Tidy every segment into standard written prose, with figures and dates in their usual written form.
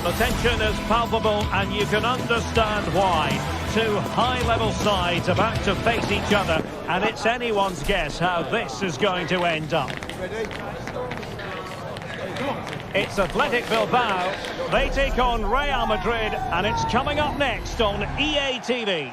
The tension is palpable and you can understand why. Two high-level sides about to face each other, and it's anyone's guess how this is going to end up. It's Athletic Bilbao. They take on Real Madrid, and it's coming up next on EA TV.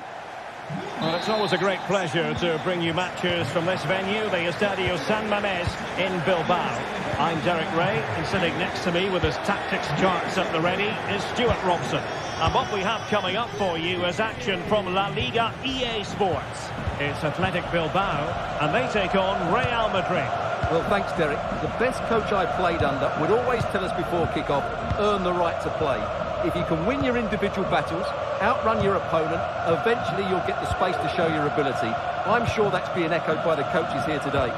Well, it's always a great pleasure to bring you matches from this venue, the Estadio San Mamés in Bilbao. I'm Derek Ray, and sitting next to me with his tactics charts at the ready is Stuart Robson. And what we have coming up for you is action from La Liga EA Sports. It's Athletic Bilbao, and they take on Real Madrid. Well, thanks, Derek. The best coach I played under would always tell us before kick-off, earn the right to play. If you can win your individual battles, outrun your opponent, eventually you'll get the space to show your ability. I'm sure that's being echoed by the coaches here today.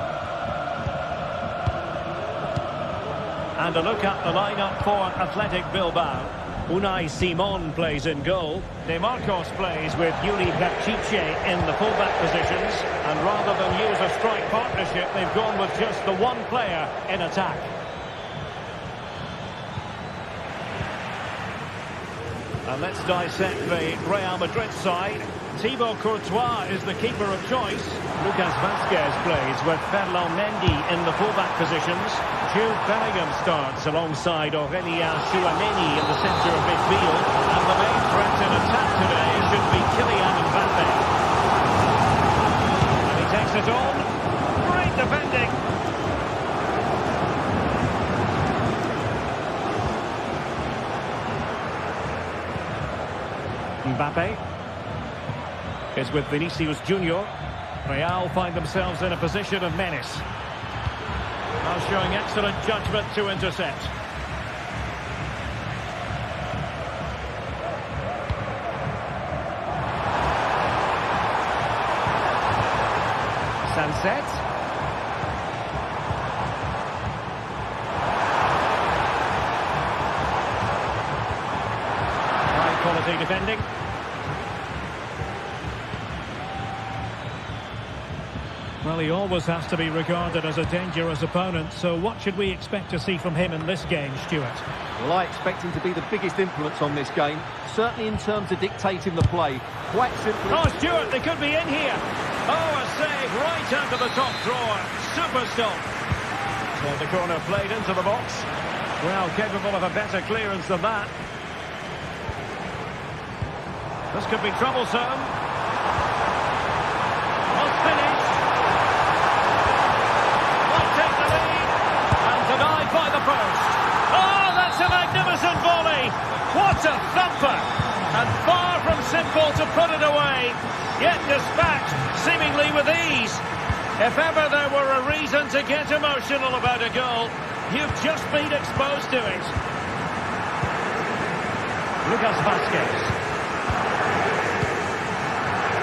And a look at the lineup for Athletic Bilbao. Unai Simon plays in goal. De Marcos plays with Yuri Berchiche in the fullback positions. And rather than use a strike partnership, they've gone with just the one player in attack. And let's dissect the Real Madrid side. Thibaut Courtois is the keeper of choice. Lucas Vazquez plays with Ferland Mendy in the fullback positions. Jude Bellingham starts alongside Aurélien Tchouameni in the centre of midfield. And the main threat in attack today should be Kylian Mbappe. And he takes it on. Great defending. Mbappe is with Vinicius Junior. Real find themselves in a position of menace. Now showing excellent judgment to intercept. Sunset. High quality defending. Well, he always has to be regarded as a dangerous opponent, so what should we expect to see from him in this game, Stuart? Well, I expect him to be the biggest influence on this game, certainly in terms of dictating the play. Quite simply... Oh, Stuart, they could be in here. Oh, a save right out of the top drawer. Super stop. So the corner played into the box. Well, capable of a better clearance than that. This could be troublesome. Well finished. By the post. Oh, that's a magnificent volley. What a thumper. And far from simple to put it away. Yet dispatched, seemingly with ease. If ever there were a reason to get emotional about a goal, you've just been exposed to it. Lucas Vazquez.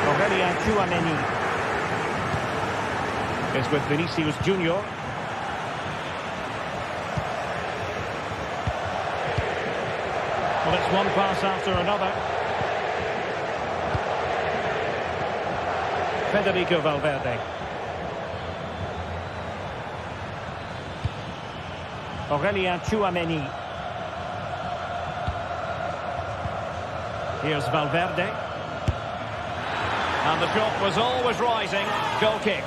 Aurélien Tchouameni is with Vinicius Junior. Well, it's one pass after another. Federico Valverde. Aurélien Tchouameni. Here's Valverde. And the shot was always rising. Goal kick.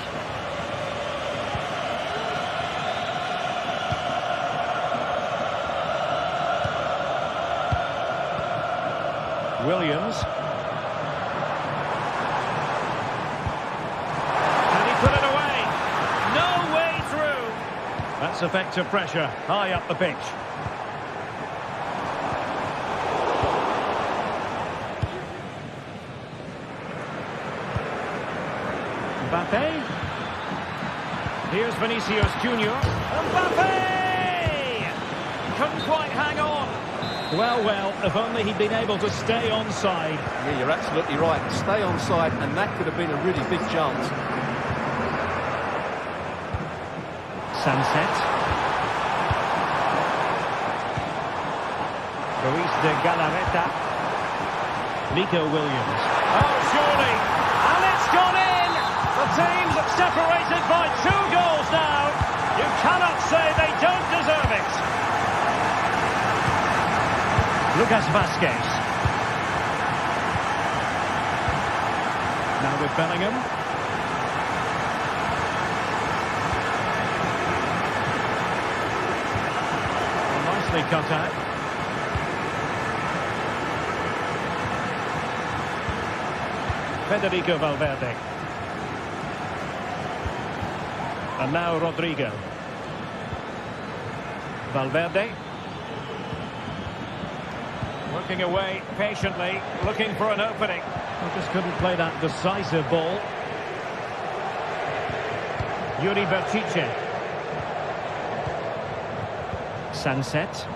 Williams. And he put it away. No way through. That's effective pressure high up the pitch. Mbappe. Here's Vinicius Junior. Mbappe! Couldn't quite hang on. Well, if only he'd been able to stay onside. Yeah, you're absolutely right. Stay onside, and that could have been a really big chance. Sunset. Luis de Galarreta. Nico Williams. Oh, surely. And it's gone in! The teams are separated by 2 goals now. You cannot say they don't deserve it. Lucas Vazquez. Now with Bellingham. Well, nicely cut out. Federico Valverde. And now Rodrigo. Valverde. Working away patiently, looking for an opening. Well, just couldn't play that decisive ball. Yuri Berchiche. Sunset.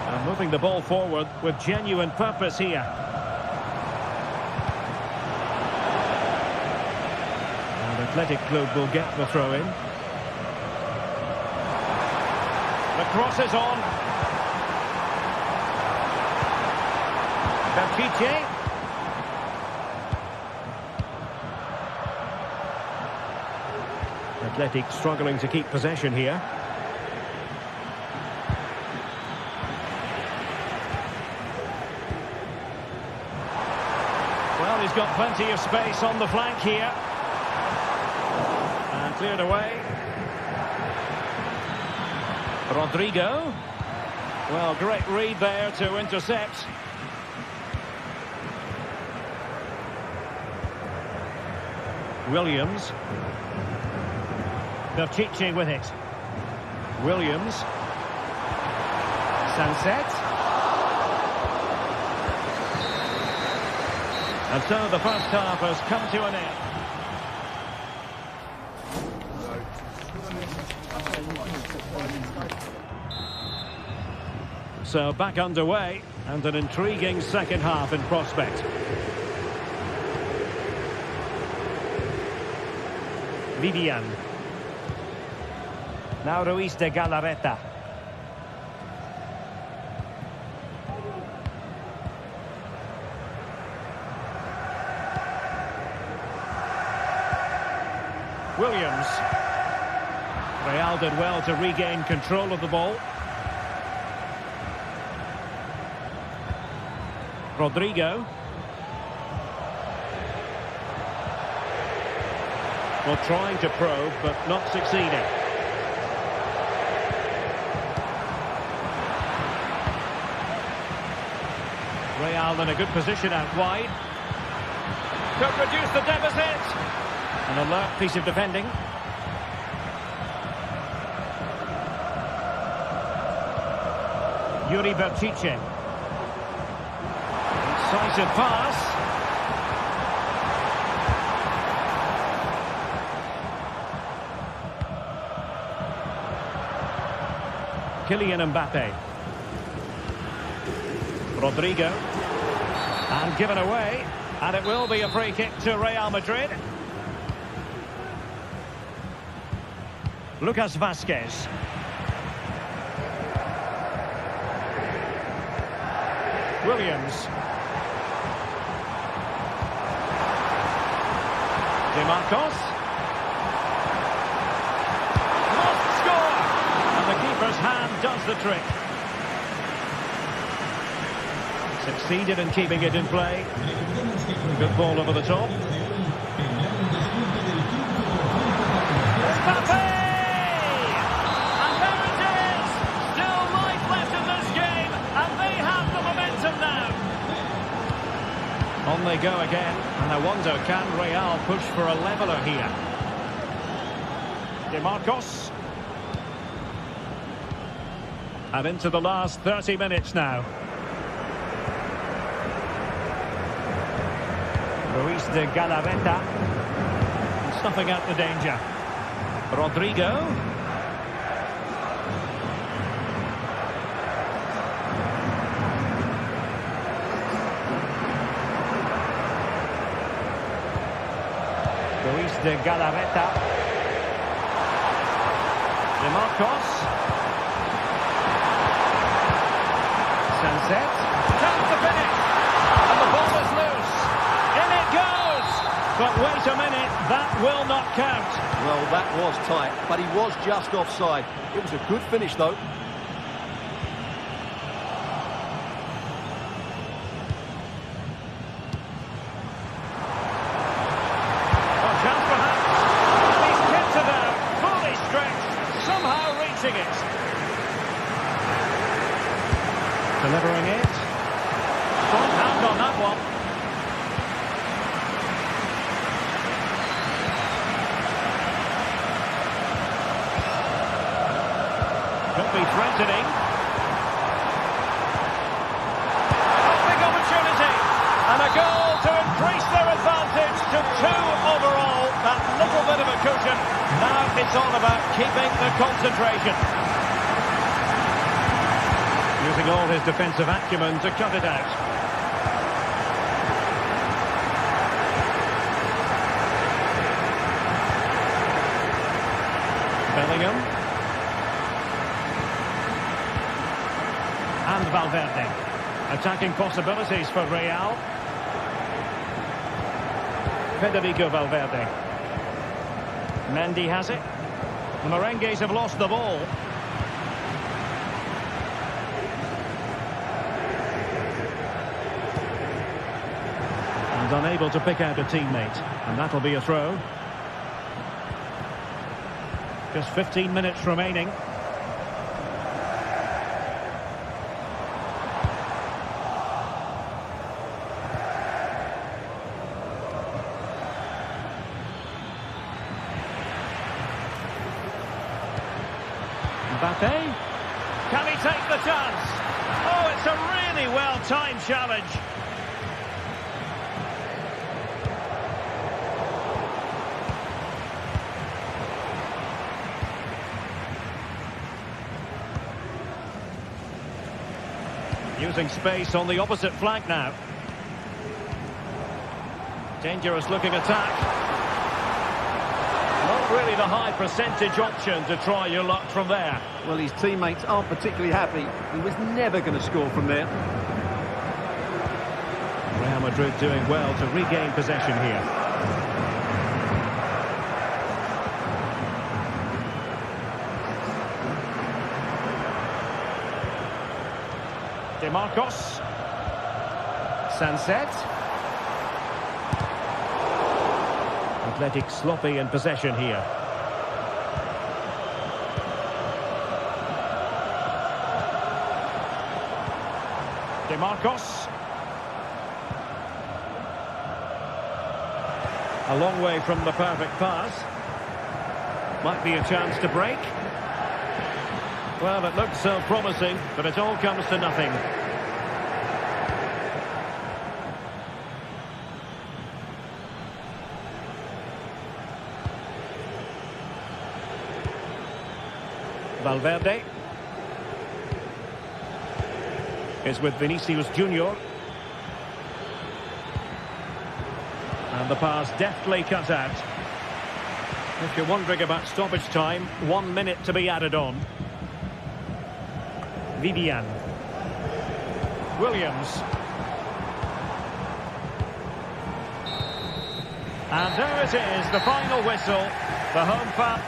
And moving the ball forward with genuine purpose here. And Athletic Club will get the throw-in. The cross is on. Berchiche. Athletic struggling to keep possession here. Well, he's got plenty of space on the flank here. And cleared away. Rodrigo. Well, great read there to intercept. Williams. Berchiche with it. Williams. Sunset. And so the first half has come to an end. So back underway and an intriguing second half in prospect. Vivian. Now Ruiz de Galarreta. Williams. Real did well to regain control of the ball. Rodrigo. Well, trying to probe, but not succeeding. Real in a good position out wide. Could reduce the deficit. An alert piece of defending. Yuri Berchiche. Incisive pass. Kylian Mbappe. Rodrigo. And given away. And it will be a free kick to Real Madrid. Lucas Vazquez. Williams. De Marcos. Must score! And the keeper's hand does the trick. Succeeded in keeping it in play. Good ball over the top. Mbappe! And there it is! Still life left in this game, and they have the momentum now. On they go again, and I wonder, can Real push for a leveller here? De Marcos. And into the last 30 minutes now. Ruiz de Galarreta. Snuffing out the danger. Rodrigo. Ruiz de Galarreta. De Marcos. Sunset. Time to finish. And the ball is loose. In it goes. But wait a minute, that will not count. Well, that was tight, but he was just offside. It was a good finish, though. Delivering it. Strong hand on that one. Could be threatening. A big opportunity. And a goal to increase their advantage to 2 overall. That little bit of a cushion. Now it's all about keeping the concentration. Using all his defensive acumen to cut it out. Bellingham. And Valverde. Attacking possibilities for Real. Federico Valverde. Mendy has it. The Merengues have lost the ball. And unable to pick out a teammate. And that'll be a throw. Just 15 minutes remaining. Mbappe, can he take the chance? Oh, it's a really well-timed challenge. Using space on the opposite flank now. Dangerous looking attack. Not really the high percentage option to try your luck from there. Well, his teammates aren't particularly happy. He was never going to score from there. Real Madrid doing well to regain possession here. De Marcos. Sunset. Athletic sloppy in possession here. De Marcos. A long way from the perfect pass. Might be a chance to break. Well, it looks so promising, but it all comes to nothing. Valverde is with Vinicius Junior. And the pass deftly cut out. If you're wondering about stoppage time, 1 minute to be added on. Vivian. Williams. And there it is, the final whistle. The home fan.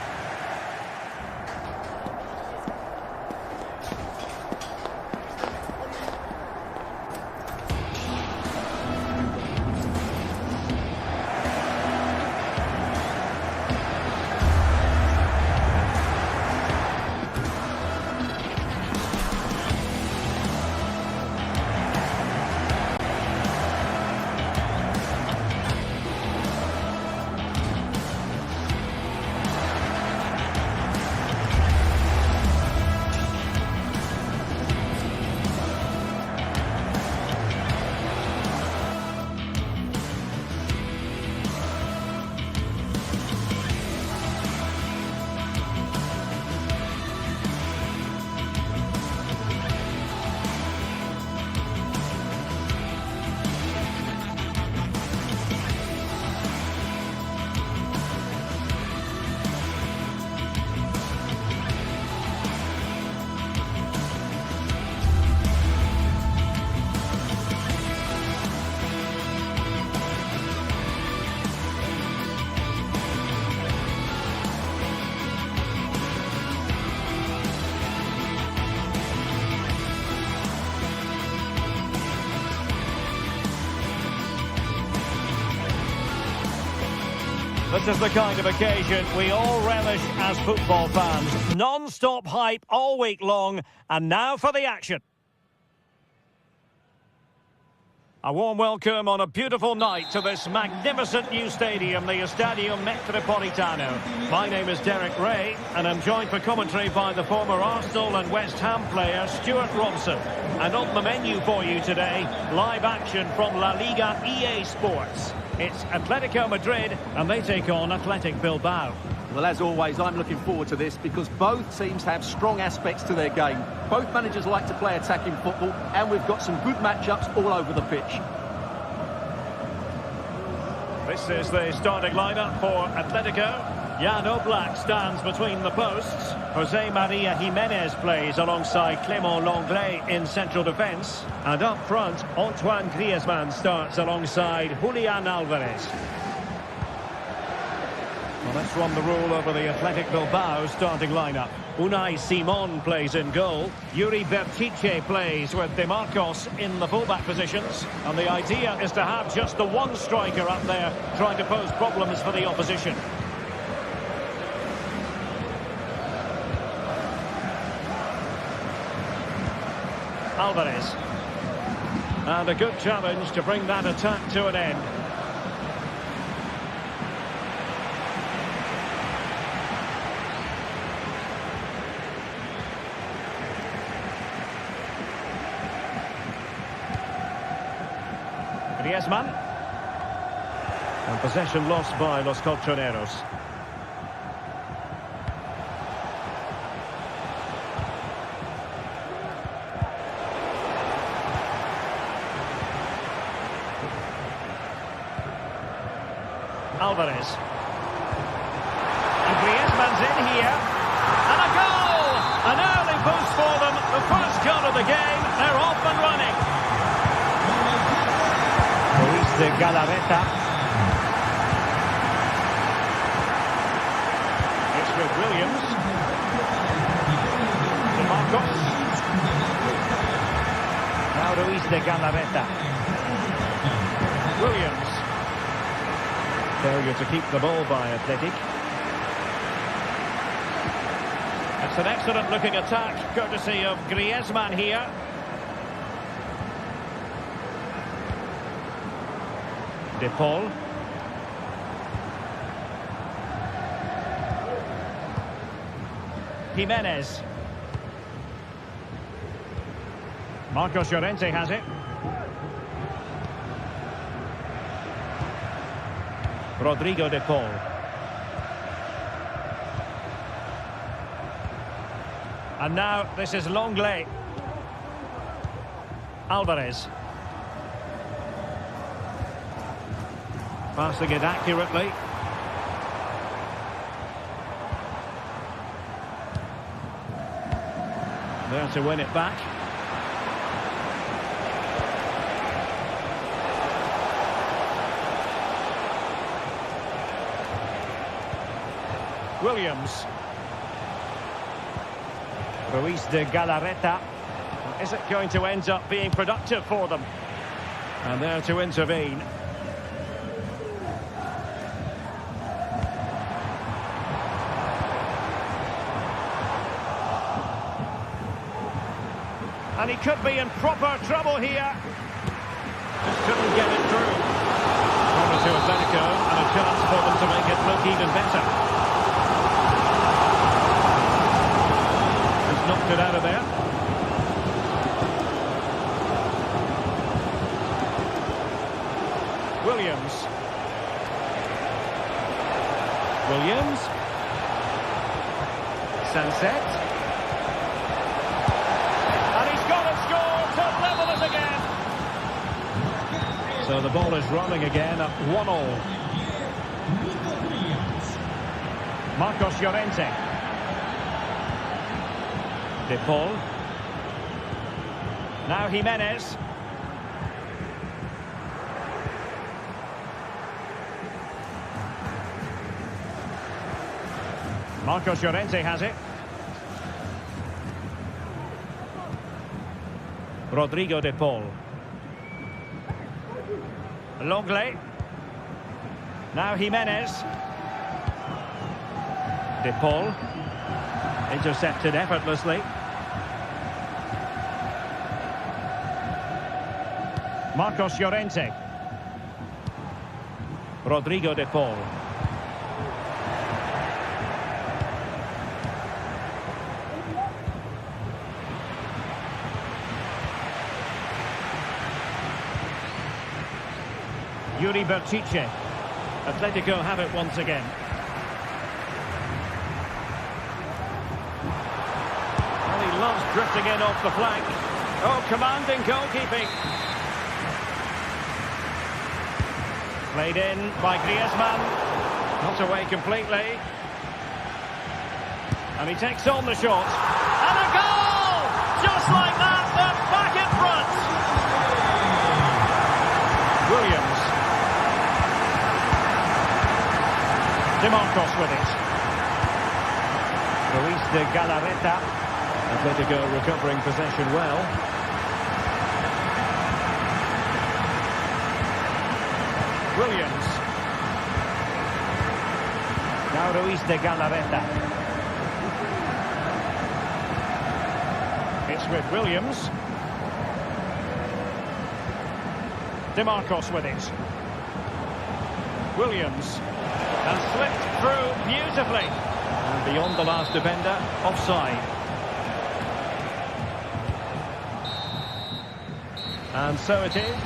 This is the kind of occasion we all relish as football fans. Non-stop hype all week long, and now for the action. A warm welcome on a beautiful night to this magnificent new stadium, the Estadio Metropolitano. My name is Derek Ray, and I'm joined for commentary by the former Arsenal and West Ham player Stuart Robson. And on the menu for you today, live action from La Liga EA Sports. It's Atletico Madrid, and they take on Athletic Bilbao. Well, as always, I'm looking forward to this because both teams have strong aspects to their game. Both managers like to play attacking football, and we've got some good matchups all over the pitch. This is the starting lineup for Atletico. Jan Oblak stands between the posts. Jose Maria Jimenez plays alongside Clément Lenglet in central defence. And up front, Antoine Griezmann starts alongside Julian Alvarez. Well, let's run the rule over the Athletic Bilbao starting lineup. Unai Simon plays in goal. Yuri Bertice plays with De Marcos in the fullback positions. And the idea is to have just the one striker up there trying to pose problems for the opposition. Alvarez. And a good challenge to bring that attack to an end. Griezmann. And possession lost by Los Colchoneros. Alvarez. And Griezmann's in here. And a goal! An early boost for them. The first goal of the game. They're off and running. De Galarreta. It's with Williams. De Marcos. Now Ruiz de Galarreta. Williams. Failure to keep the ball by Athletic. It's an excellent looking attack, courtesy of Griezmann here. De Paul. Jimenez. Marcos Llorente has it. Rodrigo De Paul. And now this is Lenglet. Alvarez. Passing it accurately. There to win it back. Williams. Ruiz de Galarreta. Is it going to end up being productive for them? And there to intervene. And he could be in proper trouble here. Just couldn't get it through. Corner to Atletico, and a chance for them to make it look even better. Just knocked it out of there. Williams. Williams. Sunset. So the ball is rolling again at 1-0. Marcos Llorente. De Paul. Now Jimenez. Marcos Llorente has it. Rodrigo De Paul. Lenglet. Now Jimenez. De Paul. Intercepted effortlessly. Marcos Llorente. Rodrigo de Paul. Yuri Berchiche. Atletico have it once again. Well, he loves drifting in off the flank. Oh, commanding goalkeeping. Played in by Griezmann. Not away completely. And he takes on the shot. And a goal! Just like that, they're back in front. Williams. DeMarcos with it. Luis de Galarreta. Atletico recovering possession well. Williams. Now Luis de Galarreta. It's with Williams. DeMarcos with it. Williams. And slipped through beautifully. And beyond the last defender, offside. And so it is.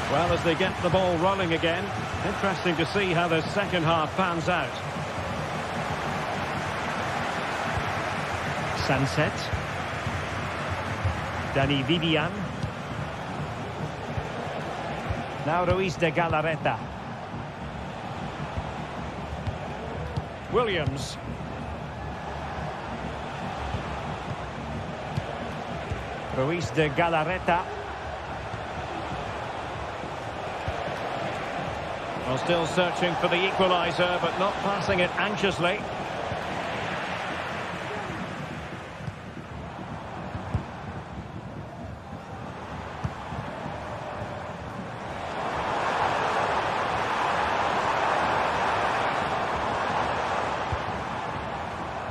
Well, as they get the ball rolling again, interesting to see how the second half pans out. Sunset. Dani Vivian. Now Luis de Galarreta. Williams. Luis de Galarreta. Well, still searching for the equaliser, but not passing it anxiously.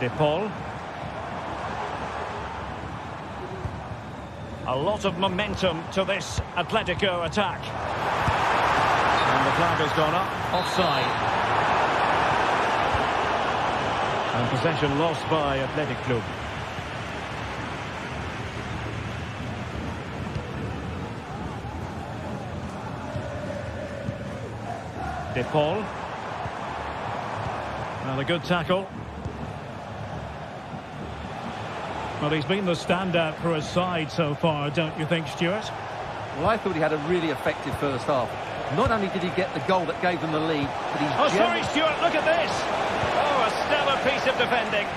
De Paul. A lot of momentum to this Atletico attack. And the flag has gone up, offside. And possession lost by Athletic Club. De Paul. Well, a good tackle. Well, he's been the standout for his side so far, don't you think, Stuart? Well, I thought he had a really effective first half. Not only did he get the goal that gave them the lead, but he's... Oh, sorry, Stuart, look at this! Oh, a stellar piece of defending.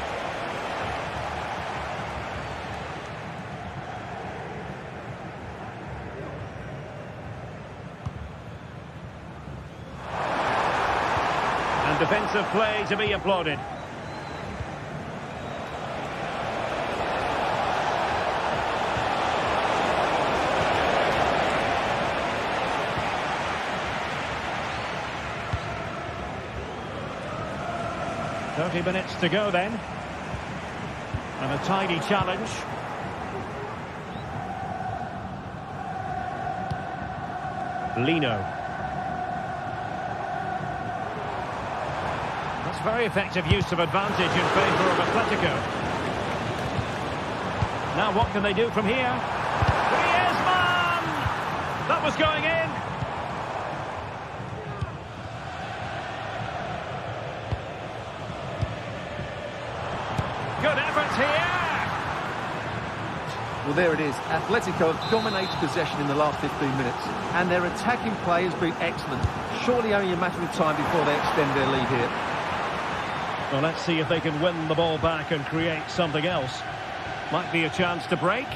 And defensive play to be applauded. .30 minutes to go then. And a tidy challenge. Lino. That's very effective use of advantage in favour of Atletico. Now what can they do from here? Griezmann! That was going in. Good effort here. Well, there it is. Atletico have dominated possession in the last 15 minutes, and their attacking play has been excellent. Surely only a matter of time before they extend their lead here. Well, let's see if they can win the ball back and create something else. Might be a chance to break.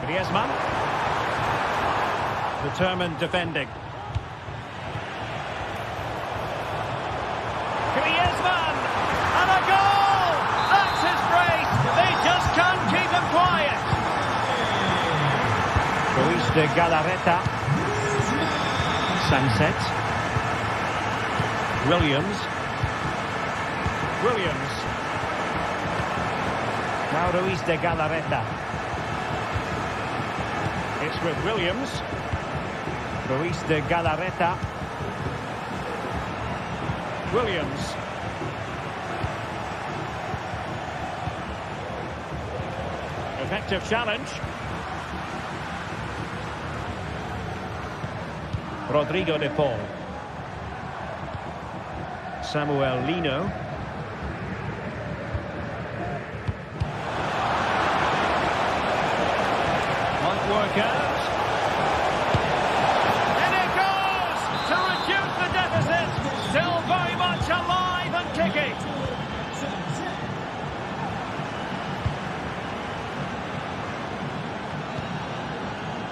Griezmann. Determined defending. Griezmann! And a goal! That's his brace! They just De Galarreta. Sunset. Williams. Now Ruiz de Galarreta. It's with Williams. Ruiz de Galarreta. Williams. Effective challenge. Rodrigo de Paul. Samuel Lino. Might work out. And it goes to reduce the deficit. Still very much alive and kicking.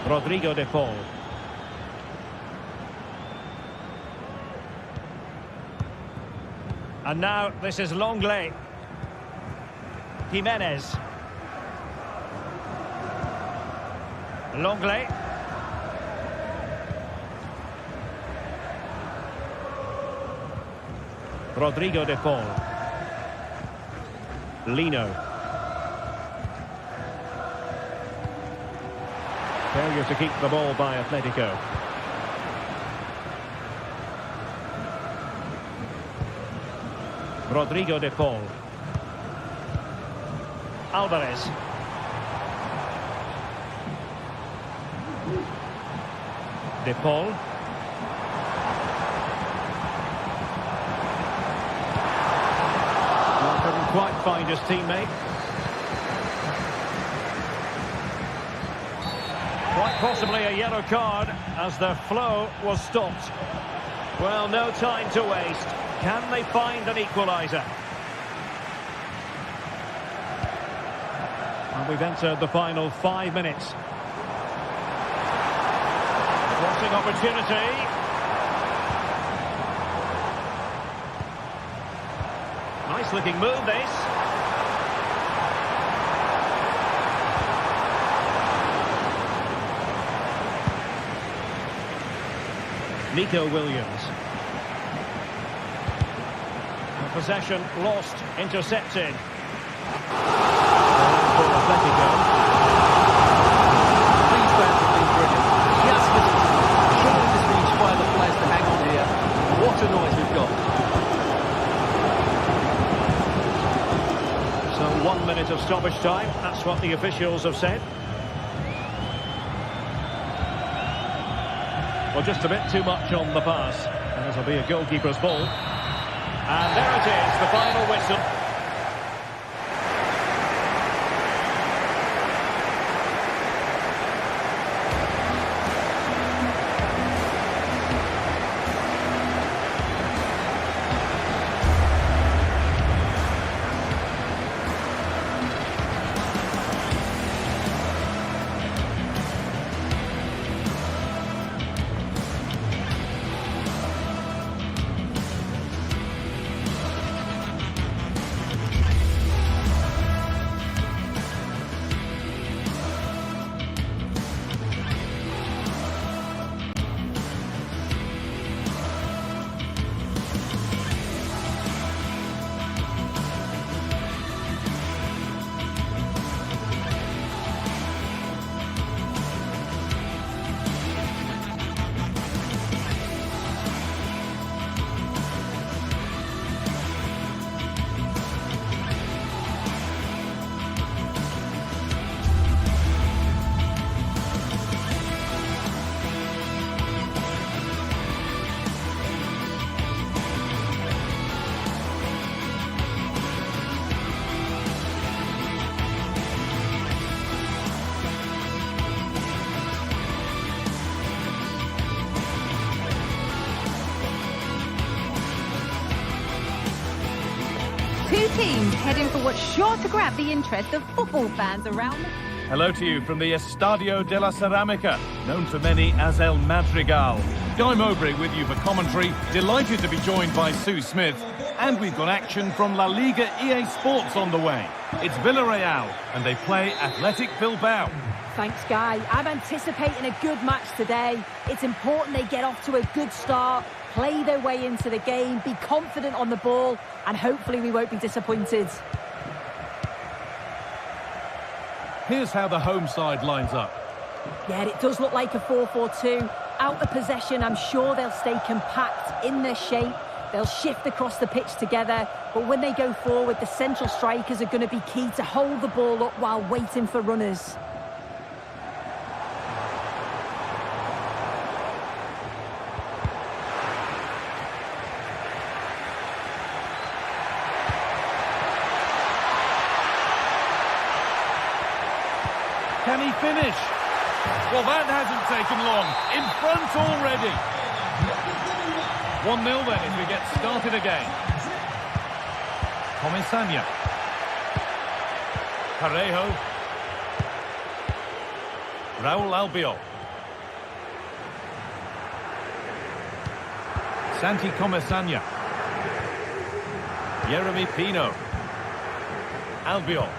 Rodrigo de Paul. And now this is Longley. Jimenez. Longley. Rodrigo de Paul. Lino. Failure to keep the ball by Atletico. Rodrigo de Paul. Alvarez. De Paul. Well, couldn't quite find his teammate. Quite possibly a yellow card as the flow was stopped. Well, no time to waste. Can they find an equaliser? And we've entered the final 5 minutes. Crossing opportunity. Nice looking move, this. Nico Williams. Possession lost, intercepted. For Atletico. These fans have been brilliant. Just listen to them. Surely this will inspire the players to hang on here. What a noise we've got. So 1 minute of stoppage time. That's what the officials have said. Well, just a bit too much on the pass. And this will be a goalkeeper's ball. And there it is, the final whistle. Two teams heading for what's sure to grab the interest of football fans around. Hello to you from the Estadio de la Ceramica, known to many as El Madrigal. Guy Mowbray with you for commentary, delighted to be joined by Sue Smith. And we've got action from La Liga EA Sports on the way. It's Villareal, and they play Athletic Bilbao. Thanks, Guy. I'm anticipating a good match today. It's important they get off to a good start, play their way into the game, be confident on the ball, and hopefully we won't be disappointed. Here's how the home side lines up. Yeah, it does look like a 4-4-2. Out of possession, I'm sure they'll stay compact in their shape. They'll shift across the pitch together, but when they go forward, the central strikers are going to be key to hold the ball up while waiting for runners. Can he finish? Well, that hasn't taken long. In front already. 1-0 then if we get started again. Comisania. Parejo. Raul Albiol. Santi Comisania. Yeremy Pino. Albiol.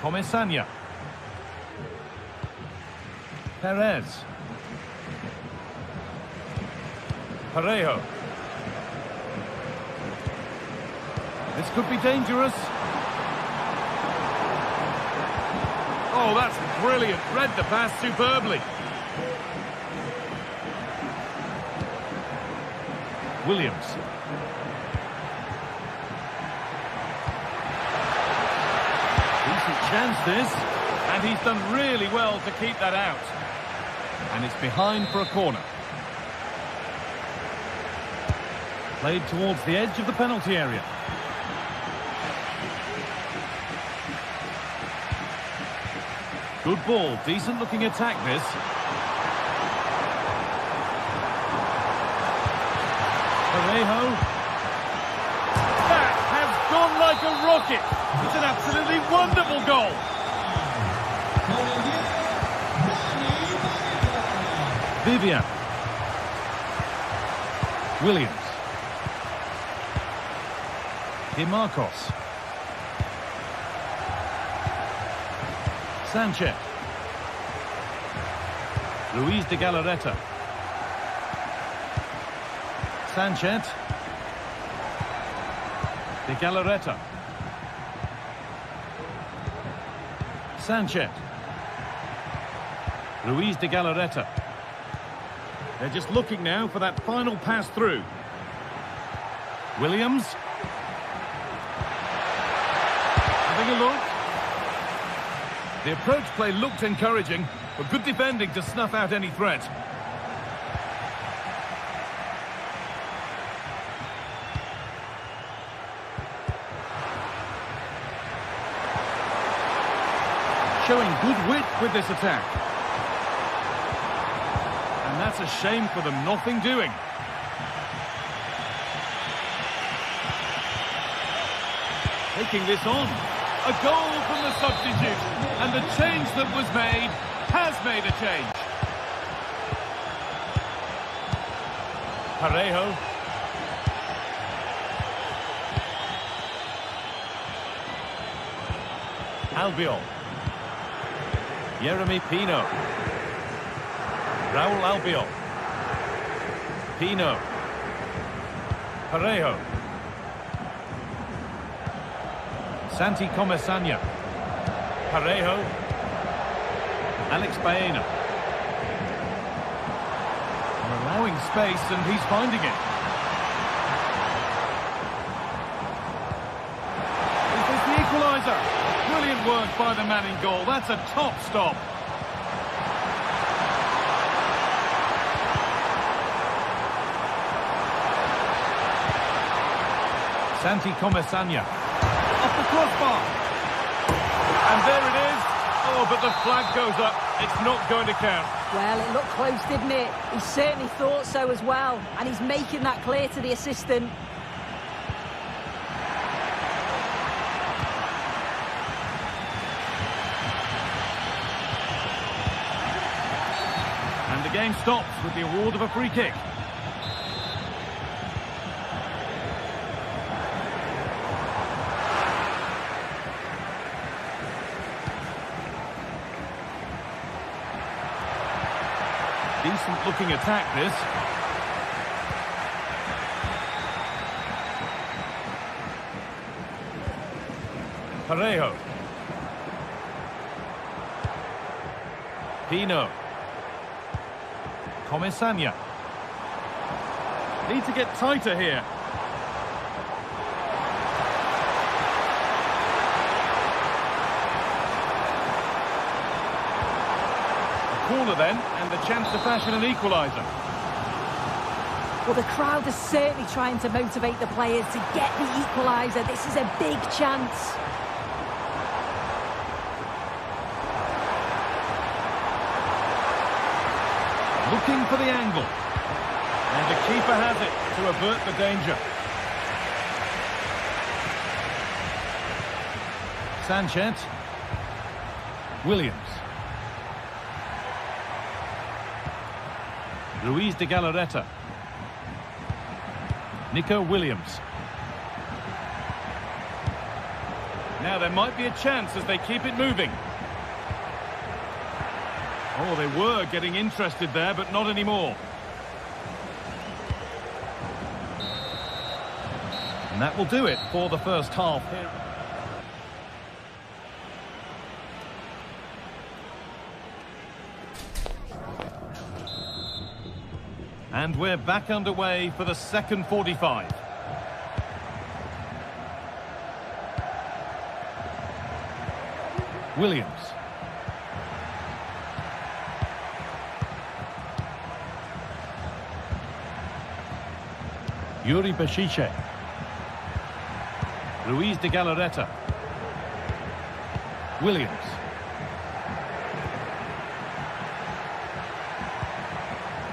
Comisania. Perez. Parejo. This could be dangerous. Oh, that's brilliant. Read the pass superbly. Williams. Decent chance this. And he's done really well to keep that out. And it's behind for a corner. Played towards the edge of the penalty area. Good ball, decent looking attack this. Parejo. That has gone like a rocket. It's an absolutely wonderful goal. Vivian. Williams. DeMarcos. Sanchez. Luis de Galarreta. Sanchez. De Galarreta. Sanchez. Luis de Galarreta. They're just looking now for that final pass through. Williams. Having a look. The approach play looked encouraging, but good defending to snuff out any threat. Showing good wit with this attack. And that's a shame for them, nothing doing. Taking this on. A goal from the substitute. And the change that was made has made a change. Parejo. Albiol. Yeremy Pino. Raul Albiol. Pino. Parejo. Santi Comisania. Parejo. Alex Baena. Allowing space and he's finding it. Is this the equaliser? Brilliant work by the man in goal. That's a top stop. Santi Comisania. Off the crossbar. And there it is. Oh, but the flag goes up. It's not going to count. Well, it looked close, didn't it? He certainly thought so as well. And he's making that clear to the assistant. And the game stops with the award of a free kick. decent-looking attack, this. Parejo. Pino. Comesaña. Need to get tighter here. A corner then, and the chance to fashion an equaliser. Well, the crowd is certainly trying to motivate the players to get the equaliser. This is a big chance. Looking for the angle. And the keeper has it to avert the danger. Sanchez. Williams. Luis de Galarreta. Nico Williams. Now there might be a chance as they keep it moving. Oh, they were getting interested there, but not anymore. And that will do it for the first half here. And we're back underway for the second 45. Williams. Yuri Bešice. Luis de Galarreta. Williams.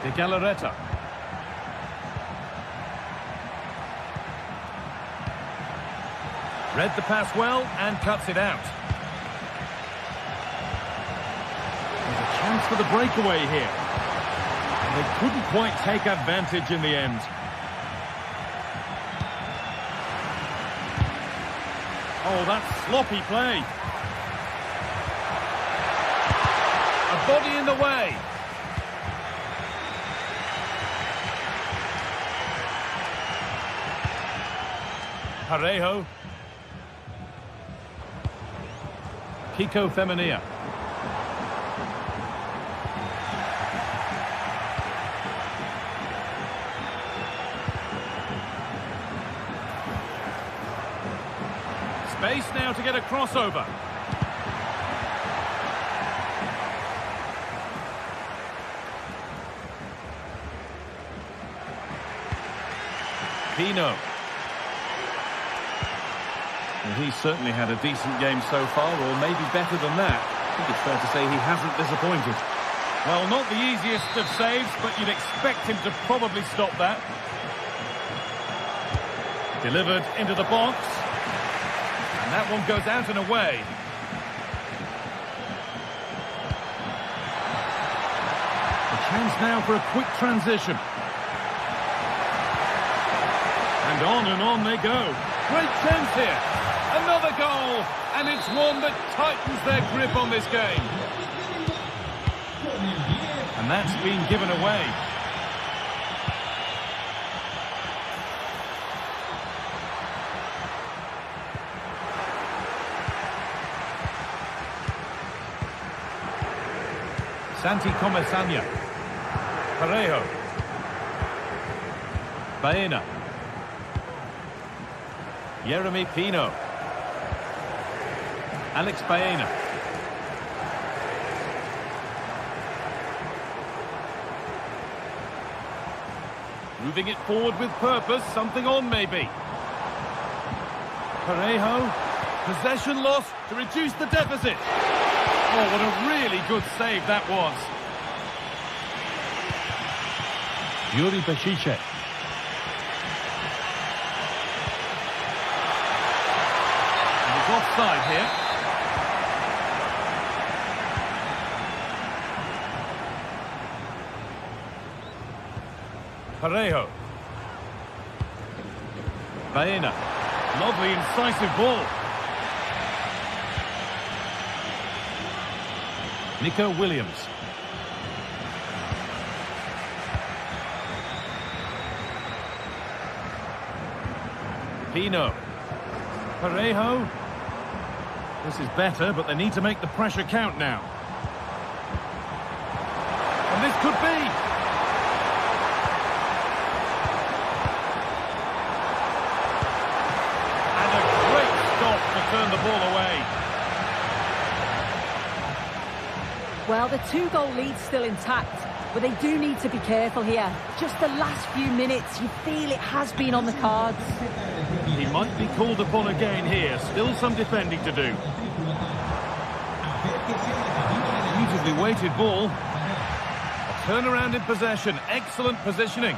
De Galarreta. Read the pass well and cuts it out. There's a chance for the breakaway here. And they couldn't quite take advantage in the end. Oh, that's sloppy play. A body in the way. Parejo. Kiko Femenia. Space now to get a crossover. Pino. Well, he's certainly had a decent game so far, or maybe better than that. I think it's fair to say he hasn't disappointed. Well, not the easiest of saves, but you'd expect him to probably stop that. Delivered into the box. And that one goes out and away. A chance now for a quick transition. And on they go. Great chance here. Another goal, and it's one that tightens their grip on this game. And that's been given away. Santi Comesaña. Parejo. Baena. Yeremy Pino. Alex Baena. Moving it forward with purpose, something on maybe. Parejo. Possession loss to reduce the deficit. Oh, what a really good save that was. Yuri Bešice. Offside here. Parejo. Baena. Lovely incisive ball. Nico Williams. Pino. Parejo. This is better, but they need to make the pressure count now. And this could be. And a great stop to turn the ball away. Well, the 2-goal lead's still intact, but they do need to be careful here. Just the last few minutes, you feel it has been on the cards. He might be called upon again here. Still some defending to do. Beautifully weighted ball. A turnaround in possession. Excellent positioning.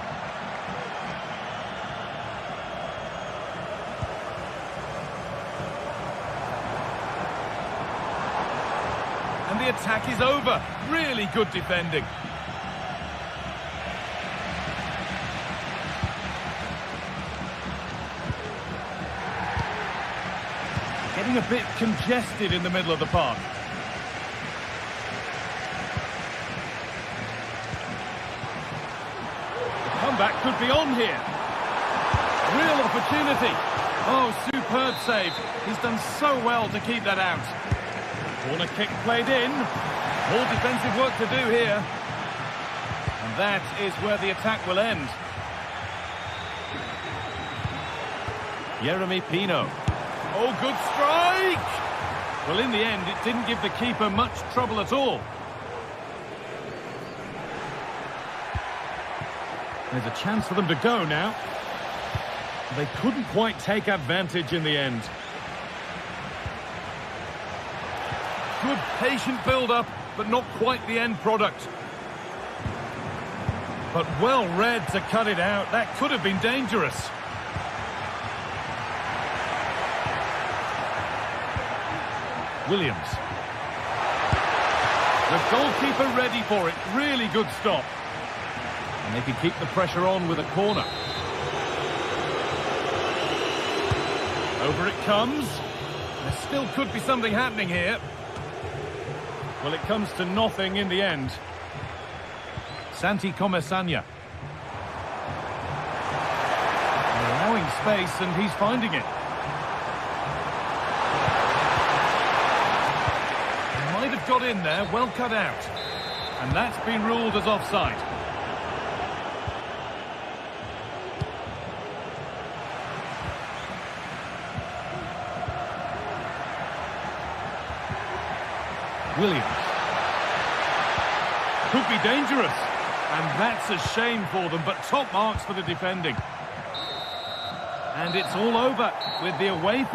And the attack is over. Really good defending. Getting a bit congested in the middle of the park. The comeback could be on here. Real opportunity. Oh, superb save. He's done so well to keep that out. Corner kick played in. More defensive work to do here. And that is where the attack will end. Yeremy Pino. Oh, good strike! Well, in the end, it didn't give the keeper much trouble at all. There's a chance for them to go now. They couldn't quite take advantage in the end. Good patient build-up, but not quite the end product. But well read to cut it out. That could have been dangerous. Williams. The goalkeeper ready for it. Really good stop. And they can keep the pressure on with a corner. Over it comes. There still could be something happening here. Well, it comes to nothing in the end. Santi Comesanya. Allowing space, and he's finding it. Might have got in there, well cut out. And that's been ruled as offside. Williams. Could be dangerous. And that's a shame for them, but top marks for the defending. And it's all over with the away.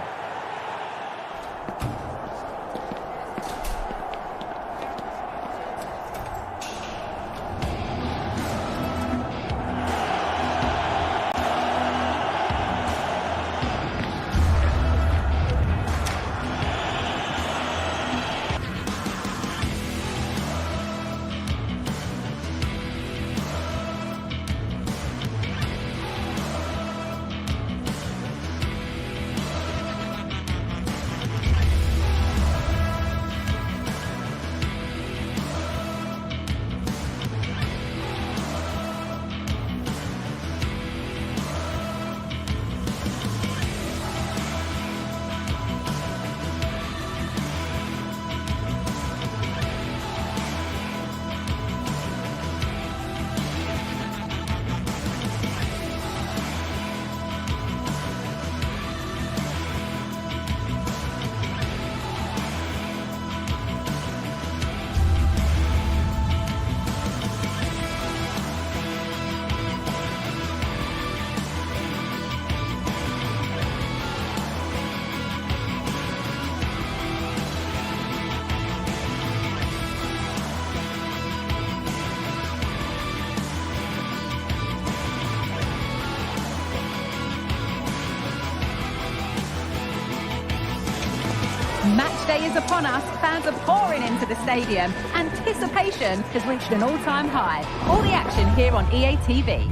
Match day is upon us. Fans are pouring into the stadium. Anticipation has reached an all-time high. All the action here on EA TV.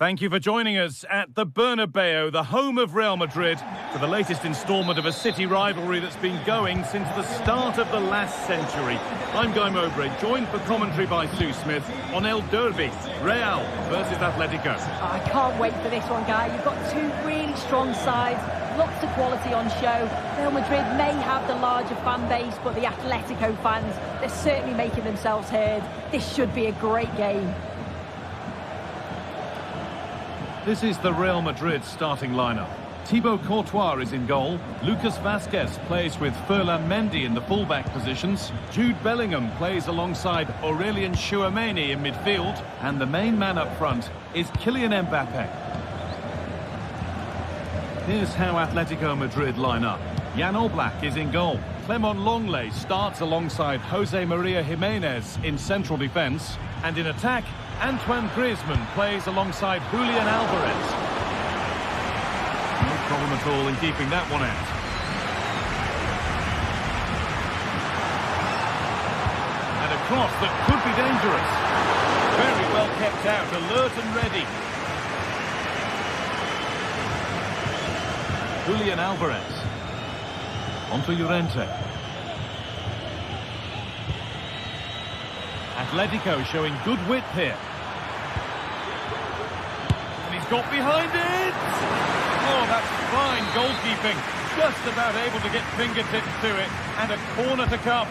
Thank you for joining us at the Bernabeu, the home of Real Madrid, for the latest instalment of a city rivalry that's been going since the start of the last century. I'm Guy Mowbray, joined for commentary by Sue Smith on El Derby, Real versus Atletico. I can't wait for this one, Guy. You've got two really strong sides, lots of quality on show. Real Madrid may have the larger fan base, but the Atletico fans, they're certainly making themselves heard. This should be a great game. This is the Real Madrid starting lineup. Thibaut Courtois is in goal. Lucas Vazquez plays with Ferland Mendy in the fullback positions. Jude Bellingham plays alongside Aurelien Tchouameni in midfield. And the main man up front is Kylian Mbappe. Here's how Atletico Madrid line up. Jan Oblak is in goal. Clement Lenglet starts alongside Jose Maria Jimenez in central defence. And in attack, Antoine Griezmann plays alongside Julian Alvarez. No problem at all in keeping that one out. And a cross that could be dangerous. Very well kept out, alert and ready. Julian Alvarez. Onto Llorente. Atletico showing good width here. And he's got behind it! Oh, that's fine goalkeeping. Just about able to get fingertips to it. And a corner to come.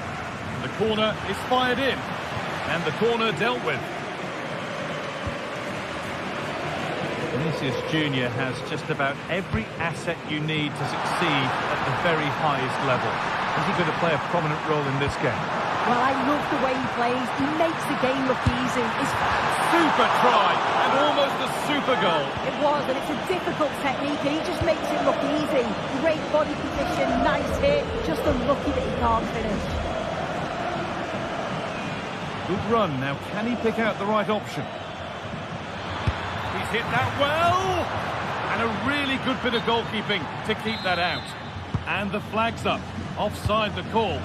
The corner is fired in. And the corner dealt with. Vinicius Jr. has just about every asset you need to succeed at the very highest level. Is he going to play a prominent role in this game? Well, I love the way he plays. He makes the game look easy. Super try and almost a super goal. It was, and it's a difficult technique, and he just makes it look easy. Great body position, nice hit, just unlucky that he can't finish. Good run. Now, can he pick out the right option? He's hit that well! And a really good bit of goalkeeping to keep that out. And the flag's up. Offside the call.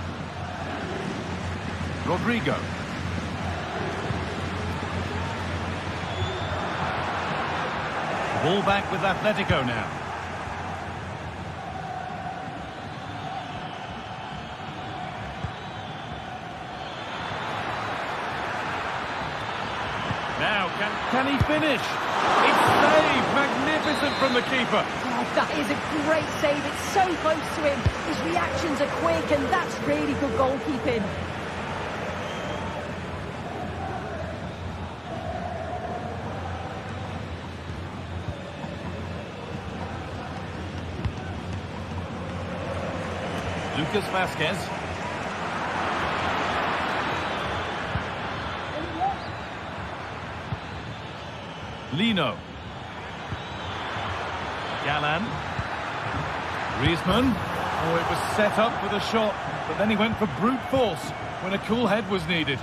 Rodrigo. Ball back with Atletico now. Now, can he finish? It's saved! Magnificent from the keeper. Oh, that is a great save. It's so close to him. His reactions are quick, and that's really good goalkeeping. Lucas Vazquez. Lino. Galán. Griezmann. Oh, it was set up for the shot, but then he went for brute force when a cool head was needed.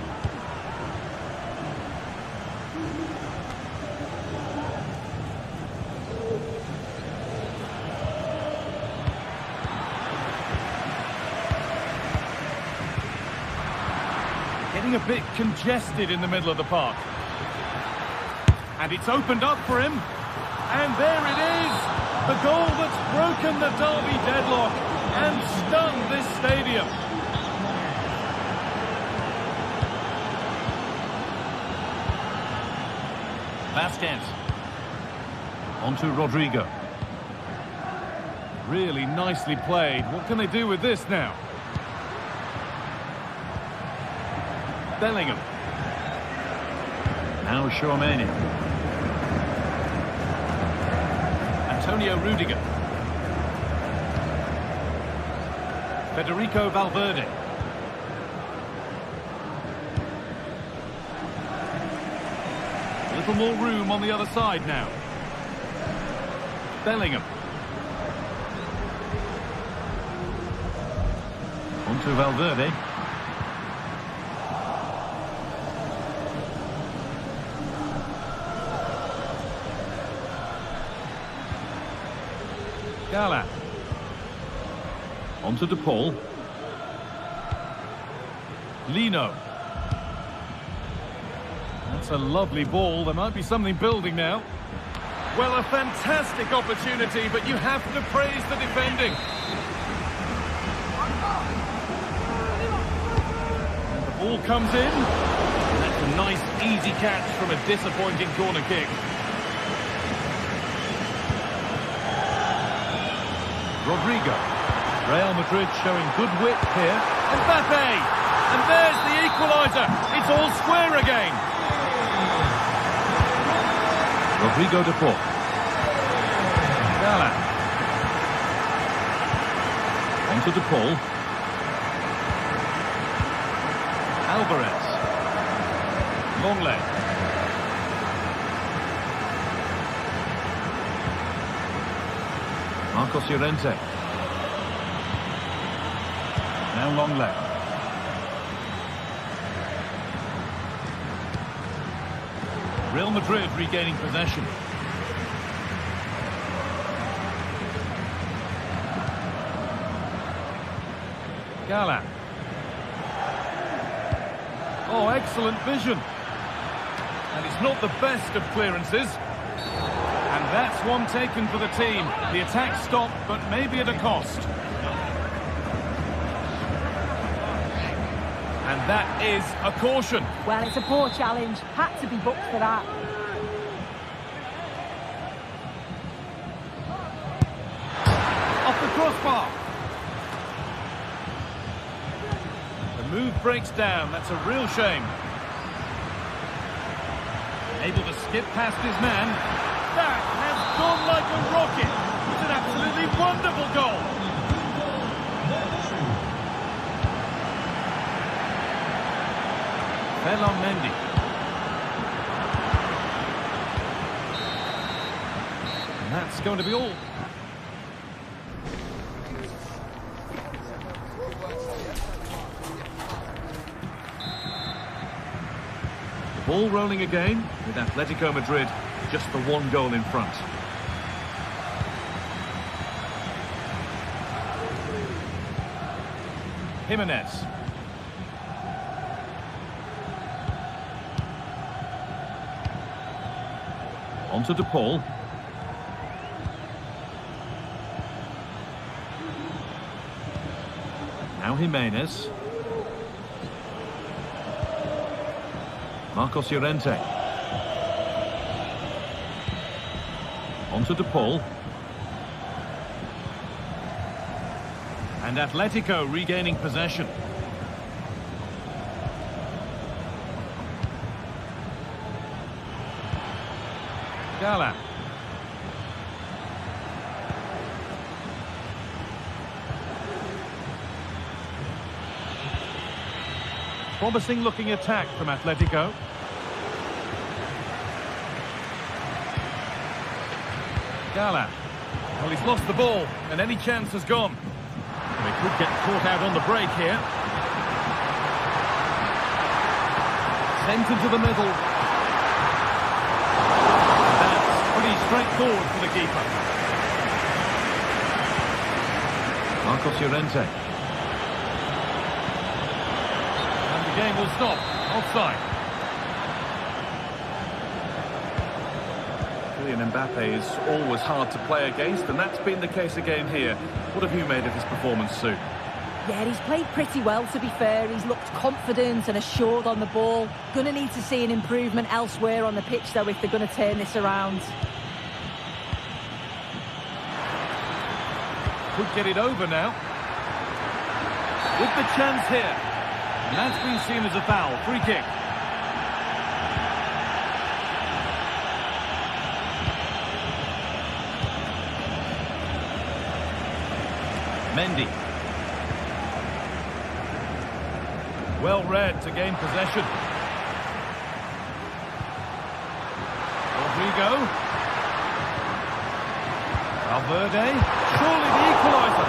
Getting a bit congested in the middle of the park. And it's opened up for him. And there it is! The goal that's broken the derby deadlock and stunned this stadium. Vazquez. Onto Rodrigo. Really nicely played. What can they do with this now? Bellingham. Now Tchouameni. Antonio Rudiger. Federico Valverde. A little more room on the other side now. Bellingham. Onto Valverde. Galán. Onto De Paul. Lino. That's a lovely ball. There might be something building now. Well, a fantastic opportunity, but you have to praise the defending. And the ball comes in. And that's a nice, easy catch from a disappointing corner kick. Rodrigo. Real Madrid showing good wit here. Mbappe! And there's the equaliser. It's all square again. Rodrigo de Paul. Gala. On to de Paul. Alvarez. Long leg. Marcos Llorente. Now long leg. Real Madrid regaining possession. Gala. Oh, excellent vision. And it's not the best of clearances. And that's one taken for the team. The attack stopped, but maybe at a cost. And that is a caution. Well, it's a poor challenge. Had to be booked for that. Off the crossbar. The move breaks down. That's a real shame. Able to skip past his man. That has gone like a rocket. It's an absolutely wonderful goal. Mendy. And that's going to be all. The ball rolling again with Atletico Madrid just the one goal in front. Jimenez. On to de Paul. Now Jimenez. Marcos Llorente. On to de Paul. And Atletico regaining possession. Gala. Promising looking attack from Atletico. Gala. Well, he's lost the ball, and any chance has gone. They could get caught out on the break here. Sent into the middle. Straightforward for the keeper. Marcos Llorente. And the game will stop. Offside. Kylian Mbappe is always hard to play against, and that's been the case again here. What have you made of his performance, Sue? Yeah, he's played pretty well, to be fair. He's looked confident and assured on the ball. Going to need to see an improvement elsewhere on the pitch, though, if they're going to turn this around. Could get it over now. With the chance here. And that's been seen as a foul. Free kick. Mendy. Well read to gain possession. Rodrigo. Valverde. Surely the equaliser.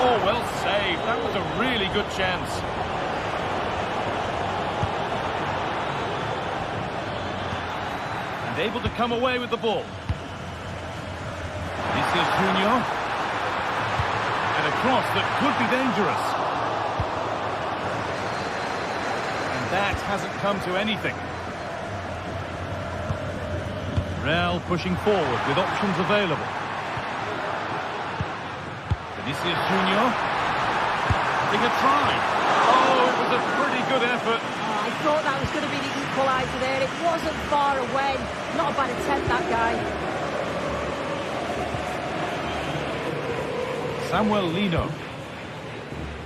Oh, well saved. That was a really good chance. And able to come away with the ball. Vinicius Junior. And a cross that could be dangerous. And that hasn't come to anything. Real pushing forward with options available. Vinicius Junior. Having a try. Oh, it was a pretty good effort. I thought that was going to be the equaliser there. It wasn't far away. Not a bad attempt, that guy. Samuel Lino.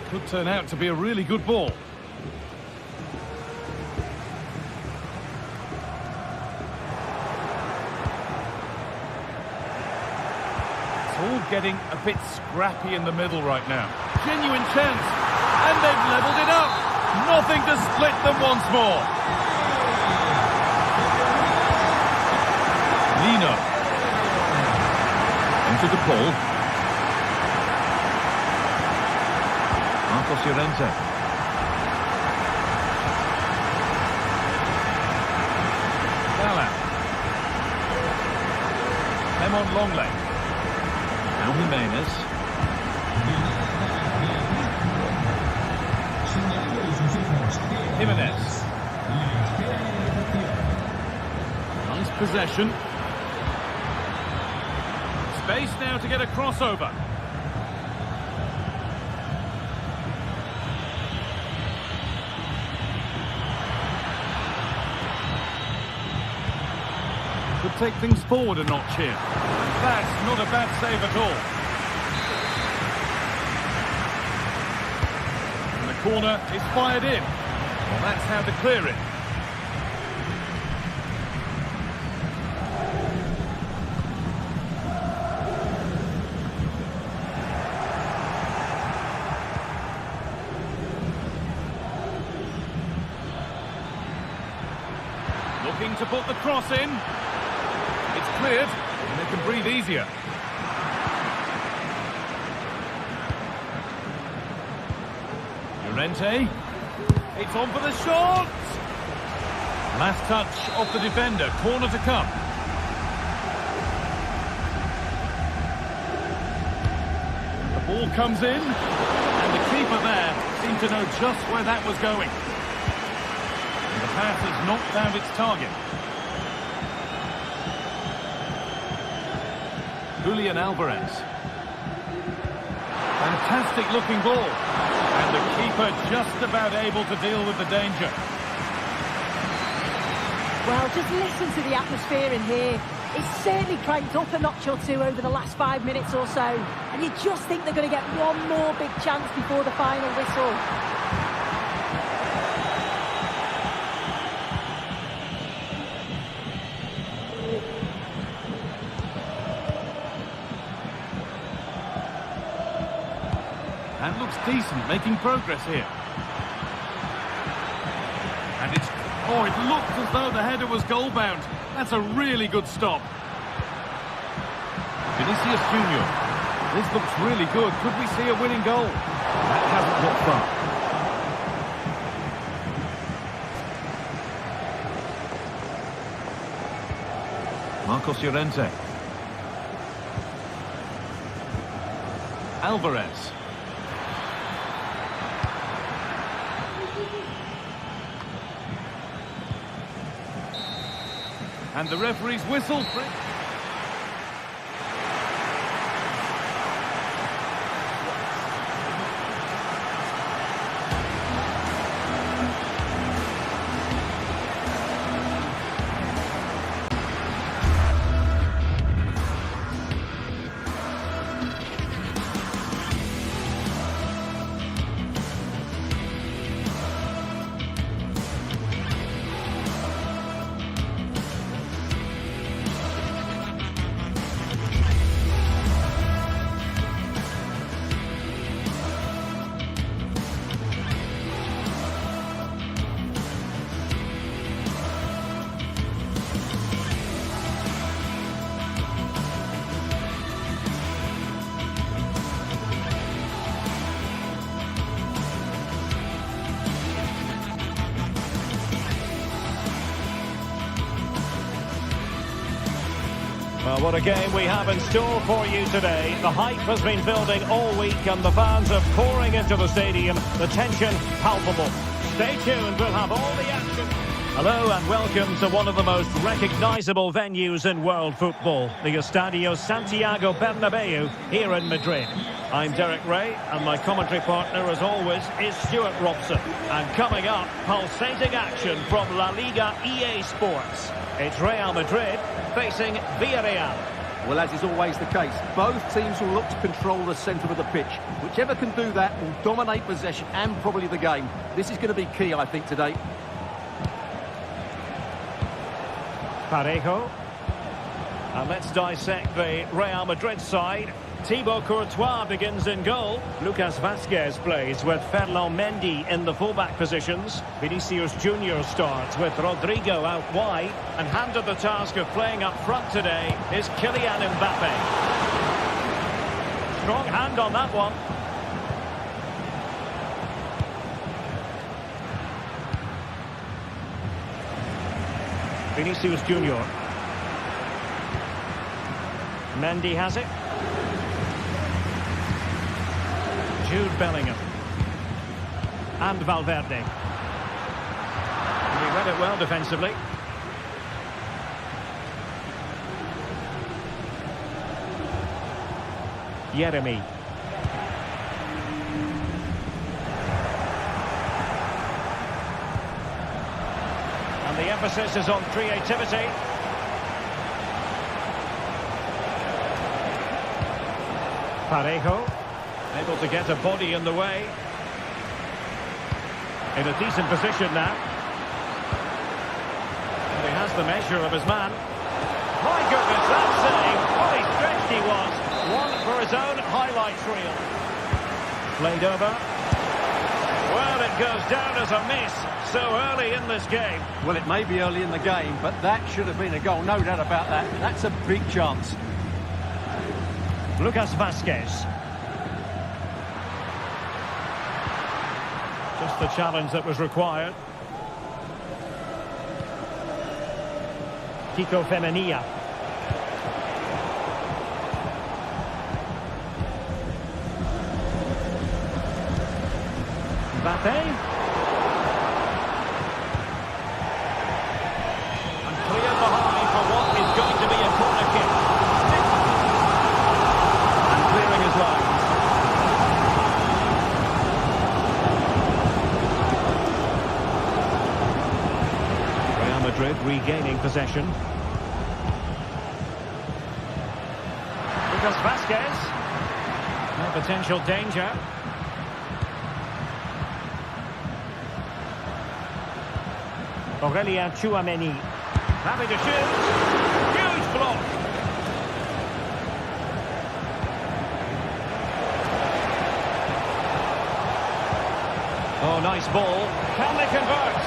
Could turn out to be a really good ball. It's all getting a bit scrappy in the middle right now. Genuine chance. And they've levelled it up. Nothing to split them once more. Lino. Into the ball. Marcos Llorente. Gala. Lemon Longley. Now Jimenez. Jimenez. Nice possession. Space now to get a crossover. Could take things forward a notch here. That's not a bad save at all. And the corner is fired in. Well, that's how to clear it. Looking to put the cross in. It's cleared, and they can breathe easier. Llorente. It's on for the shot! Last touch off the defender, corner to come. The ball comes in, and the keeper there seemed to know just where that was going. And the pass has not found its target. Julian Alvarez. Fantastic looking ball. And the keeper just about able to deal with the danger. Well, just listen to the atmosphere in here. It's certainly cranked up a notch or two over the last 5 minutes or so. And you just think they're going to get one more big chance before the final whistle. And looks decent, making progress here. And it's... Oh, it looked as though the header was goal-bound. That's a really good stop. Vinicius Junior. This looks really good. Could we see a winning goal? That hasn't got far. Marcos Llorente. Alvarez. And the referee's whistle. Well, what a game we have in store for you today. The hype has been building all week and the fans are pouring into the stadium. The tension palpable. Stay tuned, we'll have all the action. Hello and welcome to one of the most recognisable venues in world football, the Estadio Santiago Bernabeu here in Madrid. I'm Derek Ray and my commentary partner as always is Stuart Robson. And coming up, pulsating action from La Liga EA Sports. It's Real Madrid facing Villareal. Well, as is always the case, both teams will look to control the centre of the pitch. Whichever can do that will dominate possession and probably the game. This is going to be key, I think, today. Parejo. And let's dissect the Real Madrid side. Thibaut Courtois begins in goal. Lucas Vazquez plays with Ferland Mendy in the fullback positions. Vinicius Junior starts with Rodrigo out wide. And handed the task of playing up front today is Kylian Mbappe. Strong hand on that one. Vinicius Junior. Mendy has it. Jude Bellingham. And Valverde. He read it well defensively. Yeremi. And the emphasis is on creativity. Parejo. Able to get a body in the way. In a decent position now. And he has the measure of his man. My goodness, that save! What a stretched he was. One for his own highlights reel. Played over. Well, it goes down as a miss so early in this game. Well, it may be early in the game, but that should have been a goal, no doubt about that. That's a big chance. Lucas Vazquez. Just the challenge that was required. Kiko Femenia. Mbappe. And cleared behind for what is going to be a corner kick. And clearing his line. Madrid regaining possession. Lucas Vazquez. No potential danger. Aurelien Tchouameni. Having to shoot. Huge block. Oh, nice ball. Can they convert?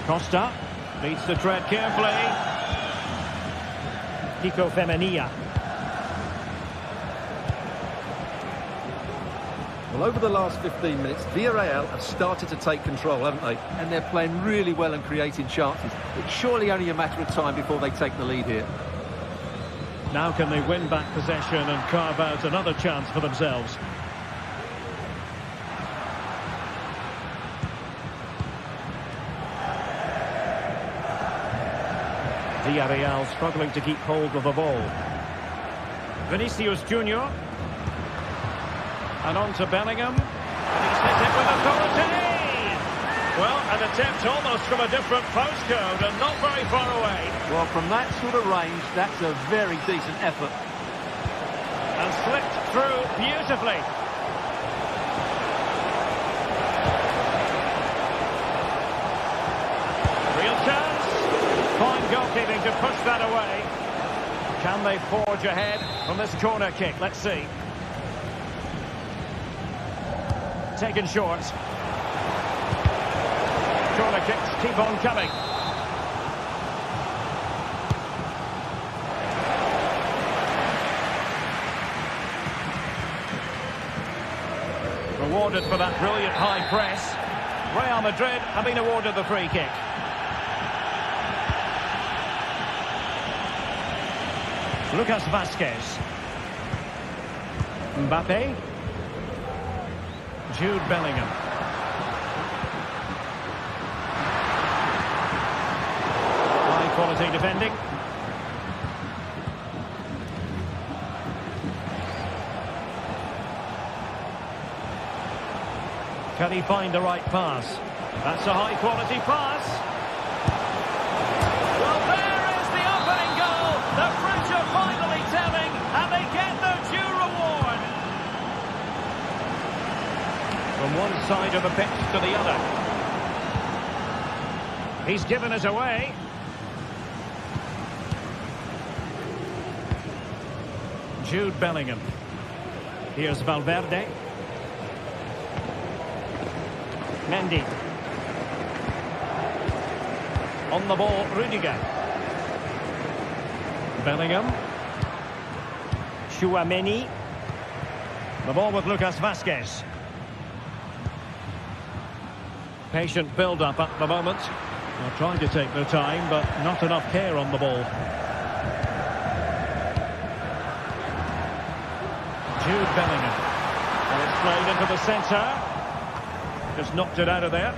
Costa needs to tread carefully. Kiko Femenia. Well, over the last 15 minutes, Villareal have started to take control, haven't they? And they're playing really well and creating chances. It's surely only a matter of time before they take the lead here. Now can they win back possession and carve out another chance for themselves? Villareal struggling to keep hold of the ball. Vinicius Junior. And on to Bellingham. And he's hit it with authority! Well, an attempt almost from a different postcode and not very far away. Well, from that sort of range, that's a very decent effort. And slipped through beautifully. Real chance. Fine goalkeeping to push that away. Can they forge ahead from this corner kick? Let's see. Taken short. Corner kicks keep on coming. Rewarded for that brilliant high press. Real Madrid have been awarded the free kick. Lucas Vazquez. Mbappe. Jude Bellingham. High quality defending. Can he find the right pass? That's a high quality pass. Well, there is the opening goal. The French are finally telling, and they get their due reward. From one side of the pitch to the other. He's given us away. Jude Bellingham. Here's Valverde. Mendy. On the ball, Rudiger. Bellingham. Tchouaméni. The ball with Lucas Vazquez. Patient build-up at the moment. They're trying to take their time, but not enough care on the ball. Jude Bellingham. And it's played into the centre. Just knocked it out of there.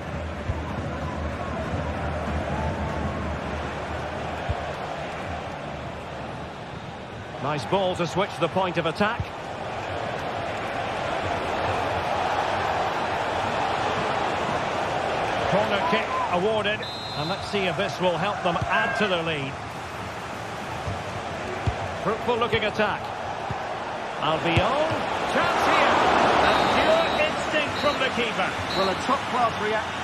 Nice ball to switch the point of attack. Corner kick awarded. And let's see if this will help them add to their lead. Fruitful looking attack. Albiol. Chance here. And pure instinct from the keeper. Well, a top-class reaction.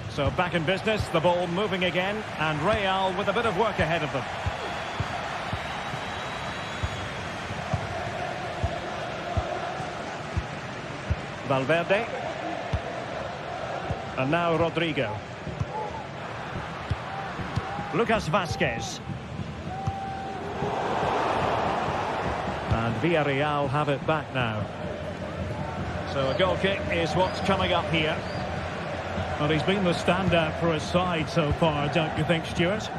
So back in business, the ball moving again, and Real with a bit of work ahead of them. Valverde. And now Rodrigo. Lucas Vazquez. And Villareal have it back now. So a goal kick is what's coming up here. Well, he's been the standout for his side so far, don't you think, Stuart?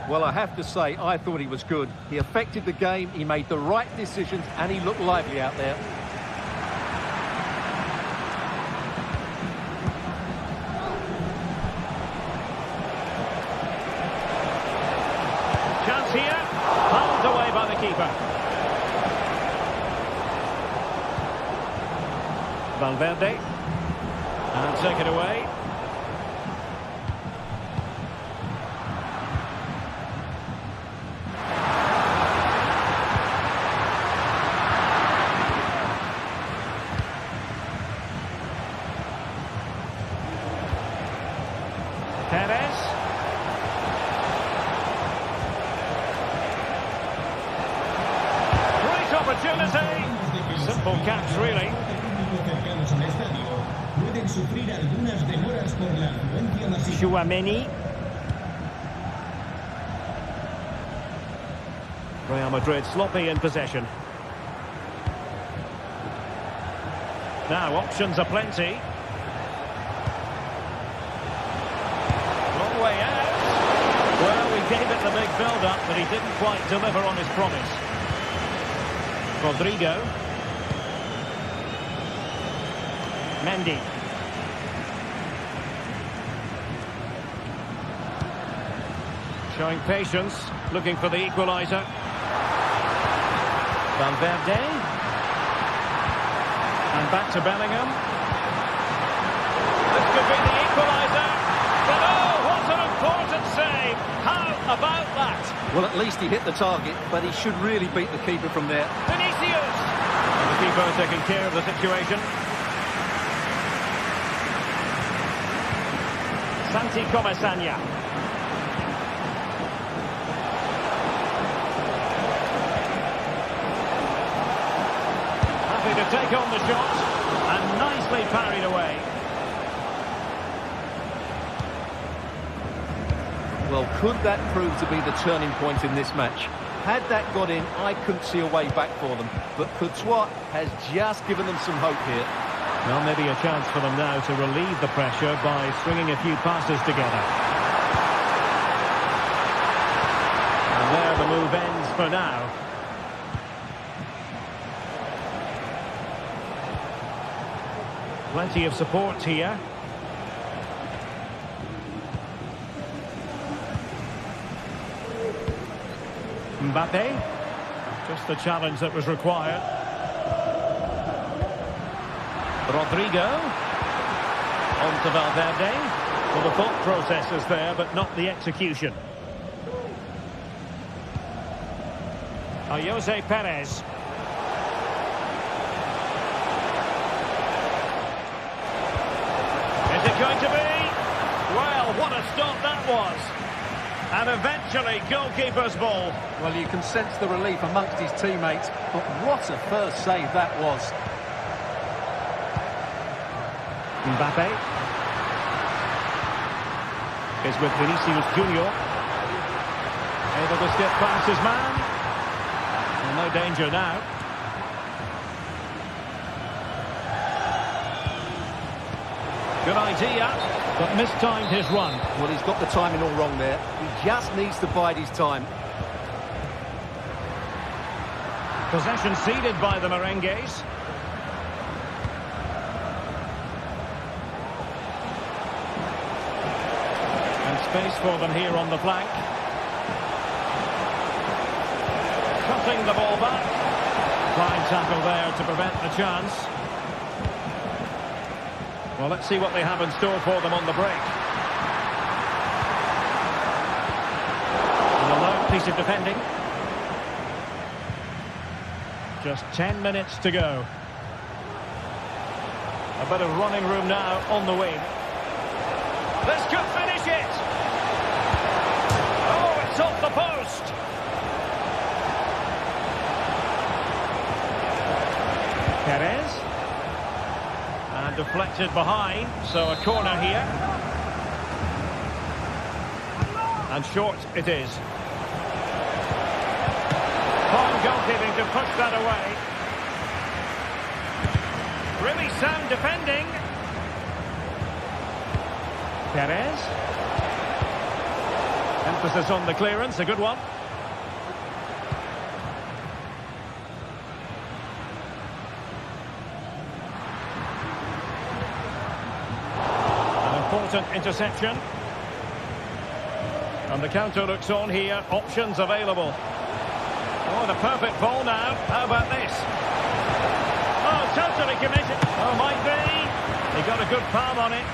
Well, I have to say, I thought he was good. He affected the game, he made the right decisions, and he looked lively out there. Chance here. Pulled away by the keeper. Valverde. And take it away. Perez. Great opportunity. Simple catch, really. Tchouaméni. Real Madrid sloppy in possession. Now options are plenty. Long way out. Well, we gave it the big build-up, but he didn't quite deliver on his promise. Rodrigo. Mendy. Showing patience, looking for the equaliser. Valverde. And back to Bellingham. This could be the equaliser. But oh, what an important save. How about that? Well, at least he hit the target, but he should really beat the keeper from there. Vinicius. The keeper taking care of the situation. Santi Comesaña. Happy to take on the shot and nicely parried away. Well, could that prove to be the turning point in this match? Had that got in, I couldn't see a way back for them. But Courtois has just given them some hope here. Well, maybe a chance for them now to relieve the pressure by stringing a few passes together. And there the move ends for now. Plenty of support here. Mbappe. Just the challenge that was required. Rodrigo. On to Valverde. Well, the thought process is there, but not the execution. Jose Perez. Is it going to be? Well, what a stop that was. And eventually, goalkeeper's ball. Well, you can sense the relief amongst his teammates, but what a first save that was. Mbappe is with Vinicius Junior. Able to skip past his man. Well, no danger now. Good idea, but mistimed his run. Well, he's got the timing all wrong there. He just needs to bide his time. Possession ceded by the Merengues. And space for them here on the flank. Cutting the ball back. Fine tackle there to prevent the chance. Well, let's see what they have in store for them on the break. And a low piece of defending. Just 10 minutes to go. A bit of running room now on the wing. This could finish it! Oh, it's off the post! Perez. And deflected behind, so a corner here. And short it is. Fine goalkeeping to push that away. Really sound defending. Perez. Emphasis on the clearance, a good one. Important interception. And the counter looks on here. Options available. Oh, the perfect ball now. How about this? Oh, totally committed. Oh, might be. He got a good palm on it.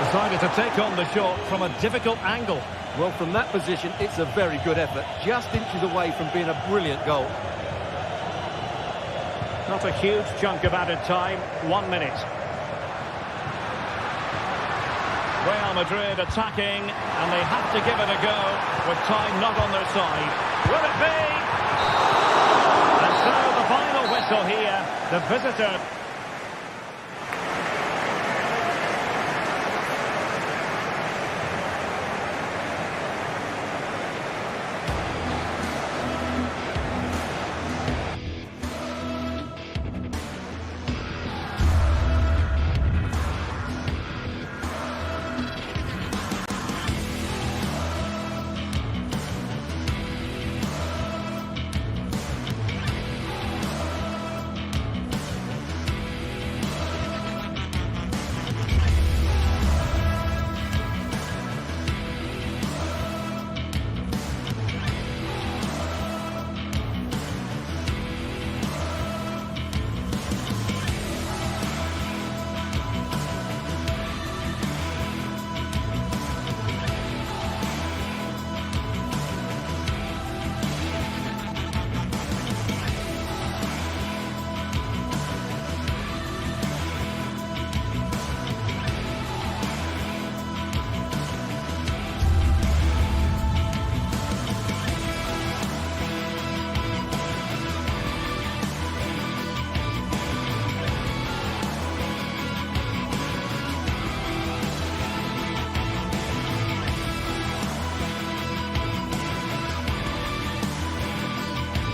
Decided to take on the shot from a difficult angle. Well, from that position, it's a very good effort. Just inches away from being a brilliant goal. Not a huge chunk of added time. 1 minute. Real Madrid attacking, and they have to give it a go with time not on their side. Will it be? And so the final whistle here. The visitor.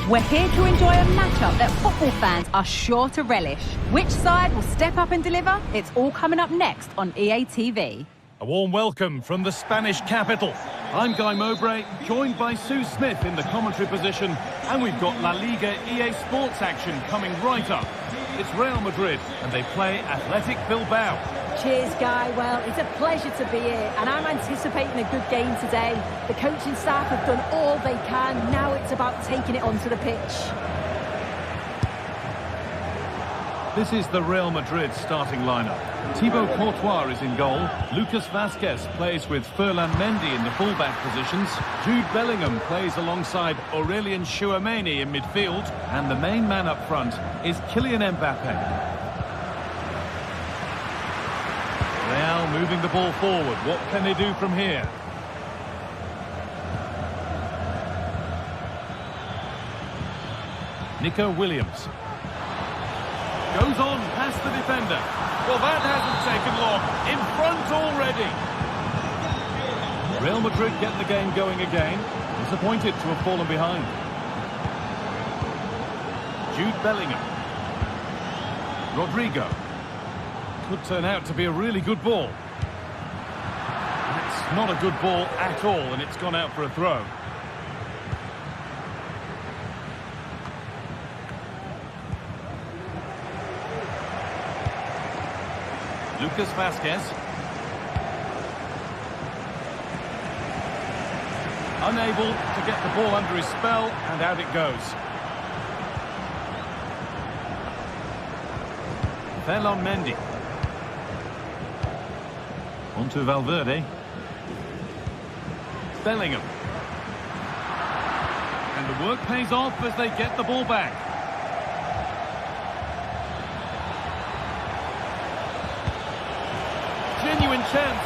We're here to enjoy a matchup that football fans are sure to relish. Which side will step up and deliver? It's all coming up next on EA TV. A warm welcome from the Spanish capital. I'm Guy Mowbray, joined by Sue Smith in the commentary position, and we've got La Liga EA Sports action coming right up. It's Real Madrid, and they play Athletic Bilbao. Cheers, Guy. Well, it's a pleasure to be here, and I'm anticipating a good game today. The coaching staff have done all they can. Now it's about taking it onto the pitch. This is the Real Madrid starting lineup. Thibaut Courtois is in goal. Lucas Vazquez plays with Ferland Mendy in the fullback positions. Jude Bellingham plays alongside Aurelien Tchouameni in midfield. And the main man up front is Kylian Mbappe. Real moving the ball forward. What can they do from here? Nico Williams. Goes on past the defender. Well, that hasn't taken long. In front already. Real Madrid get the game going again. Disappointed to have fallen behind. Jude Bellingham. Rodrigo. Could turn out to be a really good ball. It's not a good ball at all, and it's gone out for a throw. Lucas Vazquez. Unable to get the ball under his spell, and out it goes. Ferland Mendy. Onto Valverde. Bellingham. And the work pays off as they get the ball back. Genuine chance.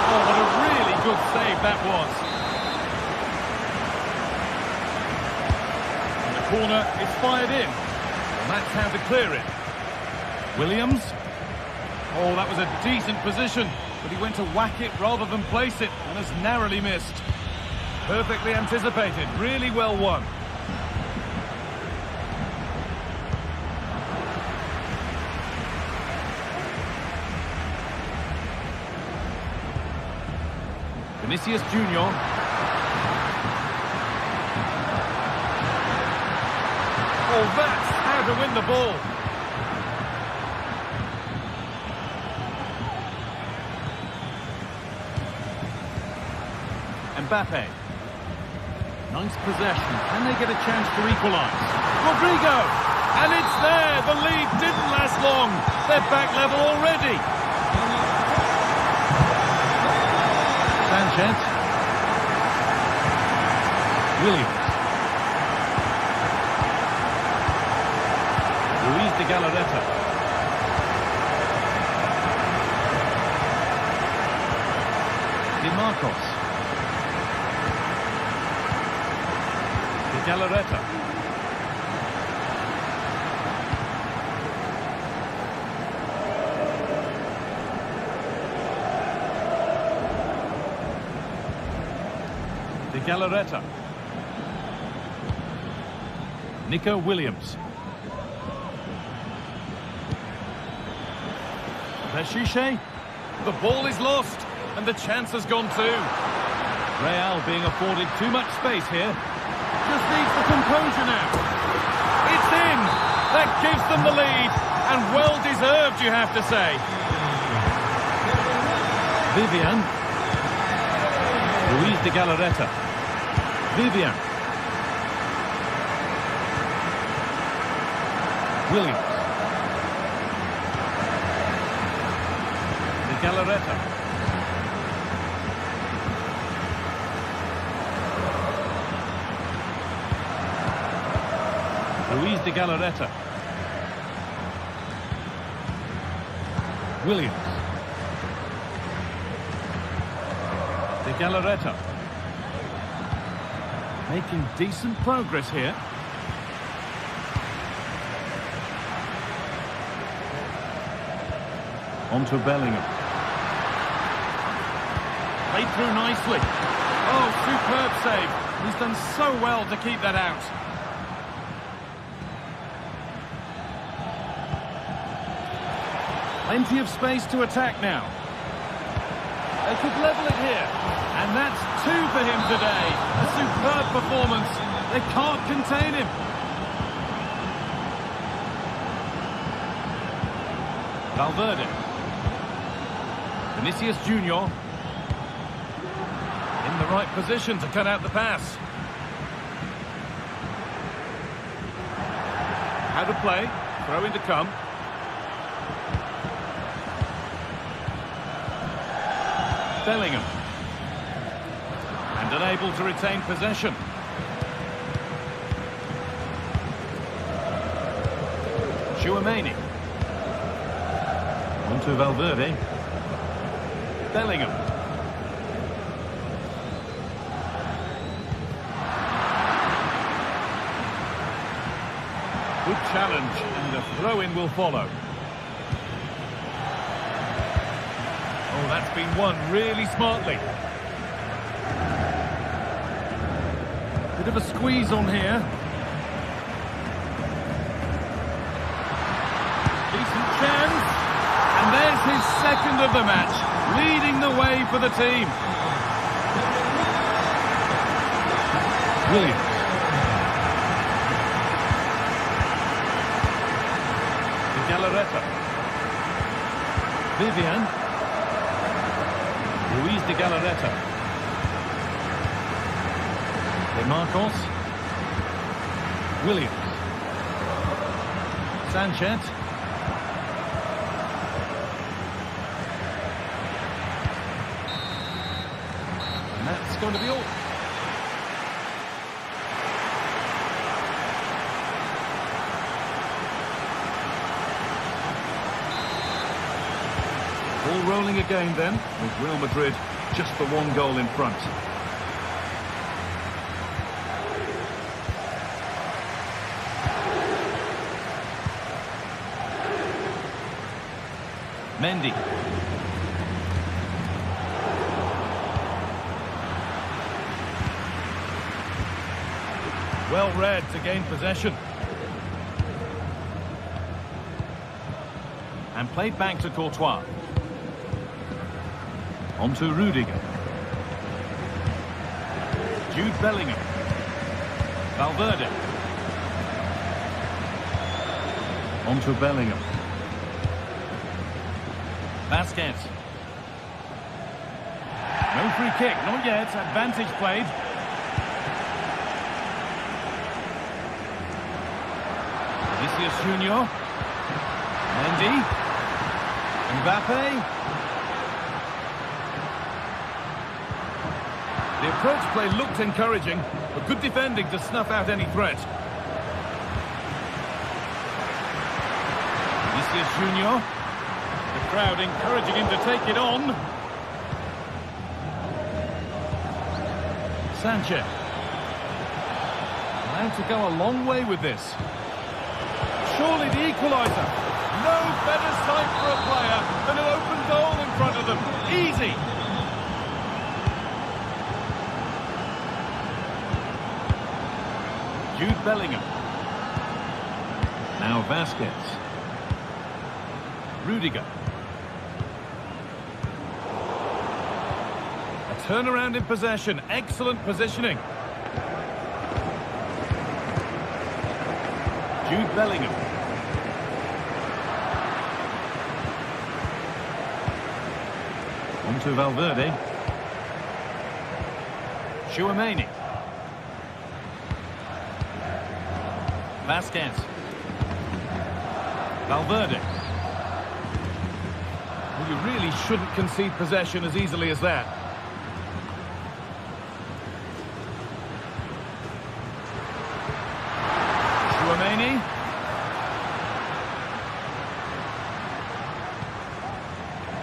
Oh, what a really good save that was. And the corner is fired in. And that's how to clear it. Williams. Oh, that was a decent position, but he went to whack it rather than place it and has narrowly missed. Perfectly anticipated. Really well won. Vinicius Junior. Oh, that's how to win the ball. Mbappe. Nice possession. Can they get a chance to equalise? Rodrigo! And it's there! The lead didn't last long. They're back level already. Sanchez. Williams. Luis de Galarreta. Di Marcos. De Galarreta. De Galarreta. Nico Williams. Peshiche. The ball is lost, and the chance has gone too. Real being afforded too much space here. Just needs the composure now. It's in. That gives them the lead, and well deserved, you have to say. Vivian. Luis de Galarreta. Vivian. Williams. De Galarreta. Luis de Galarreta. Williams. De Galarreta. Making decent progress here. Onto Bellingham. Played through nicely. Oh, superb save. He's done so well to keep that out. Plenty of space to attack now. They could level it here. And that's 2 for him today. A superb performance. They can't contain him. Valverde. Vinicius Junior. In the right position to cut out the pass. How to play. Throw in to come. Bellingham. And unable to retain possession. Tchouaméni. On to Valverde. Bellingham. Good challenge, and a throw-in will follow. Oh, that's been won really smartly. Bit of a squeeze on here. Decent chance. And there's his second of the match, leading the way for the team. Williams. De Galarreta. Vivian. Luis de Galarreta. De Marcos. Williams. Sanchez. And that's going to be all. All rolling again then, with Real Madrid just the 1 goal in front. Mendy. Well read to gain possession. And played back to Courtois. On to Rudiger. Jude Bellingham. Valverde. On to Bellingham. Vasquez. No free kick, not yet. Advantage played. Vinicius Junior. Mendy. Mbappe. The approach play looked encouraging, but good defending to snuff out any threat. Vinicius Junior. The crowd encouraging him to take it on. Sanchez. Allowed to go a long way with this. Surely the equaliser. No better sight for a player than an open goal in front of them. Easy. Jude Bellingham. Now Vasquez. Rudiger. A turnaround in possession. Excellent positioning. Jude Bellingham. On to Valverde. Tchouaméni. Vasquez. Valverde. Well, you really shouldn't concede possession as easily as that. Tchouaméni.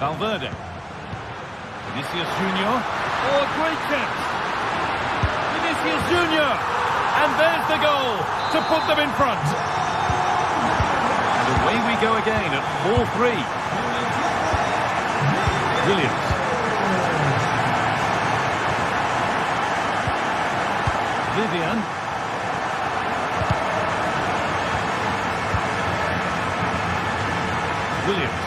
Valverde. Vinicius Junior. Oh, great chance. Vinicius Junior. And there's the goal to put them in front. And away we go again at 4-3. Williams. Vivian. Williams.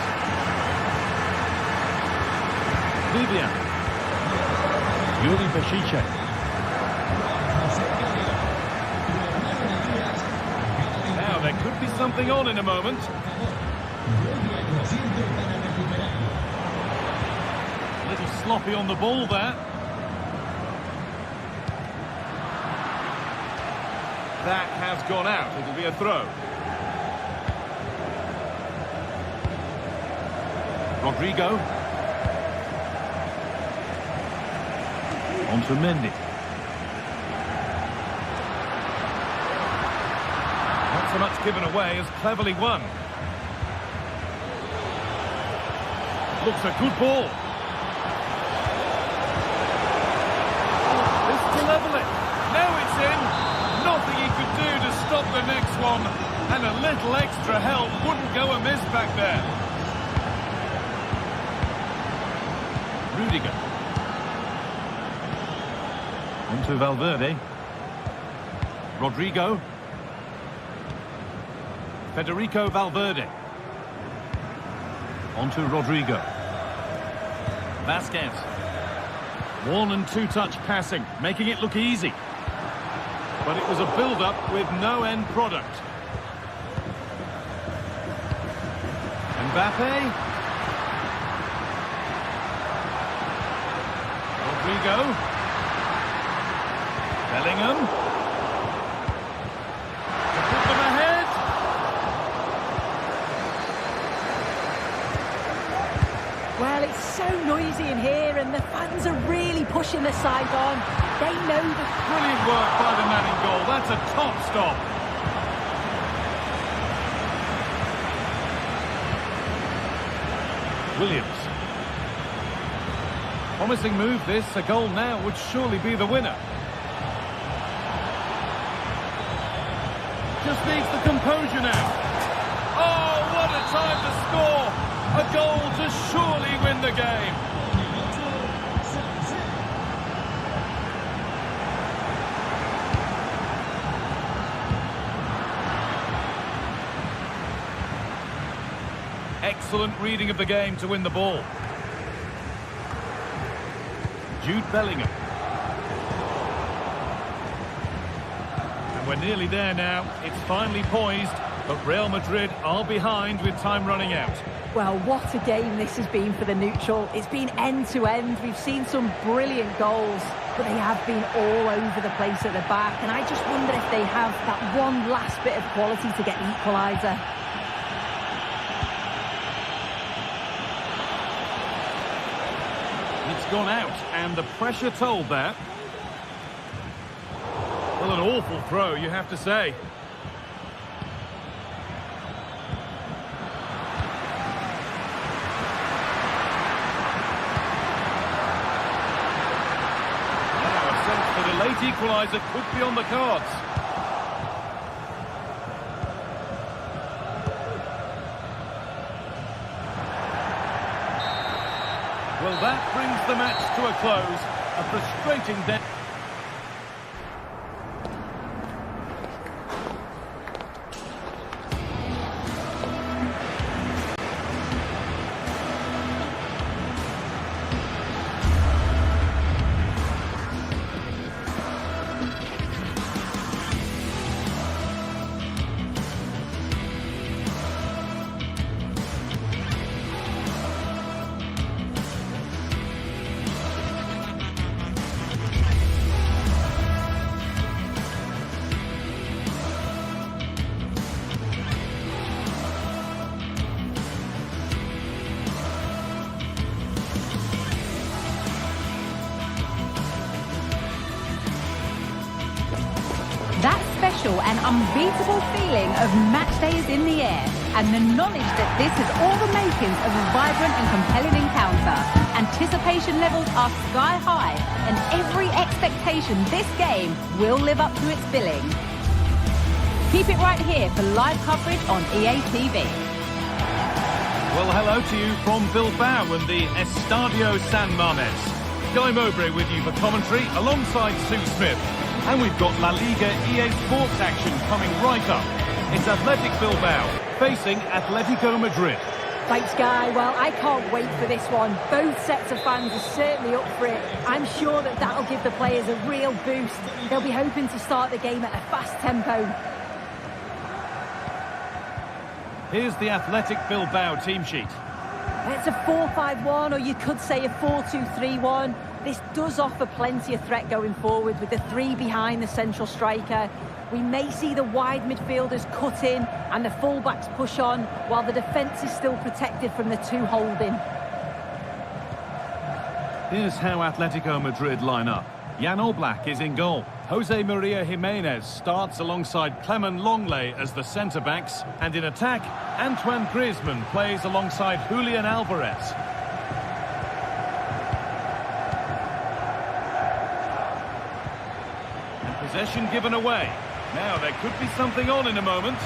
Chiche. Now, there could be something on in a moment. A little sloppy on the ball there. That has gone out. It'll be a throw. Rodrigo. On to Mendy. Not so much given away as cleverly won. Looks a good ball. This to level it. Now it's in. Nothing he could do to stop the next one. And a little extra help wouldn't go amiss back there. Rudiger. Into Valverde. Rodrigo. Federico Valverde. Onto Rodrigo. Vasquez. One and two touch passing, making it look easy. But it was a build-up with no end product. Mbappe. Rodrigo. Bellingham. To put them ahead. Well, it's so noisy in here and the fans are really pushing the side on. They know that... Brilliant work by the man in goal. That's a top stop. Williams. Promising move this. A goal now would surely be the winner. Just needs the composure now. Oh, what a time to score! A goal to surely win the game. Excellent reading of the game to win the ball. Jude Bellingham. And we're nearly there now. It's finally poised, but Real Madrid are behind with time running out. Well, what a game this has been for the neutral. It's been end-to-end. We've seen some brilliant goals, but they have been all over the place at the back. And I just wonder if they have that one last bit of quality to get the equaliser. It's gone out, and the pressure told that. Well, an awful throw, you have to say. Now, a sense that a late equaliser could be on the cards. Well, that brings the match to a close. A frustrating day. That special and unbeatable feeling of match day is in the air, and the knowledge that this is all the makings of a vibrant and compelling encounter. Anticipation levels are sky high, and every expectation this game will live up to its billing. Keep it right here for live coverage on EA TV. Well, hello to you from Bilbao and the Estadio San Mamés. Guy Mowbray with you for commentary alongside Sue Smith. And we've got La Liga EA Sports action coming right up. It's Athletic Bilbao facing Atletico Madrid. Thanks, Guy. Well, I can't wait for this one. Both sets of fans are certainly up for it. I'm sure that that'll give the players a real boost. They'll be hoping to start the game at a fast tempo. Here's the Athletic Bilbao team sheet. It's a 4-5-1, or you could say a 4-2-3-1. This does offer plenty of threat going forward with the three behind the central striker. We may see the wide midfielders cut in and the fullbacks push on, while the defence is still protected from the two holding. Here's how Atletico Madrid line up. Jan Oblak is in goal. Jose Maria Jimenez starts alongside Clement Longley as the centre-backs. And in attack, Antoine Griezmann plays alongside Julian Alvarez. And possession given away. Now there could be something on in a moment.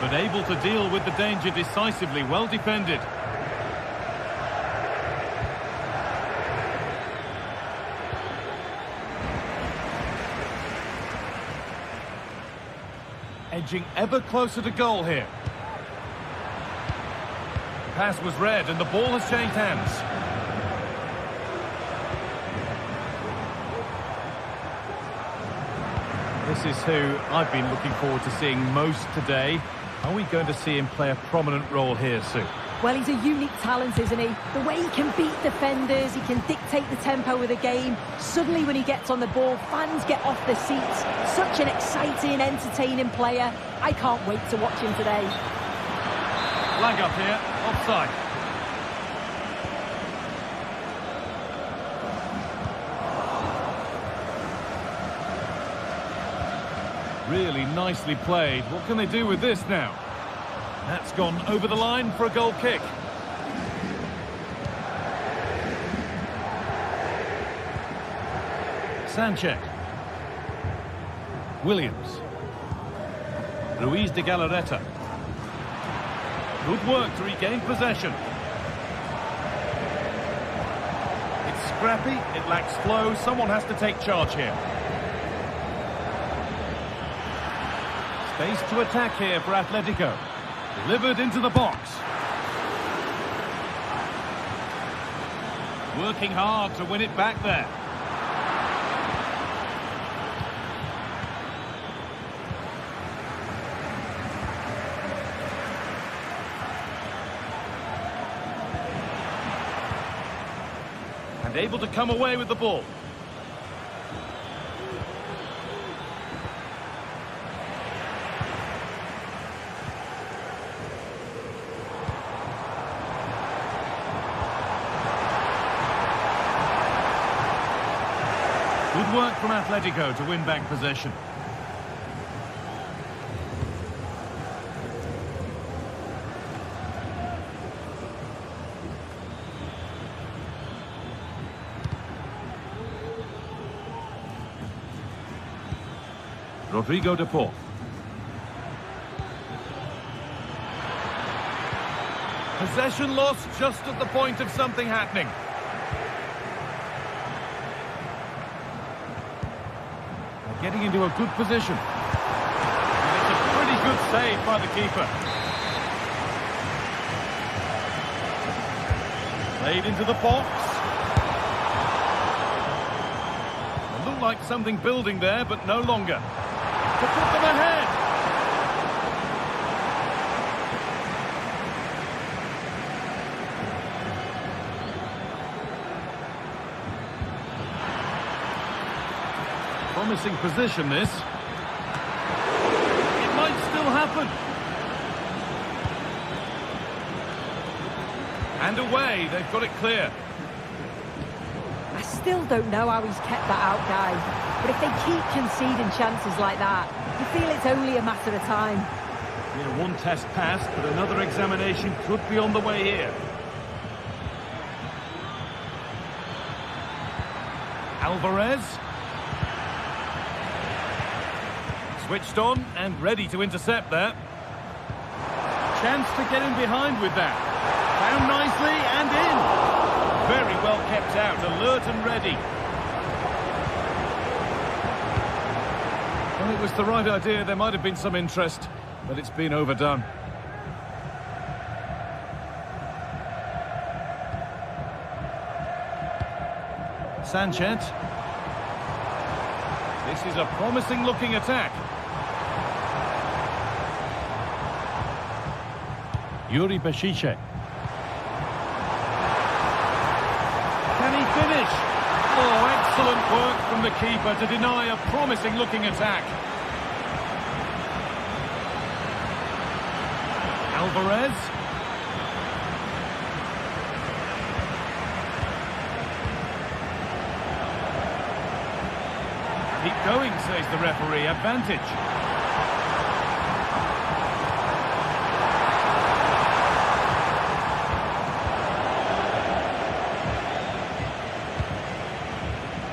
But able to deal with the danger decisively, well defended. Edging ever closer to goal here. Pass was read and the ball has changed hands. This is who I've been looking forward to seeing most today. Are we going to see him play a prominent role here, Sue? Well, he's a unique talent, isn't he? The way he can beat defenders, he can dictate the tempo of the game. Suddenly when he gets on the ball, fans get off their seats. Such an exciting, entertaining player. I can't wait to watch him today. Flag up here, offside. Really nicely played. What can they do with this now? That's gone over the line for a goal kick. Sanchez. Williams. Ruiz de Galarreta. Good work to regain possession. It's scrappy, it lacks flow, someone has to take charge here. Space to attack here for Atletico. Delivered into the box. Working hard to win it back there. And able to come away with the ball. Good work from Atletico to win back possession. Rodrigo de Paul. Possession lost just at the point of something happening. Getting into a good position. And it's a pretty good save by the keeper. Played into the box. It looked like something building there, but no longer. To put them ahead. Promising position, this. It might still happen. And away, they've got it clear. I still don't know how he's kept that out, guys. But if they keep conceding chances like that, you feel it's only a matter of time. Yeah, one test passed, but another examination could be on the way here. Alvarez. Switched on and ready to intercept there. Chance to get in behind with that. Found nicely and in. Very well kept out, alert and ready. Well, it was the right idea. There might have been some interest. but it's been overdone. Sanchez. This is a promising looking attack. Yuri Beshiche. Can he finish? Oh, excellent work from the keeper to deny a promising looking attack. Alvarez. Keep going, says the referee. Advantage.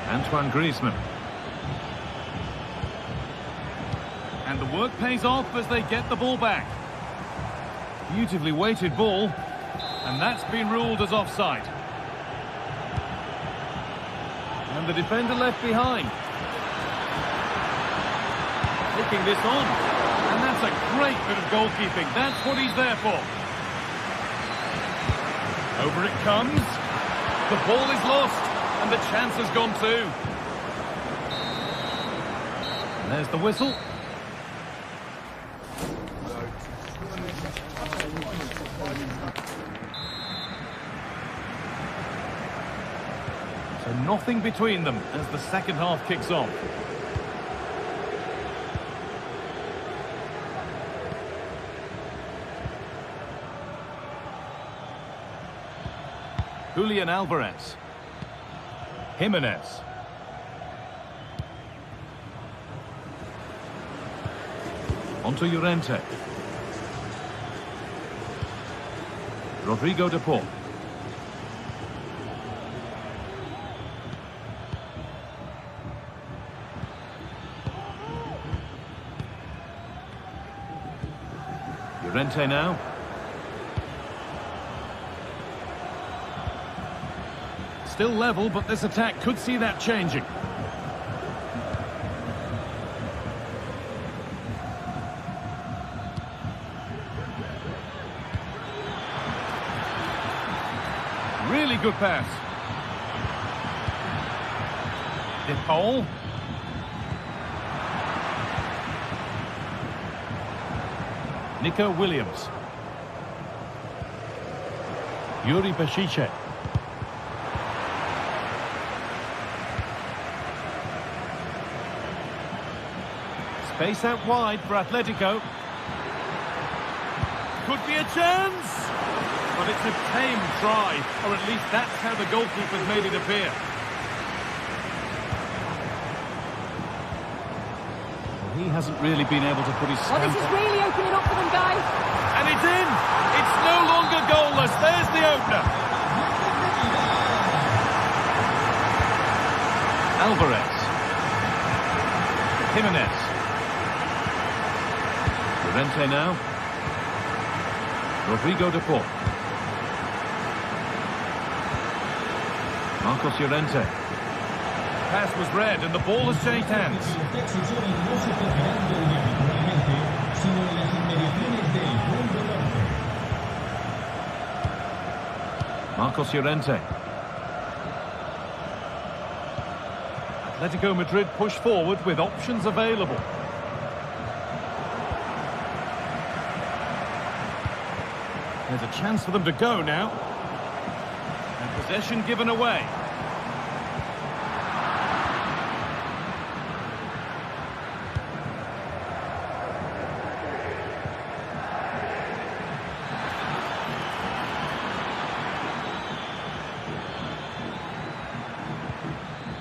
Antoine Griezmann. And the work pays off as they get the ball back. Beautifully weighted ball, and that's been ruled as offside. And the defender left behind. Taking this on, and that's a great bit of goalkeeping. That's what he's there for. Over it comes. The ball is lost, and the chance has gone too. And there's the whistle. So nothing between them as the second half kicks off. Julian Alvarez. Jimenez. Onto Llorente. Rodrigo de Paul. Llorente now. Still level, but this attack could see that changing. Really good pass. De Paul. Nico Williams. Yuri Beshiche. Space out wide for Atletico. Could be a chance! But it's a tame try, or at least that's how the goalkeeper's made it appear. Well, he hasn't really been able to put his stamp on. This is really opening up for them, guys. And it's in! It's no longer goalless. There's the opener. Alvarez. Jimenez. Llorente now. Rodrigo de Paul. Marcos Llorente. Pass was read and the ball has changed hands. Marcos Llorente. Atletico Madrid push forward with options available. There's a chance for them to go now. And possession given away.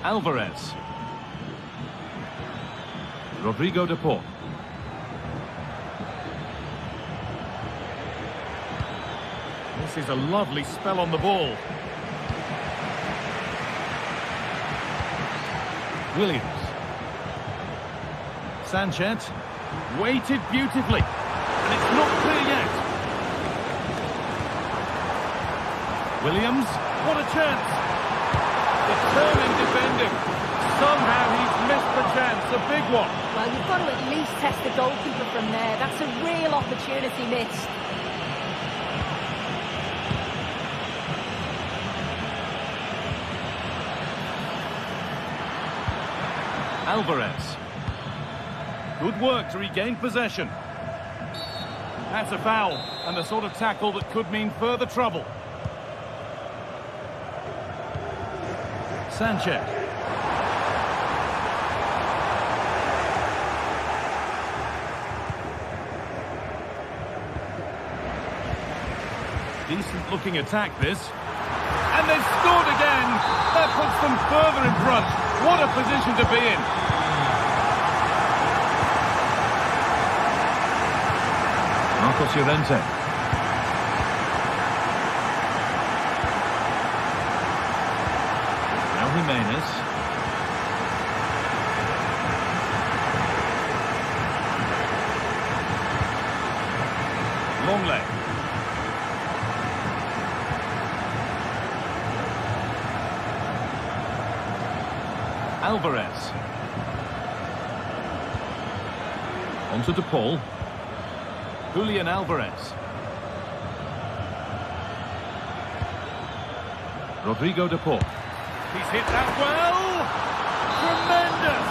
Alvarez. Rodrigo de Paul. This is a lovely spell on the ball. Williams. Sanchez. Weighted beautifully. And it's not clear yet. Williams. What a chance. Determined defending. Somehow he's missed the chance of big one. Well, you've got to at least test the goalkeeper from there. That's a real opportunity missed. Alvarez. Good work to regain possession. That's a foul, and the sort of tackle that could mean further trouble. Sanchez. Decent looking attack this. And they've scored again! That puts them further in front. What a position to be in. Marcos Llorente. Now Jimenez. Longley. Alvarez. Onto DePaul. Julian Alvarez. Rodrigo DePaul. He's hit that well. Tremendous.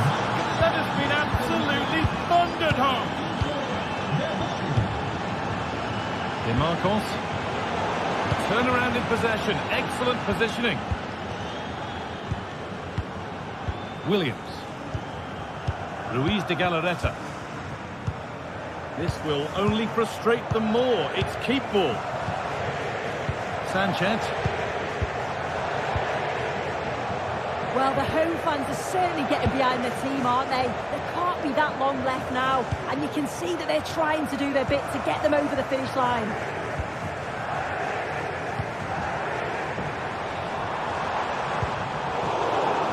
That has been absolutely thundered home. DeMarcos. Turnaround in possession. Excellent positioning. Williams. Ruiz de Galarreta. This will only frustrate them more. It's keep ball. Sanchez. Well, the home fans are certainly getting behind their team, aren't they? There can't be that long left now. And you can see that they're trying to do their bit to get them over the finish line.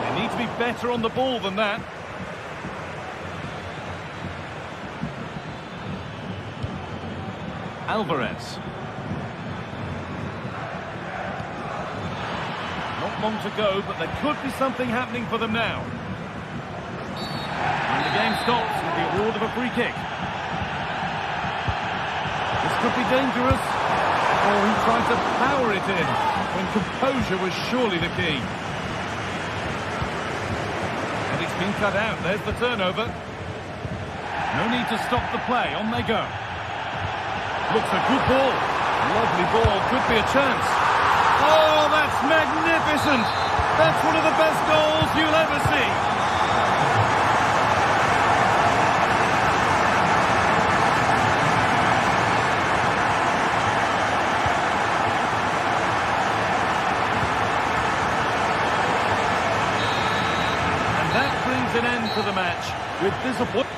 They need to be better on the ball than that. Alvarez. Not long to go, but there could be something happening for them now. And the game stops with the award of a free kick. This could be dangerous. Oh, he tried to power it in when composure was surely the key. And it's been cut out. There's the turnover. No need to stop the play. On they go. Looks a good ball. Lovely ball. Could be a chance. Oh, that's magnificent. That's one of the best goals you'll ever see. And that brings an end to the match with disappointment.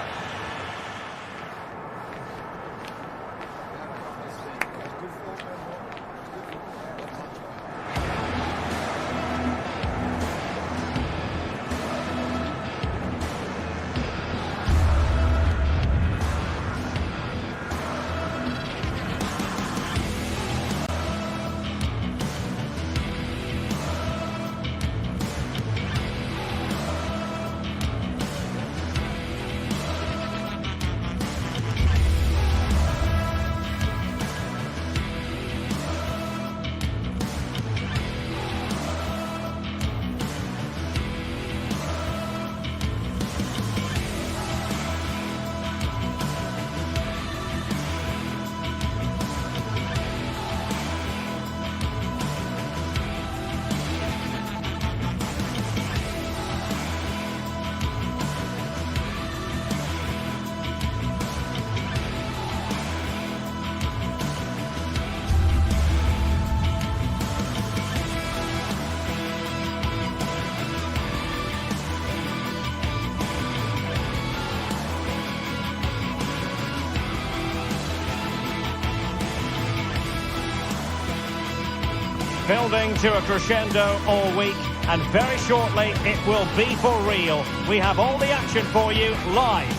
Building to a crescendo all week, and very shortly it will be for real. We have all the action for you live.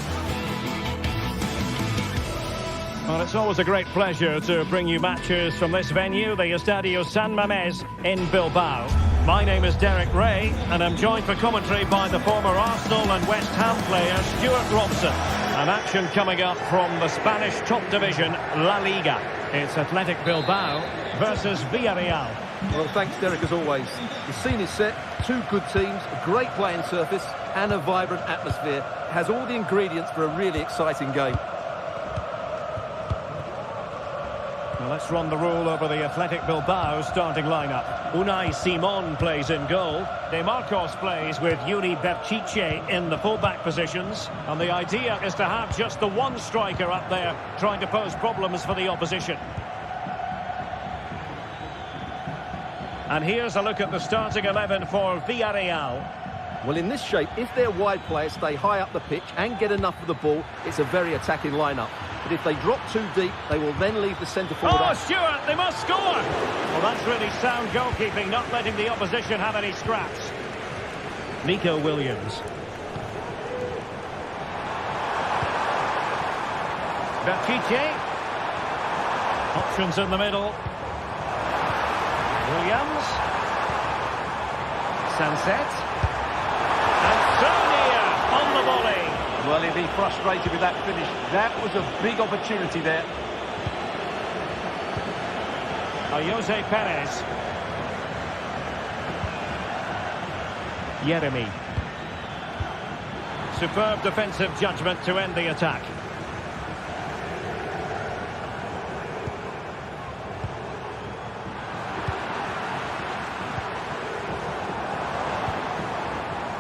Well, it's always a great pleasure to bring you matches from this venue, the Estadio San Mamés in Bilbao. My name is Derek Ray, and I'm joined for commentary by the former Arsenal and West Ham player Stuart Robson. And action coming up from the Spanish top division, La Liga. It's Athletic Bilbao versus Villareal. Well, thanks, Derek, as always. The scene is set, two good teams, a great playing surface, and a vibrant atmosphere. It has all the ingredients for a really exciting game. Well, let's run the rule over the Athletic Bilbao starting lineup. Unai Simon plays in goal. De Marcos plays with Yuri Berchiche in the fullback positions. And the idea is to have just the one striker up there trying to pose problems for the opposition. And here's a look at the starting 11 for Villareal. Well, in this shape, if their wide players stay high up the pitch and get enough of the ball, it's a very attacking lineup. But if they drop too deep, they will then leave the centre forward. Oh, Stuart, they must score! Well, that's really sound goalkeeping, not letting the opposition have any scraps. Nico Williams. Berchiche. Options in the middle. Williams. Sunset. And Sonia on the volley. Well, he'll be frustrated with that finish. That was a big opportunity there. Jose Perez. Yeremy. Superb defensive judgment to end the attack.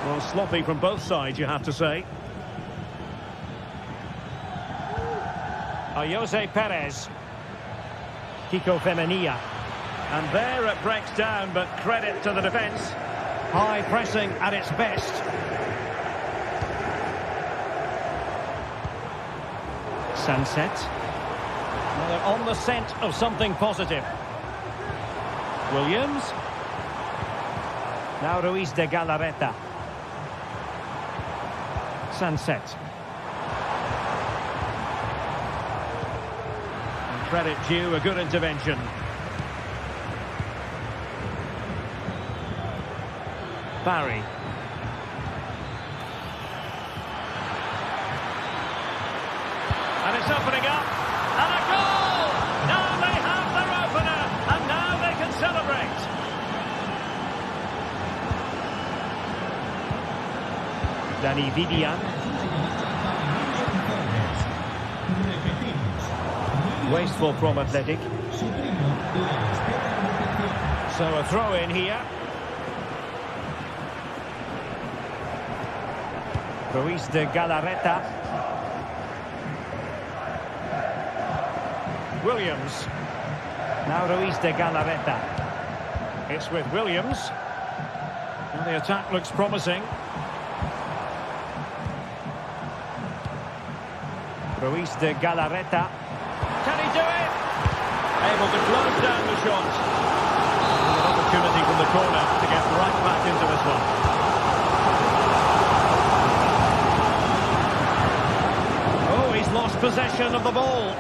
Well, sloppy from both sides, you have to say. Jose Perez. Kiko Femenia. And there it breaks down, but credit to the defence. High pressing at its best. Sunset. Well, they're on the scent of something positive. Williams. Now Ruiz de Galarreta. Sunset. Credit due, a good intervention. Barry. And it's opening up. And a goal! Now they have their opener. And now they can celebrate. Dani Vidian. Wasteful from Athletic. So a throw in here. Ruiz de Galarreta. Williams. Now Ruiz de Galarreta. It's with Williams. And the attack looks promising. Ruiz de Galarreta. Can he do it? Able to close down the shot. An opportunity from the corner to get right back into this one. Oh, he's lost possession of the ball.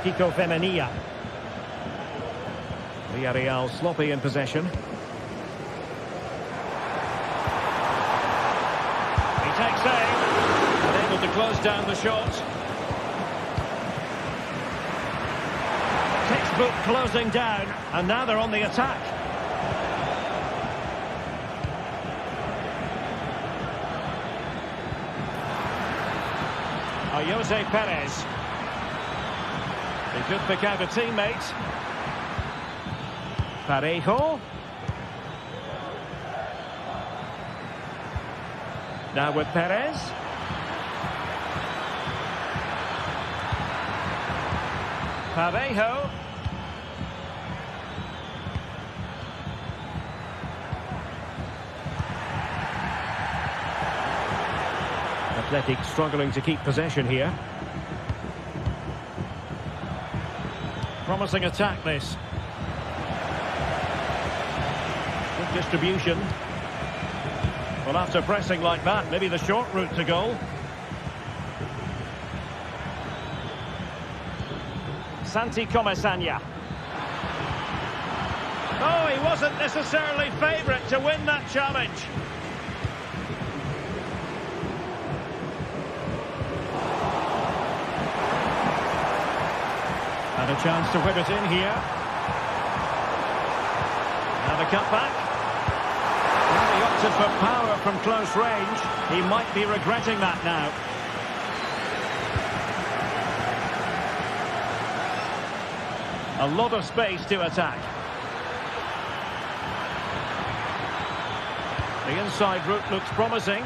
Kiko Femenia. Villareal sloppy in possession. Takes aim, and able to close down the shot. Textbook closing down, and now they're on the attack. Jose Perez. He could pick out a teammate. Parejo. Now with Perez. Parejo. Athletic struggling to keep possession here. Promising attack, this. Good distribution. Well, after pressing like that, maybe the short route to goal. Santi Comesaña. Oh, he wasn't necessarily favourite to win that challenge. And a chance to whip it in here. And a cutback. Well, he opted for power from close range. He might be regretting that now. A lot of space to attack. The inside route looks promising.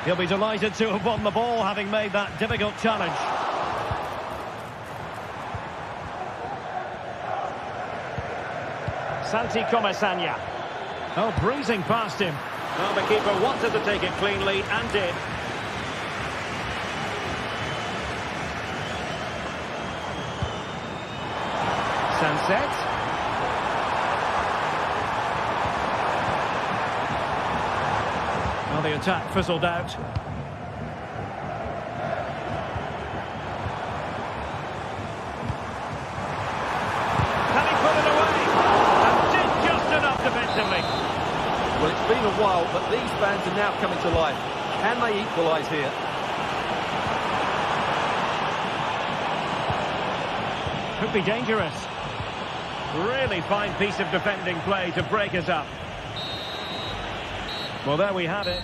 He'll be delighted to have won the ball, having made that difficult challenge. Santi Comesaña. Oh, breezing past him. Well, the keeper wanted to take it cleanly and did. Sunset. Well, the attack fizzled out. Can he put it away? And did just enough defensively. Well, it's been a while, but these fans are now coming to life. Can they equalise here? Could be dangerous. Really fine piece of defending play to break us up. Well, there we have it.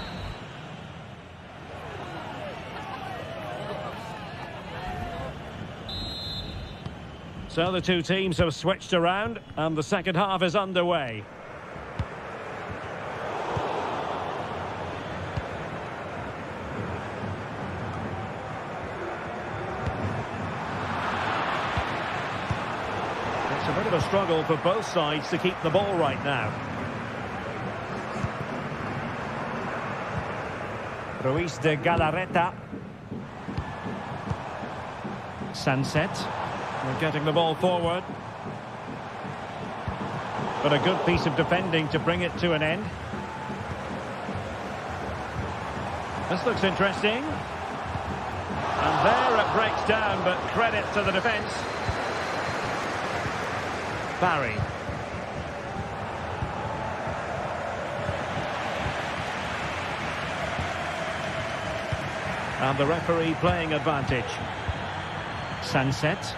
So the two teams have switched around and the second half is underway. It's a bit of a struggle for both sides to keep the ball right now. Ruiz de Galarreta. Sunset. We're getting the ball forward. But a good piece of defending to bring it to an end. This looks interesting. And there it breaks down, but credit to the defence. Barry. And the referee playing advantage. Sunset.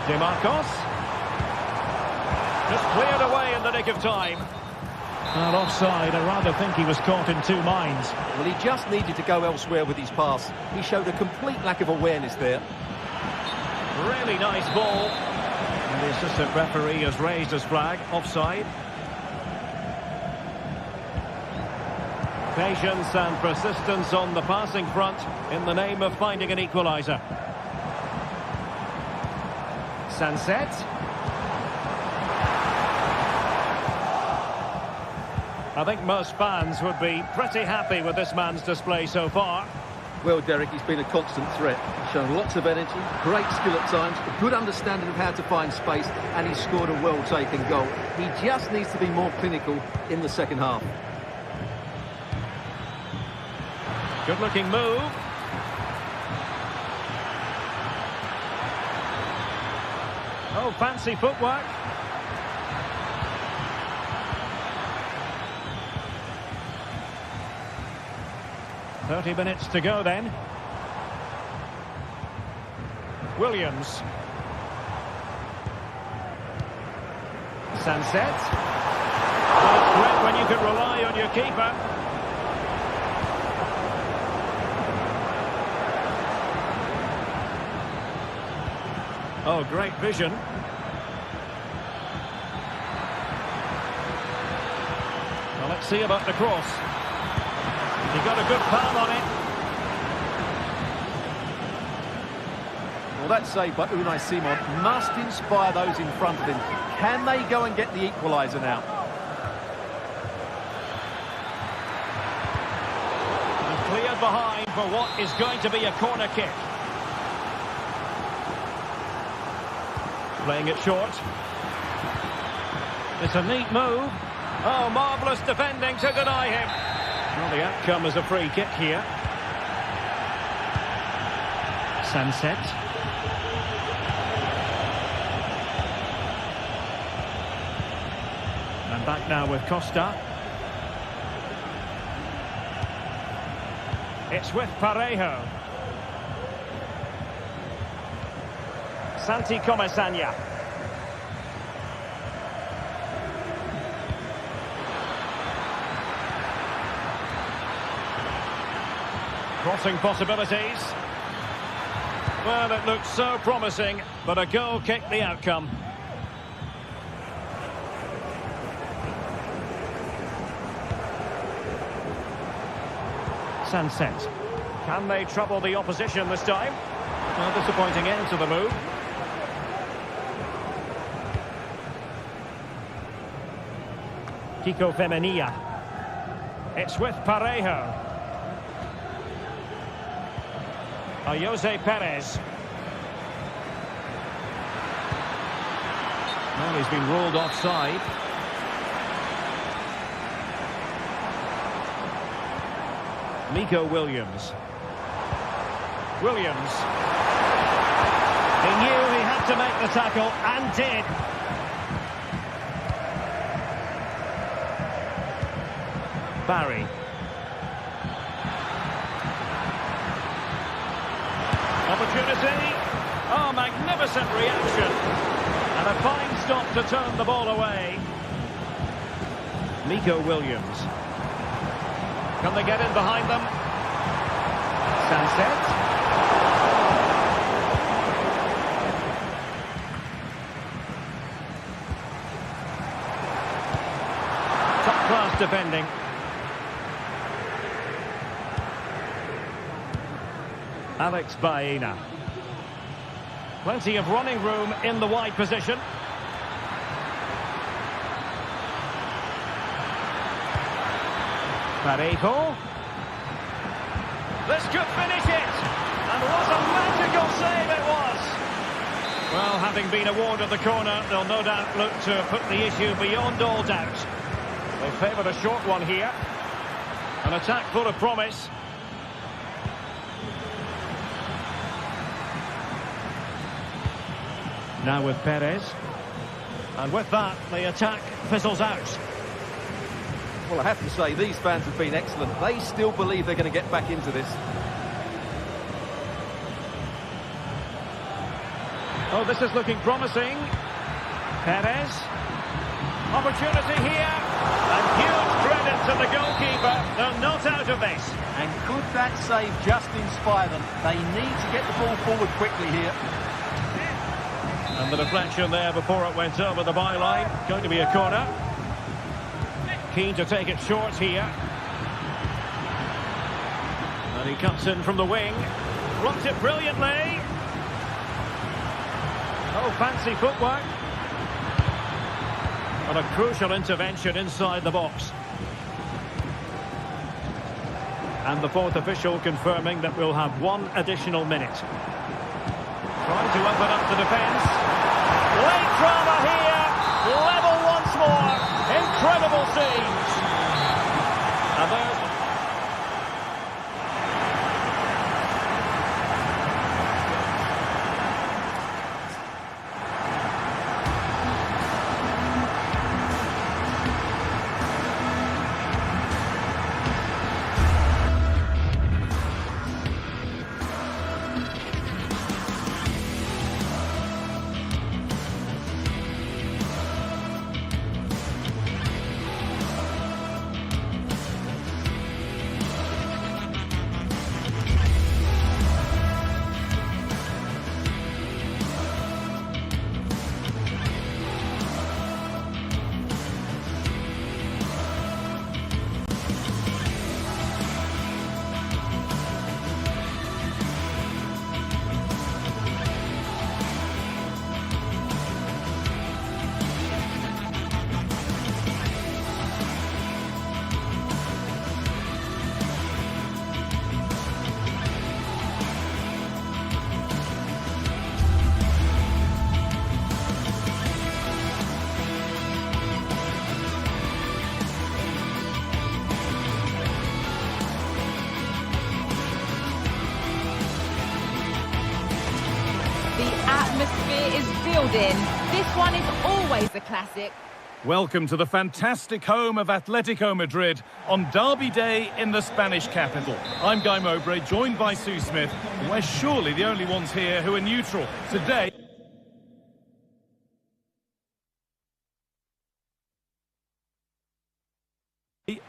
DeMarcos. Just cleared away in the nick of time. And offside, I rather think he was caught in two minds. Well, he just needed to go elsewhere with his pass. He showed a complete lack of awareness there. Really nice ball. And the assistant referee has raised his flag. Offside. Patience and persistence on the passing front in the name of finding an equaliser. Sunset. I think most fans would be pretty happy with this man's display so far. Well, Derek, he's been a constant threat. Shown lots of energy, great skill at times, a good understanding of how to find space, and he's scored a well-taken goal. He just needs to be more clinical in the second half. Good-looking move. Oh, fancy footwork. "30 minutes to go then." Williams. Sunset. Well, it's great when you can rely on your keeper. Oh, great vision. Well, let's see about the cross. He got a good palm on it. Well, that save by Unai Simon must inspire those in front of him. Can they go and get the equaliser now? And cleared behind for what is going to be a corner kick. Playing it short. It's a neat move. Oh, marvellous defending to deny him. Well, the outcome is a free kick here. Sunset. And back now with Costa. It's with Parejo. Santi Comesaña. Crossing possibilities. Well, it looked so promising, but a goal kicked the outcome. Sunset. Can they trouble the opposition this time? Well, disappointing end to the move. Kiko Femenia. It's with Parejo. Jose Perez. Well, he's been ruled offside. Nico Williams. Williams. He knew he had to make the tackle and did. Barry. Opportunity. Oh, magnificent reaction. And a fine stop to turn the ball away. Nico Williams. Can they get in behind them? Sunset. Top-class defending. Alex Baena. Plenty of running room in the wide position. Parejo. This could finish it. And what a magical save it was. Well, having been awarded the corner, they'll no doubt look to put the issue beyond all doubt. They favoured a short one here. An attack full of promise. Now with Perez. And with that, the attack fizzles out. Well, I have to say, these fans have been excellent. They still believe they're going to get back into this. Oh, this is looking promising. Perez. Opportunity here. And huge credit to the goalkeeper. They're not out of this. And could that save just inspire them? They need to get the ball forward quickly here. And the deflection there before it went over the byline. Going to be a corner. Keen to take it short here. And he cuts in from the wing. Blocked it brilliantly. Oh, fancy footwork. And a crucial intervention inside the box. And the fourth official confirming that we'll have one additional minute. Trying to open up the defence. Late drama here. Level once more. Incredible scenes. And there's... The atmosphere is building. This one is always a classic. Welcome to the fantastic home of Atletico Madrid on Derby Day in the Spanish capital. I'm Guy Mowbray, joined by Sue Smith. We're surely the only ones here who are neutral. Today...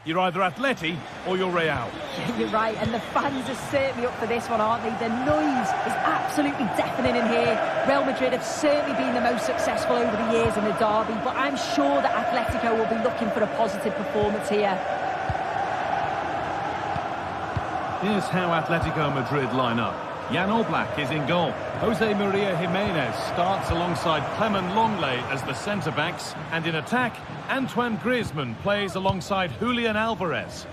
You're either Atleti or you're Real. Yeah, you're right, and the fans are certainly up for this one, aren't they? The noise is absolutely deafening in here. Real Madrid have certainly been the most successful over the years in the derby, but I'm sure that Atletico will be looking for a positive performance here. Here's how Atletico Madrid line up. Jan Oblak is in goal. Jose Maria Jimenez starts alongside Clement Longley as the centre-backs. And in attack, Antoine Griezmann plays alongside Julian Alvarez.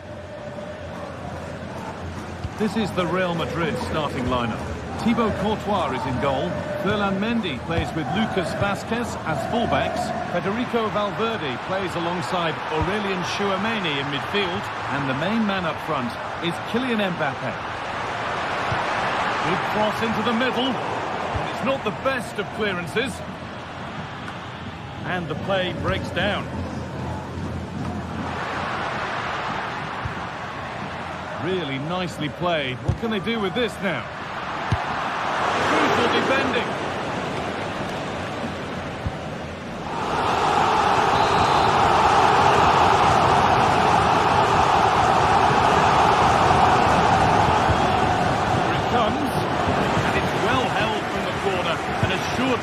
This is the Real Madrid starting lineup. Thibaut Courtois is in goal. Ferland Mendy plays with Lucas Vazquez as fullbacks. Federico Valverde plays alongside Aurelien Tchouameni in midfield. And the main man up front is Kylian Mbappe. Good cross into the middle. It's not the best of clearances. And the play breaks down. Really nicely played. What can they do with this now? Crucial defending.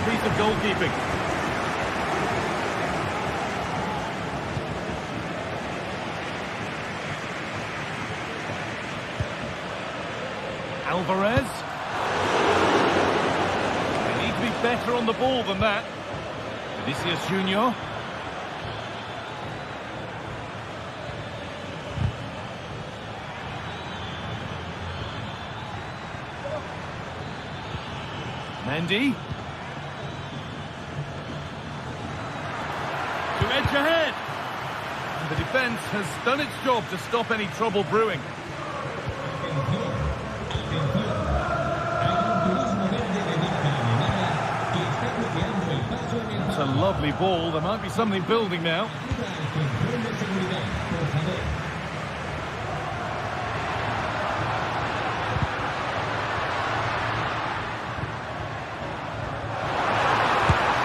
Piece of goalkeeping. Alvarez. They need to be better on the ball than that. Vinicius Junior. Mendy. Edge ahead. And the defence has done its job to stop any trouble brewing. It's a lovely ball. There might be something building now.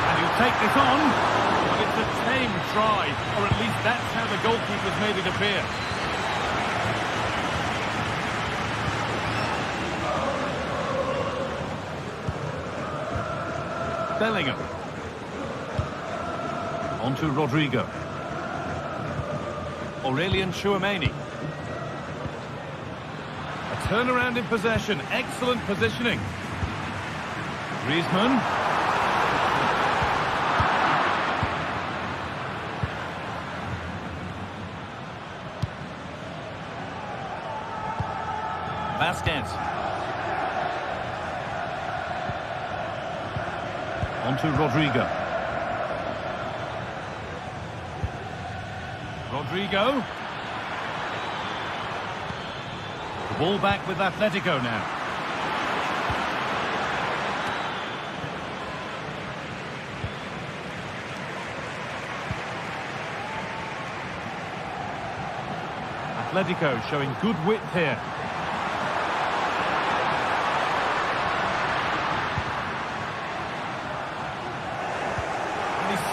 And he'll take this on. Try, or at least that's how the goalkeeper's made it appear. Bellingham. On to Rodrigo. Aurelien Tchouameni. A turnaround in possession. Excellent positioning. Griezmann. Vazquez. On to Rodrigo. Rodrigo. The ball back with Atletico now. Atletico showing good width here.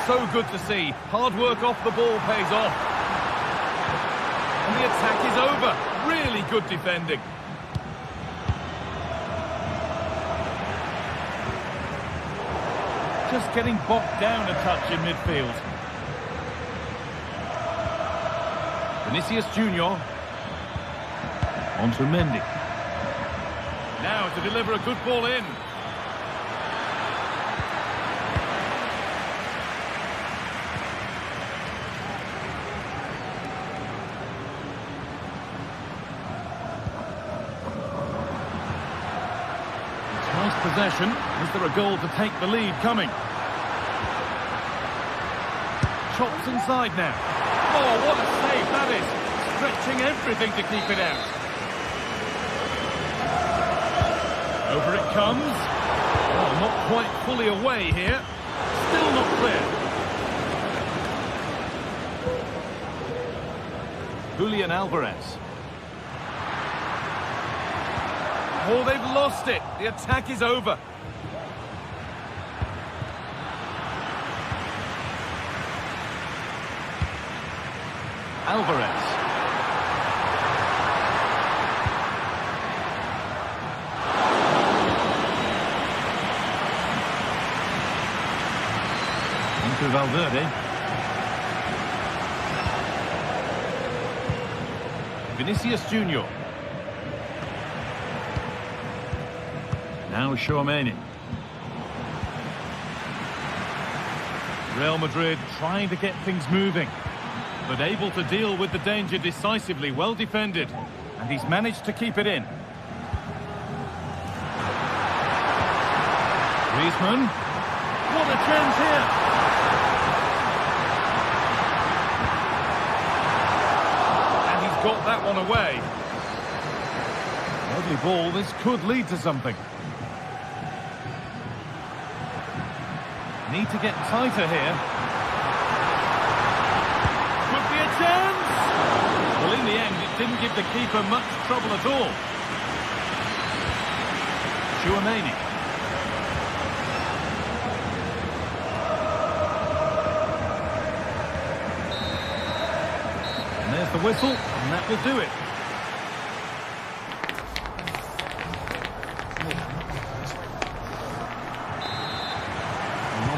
So good to see. Hard work off the ball pays off. And the attack is over. Really good defending. Just getting bogged down a touch in midfield. Vinicius Junior. On to Mendy. Now to deliver a good ball in. Possession. Is there a goal to take the lead coming? Chops inside now. Oh, what a save that is. Stretching everything to keep it out. Over it comes. Oh, not quite fully away here. Still not clear. Julian Alvarez. Oh, they've lost it. The attack is over. Alvarez. Into Valverde. Vinicius Junior. Now Tchouaméni. Real Madrid trying to get things moving, but able to deal with the danger decisively. Well defended, and he's managed to keep it in. Griezmann. What a chance here! And he's got that one away. Lovely ball. This could lead to something. Need to get tighter here. Could be a chance! Well, in the end, it didn't give the keeper much trouble at all. Tchouaméni. And there's the whistle, and that will do it.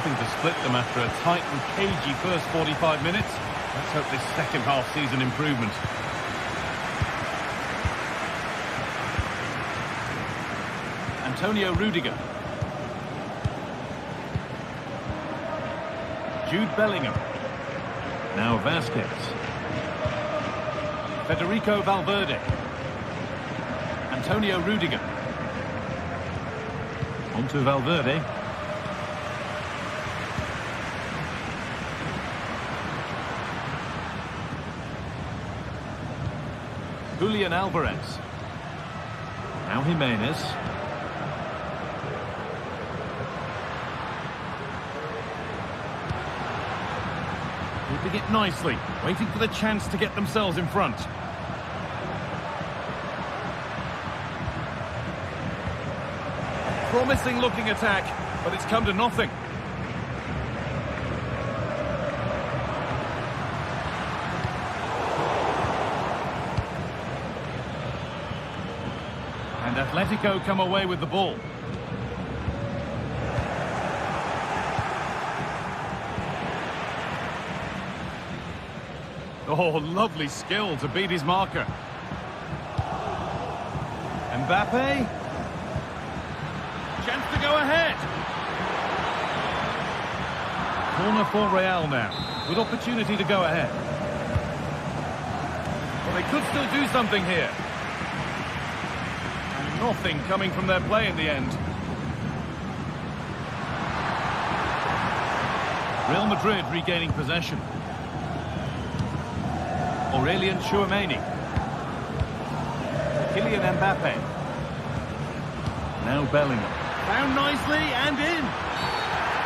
To split them after a tight and cagey first 45 minutes. Let's hope this second half sees an improvement. Antonio Rudiger. Jude Bellingham. Now Vasquez. Federico Valverde. Antonio Rudiger. Onto Valverde. Julian Alvarez. Now Jimenez. Keeping it nicely, waiting for the chance to get themselves in front. Promising looking attack, but it's come to nothing. And Atletico come away with the ball. Oh, lovely skill to beat his marker. Mbappe. Chance to go ahead. Corner for Real now. Good opportunity to go ahead. Well, they could still do something here. Nothing coming from their play in the end. Real Madrid regaining possession. Aurelien Tchouaméni. Kylian Mbappe. Now Bellingham. Found nicely and in.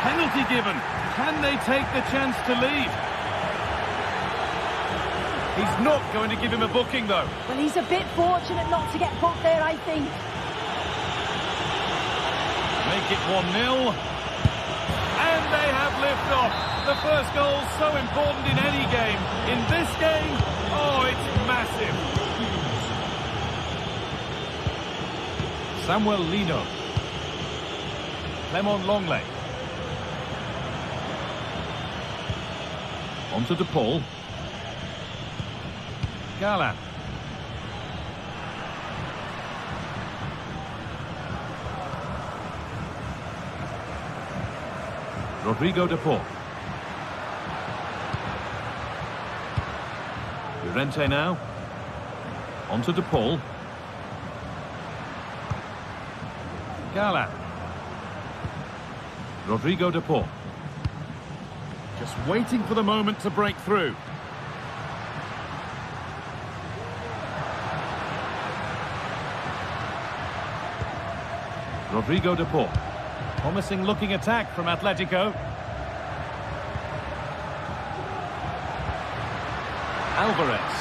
Penalty given. Can they take the chance to lead? He's not going to give him a booking, though. Well, he's a bit fortunate not to get booked there, I think. Make it 1-0. And they have liftoff. The first goal so important in any game. In this game, oh, it's massive. Samuel Lino. Clement Longley. Onto De Paul. Gala. Rodrigo De Paul. Llorente now. Onto De Paul. Gala. Rodrigo De Paul. Just waiting for the moment to break through. Rodrigo De Paul. Promising looking attack from Atletico. Alvarez.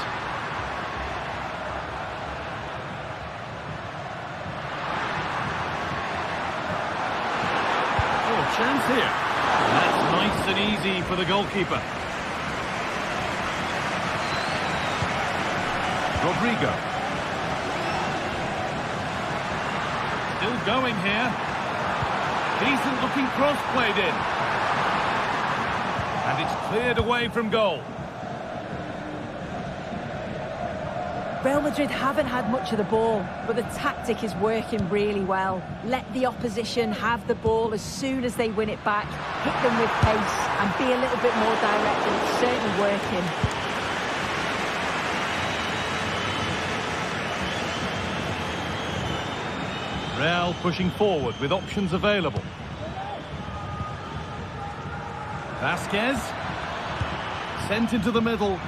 Oh, chance here. That's nice and easy for the goalkeeper. Rodrigo. Still going here. Decent looking cross played in. And it's cleared away from goal. Real Madrid haven't had much of the ball, but the tactic is working really well. Let the opposition have the ball as soon as they win it back, hit them with pace and be a little bit more direct, and it's certainly working. Real pushing forward with options available. Vasquez. Sent into the middle.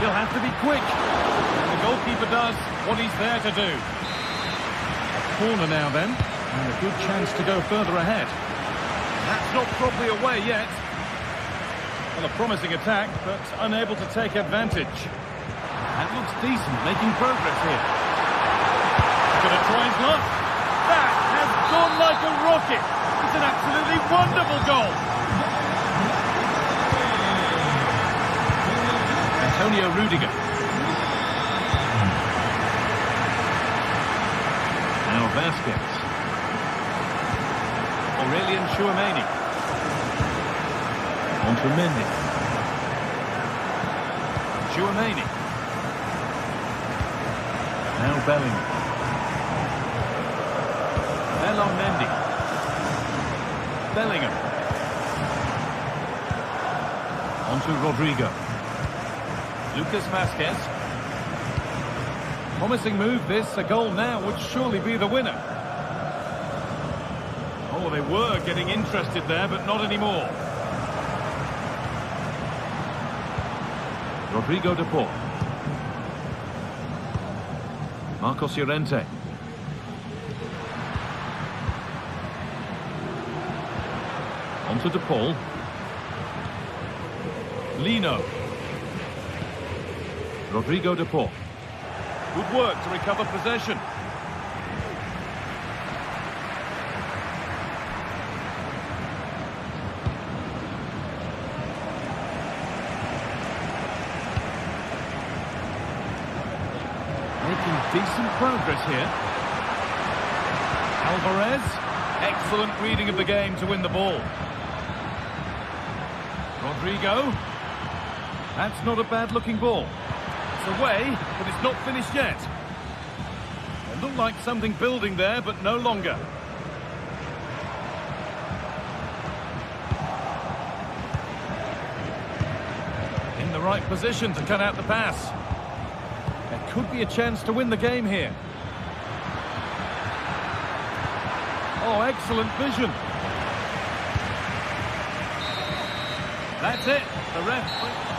He'll have to be quick. And the goalkeeper does what he's there to do. A corner now then. And a good chance to go further ahead. That's not properly away yet. Well, a promising attack, but unable to take advantage. That looks decent, making progress here. Gonna try his luck. That has gone like a rocket. It's an absolutely wonderful goal. Antonio Rudiger. Now Vasquez. Aurelian Tchouameni. On to Mendy. Tchouameni. Now Bellingham. Mendy. Bellingham. On to Rodrigo. Lucas Vasquez. Promising move this. A goal now would surely be the winner. Oh, they were getting interested there, but not anymore. Rodrigo de Paul. Marcos Llorente. To De Paul. Lino. Rodrigo De Paul. Good work to recover possession. Making decent progress here. Alvarez. Excellent reading of the game to win the ball. Rodrigo. That's not a bad-looking ball. It's away, but it's not finished yet. It looked like something building there, but no longer. In the right position to cut out the pass. There could be a chance to win the game here. Oh, excellent vision. That's it. The ref.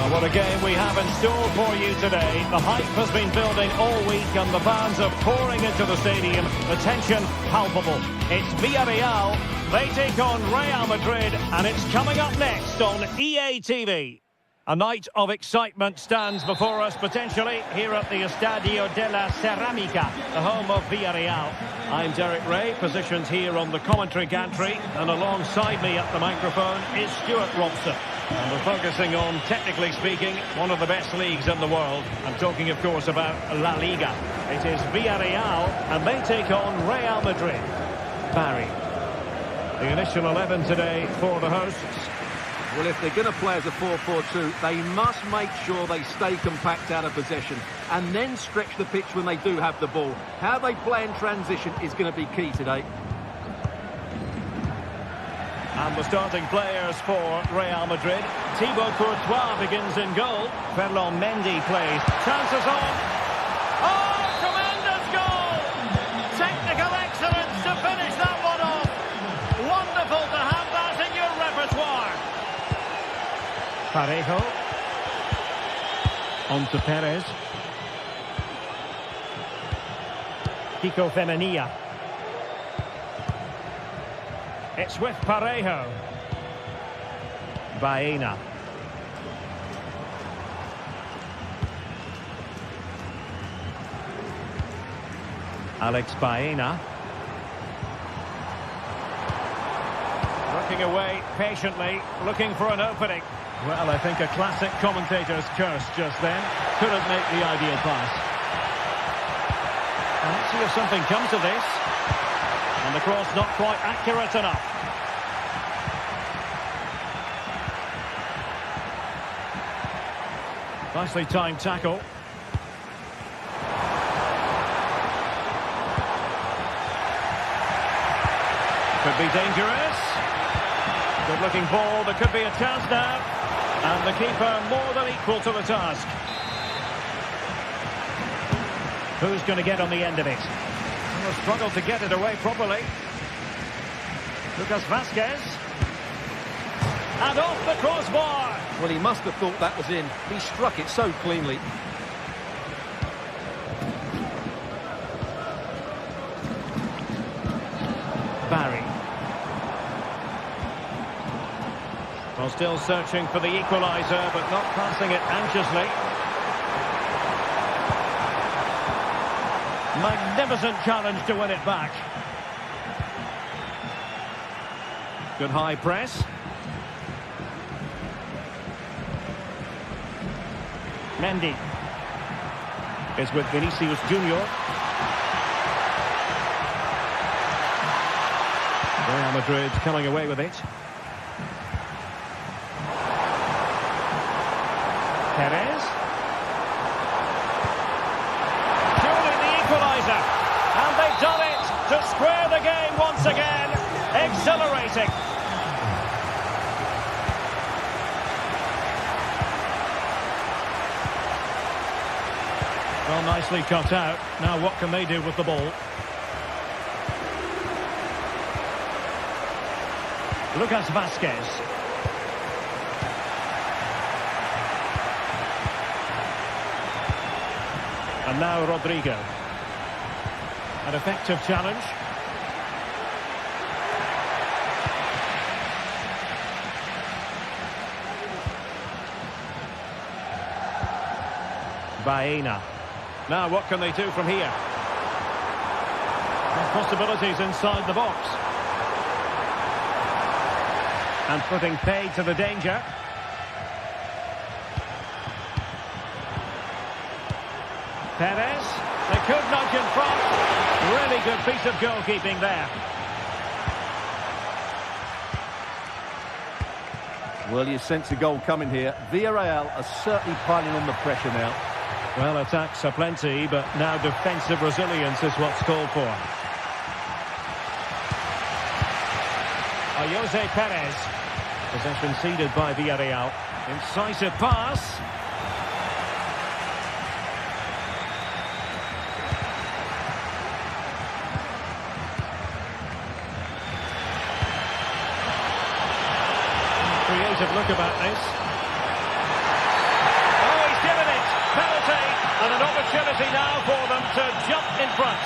Well, what a game we have in store for you today. The hype has been building all week and the fans are pouring into the stadium. The tension palpable. It's Villareal. They take on Real Madrid and it's coming up next on EA TV. A night of excitement stands before us potentially here at the Estadio de la Ceramica, the home of Villareal. I'm Derek Ray, positioned here on the commentary gantry, and alongside me at the microphone is Stuart Robson. And we're focusing on, technically speaking, one of the best leagues in the world. I'm talking, of course, about La Liga. It is Villareal, and they take on Real Madrid. Barry. The initial 11 today for the hosts. Well, if they're going to play as a 4-4-2, they must make sure they stay compact out of possession and then stretch the pitch when they do have the ball. How they play in transition is going to be key today. And the starting players for Real Madrid. Thibaut Courtois begins in goal. Ferland Mendy plays. Chances on. Oh, tremendous goal! Technical excellence to finish that one off. Wonderful to have that in your repertoire. Parejo. On to Perez. Kiko Femenia. It's with Parejo. Baena. Alex Baena. Looking away patiently, looking for an opening. Well, I think a classic commentator's curse just then. Couldn't make the ideal pass. And let's see if something comes of this. And the cross not quite accurate enough. Nicely timed tackle. Could be dangerous. Good looking ball. There could be a chance now. And the keeper more than equal to the task. Who's going to get on the end of it? Will struggle to get it away properly. Lucas Vazquez. And off the crossbar. Well, he must have thought that was in. He struck it so cleanly. Barry. Well, still searching for the equaliser, but not passing it anxiously. Magnificent challenge to win it back. Good high press. Mendy is with Vinicius Junior. Real Madrid coming away with it. Perez. And they've done it to square the game once again. Exhilarating. Well, nicely cut out. Now what can they do with the ball? Lucas Vazquez. And now Rodrigo. An effective challenge. Baena. Now what can they do from here? There's possibilities inside the box. And putting paid to the danger. Perez. They could nudge in front. Really good piece of goalkeeping there. Well, you sense a goal coming here. Villareal are certainly piling on the pressure now. Well, attacks are plenty, but now defensive resilience is what's called for. Jose Perez. Possession ceded by Villareal. Incisive pass. Creative look about this. And an opportunity now for them to jump in front.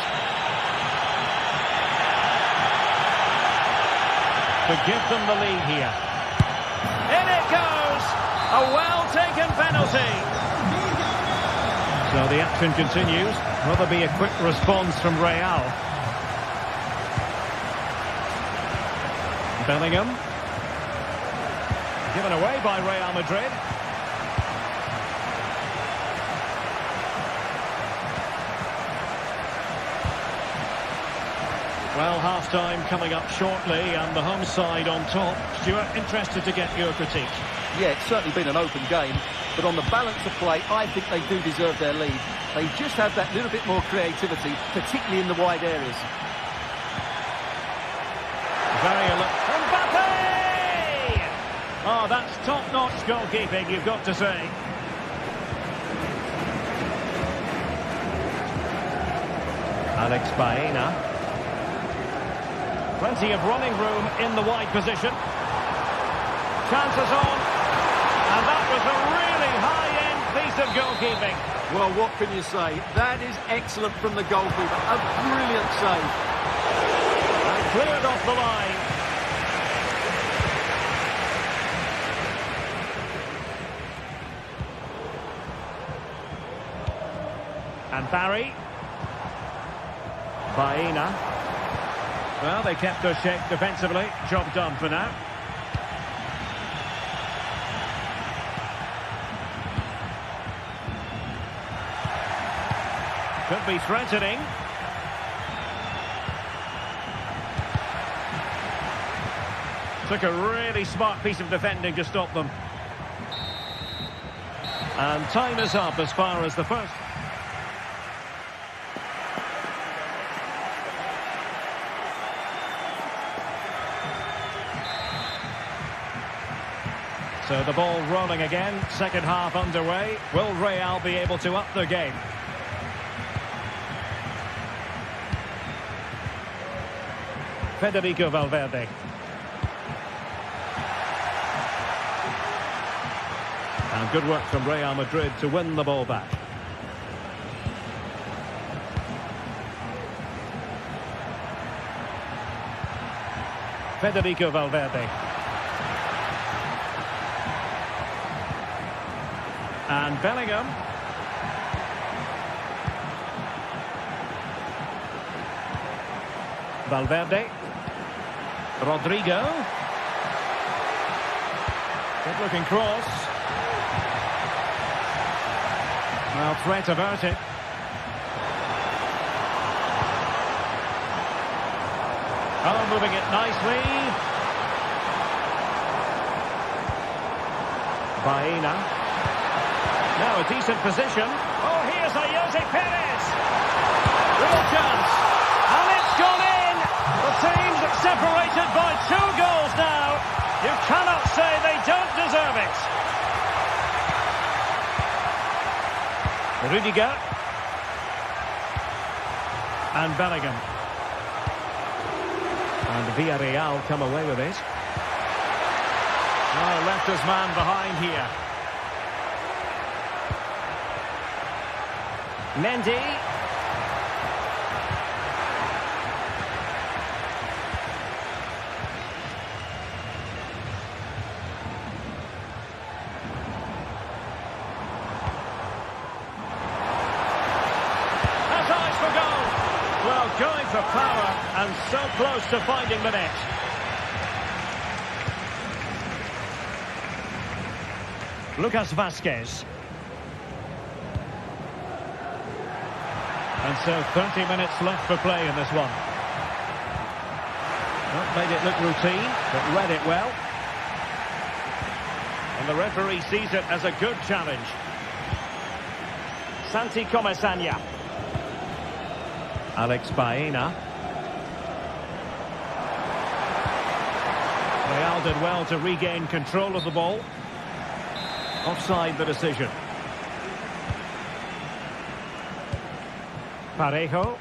To give them the lead here. In it goes! A well-taken penalty. So the action continues. Will there be a quick response from Real? Bellingham. Given away by Real Madrid. Well, half-time coming up shortly and the home side on top. Stuart, interested to get your critique. Yeah, it's certainly been an open game, but on the balance of play, I think they do deserve their lead. They just have that little bit more creativity, particularly in the wide areas. Mbappe! Oh, that's top-notch goalkeeping, you've got to say. Alex Baena. Plenty of running room in the wide position. Chances on. And that was a really high-end piece of goalkeeping. Well, what can you say? That is excellent from the goalkeeper. A brilliant save. And cleared off the line. And Barry. Baena. Well, they kept their shape defensively. Job done for now. Could be threatening. Took a really smart piece of defending to stop them. And time is up as far as the first. So the ball rolling again, second half underway. Will Real be able to up their game? Federico Valverde. And good work from Real Madrid to win the ball back. Federico Valverde. And Bellingham. Valverde. Rodrigo. Good looking cross. Well, threat averted. Oh, moving it nicely. Baena. Now a decent position. Oh, here's Jose Perez. Real chance. And it's gone in. The team's separated by 2 goals now. You cannot say they don't deserve it. Rudiger. And Bellingham. And Villareal come away with it. Oh, left his man behind here. Mendy. That's eyes for goal. Well, going for power and so close to finding the net. Lucas Vazquez. And so 30 minutes left for play in this one. Not made it look routine, but read it well. And the referee sees it as a good challenge. Santi Comesaña. Alex Baena. Real did well to regain control of the ball. Offside the decision. Parejo.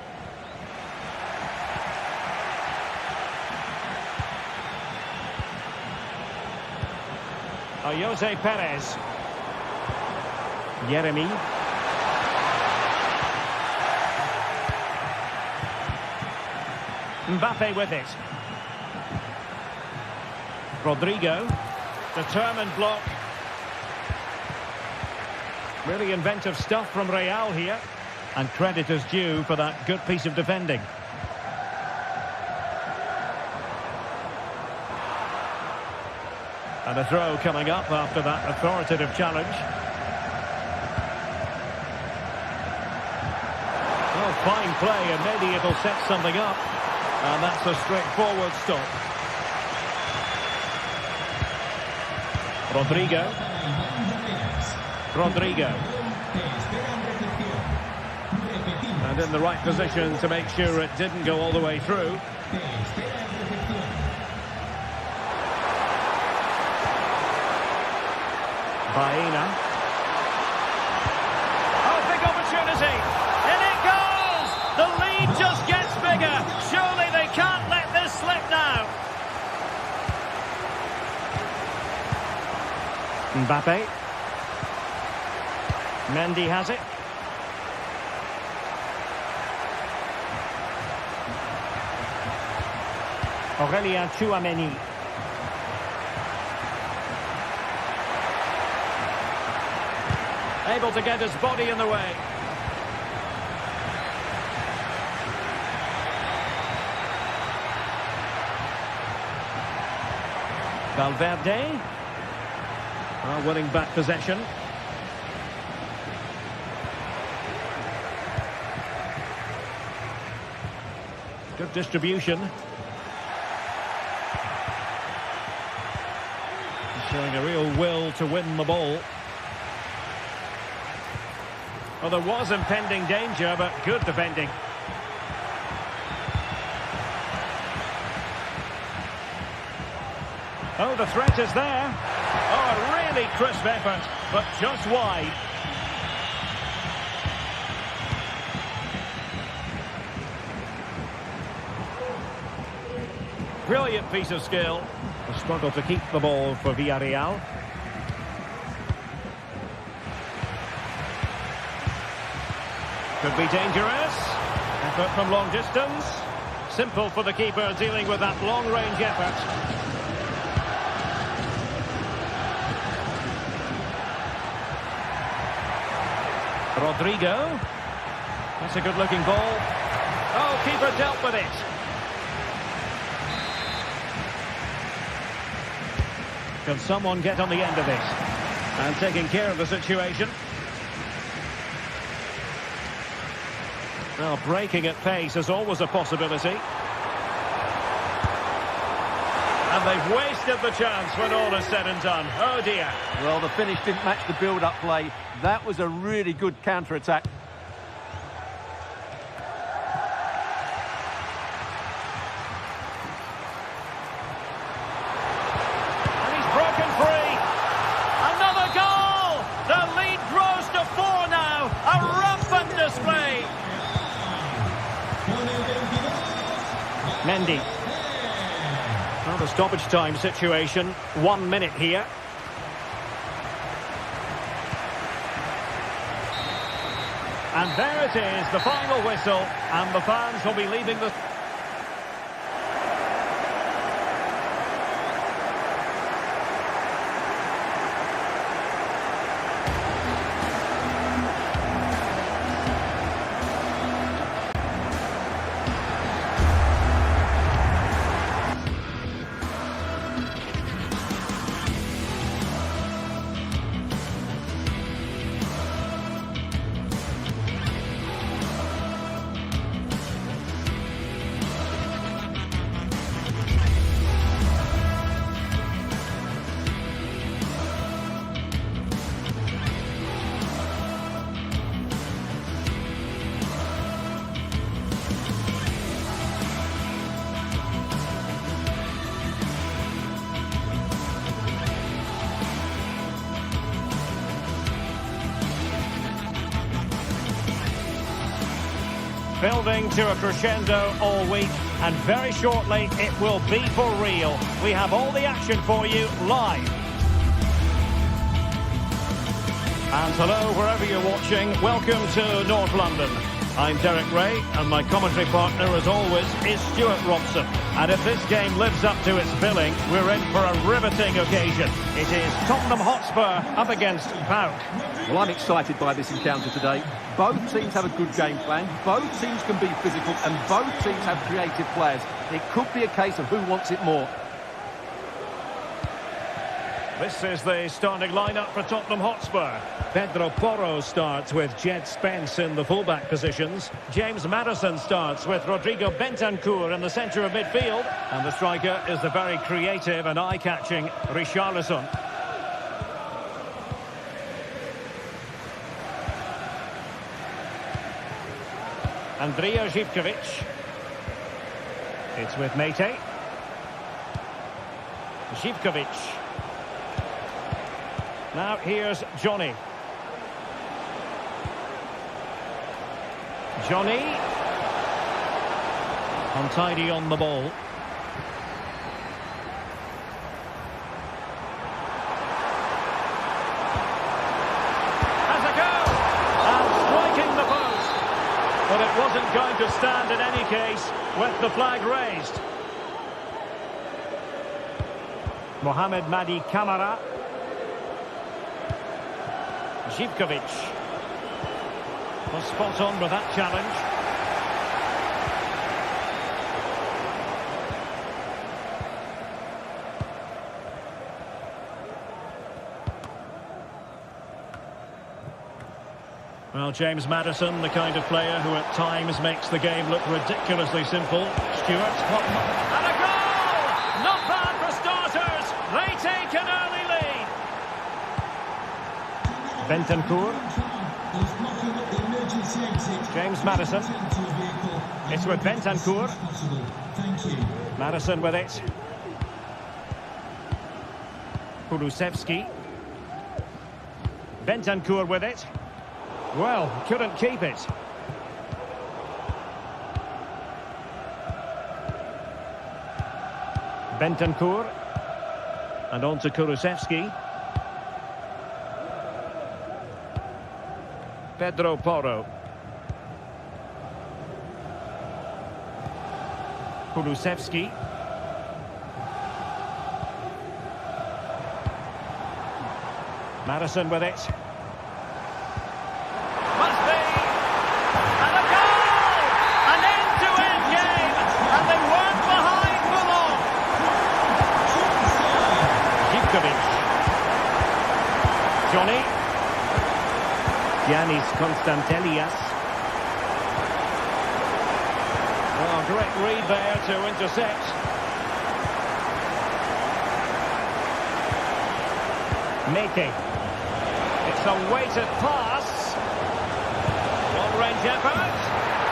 Jose Perez. Yeremi. Mbappe with it. Rodrigo. Determined block. Really inventive stuff from Real here. And credit is due for that good piece of defending. And a throw coming up after that authoritative challenge. Oh, fine play, and maybe it'll set something up. And that's a straightforward stop. Rodrigo. And in the right position to make sure it didn't go all the way through. Baena. Oh, big opportunity. In it goes! The lead just gets bigger. Surely they can't let this slip now. Mbappe. Mendy has it. Aurelien Tchouameni. Able to get his body in the way. Valverde. Winning back possession. Good distribution. Showing a real will to win the ball. Well, there was impending danger, but good defending. Oh, the threat is there. Oh, a really crisp effort, but just wide. Brilliant piece of skill. A struggle to keep the ball for Villareal. Could be dangerous. Effort from long distance. Simple for the keeper dealing with that long-range effort. Rodrigo. That's a good-looking ball. Oh, keeper dealt with it. Can someone get on the end of this? And taking care of the situation. Well, breaking at pace is always a possibility. And they've wasted the chance when all is said and done. Oh dear. Well, the finish didn't match the build-up play. That was a really good counter-attack. And he's broken free. Another goal! The lead grows to 4 now. A rampant display. Mendy. Well, the stoppage time situation, 1 minute here. And there it is, the final whistle, and the fans will be leaving the... Building to a crescendo all week, and very shortly it will be for real. We have all the action for you live. And hello, wherever you're watching, welcome to North London. I'm Derek Ray, and my commentary partner, as always, is Stuart Robson. And if this game lives up to its billing, we're in for a riveting occasion. It is Tottenham Hotspur up against PAOK. Well, I'm excited by this encounter today. Both teams have a good game plan, both teams can be physical, and both teams have creative players. It could be a case of who wants it more. This is the starting lineup for Tottenham Hotspur. Pedro Porro starts with Jed Spence in the fullback positions. James Maddison starts with Rodrigo Bentancur in the centre of midfield. And the striker is the very creative and eye-catching Richarlison. Andrija Zivkovic. It's with Mete. Zivkovic. Now here's Johnny. Johnny. Untidy on the ball. Has a go! And striking the post. But it wasn't going to stand in any case with the flag raised. Mohamed Madi Camara. Zivkovic was spot on with that challenge. Well, James Maddison, the kind of player who at times makes the game look ridiculously simple. Stuart. And a goal! Not bad for starters. They take an early lead. Bentancur. James Maddison. It's with Bentancur. Maddison with it. Kulusevski. Bentancur with it. Well, couldn't keep it. Bentancur. And on to Kulusevski. Pedro Porro. Kulusevski. Maddison with it. Must be! And a goal! An end-to-end game! And they weren't behind for long! Zivkovic. Johnny. Giannis Konstantelias. Oh, great read there to intercept. Mete. It's a weighted pass. Long-range effort.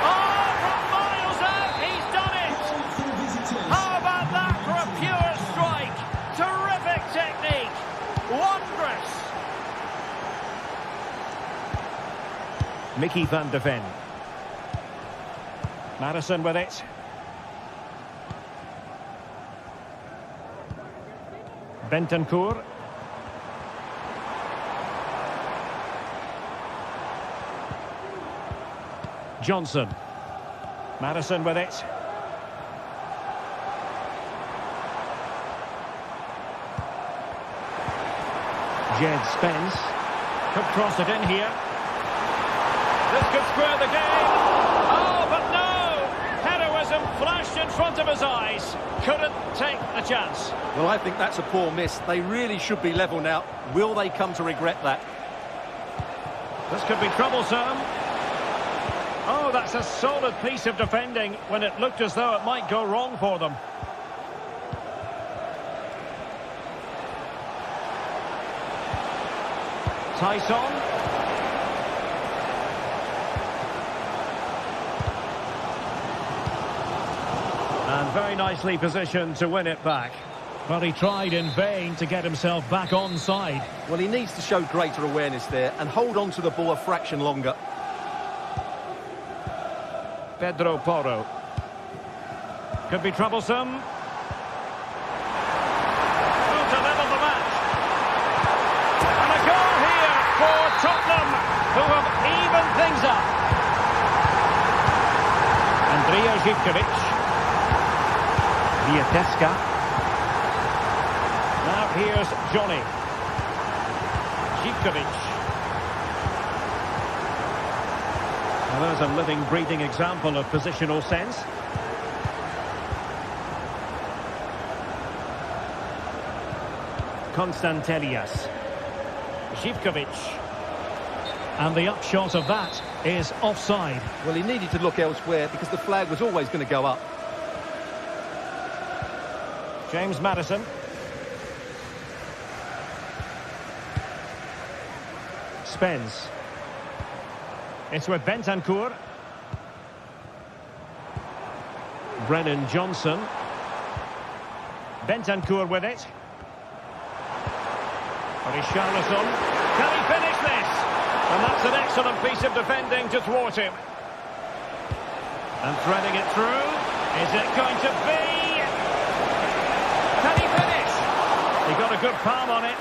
Oh, from miles out, he's done it. How about that for a pure strike? Terrific technique. Wondrous. Mickey van der Ven. Maddison with it. Bentancur. Johnson. Maddison with it. Jed Spence. Could cross it in here. This could square the game. Oh, but no! Heroism flashed in front of his eyes. Couldn't take the chance. Well, I think that's a poor miss. They really should be level now. Will they come to regret that? This could be troublesome. Oh, that's a solid piece of defending when it looked as though it might go wrong for them. Tyson. And very nicely positioned to win it back. But he tried in vain to get himself back onside. Well, he needs to show greater awareness there and hold on to the ball a fraction longer. Pedro Porro. Could be troublesome. Oh, to level the match. And a goal here for Tottenham, who have evened things up. Andrija Živković. Villareal. Now here's Johnny. Živković. Well, there's a living, breathing example of positional sense. Konstantelias. Živković. And the upshot of that is offside. Well, he needed to look elsewhere because the flag was always going to go up. James Maddison. Spence. It's with Bentancur. Brennan Johnson. Bentancur with it. Richarlison. Can he finish this? And that's an excellent piece of defending to thwart him. And threading it through. Is it going to be? Can he finish? He got a good palm on it.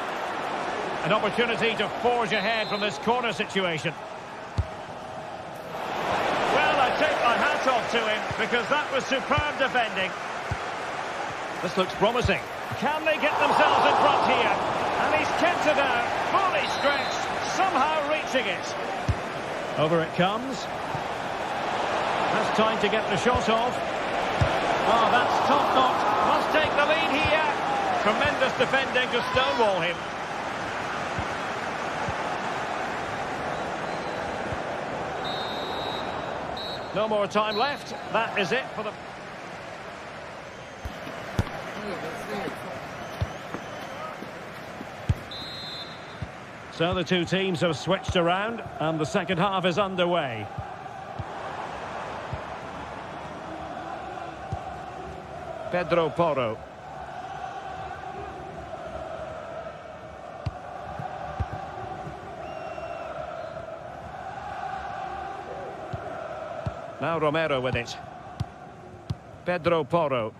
An opportunity to forge ahead from this corner situation. Well, I take my hat off to him because that was superb defending. This looks promising. Can they get themselves in front here? And he's kept it out, fully stretched, somehow reaching it. Over it comes. Has time to get the shot off. Oh, that's top-notch. Must take the lead here. Tremendous defending to stonewall him. No more time left. That is it for the... So the two teams have switched around and the second half is underway. Pedro Porro. Now Romero with it. Pedro Porro.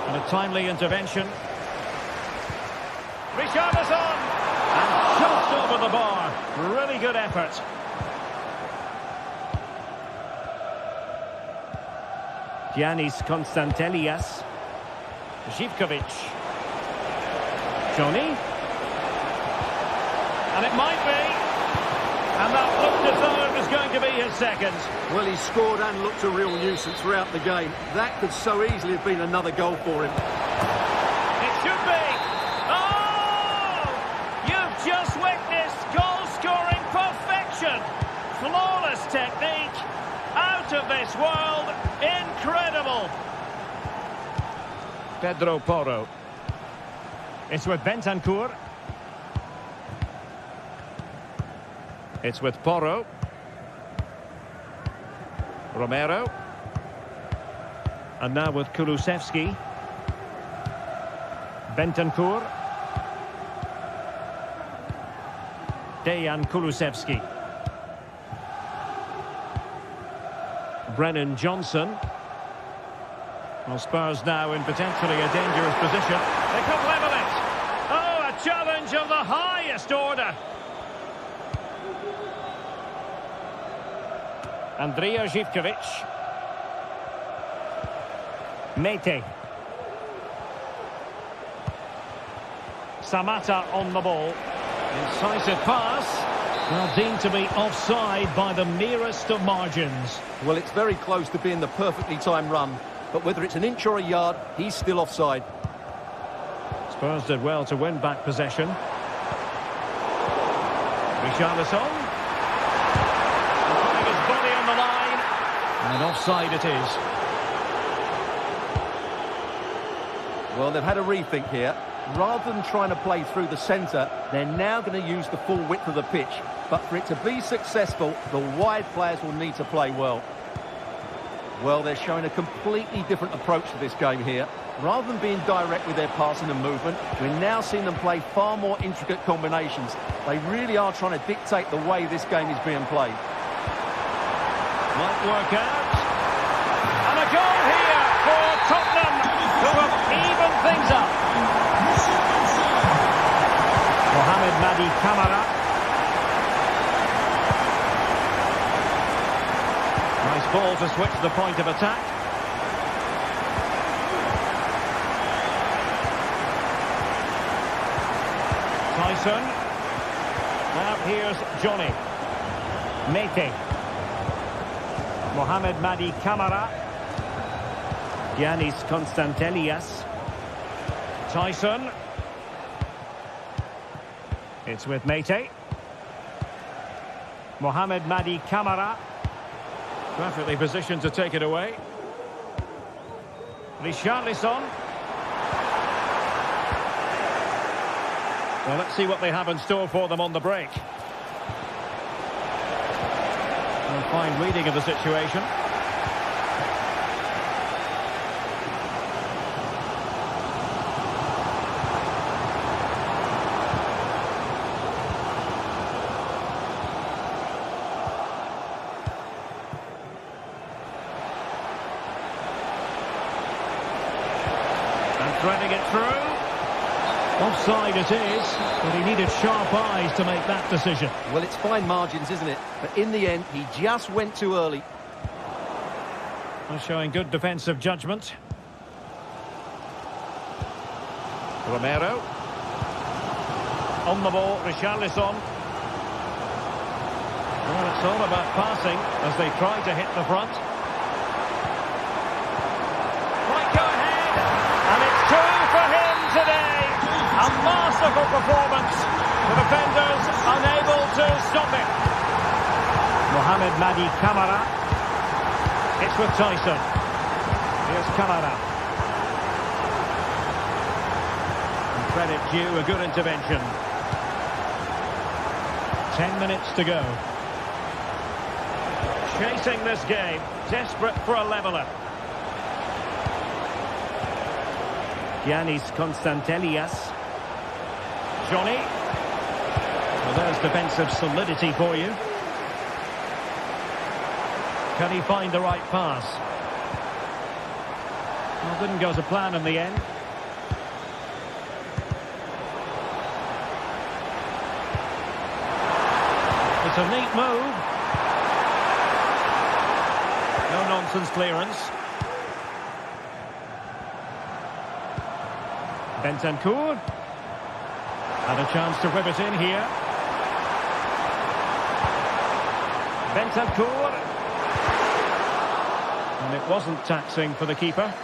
And a timely intervention. Richarlison! And just over the bar. Really good effort. Giannis Konstantelias. Živković. Johnny. And it might be. And that looked as though it was going to be his second. Well, he scored and looked a real nuisance throughout the game. That could so easily have been another goal for him. It should be. Oh! You've just witnessed goal-scoring perfection. Flawless technique. Out of this world. Incredible. Pedro Porro. It's with Bentancur. It's with Porro. Romero. And now with Kulusevski. Bentancur. Dejan Kulusevski. Brennan Johnson. Well, Spurs now in potentially a dangerous position. They could level it. Oh, a challenge of the highest order. Andrija Živković. Mete. Samatta on the ball. Incisive pass. Well, deemed to be offside by the merest of margins. Well, it's very close to being the perfectly timed run. But whether it's an inch or a yard, he's still offside. Spurs did well to win back possession. Richarlison. Putting his body on the line. And offside it is. Well, they've had a rethink here. Rather than trying to play through the centre, they're now going to use the full width of the pitch. But for it to be successful, the wide players will need to play well. Well, they're showing a completely different approach to this game here. Rather than being direct with their passing and movement, we're now seeing them play far more intricate combinations. They really are trying to dictate the way this game is being played. Might work out. And a goal here for Tottenham, who have evened things up. Mohamed Madi Camara. ball to switch the point of attack. Tyson. Now here's Johnny. Mete. Mohamed Madi Camara. Giannis Constantelias. Tyson. It's with Mete. Mohamed Madi Camara. Perfectly positioned to take it away. Richarlison. Well, let's see what they have in store for them on the break. A fine reading of the situation. Threading it through. Offside it is, but he needed sharp eyes to make that decision. Well, it's fine margins, isn't it? But in the end, he just went too early. Well, showing good defensive judgment. Romero. On the ball, Richarlison. Well, it's all about passing as they try to hit the front. Today, a masterful performance. The defenders unable to stop it. Mohamed Madi Camara. It's with Tyson. Here's Camara. And credit due, a good intervention. 10 minutes to go. Chasing this game, desperate for a leveller. Giannis Constantelias. Johnny. Well, there's defensive solidity for you. Can he find the right pass? Well, didn't go to plan in the end. It's a neat move. No nonsense clearance. Bentancur. Had a chance to whip it in here. Bentancur. And it wasn't taxing for the keeper.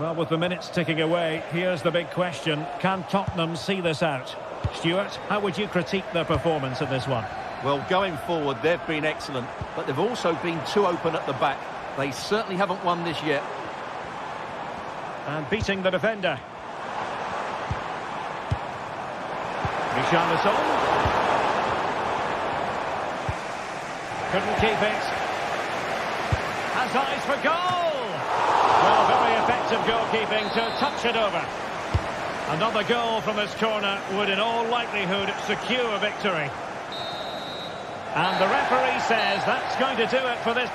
Well, with the minutes ticking away, here's the big question. Can Tottenham see this out? Stuart, how would you critique their performance in this one? Well, going forward, they've been excellent, but they've also been too open at the back. They certainly haven't won this yet. And beating the defender. Richarlison. Couldn't keep it. Has eyes for goal. Well, very effective goalkeeping to touch it over. Another goal from this corner would in all likelihood secure victory. And the referee says that's going to do it for this.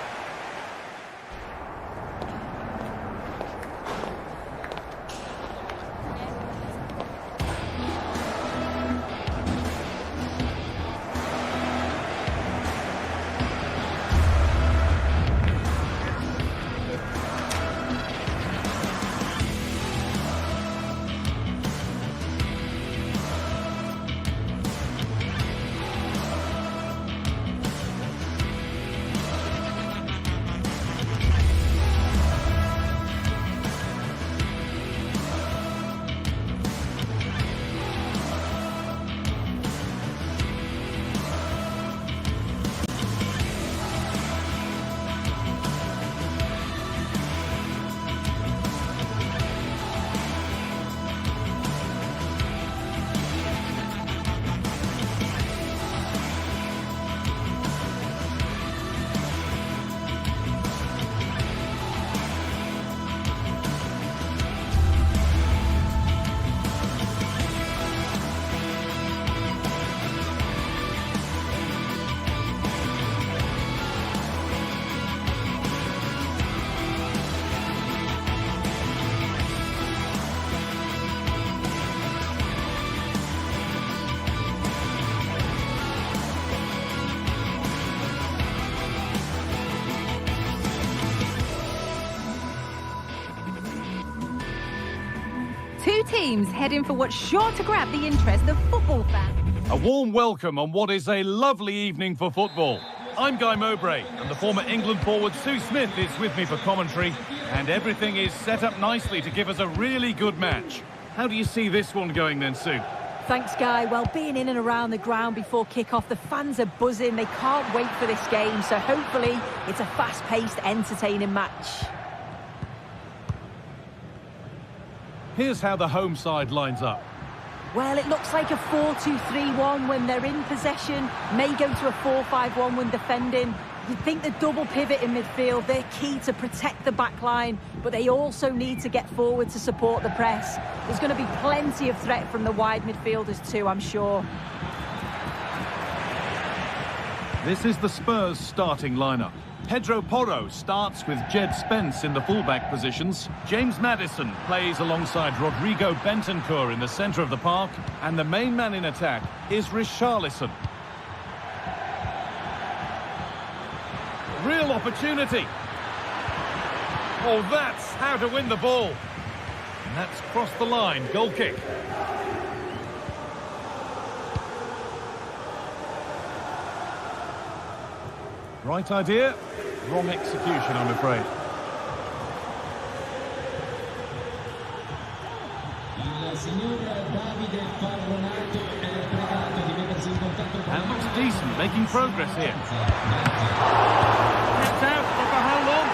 teams heading for what's sure to grab the interest of football fans. A warm welcome on what is a lovely evening for football. I'm Guy Mowbray, and the former England forward Sue Smith is with me for commentary, and everything is set up nicely to give us a really good match. How do you see this one going then, Sue? Thanks, Guy. Well, being in and around the ground before kick-off, the fans are buzzing. They can't wait for this game, so hopefully it's a fast-paced, entertaining match. Here's how the home side lines up. Well, it looks like a 4-2-3-1 when they're in possession. May go to a 4-5-1 when defending. You'd think the double pivot in midfield, they're key to protect the back line, but they also need to get forward to support the press. There's going to be plenty of threat from the wide midfielders too, I'm sure. This is the Spurs starting lineup. Pedro Porro starts with Jed Spence in the fullback positions. James Maddison plays alongside Rodrigo Bentancur in the centre of the park. And the main man in attack is Richarlison. Real opportunity. Oh, that's how to win the ball. And that's crossed the line. Goal kick. Right idea, wrong execution, I'm afraid. And looks decent, making progress here. Kept out, but for how long?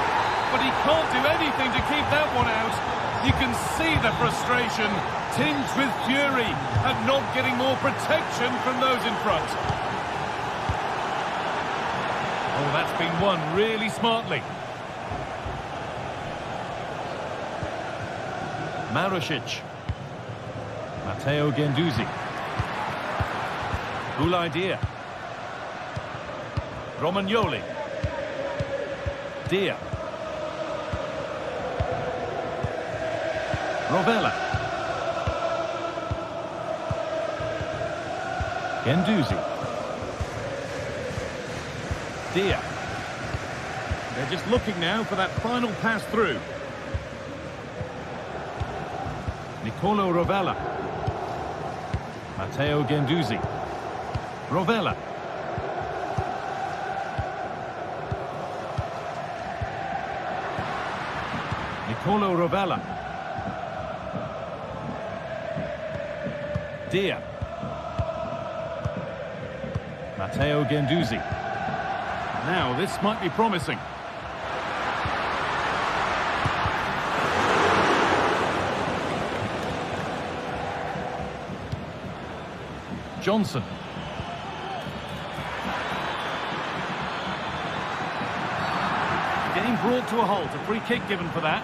But he can't do anything to keep that one out. You can see the frustration, tinged with fury, at not getting more protection from those in front. Oh, that's been won really smartly. Marusic. Matteo Guendouzi. Boulaye. Romagnoli. Dia. Rovella. Guendouzi. Dia. They're just looking now for that final pass through. Nicolo Rovella. Matteo Guendouzi. Rovella. Nicolo Rovella. Dia. Matteo Guendouzi. Now, this might be promising. Johnson. Getting brought to a halt. A free kick given for that.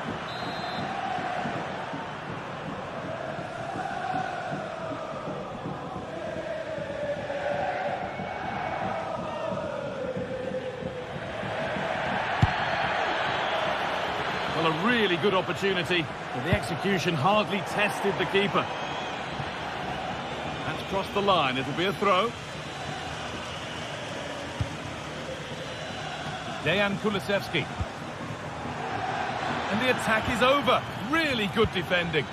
Well, a really good opportunity, but the execution hardly tested the keeper. That's crossed the line. It'll be a throw. Dejan Kulusevski. And the attack is over. Really good defending.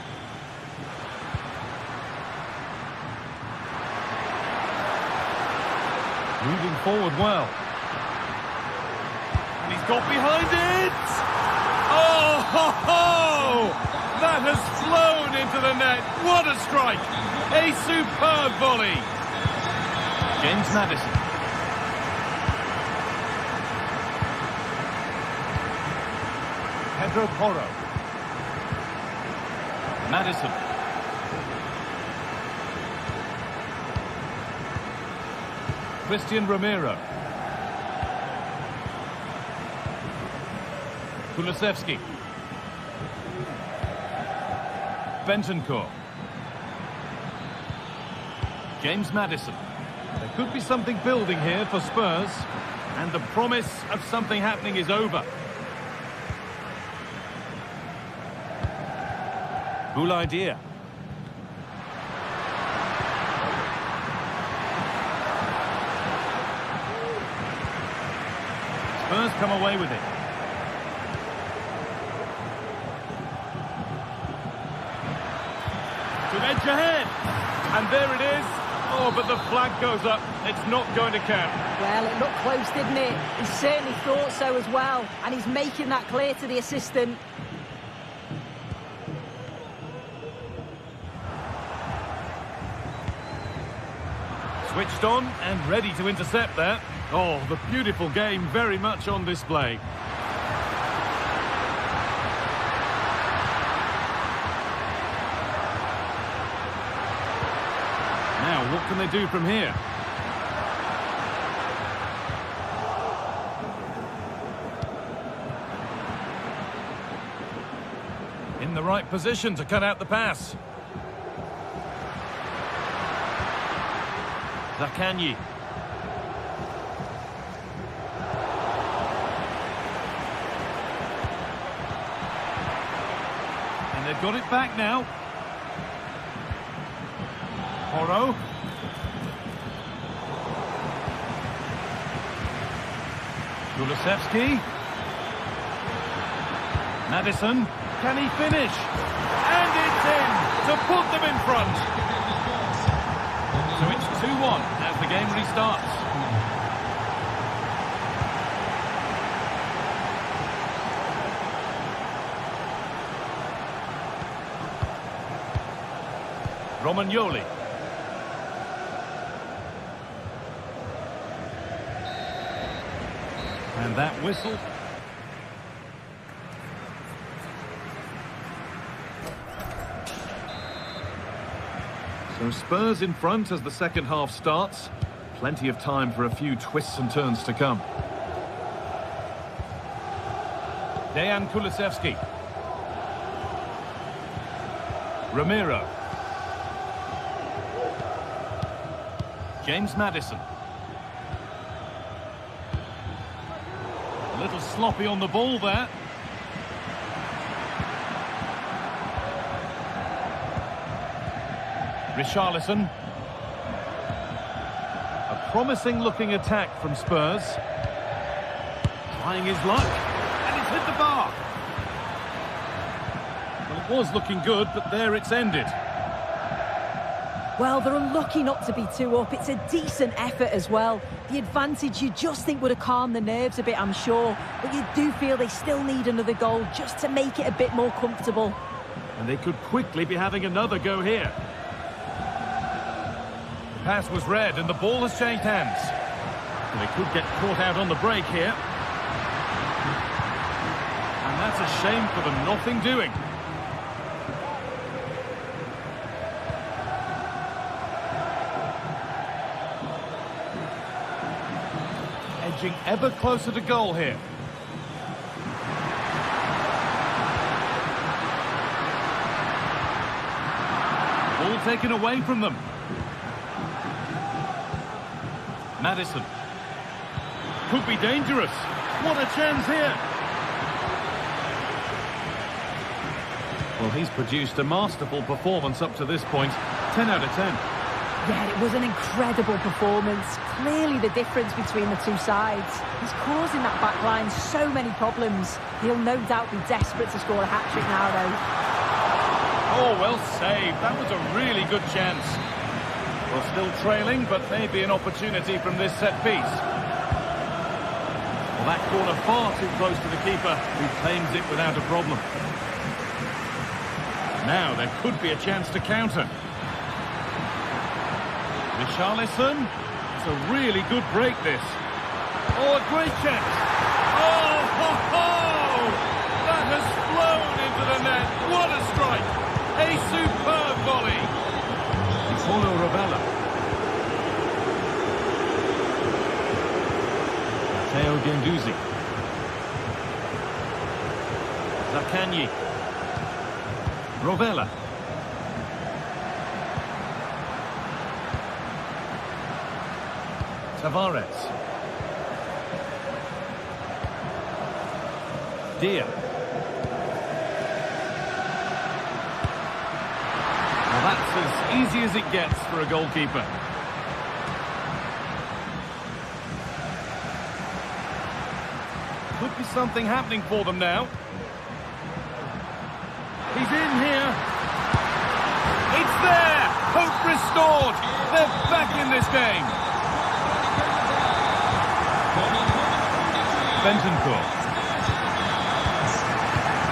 Moving forward well. And he's got behind it! Oh, ho, ho! That has flown into the net. What a strike! A superb volley. James Maddison. Pedro Porro. Maddison. Christian Romero. Kulusevski. Bentancur. James Maddison. There could be something building here for Spurs, and the promise of something happening is over. Boulaye. Spurs come away with it. And there it is. Oh, but the flag goes up. It's not going to count. Well, it looked close, didn't it? He certainly thought so as well. And he's making that clear to the assistant. Switched on and ready to intercept that. Oh, the beautiful game very much on display. Now, what can they do from here? In the right position to cut out the pass. Zakanyi. And they've got it back now. Horo. Kulusevski. Madison. Can he finish? And it's in to put them in front. So it's 2-1 as the game restarts. Romagnoli. And that whistle. So Spurs in front as the second half starts. Plenty of time for a few twists and turns to come. Dejan Kulusevski. Ramiro. James Maddison. A little sloppy on the ball there. Richarlison. A promising looking attack from Spurs. Trying his luck. And it's hit the bar. Well, it was looking good, but there it's ended. Well, they're unlucky not to be 2 up. It's a decent effort as well. The advantage you just think would have calmed the nerves a bit, I'm sure. But you do feel they still need another goal just to make it a bit more comfortable. And they could quickly be having another go here. The pass was read and the ball has changed hands. And they could get caught out on the break here. And that's a shame for the nothing doing. Edging ever closer to goal here. Ball taken away from them. Madison. Could be dangerous. What a chance here. Well, he's produced a masterful performance up to this point. 10 out of 10. Yeah, it was an incredible performance. Clearly the difference between the two sides. He's causing that back line so many problems. He'll no doubt be desperate to score a hat-trick now, though. Oh, well saved. That was a really good chance. Well, still trailing, but maybe an opportunity from this set piece. Well, that corner far too close to the keeper, who claims it without a problem. Now there could be a chance to counter. Richarlison. It's a really good break, this. Oh, a great chance. Oh, ho, ho! That has flown into the net. What a strike. A superb volley. Paulo Rovella. Matteo Guendouzi. Zakanyi. Rovella. Tavares. Dia. Well, that's as easy as it gets for a goalkeeper. Could be something happening for them now. He's in here. It's there! Hope restored. They're back in this game. Bentancur.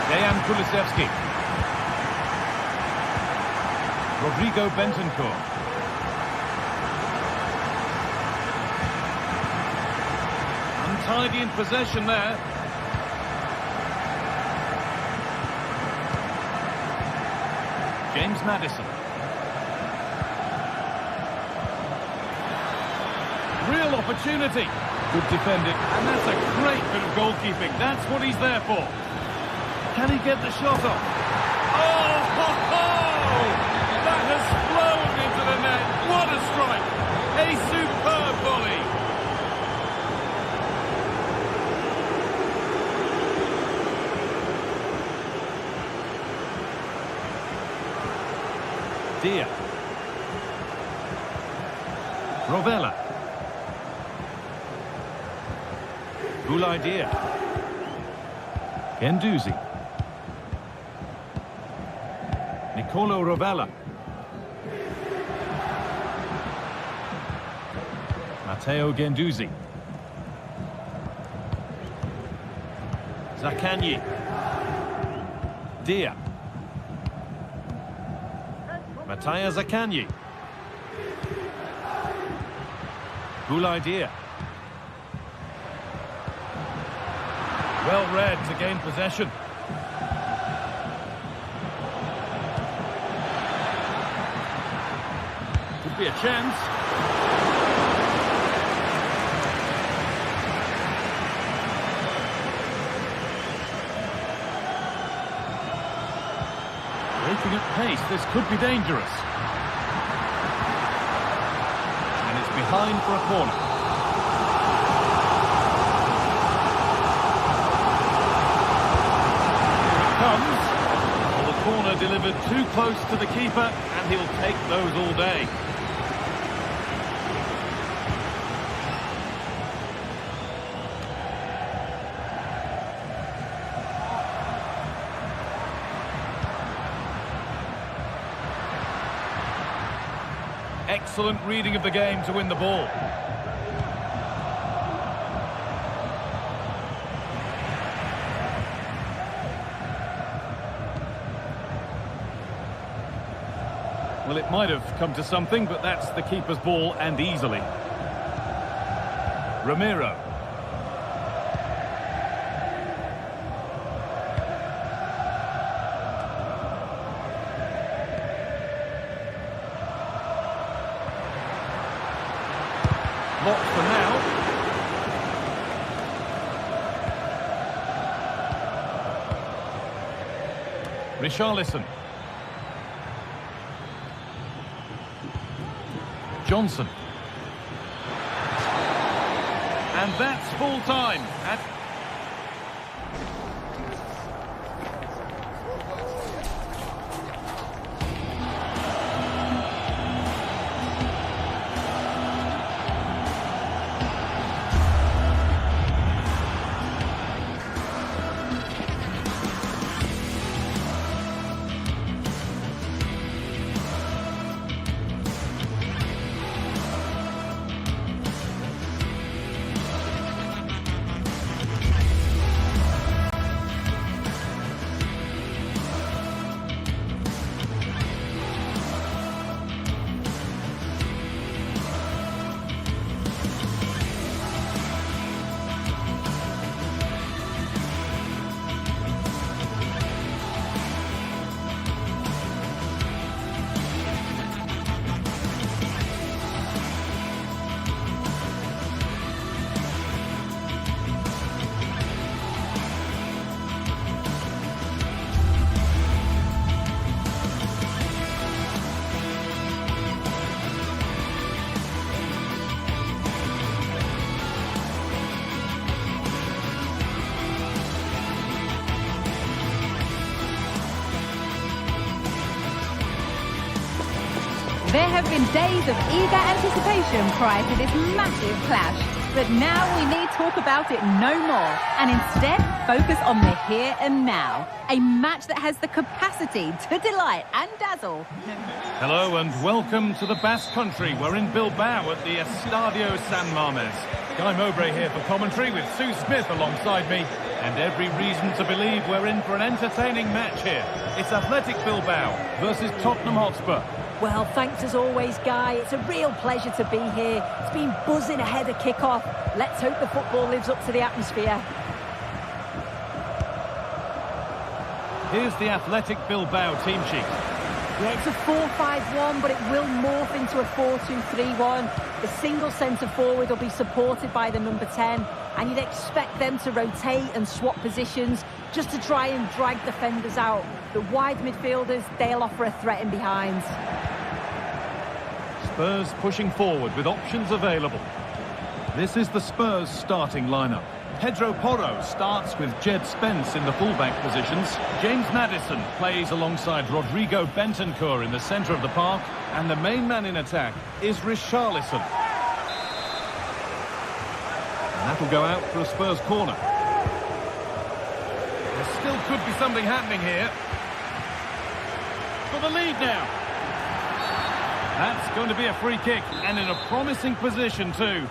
Dejan Kulusevski. Rodrigo Bentancur. Untidy in possession there. James Maddison. Real opportunity. Good defending. And that's a great bit of goalkeeping. That's what he's there for. Can he get the shot off? Oh, ho, ho! That has flown into the net. What a strike. A superb volley. Dia. Rovella. Gulay Dia. Guendouzi. Nicolo Rovella. Matteo Guendouzi. Zaccagni. Dia. Mattia Zaccagni. Gulay Dia. Well read to gain possession. Could be a chance. Breaking at pace, this could be dangerous. And it's behind for a corner. Comes. Well, the corner delivered too close to the keeper, and he'll take those all day. Excellent reading of the game to win the ball. Well, it might have come to something, but that's the keeper's ball, and easily. Ramiro. Blocked for now. Richarlison. Johnson. And that's full time. There have been days of eager anticipation prior to this massive clash. But now we need talk about it no more, and instead focus on the here and now. A match that has the capacity to delight and dazzle. Hello and welcome to the Basque Country. We're in Bilbao at the Estadio San Mamés. Guy Mowbray here for commentary with Sue Smith alongside me. And every reason to believe we're in for an entertaining match here. It's Athletic Bilbao versus Tottenham Hotspur. Well, thanks as always, Guy. It's a real pleasure to be here. It's been buzzing ahead of kick-off. Let's hope the football lives up to the atmosphere. Here's the Athletic Bilbao team sheet. Yeah, it's a 4-5-1, but it will morph into a 4-2-3-1. The single centre-forward will be supported by the number 10, and you'd expect them to rotate and swap positions just to try and drag defenders out. The wide midfielders, they'll offer a threat in behind. Spurs pushing forward with options available. This is the Spurs starting lineup. Pedro Porro starts with Jed Spence in the fullback positions. James Maddison plays alongside Rodrigo Bentancur in the centre of the park. And the main man in attack is Richarlison. And that'll go out for a Spurs corner. There still could be something happening here. For the lead now. That's going to be a free kick, and in a promising position too.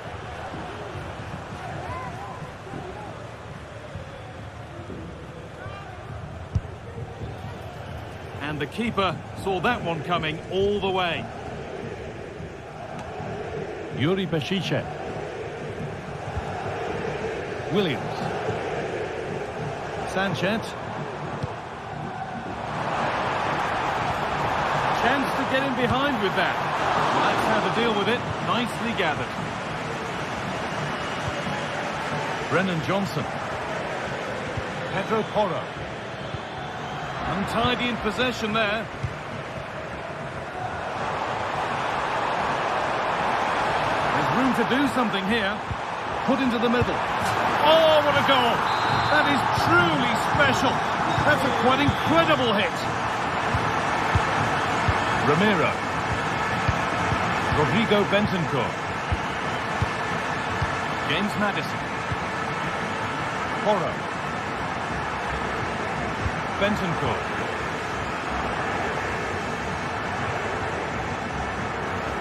And the keeper saw that one coming all the way. Yuri Bešice. Williams. Sanchez. Chance to get in behind with that. That's how to deal with it. Nicely gathered. Brennan Johnson. Pedro Porro. Untidy in possession there. There's room to do something here. Put into the middle. Oh, what a goal! That is truly special. That's a quite incredible hit. Ramiro. Rodrigo Bentancur. James Maddison. Porro. Bentancur.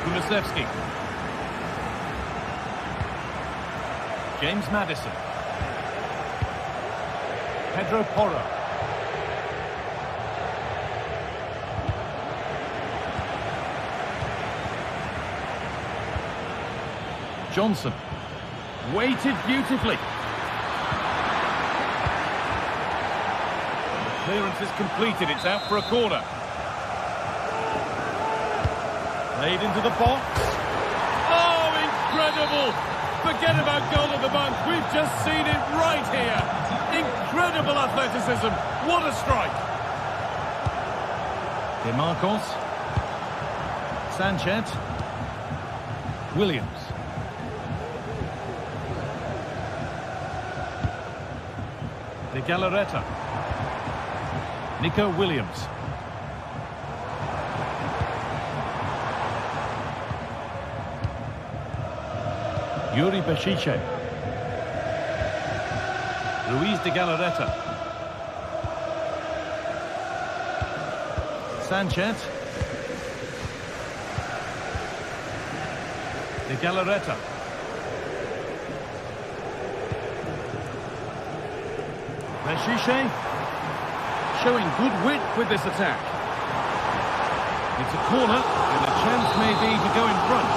Kulusevski. James Maddison. Pedro Porro. Johnson. Weighted beautifully. Clearance is completed. It's out for a corner. Played into the box. Oh, incredible! Forget about goal of the month. We've just seen it right here. Incredible athleticism. What a strike. De Marcos. Sanchez. Williams. De Galarreta. Nico Williams. Yuri Bešice. Luis de Galarreta. Sanchez. De Galarreta. Bešice showing good wit with this attack. It's a corner, and a chance may be to go in front.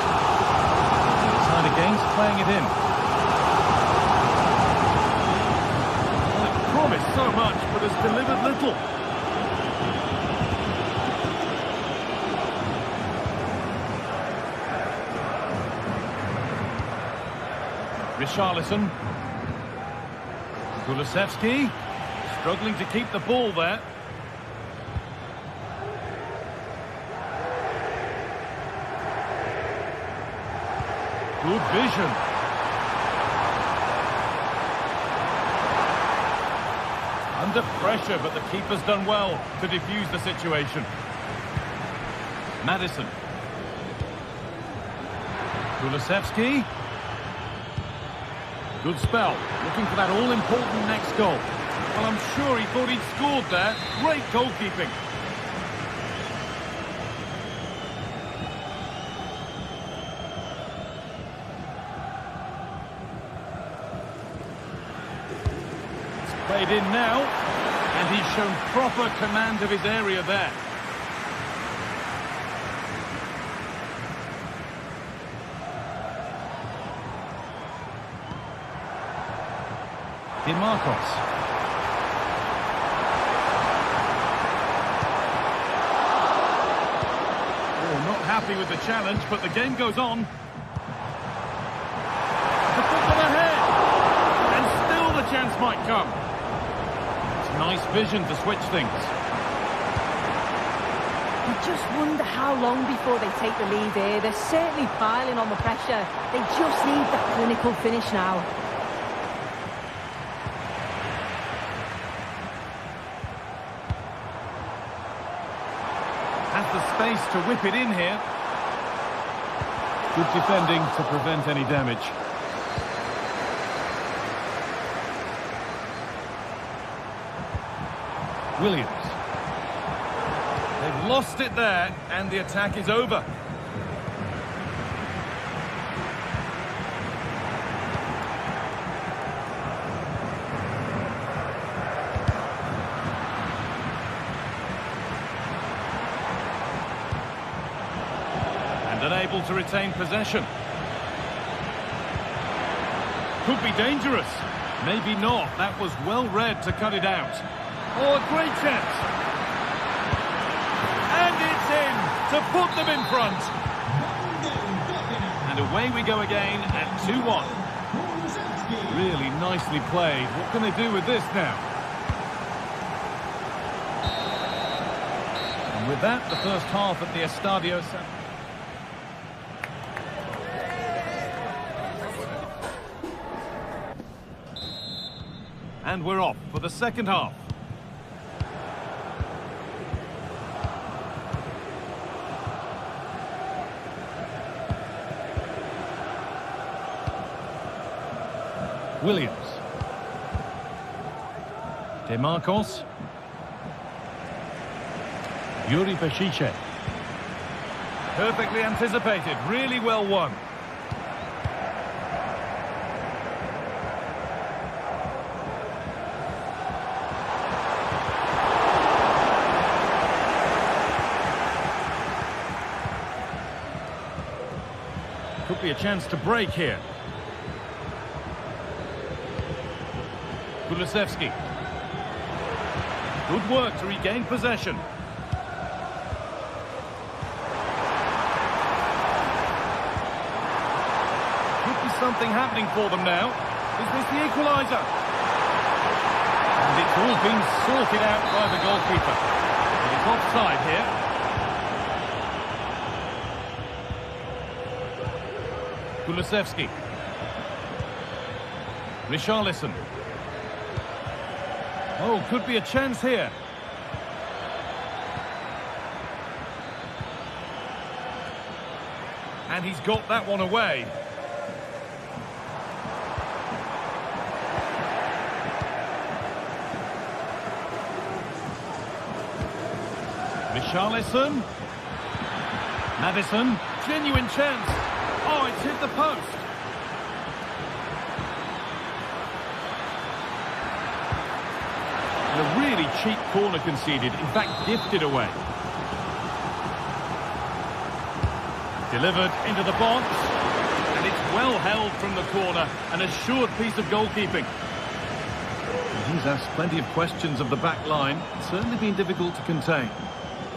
The side against playing it in. Well, it promised so much, but has delivered little. Richarlison. Kulusevski. Struggling to keep the ball there. Good vision. Under pressure, but the keeper's done well to defuse the situation. Maddison. Kulusevski. Good spell, looking for that all-important next goal. Well, I'm sure he thought he'd scored there. Great goalkeeping. It's played in now, and he's shown proper command of his area there. Marcos. Oh, not happy with the challenge, but the game goes on. The football ahead, and still the chance might come. It's nice vision to switch things. You just wonder how long before they take the lead here. They're certainly piling on the pressure. They just need that clinical finish now. Has the space to whip it in here. Good defending to prevent any damage. Williams. They've lost it there, and the attack is over. Unable to retain possession. Could be dangerous. Maybe not. That was well read to cut it out. Oh, a great chance. And it's in to put them in front. And away we go again at 2-1. Really nicely played. What can they do with this now? And with that, the first half at the Estadio. And we're off for the second half. Williams. Marcos. Yuri Peshice. Perfectly anticipated, really well won. Could be a chance to break here. Kulusevski. Good work to regain possession. Could be something happening for them now. Is this the equaliser? And it's all been sorted out by the goalkeeper. But it's offside here. Kulusevski. Richarlison. Oh, could be a chance here. And he's got that one away. Richarlison. Madison. Genuine chance. Oh, it's hit the post. And a really cheap corner conceded, in fact gifted away. Delivered into the box, and it's well held from the corner, an assured piece of goalkeeping. He's asked plenty of questions of the back line. It's certainly been difficult to contain.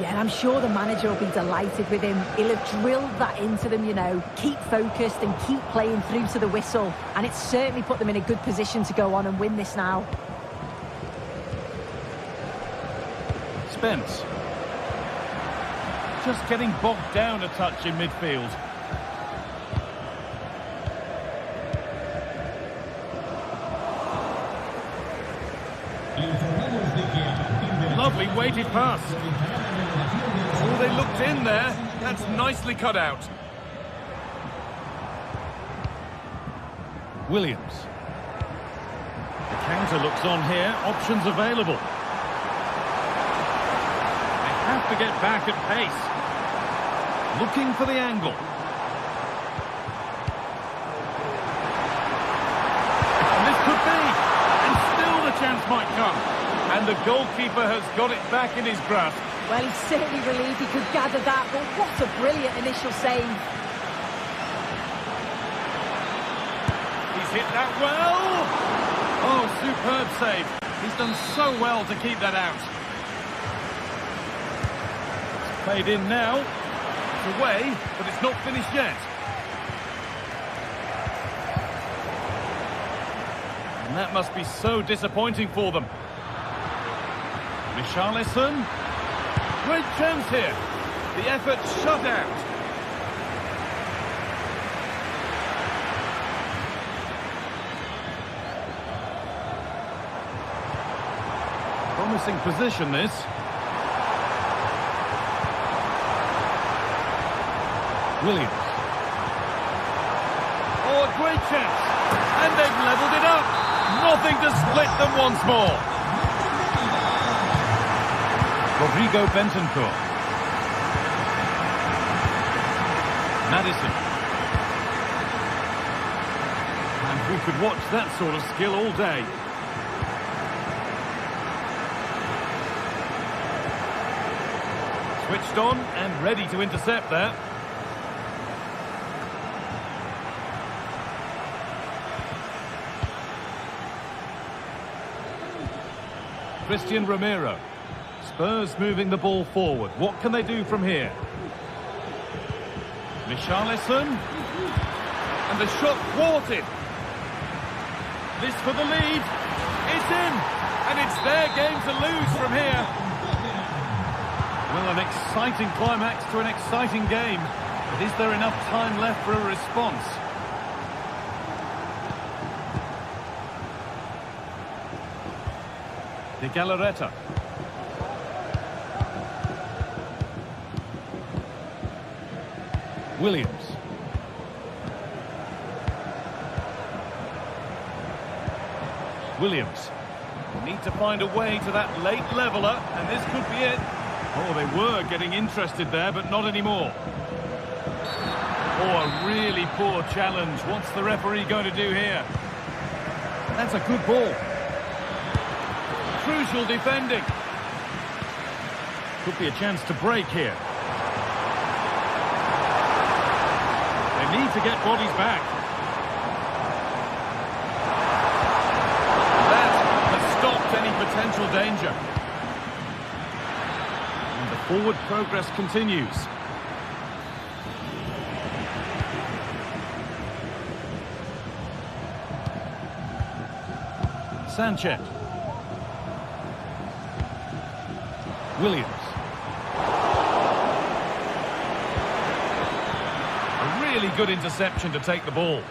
Yeah, and I'm sure the manager will be delighted with him. He'll have drilled that into them, you know. Keep focused and keep playing through to the whistle. And it's certainly put them in a good position to go on and win this now. Spence. Just getting bogged down a touch in midfield. Lovely weighted pass. Oh, they looked in there. That's nicely cut out. Williams. counter looks on here. Options available. They have to get back at pace. Looking for the angle. And this could be. And still the chance might come. And the goalkeeper has got it back in his grasp. Well, he's certainly relieved he could gather that, but what a brilliant initial save. He's hit that well. Oh, superb save. He's done so well to keep that out. It's played in now. It's away, but it's not finished yet. And that must be so disappointing for them. Richarlison. Great chance here. The effort shut out. Promising position, this. Williams. Oh, a great chance. And they've levelled it up. Nothing to split them once more. Rodrigo Bentancur. Maddison. And we could watch that sort of skill all day. Switched on and ready to intercept there. Christian Romero. Spurs moving the ball forward. What can they do from here? Richarlison. And the shot thwarted. This for the lead. It's in. And it's their game to lose from here. Well, an exciting climax to an exciting game. But is there enough time left for a response? De Galarreta. Williams. Williams. Need to find a way to that late leveller, and this could be it. Oh, they were getting interested there, but not anymore. Oh, a really poor challenge. What's the referee going to do here? That's a good ball. Crucial defending. Could be a chance to break here. They need to get bodies back. That has stopped any potential danger. And the forward progress continues. Sanchez. Williams. A really good interception to take the ball.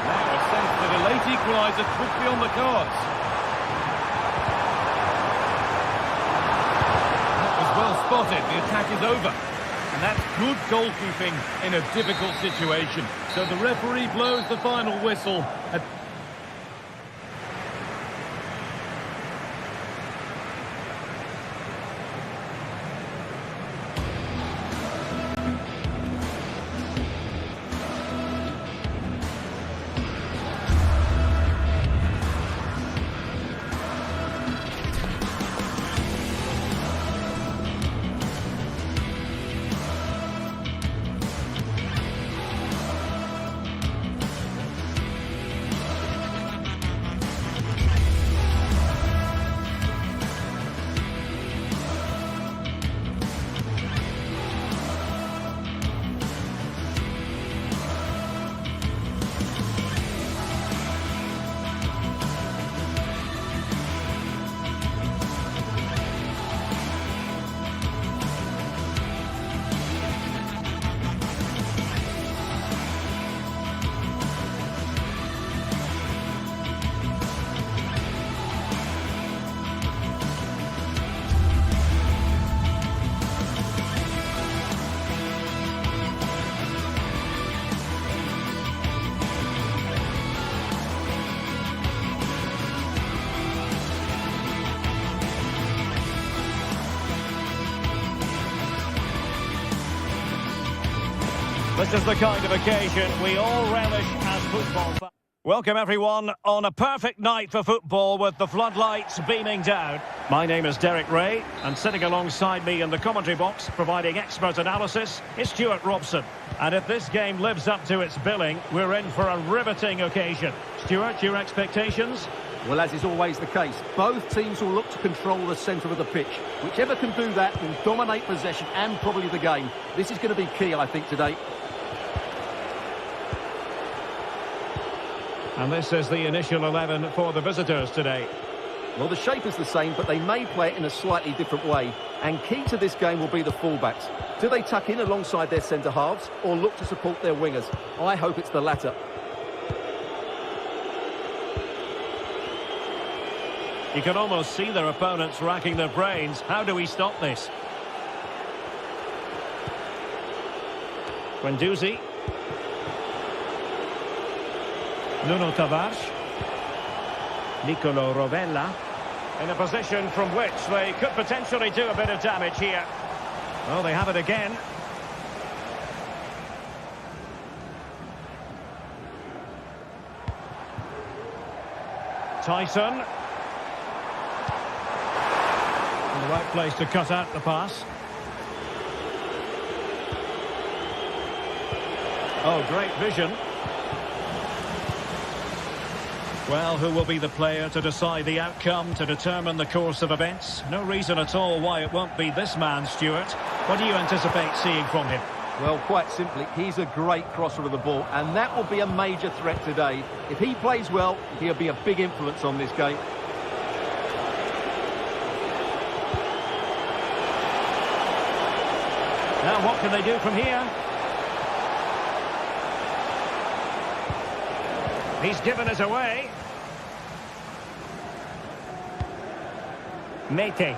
Now a sense that a late equaliser could be on the cards. That was well spotted. The attack is over. And that's good goalkeeping in a difficult situation. So the referee blows the final whistle. This is the kind of occasion we all relish as football fans. Welcome everyone on a perfect night for football with the floodlights beaming down. My name is Derek Ray, and sitting alongside me in the commentary box providing expert analysis is Stuart Robson. And if this game lives up to its billing, we're in for a riveting occasion. Stuart, your expectations? Well, as is always the case, both teams will look to control the centre of the pitch. Whichever can do that will dominate possession and probably the game. This is going to be key, I think, today. And this is the initial 11 for the visitors today. Well, the shape is the same, but they may play it in a slightly different way. And key to this game will be the fullbacks. Do they tuck in alongside their centre-halves or look to support their wingers? I hope it's the latter. You can almost see their opponents racking their brains. How do we stop this? Guendouzi. Nuno Tavares. Nicolo Rovella. In a position from which they could potentially do a bit of damage here. Well, they have it again. Tyson. In the right place to cut out the pass. Oh, great vision. Well, who will be the player to decide the outcome, to determine the course of events? No reason at all why it won't be this man, Stuart. What do you anticipate seeing from him? Well, quite simply, he's a great crosser of the ball, and that will be a major threat today. If he plays well, he'll be a big influence on this game. Now, what can they do from here? He's given us away. Mete.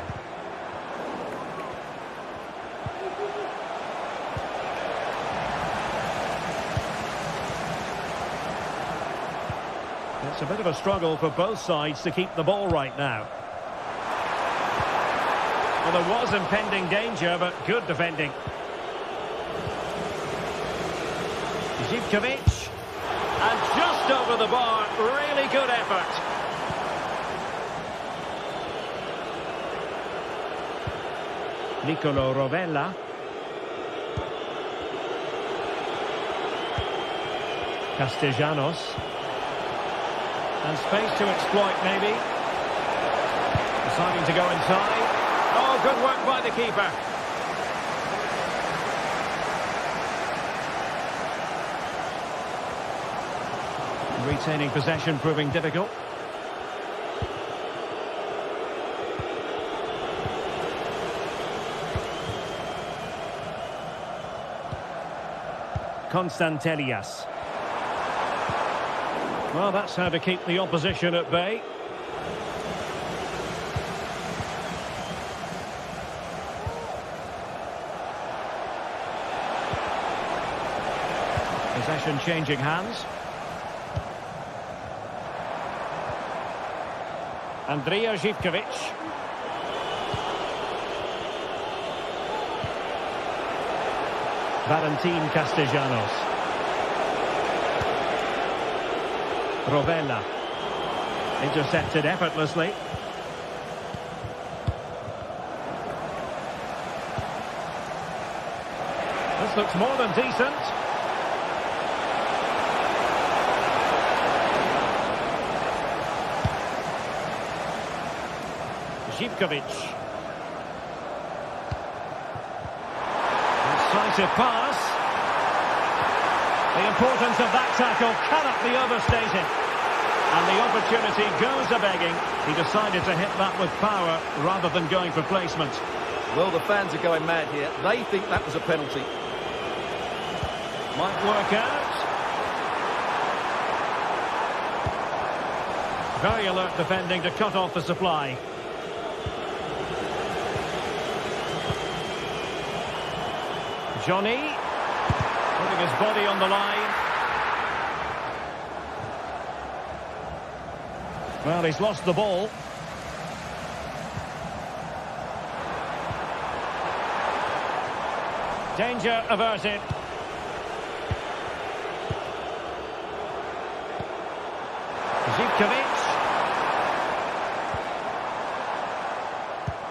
It's a bit of a struggle for both sides to keep the ball right now. Well, there was impending danger, but good defending. Zivkovic. And just over the bar, really good effort. Nicolo Rovella. Castellanos. And space to exploit, maybe. Deciding to go inside. Oh, good work by the keeper. Retaining possession proving difficult. Constantelias. Well, that's how to keep the opposition at bay. Possession changing hands. Andrija Zivkovic. Valentin Castellanos. Rovella. Intercepted effortlessly. This looks more than decent. Zivkovic. Incisive pass. The importance of that tackle cannot be overstated. And the opportunity goes a-begging. He decided to hit that with power rather than going for placement. Well, the fans are going mad here. They think that was a penalty. Might work out. Very alert defending to cut off the supply. Johnny, putting his body on the line. Well, he's lost the ball. Danger averted. Zivkovic.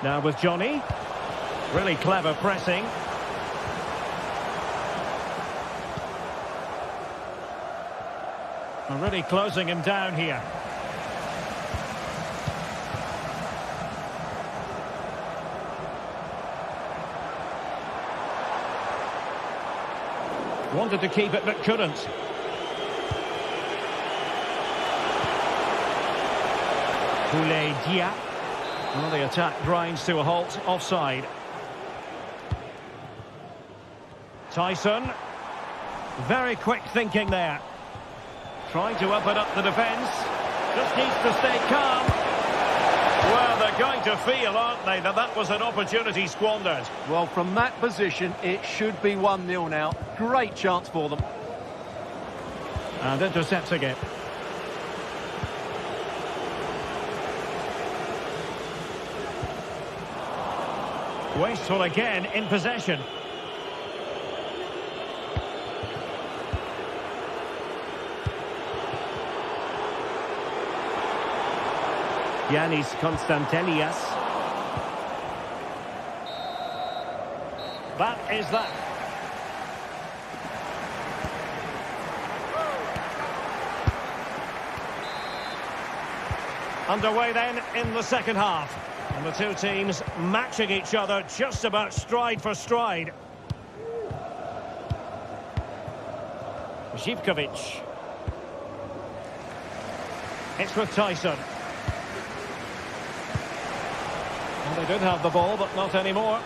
Now with Johnny. Really clever pressing. Really closing him down here. Wanted to keep it but couldn't. Dia. Well, the attack grinds to a halt, offside. Tyson. Very quick thinking there. Trying to open up the defence. Just needs to stay calm. Well, they're going to feel, aren't they, that that was an opportunity squandered. Well, from that position, it should be 1-0 now. Great chance for them. And intercepting it. Wasteful again in possession. Yanis Constantelias. That is that. Underway then in the second half. And the two teams matching each other just about stride for stride. Zivkovic. It's with Tyson. Well, they did have the ball, but not anymore.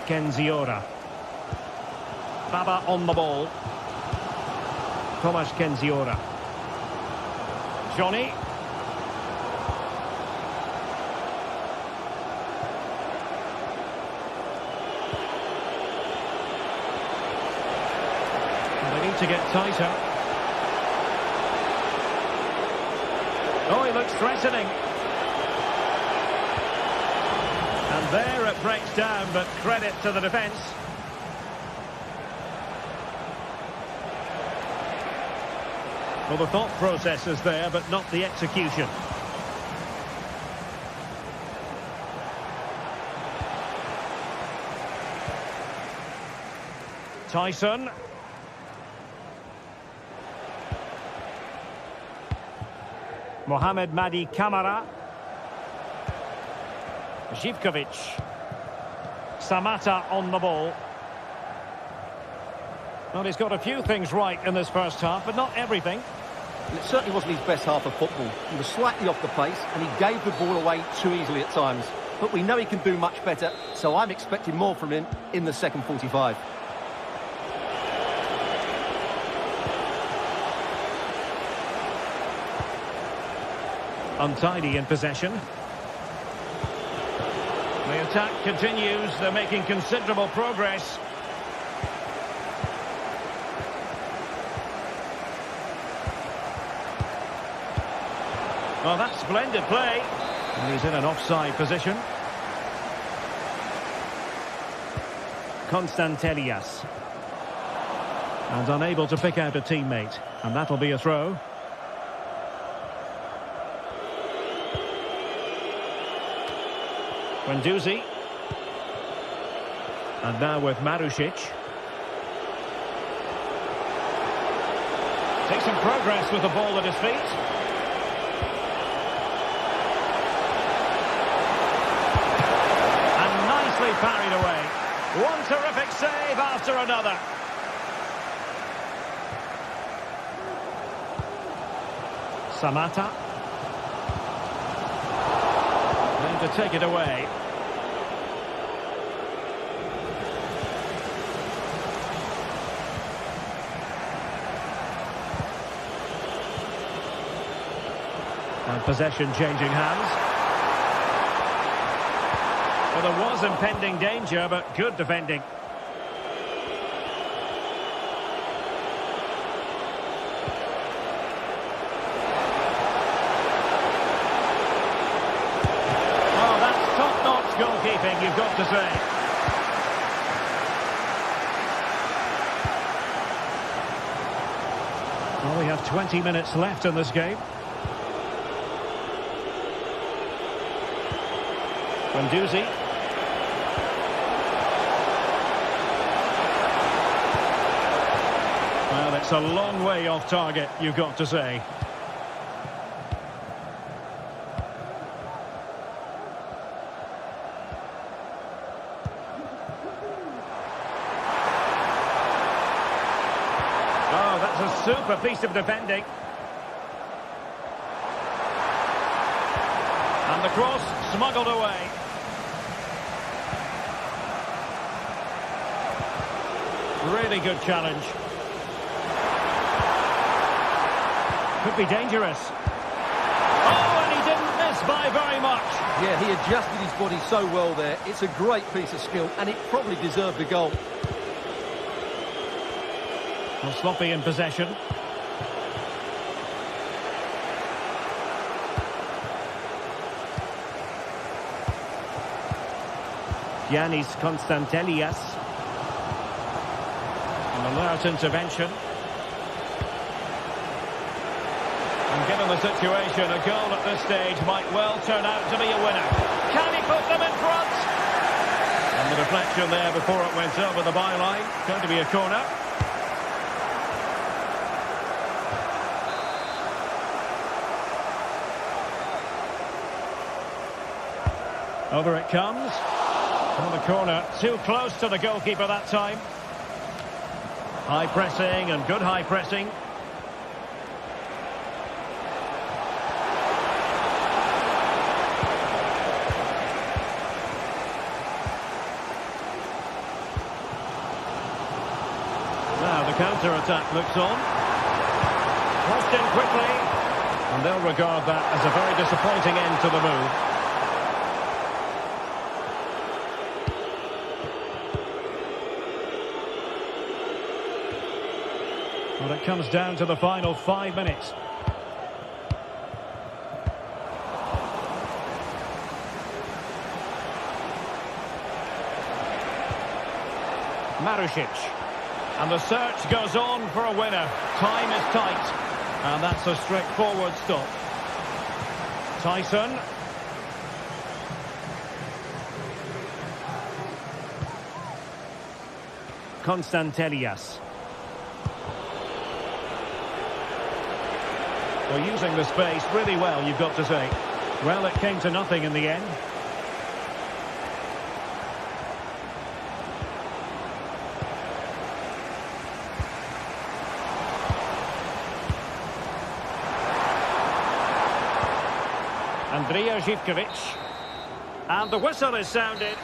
Kenziora. Baba on the ball. Tomasz Kenziora. Johnny. They need to get tighter. Oh, he looks threatening. And there it breaks down, but credit to the defence. Well, the thought process is there, but not the execution. Tyson. Mohamed Madi Camara. Zivkovic. Samatta on the ball. Well, he's got a few things right in this first half, but not everything. It certainly wasn't his best half of football. He was slightly off the pace, and he gave the ball away too easily at times. But we know he can do much better, so I'm expecting more from him in the second 45. Untidy in possession. The attack continues. They're making considerable progress. Well, that's splendid play. And he's in an offside position. Constantelias. And unable to pick out a teammate. And that'll be a throw. Guendouzi. And now with Marusic. Takes some progress with the ball at his feet. And nicely parried away. One terrific save after another. Samatta. To take it away. And possession changing hands. Well, there was impending danger, but good defending. Goalkeeping, you've got to say. Well, we have 20 minutes left in this game. Guendouzi. Well, it's a long way off target, you've got to say. Oh, that's a super piece of defending. And the cross smuggled away. Really good challenge. Could be dangerous. Oh, and he didn't miss by very much. Yeah, he adjusted his body so well there. It's a great piece of skill, and it probably deserved a goal. Well, sloppy in possession. Giannis Constantelias. An alert intervention. And given the situation, a goal at this stage might well turn out to be a winner. Can he put them in front? And the deflection there before it went over the byline. Going to be a corner. Over it comes. On the corner, too close to the goalkeeper that time. High pressing and good high pressing. Now the counter-attack looks on. Crossed in quickly. And they'll regard that as a very disappointing end to the move. Well, it comes down to the final 5 minutes. Marusic. And the search goes on for a winner. Time is tight. And that's a straightforward stop. Tyson. Constantelias. Well, using the space really well, you've got to say. Well, it came to nothing in the end. Andrija Živković. And the whistle is sounded.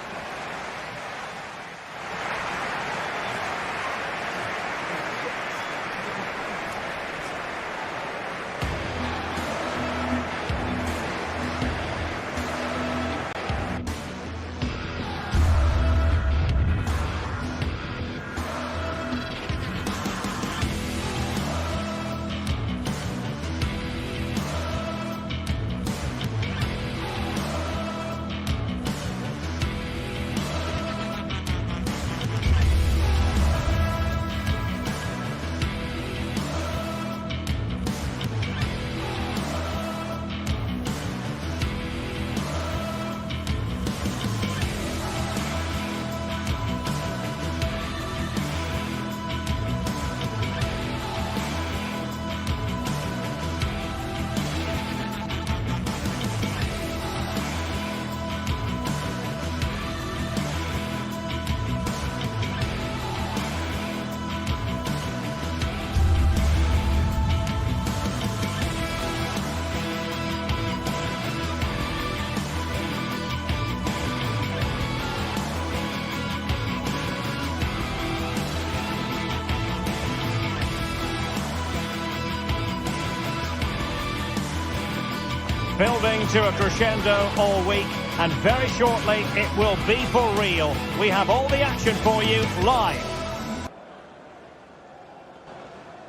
Building to a crescendo all week, and very shortly it will be for real. We have all the action for you live.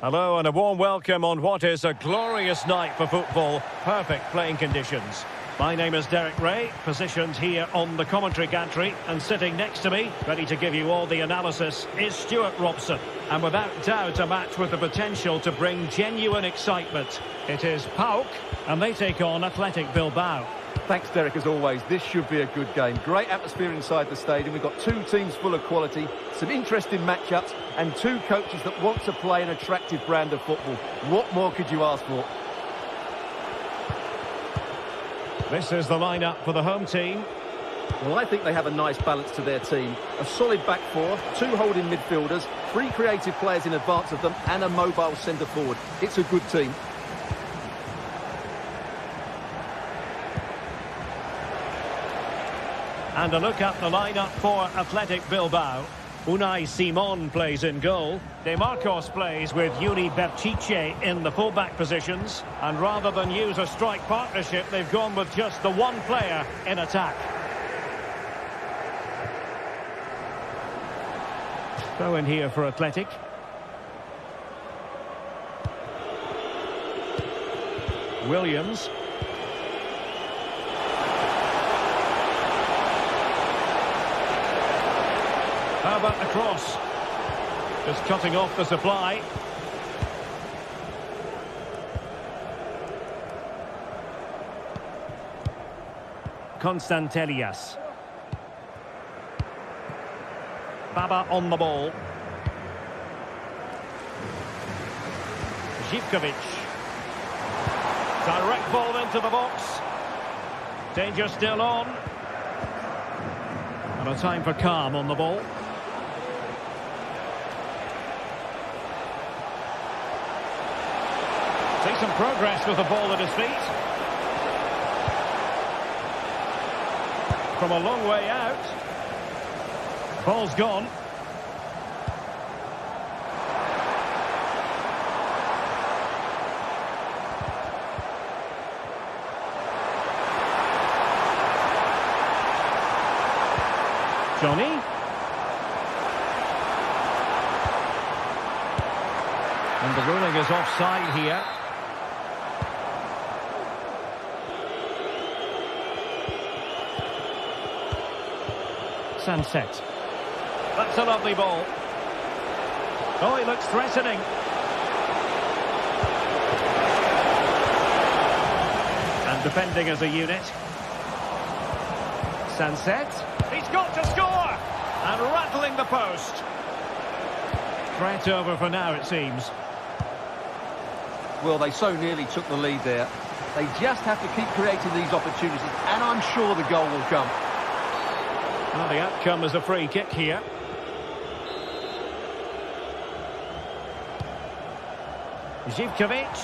Hello and a warm welcome on what is a glorious night for football. Perfect playing conditions. My name is Derek Ray, positioned here on the commentary gantry, and sitting next to me, ready to give you all the analysis, is Stuart Robson. And without doubt, a match with the potential to bring genuine excitement. It is PAOK, and they take on Athletic Bilbao. Thanks, Derek, as always. This should be a good game. Great atmosphere inside the stadium. We've got two teams full of quality, some interesting matchups, and two coaches that want to play an attractive brand of football. What more could you ask for? This is the lineup for the home team. Well, I think they have a nice balance to their team. A solid back four, two holding midfielders, three creative players in advance of them, and a mobile centre forward. It's a good team. And a look at the lineup for Athletic Bilbao. Unai Simon plays in goal. De Marcos plays with Yuri Berchiche in the fullback positions. And rather than use a strike partnership, they've gone with just the one player in attack. Throw in here for Athletic. Williams. How about the cross? Just cutting off the supply. Constantelias. Baba on the ball. Zivkovic. Direct ball into the box. Danger still on. And a time for calm on the ball. See some progress with the ball at his feet. From a long way out. Ball's gone. Johnny. And the ruling is offside here. Sunset. That's a lovely ball. Oh, he looks threatening. And defending as a unit. Sunset. He's got to score! And rattling the post. Threat over for now, it seems. Well, they so nearly took the lead there. They just have to keep creating these opportunities, and I'm sure the goal will come. Well, the outcome is a free kick here. Zivkovic.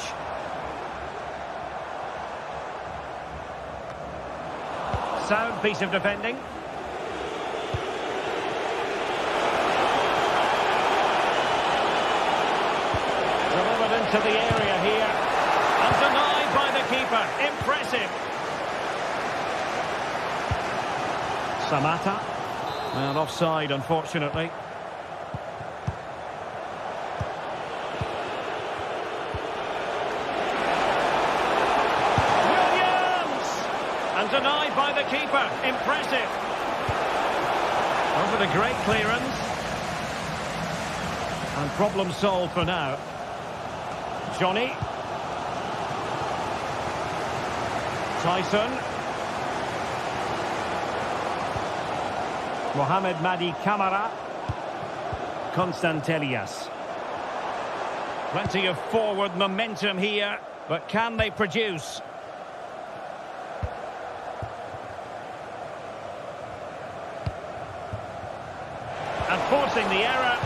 Sound piece of defending. Delivered into the area here. And denied by the keeper. Impressive. Samata. And offside, unfortunately. Williams! And denied by the keeper. Impressive. Over the great clearance. And problem solved for now. Johnny. Tyson. Mohamed Madi Camara. Constantelias. Plenty of forward momentum here, but can they produce? And forcing the error.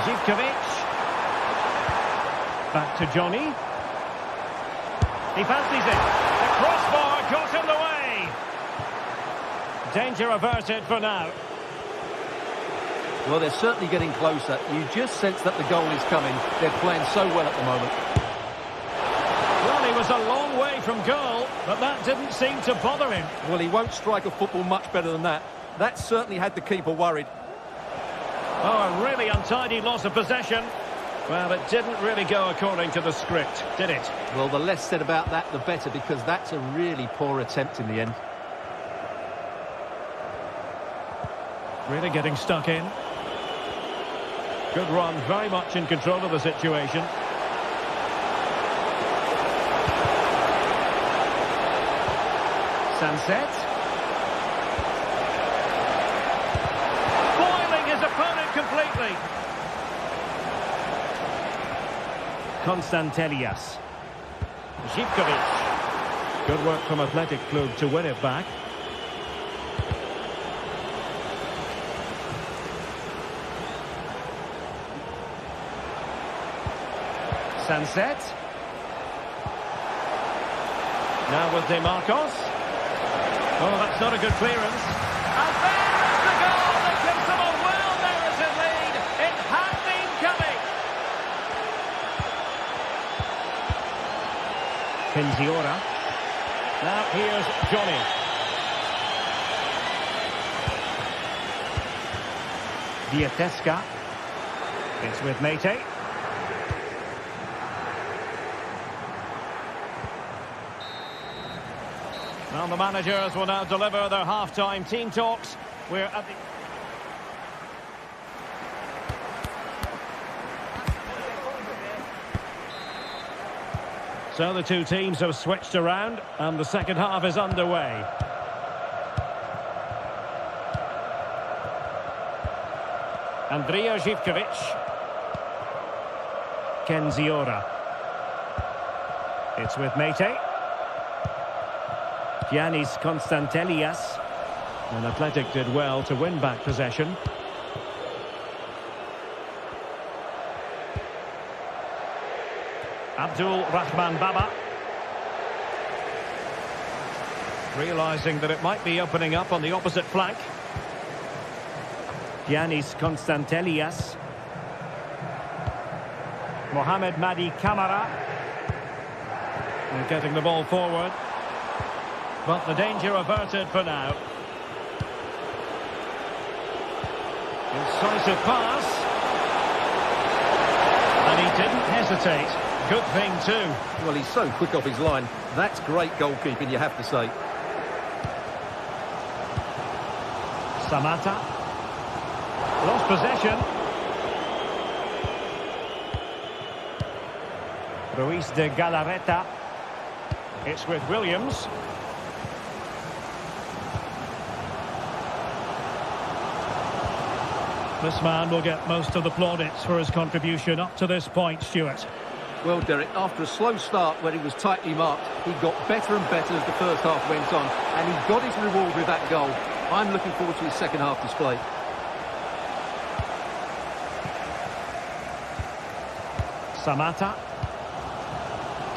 Zivkovic. Back to Johnny. He fancies it. The crossbar got in the way. Danger averted for now. Well, they're certainly getting closer. You just sense that the goal is coming. They're playing so well at the moment. Well, he was was a long way from goal, but that didn't seem to bother him. Well, he won't strike a football much better than that. That certainly had the keeper worried. Oh, a really untidy loss of possession. Well, it didn't really go according to the script, did it? Well, the less said about that, the better, because that's a really poor attempt in the end. Really getting stuck in. Good run, very much in control of the situation. Sunset. Foiling his opponent completely. Konstantelias. Zivkovic. Good work from Atletico to win it back. Sunset. Now with De Marcos. Oh, that's not a good clearance. And there's the goal that gives them a well-merited lead. It had been coming. Kenziora. Now here's Johnny. Diatesca. It's with Mate. Well, the managers will now deliver their half-time team talks. We're at the... So the two teams have switched around, and the second half is underway. Andrija Zivkovic. Kenziora. It's with Mate. Giannis Konstantelias. And Athletic did well to win back possession. Abdul Rahman Baba. Realising that it might be opening up on the opposite flank. Giannis Konstantelias. Mohamed Madi Camara. They're getting the ball forward. But the danger averted for now. Incisive pass. And he didn't hesitate. Good thing too. Well, he's so quick off his line. That's great goalkeeping, you have to say. Samata. Lost possession. Ruiz de Galarreta. It's with Williams. This man will get most of the plaudits for his contribution up to this point, Stuart. Well, Derek, after a slow start where he was tightly marked, he got better and better as the first half went on, and he got his reward with that goal. I'm looking forward to his second half display. Samata.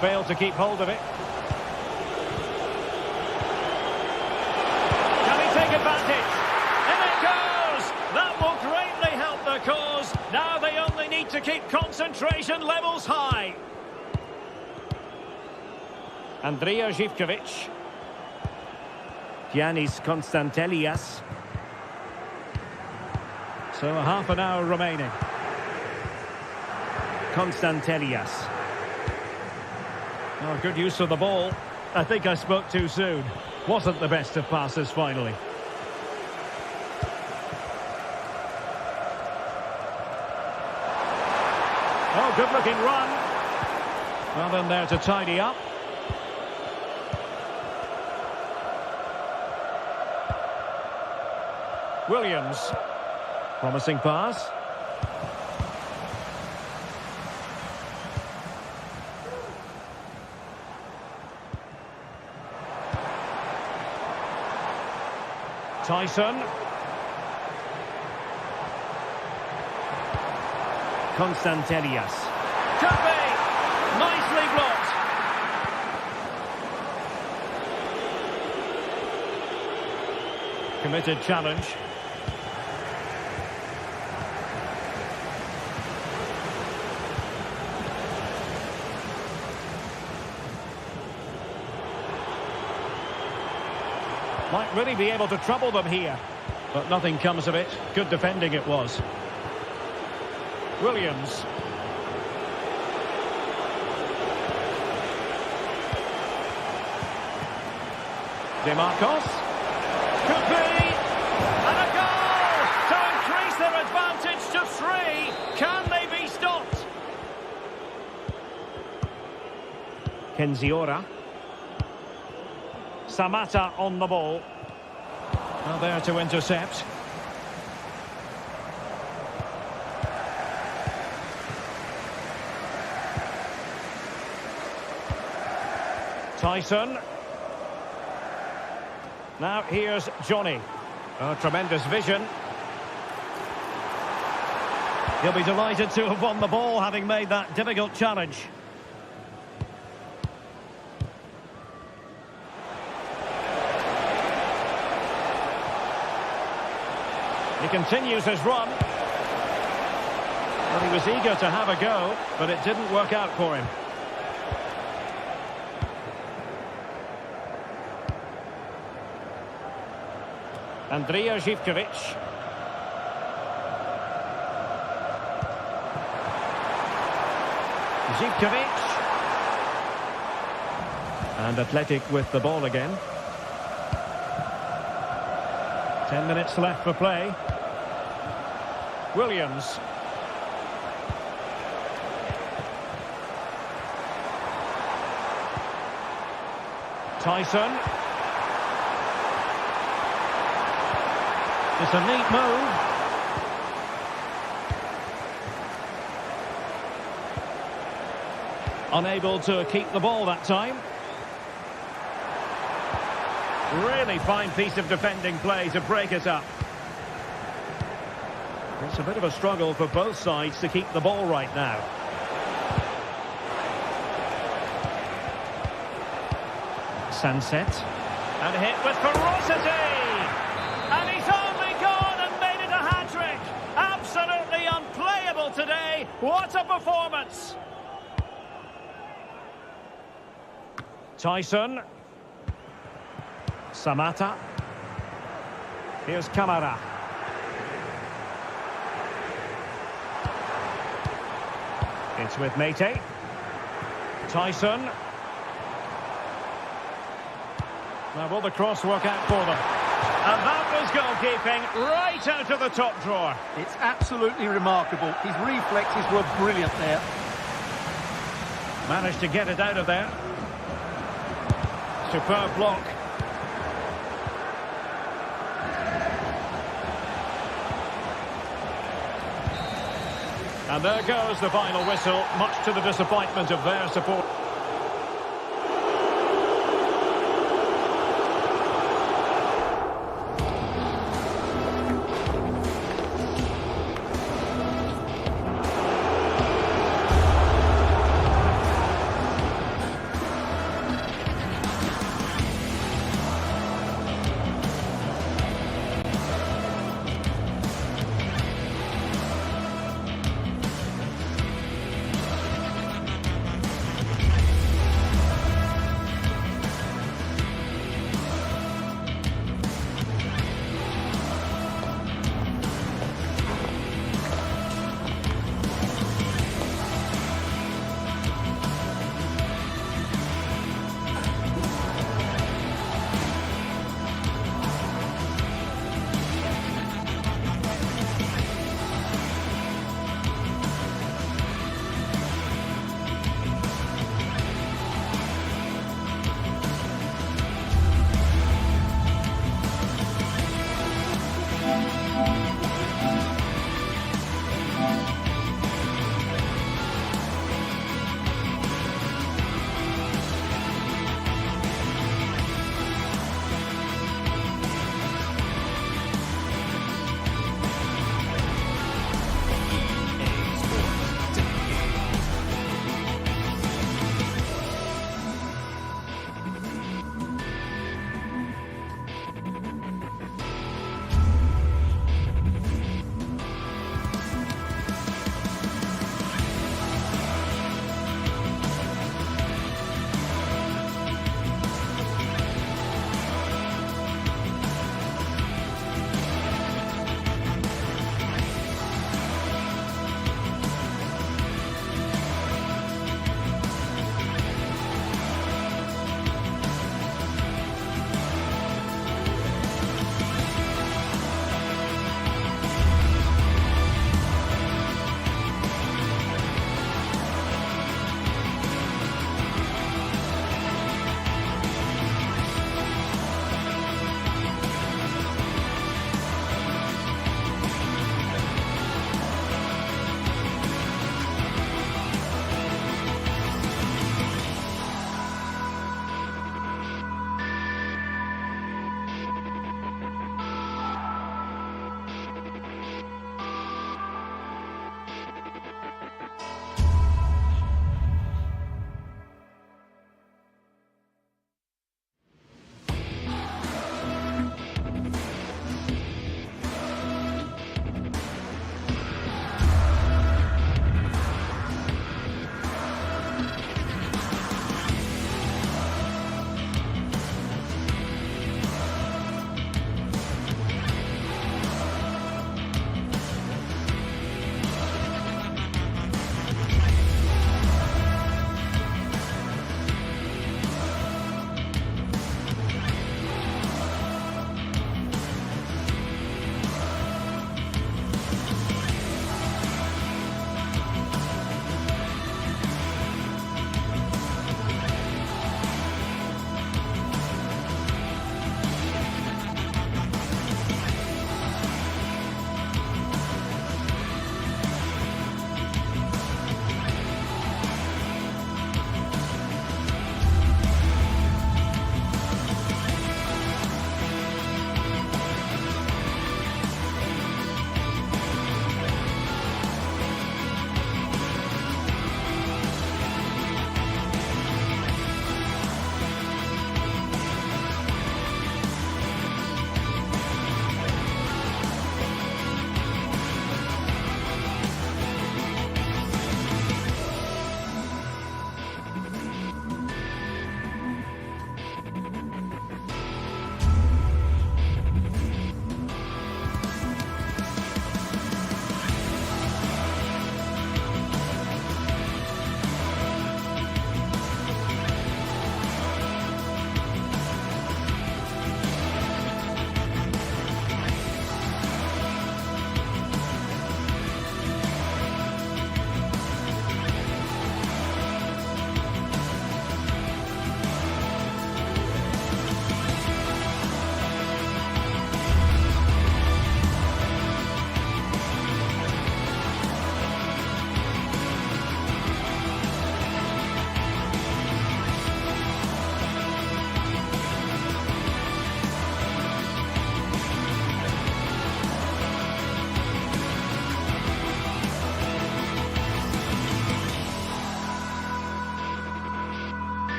Failed to keep hold of it. Can he take advantage? In it goes! That will greatly help the cause. Now they only need to keep concentration levels high. Andrija Zivkovic. Giannis Konstantelias. So a half an hour remaining. Konstantelias. Oh, good use of the ball. I think I spoke too soon. Wasn't the best of passes finally. Oh, good looking run. Well in there to tidy up. Williams. Promising pass. Tyson. Konstantelias. Could be! Nicely blocked. Committed challenge. Might really be able to trouble them here. But nothing comes of it. Good defending it was. Williams. DeMarcos. Could be. And a goal to increase their advantage to 3. Can they be stopped? Kenziora. Samata on the ball. Well, there to intercept. Tyson. Now here's Johnny. Oh, tremendous vision. He'll be delighted to have won the ball, having made that difficult challenge. He continues his run. Well, he was eager to have a go, but it didn't work out for him. Andrija Živković. Živković. And Athletic with the ball again. 10 minutes left for play. Williams. Tyson. It's a neat move. Unable to keep the ball that time. Really fine piece of defending play to break it up. It's a bit of a struggle for both sides to keep the ball right now. Sunset. And hit with ferocity! And he's only gone and made it a hat-trick! Absolutely unplayable today! What a performance! Tyson. Samata. Here's Kamara. It's with Mete. Tyson. Now will the cross work out for them? And that was goalkeeping right out of the top drawer. It's absolutely remarkable. His reflexes were brilliant there. Managed to get it out of there. Superb block. And there goes the final whistle, much to the disappointment of their support.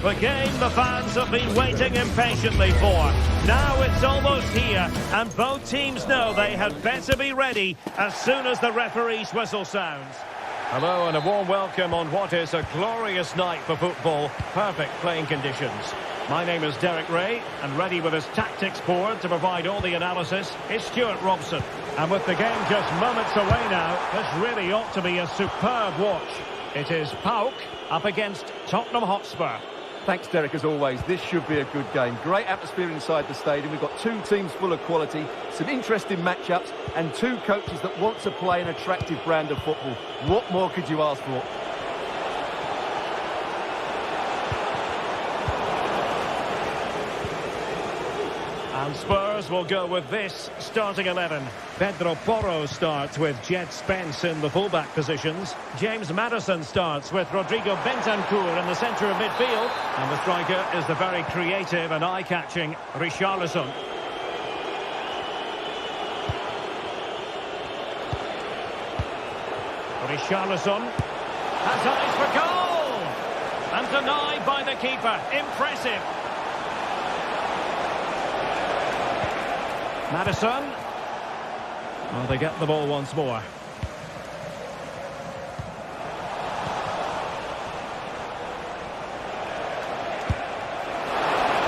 The game the fans have been waiting impatiently for. Now it's almost here, and both teams know they had better be ready as soon as the referee's whistle sounds. Hello and a warm welcome on what is a glorious night for football. Perfect playing conditions. My name is Derek Ray, and ready with his tactics board to provide all the analysis is Stuart Robson. And with the game just moments away now, this really ought to be a superb watch. It is PAOK up against Tottenham Hotspur. Thanks, Derek, as always. This should be a good game. Great atmosphere inside the stadium. We've got two teams full of quality, some interesting matchups, and two coaches that want to play an attractive brand of football. What more could you ask for? And Spurs will go with this starting 11. Pedro Porro starts with Jed Spence in the fullback positions. James Maddison starts with Rodrigo Bentancur in the centre of midfield. And the striker is the very creative and eye-catching Richarlison. Richarlison has eyes for goal! And denied by the keeper. Impressive. Maddison. Well, they get the ball once more.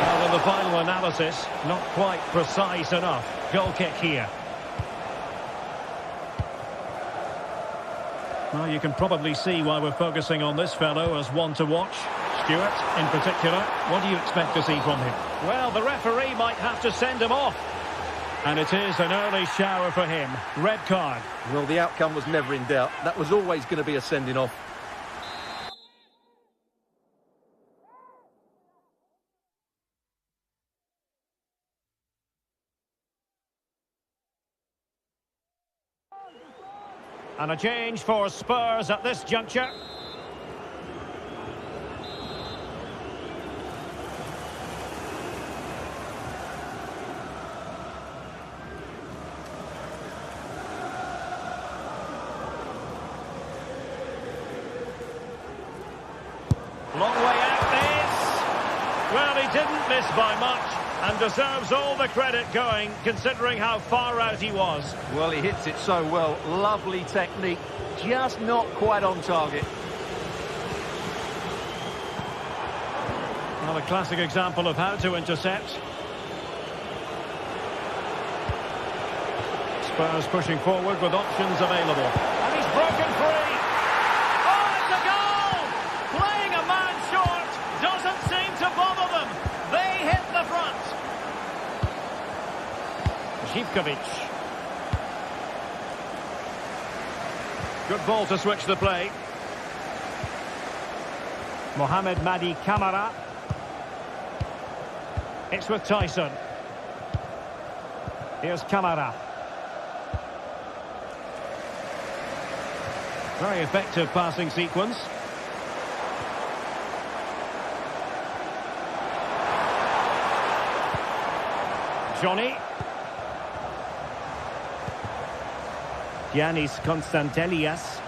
Well, in the final analysis, not quite precise enough. Goal kick here. Well, you can probably see why we're focusing on this fellow as one to watch. Stuart, in particular, what do you expect to see from him? Well, the referee might have to send him off. And it is an early shower for him. Red card. Well, the outcome was never in doubt. That was always going to be a sending off. And a change for Spurs at this juncture. Long way out this. Well, he didn't miss by much and deserves all the credit going, considering how far out he was. Well, he hits it so well. Lovely technique, just not quite on target. Well, a classic example of how to intercept. Spurs pushing forward with options available. And he's broken free. Oh, it's a goal! Playing a man short doesn't seem to bother them. They hit the front. Zivkovic. Good ball to switch the play. Mohamed Madi Camara. It's with Tyson. Here's Camara. Very effective passing sequence. Johnny. Giannis Konstantelias.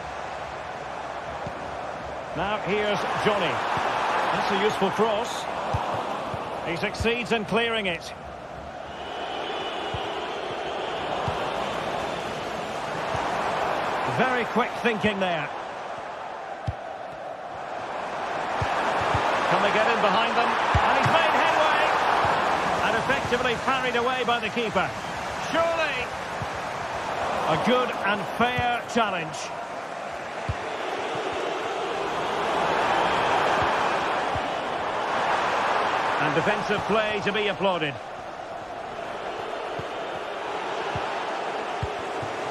Now here's Johnny. That's a useful cross. He succeeds in clearing it. Very quick thinking there. Can they get in behind them? And he's made headway. And effectively parried away by the keeper. Surely a good and fair challenge. And defensive play to be applauded.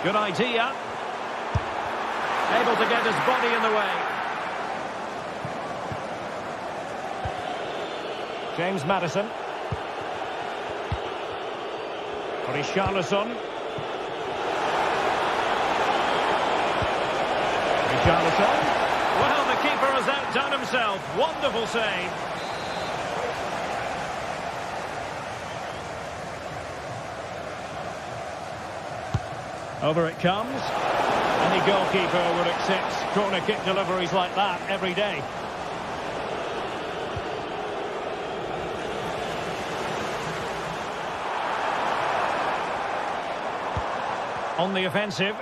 Good idea. Able to get his body in the way. James Maddison. Richarlison. Richarlison. Well, the keeper has outdone himself. Wonderful save. Over it comes. Any goalkeeper would accept corner kick deliveries like that every day. on the offensive.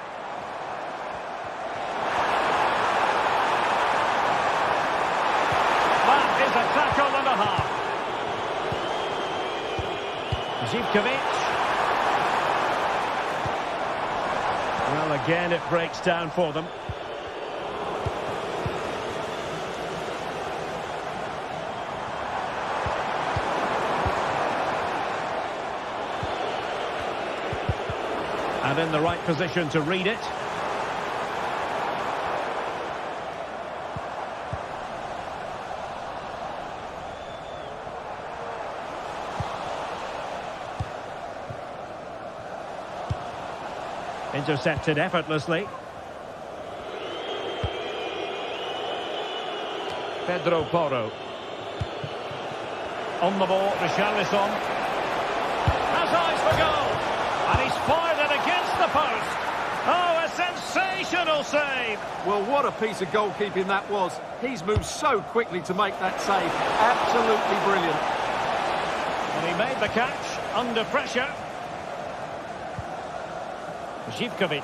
That is a tackle and a half. Zivkovic. Well, again, it breaks down for them. And in the right position to read it. Intercepted effortlessly. Pedro Porro. On the ball, Richarlison. Has eyes for goal. And he's fired it against the post. Oh, a sensational save. Well, what a piece of goalkeeping that was. He's moved so quickly to make that save. Absolutely brilliant. And he made the catch under pressure. Zivkovic.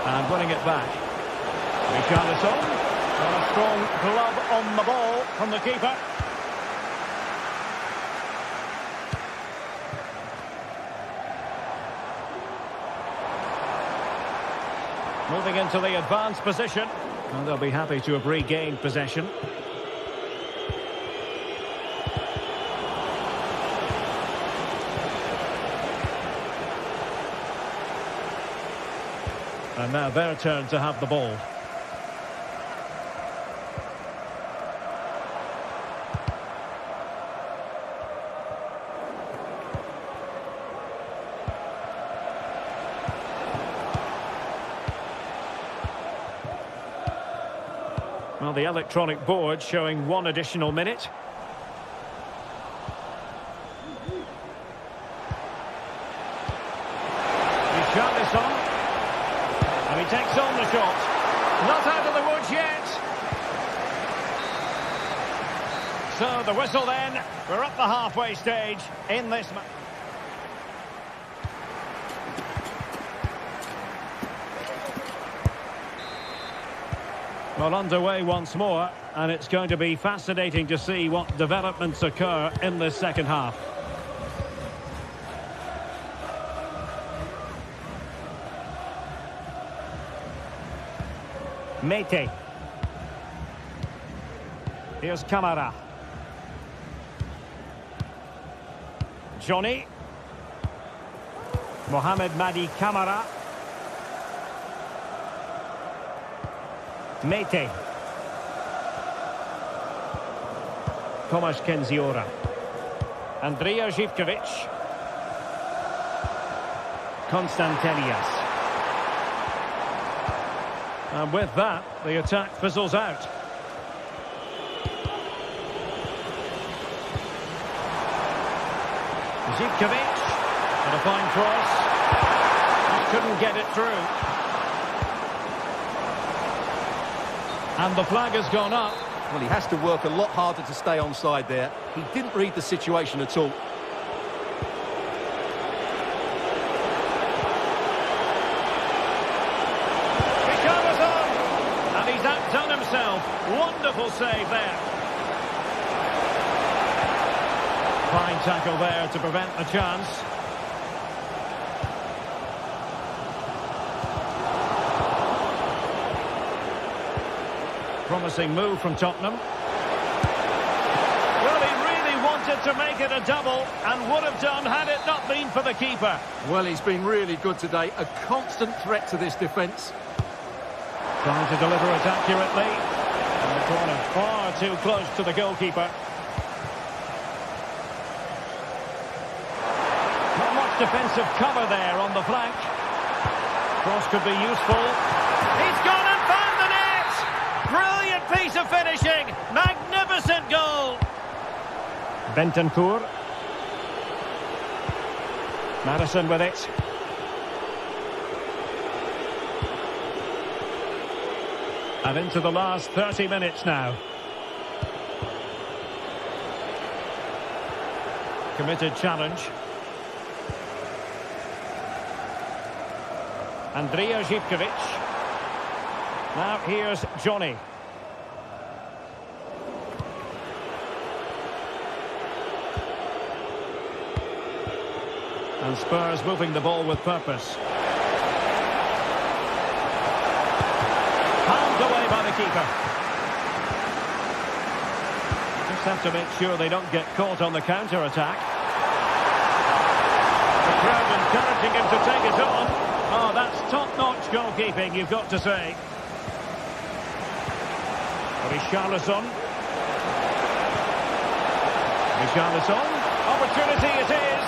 And winning it back. Richarlison. And a strong glove on the ball from the keeper. Moving into the advanced position. And they'll be happy to have regained possession. And now their turn to have the ball. Well, the electronic board showing 1 additional minute. Richarlison. And he takes on the shot. Not out of the woods yet. So the whistle then. We're at the halfway stage in this match. Well, underway once more, and it's going to be fascinating to see what developments occur in this second half. Mete. Here's Camara. Johnny. Mohamed Madi Camara. Mete. Tomasz Kenziora. Andrija Zivkovic. Konstantelias. And with that, the attack fizzles out. Zivkovic. And a fine cross. Just couldn't get it through. And the flag has gone up. Well, he has to work a lot harder to stay onside there. He didn't read the situation at all. Richarlison! And he's outdone himself. Wonderful save there. Fine tackle there to prevent the chance. Promising move from Tottenham. Well, he really wanted to make it a double and would have done had it not been for the keeper. Well, he's been really good today. A constant threat to this defence. Trying to deliver it accurately. And the corner far too close to the goalkeeper. Not much defensive cover there on the flank. Cross could be useful. He's gone and found the net! Brilliant piece of finishing! Magnificent goal! Bentancur. Madison with it. And into the last 30 minutes now. Committed challenge. Andrija Zivkovic. Now here's Johnny. And Spurs moving the ball with purpose. Palmed away by the keeper. Just have to make sure they don't get caught on the counter-attack. The crowd encouraging him to take it on. Oh, that's top-notch goalkeeping, you've got to say. Richarlison. Richarlison. Opportunity it is.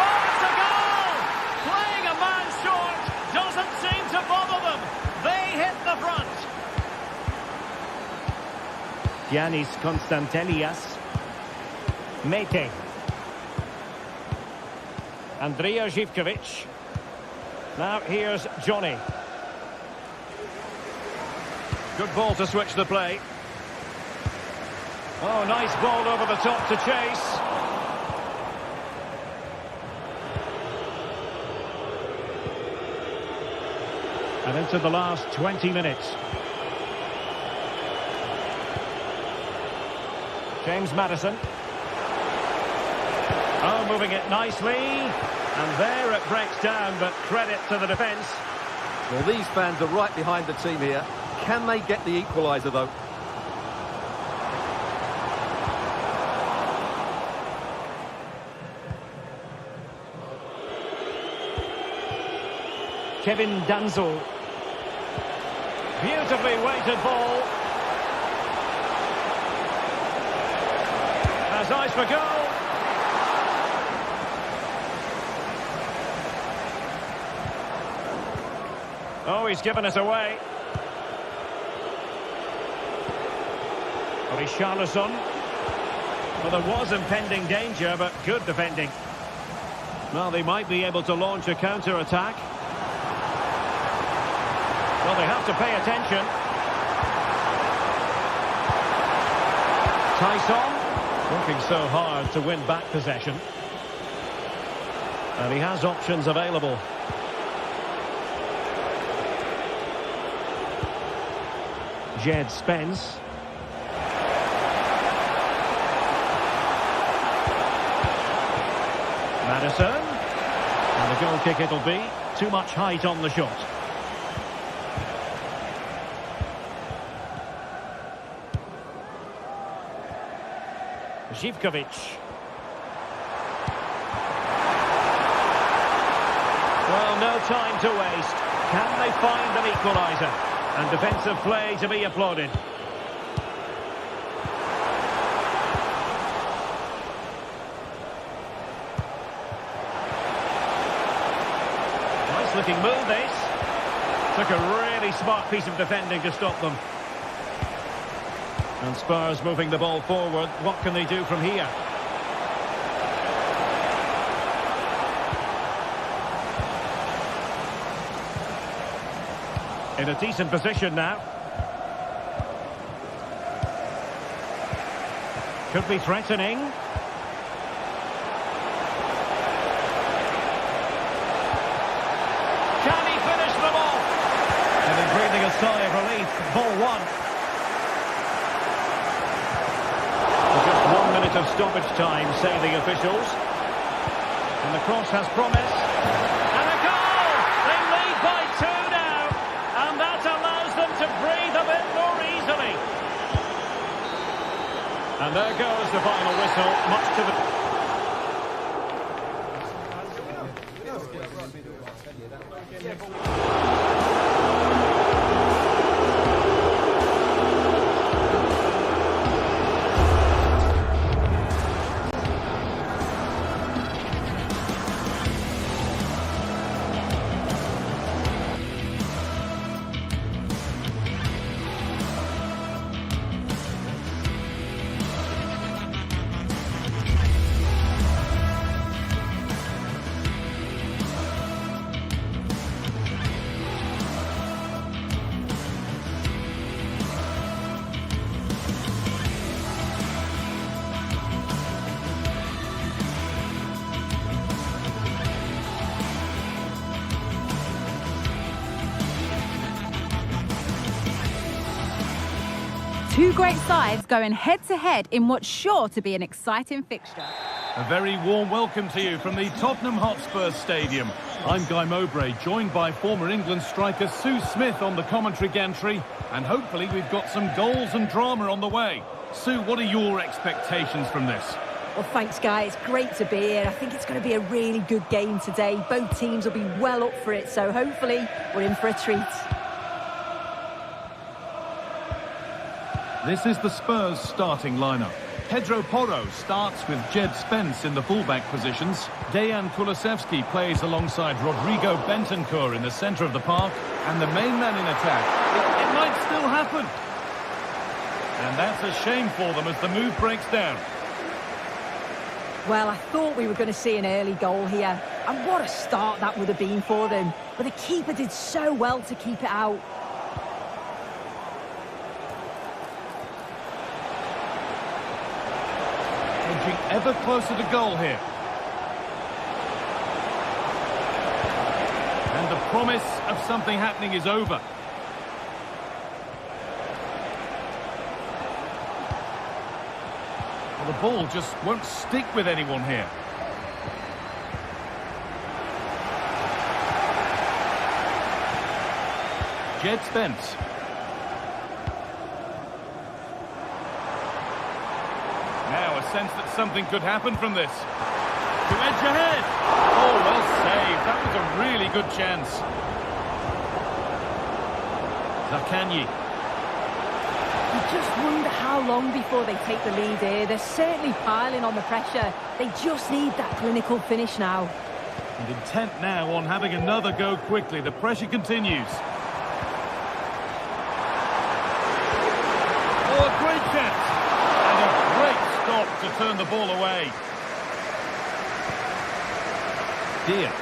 Oh, it's a goal! Playing a man short doesn't seem to bother them. They hit the front. Giannis Konstantelias. Mete. Andrija Zivkovic. Now here's Johnny. Good ball to switch the play. Oh, nice ball over the top to chase. And into the last 20 minutes. James Maddison. Oh, moving it nicely. And there it breaks down, but credit to the defence. Well, these fans are right behind the team here. Can they get the equaliser, though? Kevin Danzel. Beautifully weighted ball. Has eyes for goal. Oh, he's given us away. Richarlison. Well, there was impending danger, but good defending. Well, they might be able to launch a counter-attack. Well, they have to pay attention. Tyson, working so hard to win back possession. And he has options available. Jed Spence. Maddison. And the goal kick it'll be. Too much height on the shot. Zivkovic. Well, no time to waste. Can they find an equaliser? And defensive play to be applauded. Nice looking move this. Took a really smart piece of defending to stop them. And Spurs moving the ball forward. What can they do from here? In a decent position now. Could be threatening. Can he finish them off? And they're breathing a sigh of relief. Ball one. Just 1 minute of stoppage time, say the officials. And the cross has promise. And a goal! They lead by 2 now. And that allows them to breathe a bit more easily. And there goes the final whistle, much to the... Two great sides going head-to-head in what's sure to be an exciting fixture. A very warm welcome to you from the Tottenham Hotspur Stadium. I'm Guy Mowbray, joined by former England striker Sue Smith on the commentary gantry, and hopefully we've got some goals and drama on the way. Sue, what are your expectations from this? Well, thanks, Guy. It's great to be here. I think it's going to be a really good game today. Both teams will be well up for it, so hopefully we're in for a treat. This is the Spurs starting lineup. Pedro Porro starts with Jed Spence in the fullback positions. Dejan Kulusevski plays alongside Rodrigo Bentancur in the centre of the park. And the main man in attack. It might still happen. And that's a shame for them as the move breaks down. Well, I thought we were going to see an early goal here. And what a start that would have been for them. But the keeper did so well to keep it out. Edging ever closer to goal here. And the promise of something happening is over. Well, the ball just won't stick with anyone here. Jed Spence. Now a sense that something could happen from this. To edge ahead. Oh, well saved. That was a really good chance. Zaccagni. You just wonder how long before they take the lead here. They're certainly piling on the pressure. They just need that clinical finish now. And intent now on having another go quickly. The pressure continues. Oh, a great chance. And a great stop to turn the ball away. Deer.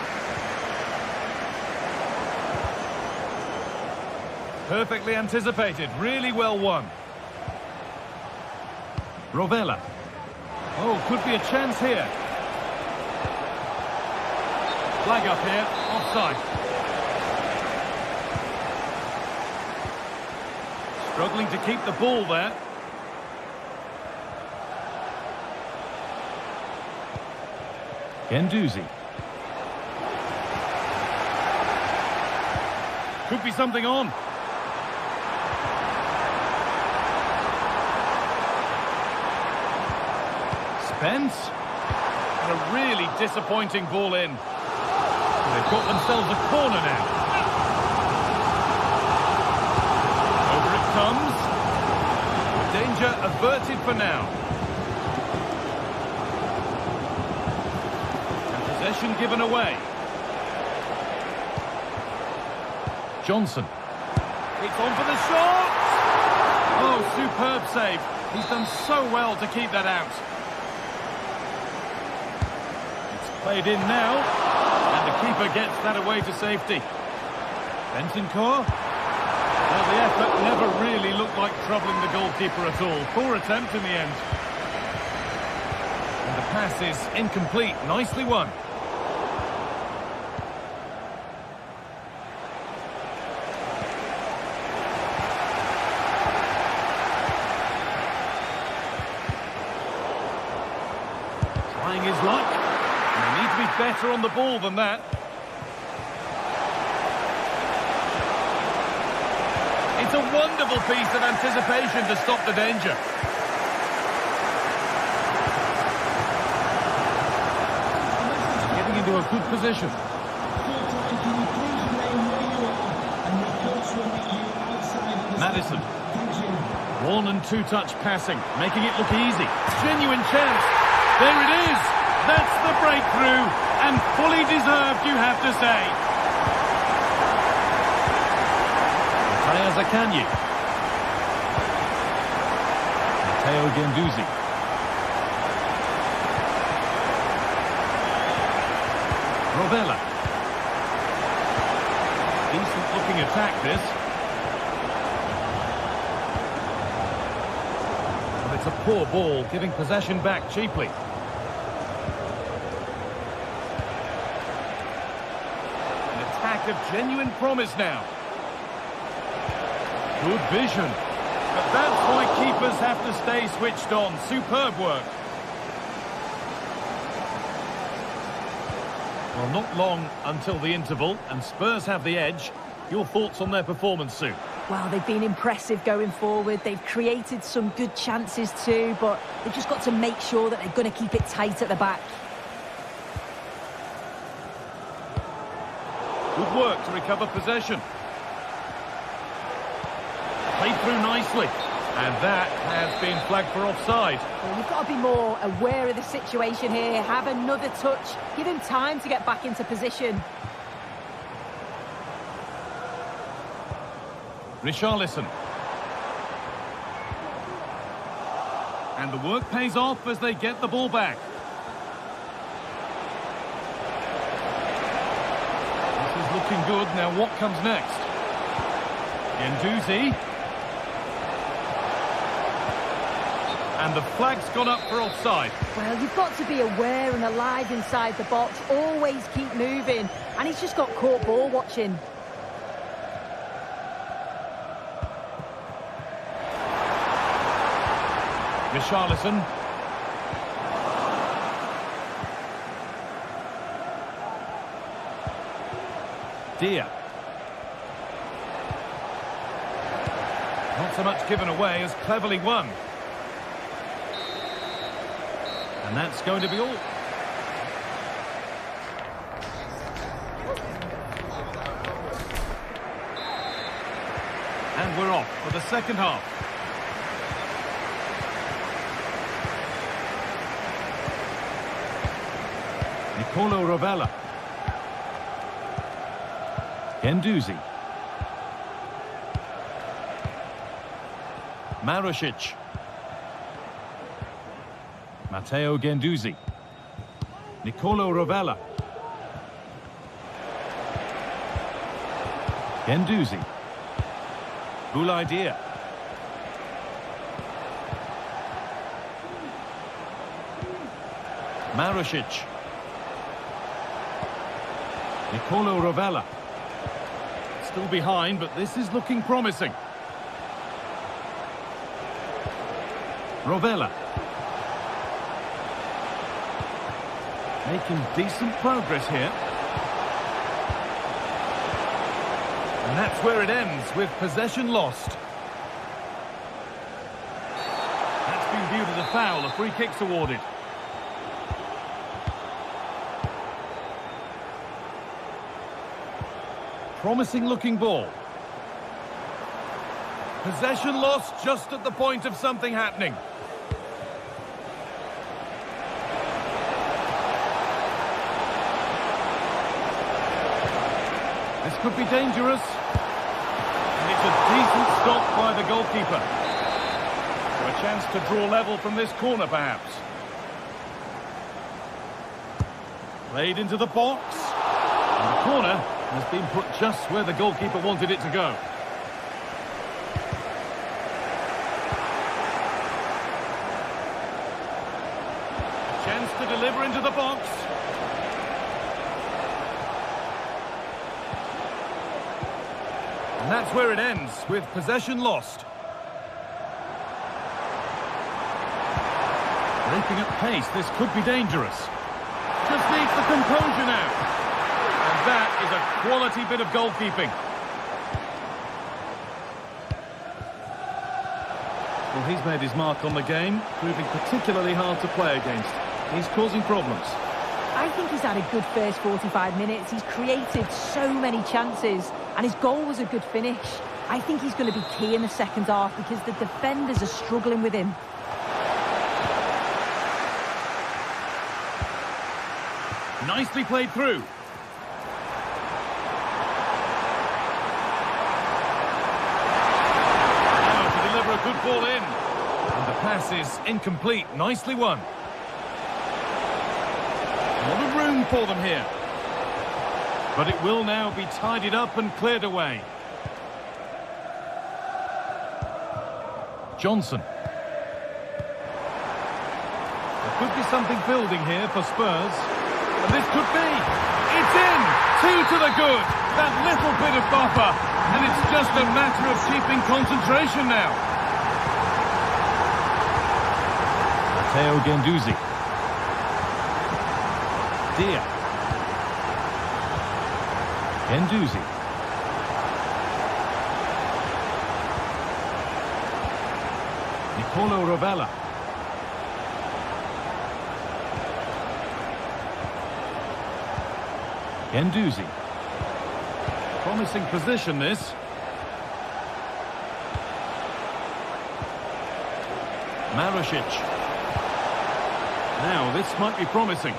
Perfectly anticipated, really well won. Rovella. Oh, could be a chance here. Flag up here, offside. Struggling to keep the ball there. Guendouzi. Could be something on. Spence. And a really disappointing ball in. They've got themselves a corner now. Over it comes. Danger averted for now. And possession given away. Johnson. It's on for the shot! Oh, superb save. He's done so well to keep that out. It's played in now. And the keeper gets that away to safety. Bentancur. Well, the effort never really looked like troubling the goalkeeper at all. Poor attempt in the end. And the pass is incomplete. Nicely won. Trying his luck. They need to be better on the ball than that. It's a wonderful piece of anticipation to stop the danger. Getting into a good position. Maddison. One and two touch passing, making it look easy. Genuine chance. There it is. That's the breakthrough. And fully deserved, you have to say. Zaccagni. Matteo Guendouzi. Rovella. Decent looking attack this. But it's a poor ball, giving possession back cheaply. An attack of genuine promise now. Good vision. But that's why keepers have to stay switched on. Superb work. Well, not long until the interval, and Spurs have the edge. Your thoughts on their performance, Sue? Well, they've been impressive going forward. They've created some good chances too, but they've just got to make sure that they're going to keep it tight at the back. Good work to recover possession. Played through nicely. And that has been flagged for offside. Well, you've got to be more aware of the situation here. Have another touch. Give him time to get back into position. Richarlison. And the work pays off as they get the ball back. This is looking good. Now what comes next? Guendouzi. And the flag's gone up for offside. Well, you've got to be aware and alive inside the box. Always keep moving. And he's just got caught ball watching. Richarlison. Dia. Not so much given away as cleverly won. And that's going to be all. And we're off for the second half. Nicolo Rovella. Guendouzi. Marušić. Matteo Guendouzi. Nicolo Rovella. Guendouzi. Boulaye Dia. Marušić. Nicolo Rovella. Still behind, but this is looking promising. Rovella. Making decent progress here. And that's where it ends, with possession lost. That's been viewed as a foul. A free kick's awarded. Promising looking ball. Possession lost just at the point of something happening. This could be dangerous. And it's a decent stop by the goalkeeper. For a chance to draw level from this corner, perhaps. Played into the box. And the corner has been put just where the goalkeeper wanted it to go. Chance to deliver into the box. And that's where it ends, with possession lost. Breaking at pace, this could be dangerous. Just needs the composure now. And that is a quality bit of goalkeeping. Well, he's made his mark on the game, proving particularly hard to play against. He's causing problems. I think he's had a good first 45 minutes. He's created so many chances, and his goal was a good finish. I think he's going to be key in the second half because the defenders are struggling with him. Nicely played through. Now to deliver a good ball in. And the pass is incomplete. Nicely won. A lot of room for them here. But it will now be tidied up and cleared away. Johnson. There could be something building here for Spurs. And this could be. It's in! 2 to the good. That little bit of buffer. And it's just a matter of keeping concentration now. Matteo Guendouzi. Dia. Guendouzi. Nicolo Rovella. Guendouzi. Promising position, this. Marušić. Now, this might be promising.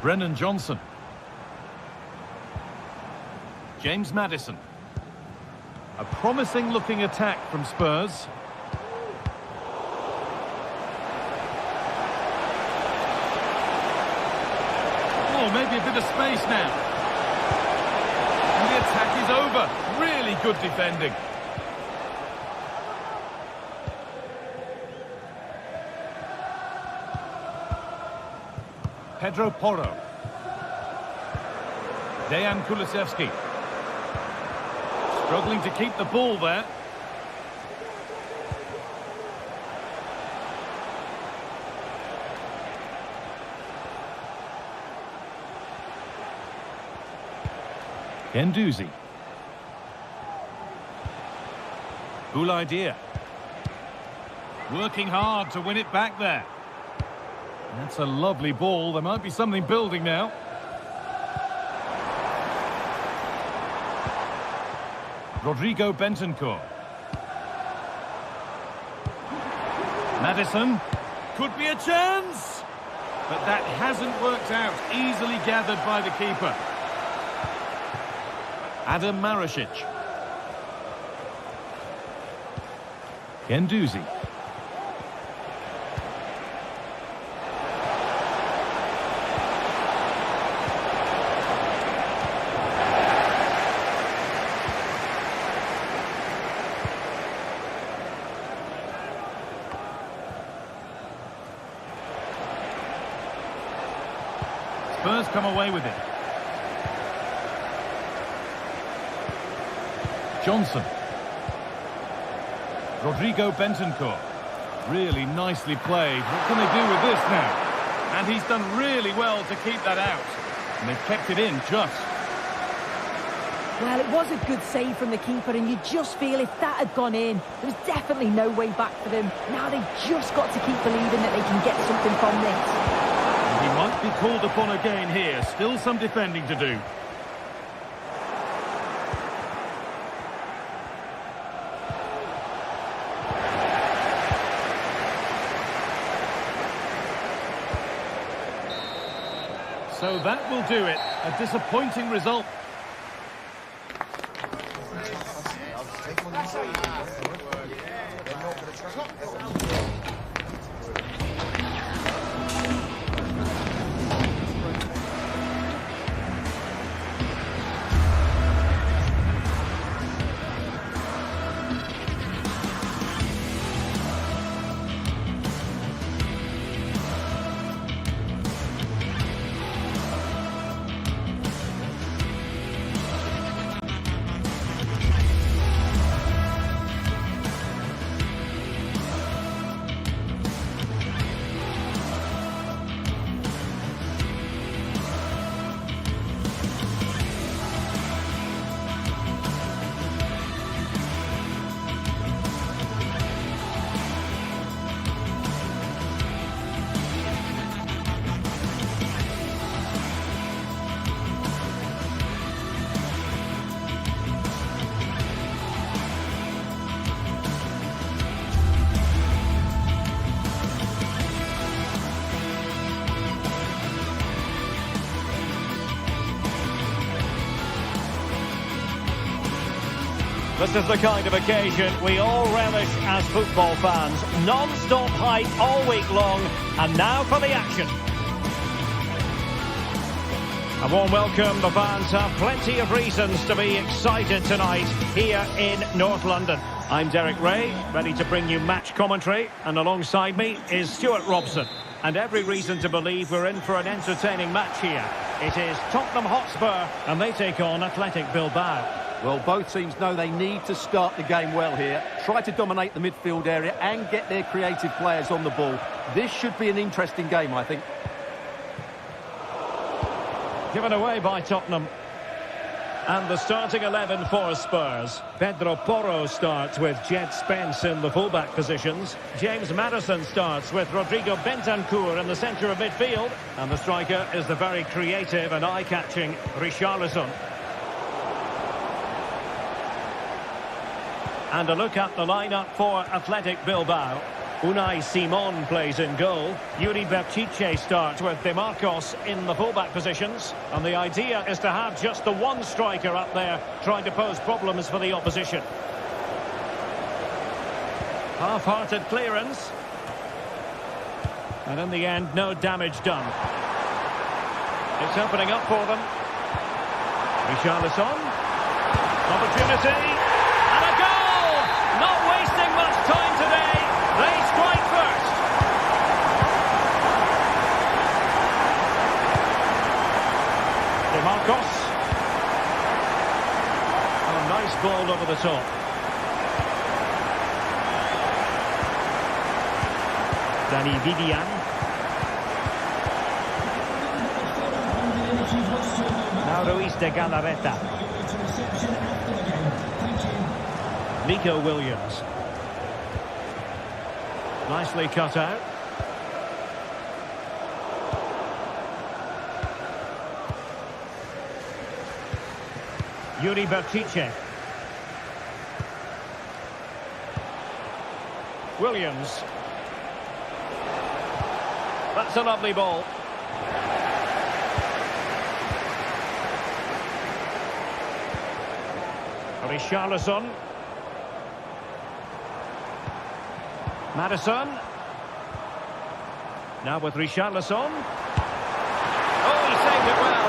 Brennan Johnson. James Maddison. A promising looking attack from Spurs. Oh, maybe a bit of space now. And the attack is over. Really good defending. Pedro Porro. Dejan Kulusevski. Struggling to keep the ball there. Guendouzi. Boulaïdia. Working hard to win it back there. That's a lovely ball. There might be something building now. Rodrigo Bentancur. Maddison. Could be a chance. But that hasn't worked out. Easily gathered by the keeper. Adam Marušić. Guendouzi. Spurs come away with it. Johnson. Rodrigo Bentancur. Really nicely played. What can they do with this now? And he's done really well to keep that out. And they've kept it in just. Well, it was a good save from the keeper, and you just feel if that had gone in, there was definitely no way back for them. Now they've just got to keep believing that they can get something from this. And he might be called upon again here. Still some defending to do. So that will do it. A disappointing result. This is the kind of occasion we all relish as football fans. Non-stop hype all week long, and now for the action. A warm welcome. The fans have plenty of reasons to be excited tonight here in North London. I'm Derek Ray, ready to bring you match commentary, and alongside me is Stuart Robson. And every reason to believe we're in for an entertaining match here. It is Tottenham Hotspur, and they take on Athletic Bilbao. Well, both teams know they need to start the game well here. Try to dominate the midfield area and get their creative players on the ball. This should be an interesting game, I think. Given away by Tottenham. And the starting 11 for Spurs. Pedro Porro starts with Jed Spence in the fullback positions. James Maddison starts with Rodrigo Bentancur in the centre of midfield. And the striker is the very creative and eye-catching Richarlison. And a look at the lineup for Athletic Bilbao. Unai Simon plays in goal. Yuri Berchiche starts with De Marcos in the fullback positions. And the idea is to have just the one striker up there trying to pose problems for the opposition. Half-hearted clearance. And in the end, no damage done. It's opening up for them. Richarlison. Opportunity. And a goal! Not wasting much time today. They strike first. De Marcos. A nice ball over the top. Dani Vivian. Now Ruiz de Galarreta. Nico Williams. Nicely cut out. Yuri Berchiche. Williams. That's a lovely ball. Richarlison. Maddison. Now with Richarlison. Oh, he saved it well.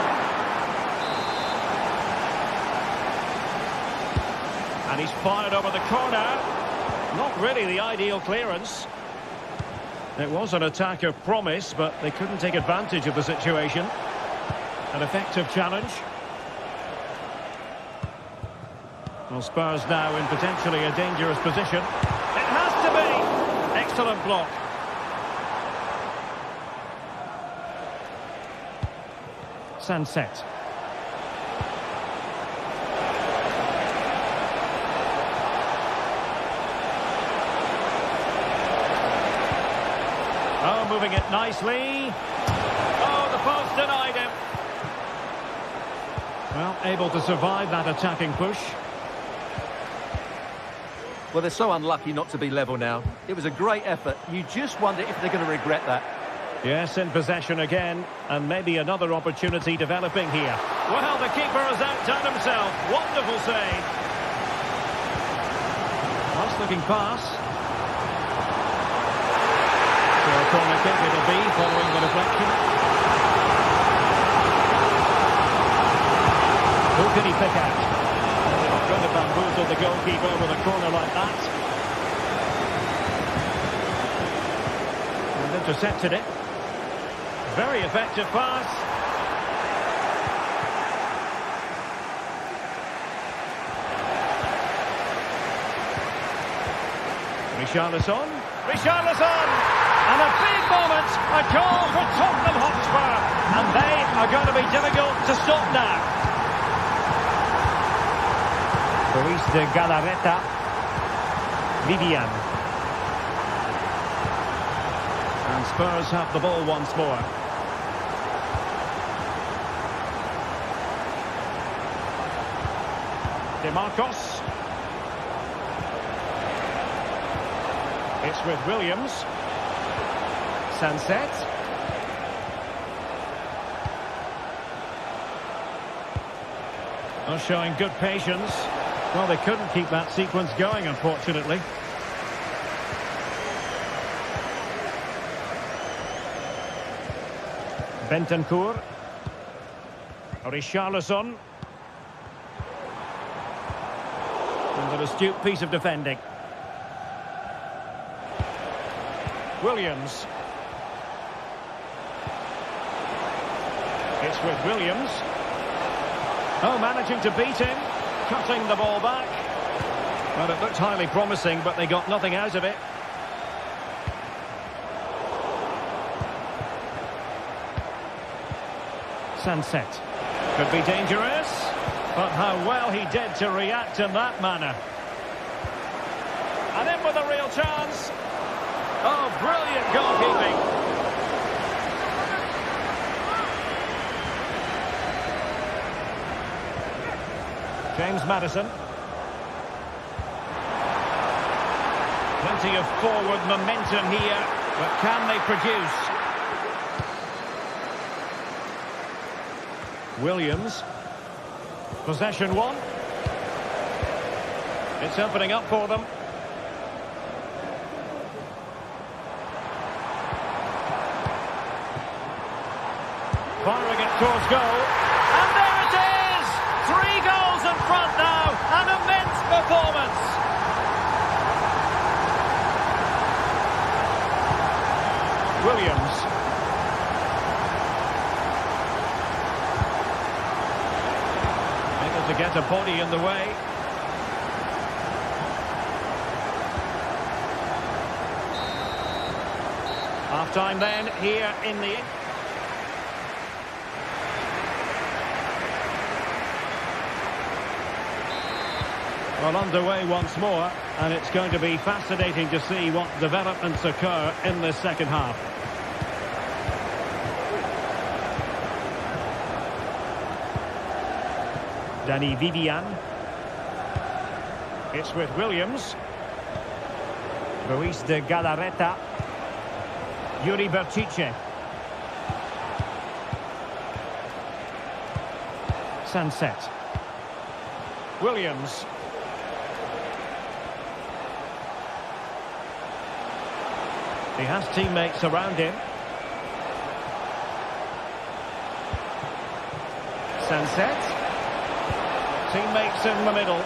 And he's fired over the corner. Not really the ideal clearance. It was an attack of promise, but they couldn't take advantage of the situation. An effective challenge. Well, Spurs now in potentially a dangerous position. It has to be! Excellent block. Sunset. Oh, moving it nicely. Oh, the post denied him. Well, able to survive that attacking push. Well, they're so unlucky not to be level now. It was a great effort. You just wonder if they're going to regret that. Yes, in possession again, and maybe another opportunity developing here. Well, the keeper has outdone himself. Wonderful save. Nice looking pass. So a corner kick it'll be following the deflection. Who can he pick out? They're not going to bamboozle the goalkeeper with a corner like that. And intercepted it. Very effective pass. Richarlison. And a big moment. A goal for Tottenham Hotspur. And they are going to be difficult to stop now. Ruiz de Galarreta. Vivian. And Spurs have the ball once more. De Marcos. It's with Williams. Sunset. Well, showing good patience. Well, they couldn't keep that sequence going, unfortunately. Bentancur. Richarlison. And an astute piece of defending. Williams. It's with Williams. Oh, managing to beat him. cutting the ball back. Well, it looked highly promising, but they got nothing out of it. Sunset. Could be dangerous, but how well he did to react in that manner. And in with a real chance. Oh, brilliant goalkeeping. James Maddison. Plenty of forward momentum here, but can they produce? Williams. Possession one. It's opening up for them. Firing it towards goal. And there it is! 3 goals in front now. An immense performance. Williams. Able to get a body in the way. Half time then here in the... Well, underway once more, and it's going to be fascinating to see what developments occur in the second half. Danny Vivian. It's with Williams. Ruiz de Galarreta. Yuri Berchiche. Sunset. Williams. He has teammates around him. Sunset. Teammates in the middle.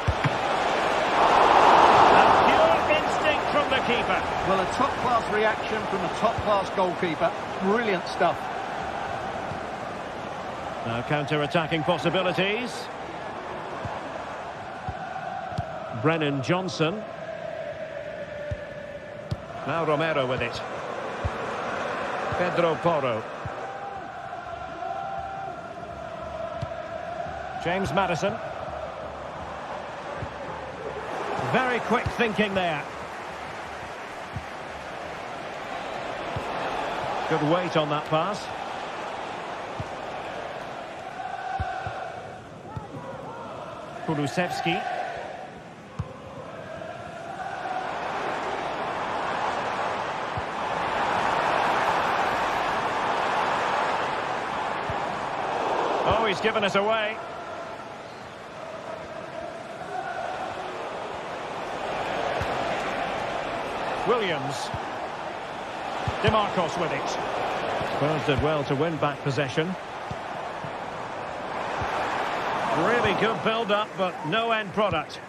And pure instinct from the keeper. Well, a top-class reaction from a top-class goalkeeper. Brilliant stuff. Now counter-attacking possibilities. Brennan Johnson. Now Romero with it. Pedro Porro. James Maddison. Very quick thinking there. Good weight on that pass. Kulusevski. Oh, he's given us away. Williams. DeMarcos with it. Spurs did well to win back possession. Really good build-up, but no end product.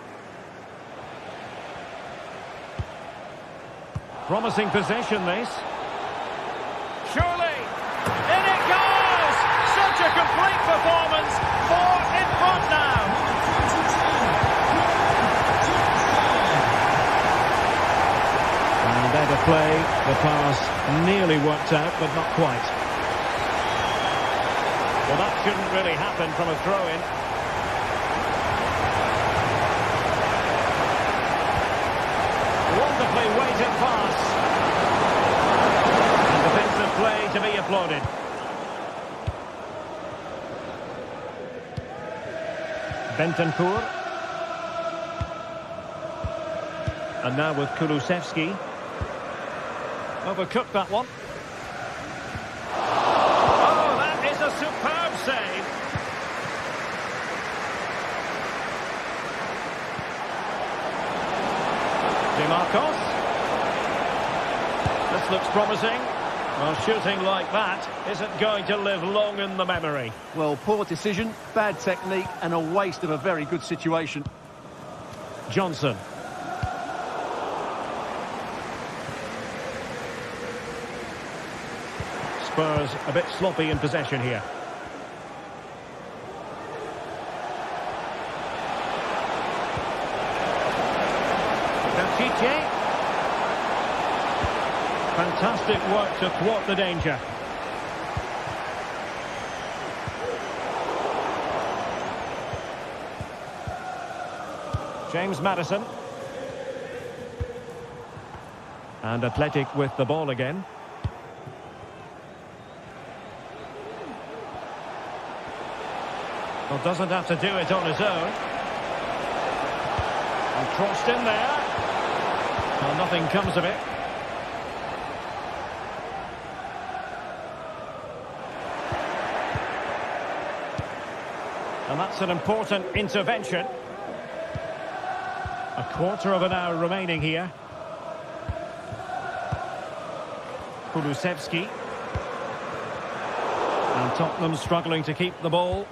Promising possession, this. Surely! In it goes! Such a complete performance. 4 in front now. And better play. The pass nearly worked out, but not quite. Well, that shouldn't really happen from a throw-in. Wonderfully weighted pass. And defensive play to be applauded. Bentancur. And now with Kulusevski. Overcooked that one. Oh, that is a superb save. DeMarcos. This looks promising. Well, shooting like that isn't going to live long in the memory. Well, poor decision, bad technique, and a waste of a very good situation. Johnson. Spurs a bit sloppy in possession here. Chiche. Fantastic work to thwart the danger. James Maddison. And Athletic with the ball again. Well, doesn't have to do it on his own. And crossed in there. Well, nothing comes of it. And that's an important intervention. A quarter of an hour remaining here. Kulusevski. And Tottenham struggling to keep the ball.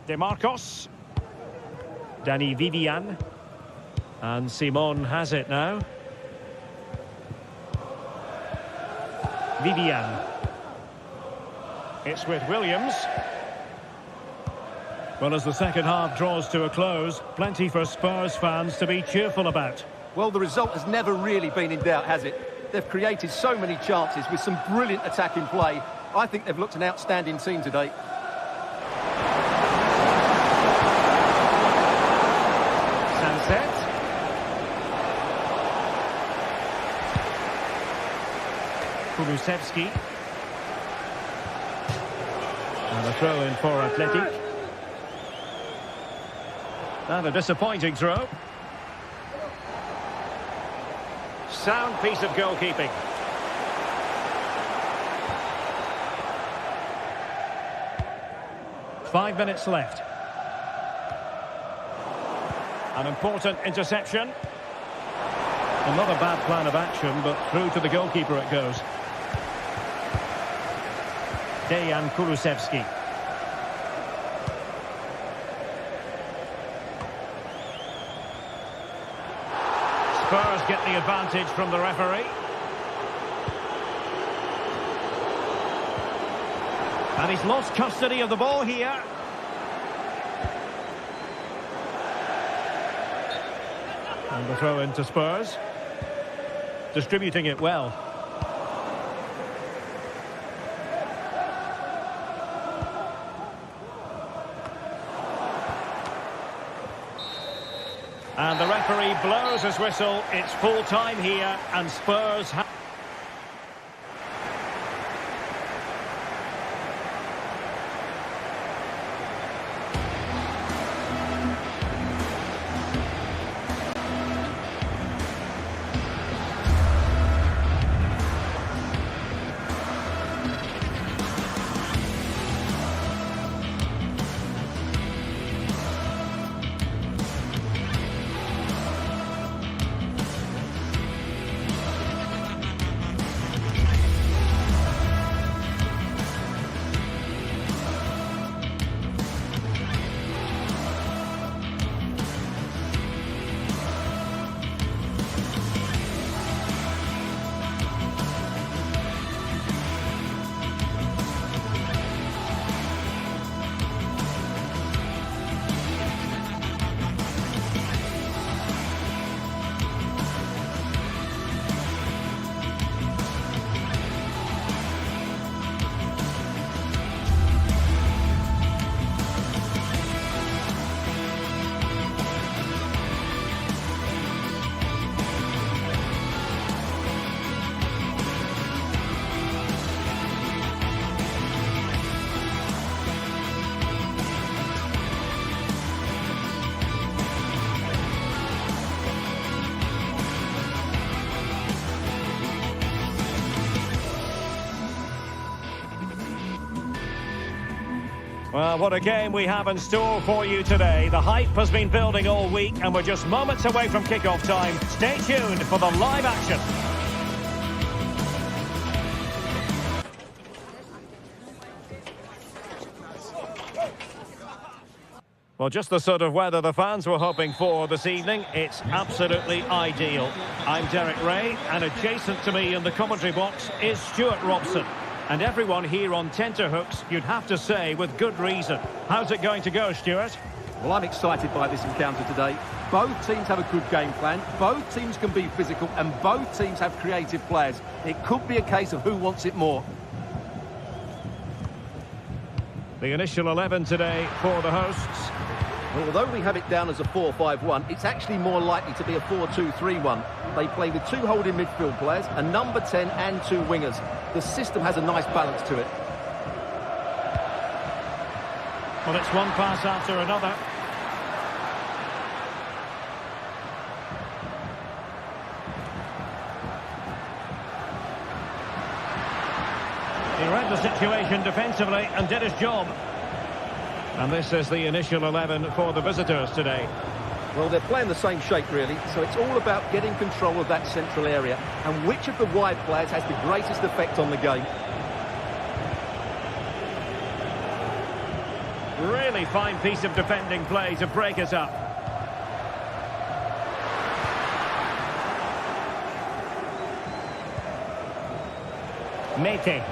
DeMarcos. Danny Vivian. And Simon has it now. Vivian. It's with Williams. Well, as the second half draws to a close, plenty for Spurs fans to be cheerful about. Well, the result has never really been in doubt, has it? They've created so many chances with some brilliant attacking play. I think they've looked an outstanding team today. Sunset. Kulusevski. And a throw in for Athletic. And a disappointing throw. Sound piece of goalkeeping. Five minutes left. An important interception. Not a bad plan of action, but through to the goalkeeper it goes. Dejan Kulusevski. Spurs get the advantage from the referee. And he's lost custody of the ball here. And the throw into Spurs. Distributing it well. And the referee blows his whistle. It's full time here, and Spurs have... Well, what a game we have in store for you today. The hype has been building all week, and we're just moments away from kick-off time. Stay tuned for the live action. Well, just the sort of weather the fans were hoping for this evening. It's absolutely ideal. I'm Derek Ray, and adjacent to me in the commentary box is Stuart Robson. And everyone here on tenterhooks, you'd have to say, with good reason. How's it going to go, Stuart? Well, I'm excited by this encounter today. Both teams have a good game plan, both teams can be physical, and both teams have creative players. It could be a case of who wants it more. The initial 11 today for the hosts. Well, although we have it down as a 4-5-1, it's actually more likely to be a 4-2-3-1. They play with 2 holding midfield players, a number 10 and 2 wingers. The system has a nice balance to it. Well, it's one pass after another. He read the situation defensively and did his job. And this is the initial 11 for the visitors today. Well, they're playing the same shape, really, so it's all about getting control of that central area and which of the wide players has the greatest effect on the game. Really fine piece of defending play to break us up. Mete.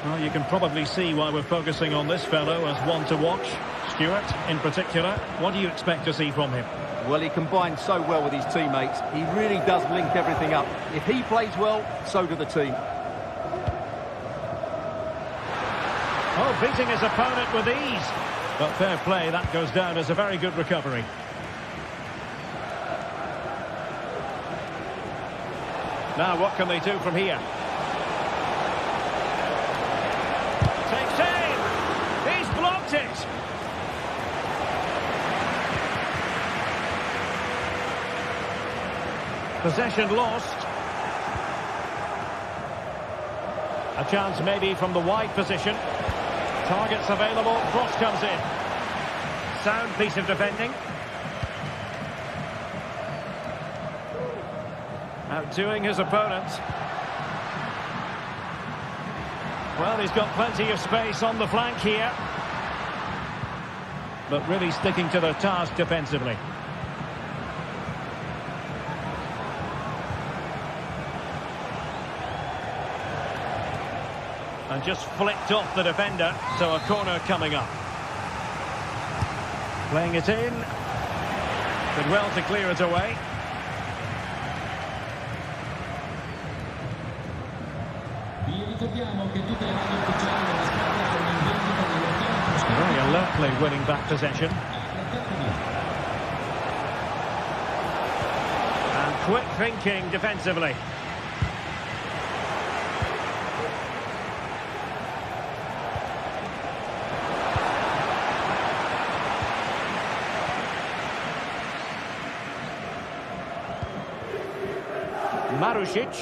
Well, you can probably see why we're focusing on this fellow as one to watch. Stuart, in particular, what do you expect to see from him? Well, he combines so well with his teammates. He really does link everything up. If he plays well, so do the team. Oh, beating his opponent with ease. But fair play, that goes down as a very good recovery. Now, what can they do from here? Takes aim! He's blocked it! Possession lost. A chance maybe from the wide position. Targets available, cross comes in. Sound piece of defending. Outdoing his opponent. Well, he's got plenty of space on the flank here. But really sticking to the task defensively. And just flicked off the defender, so a corner coming up. Playing it in. Did well to clear it away. Very alertly winning back possession. And quick thinking defensively. Marusic.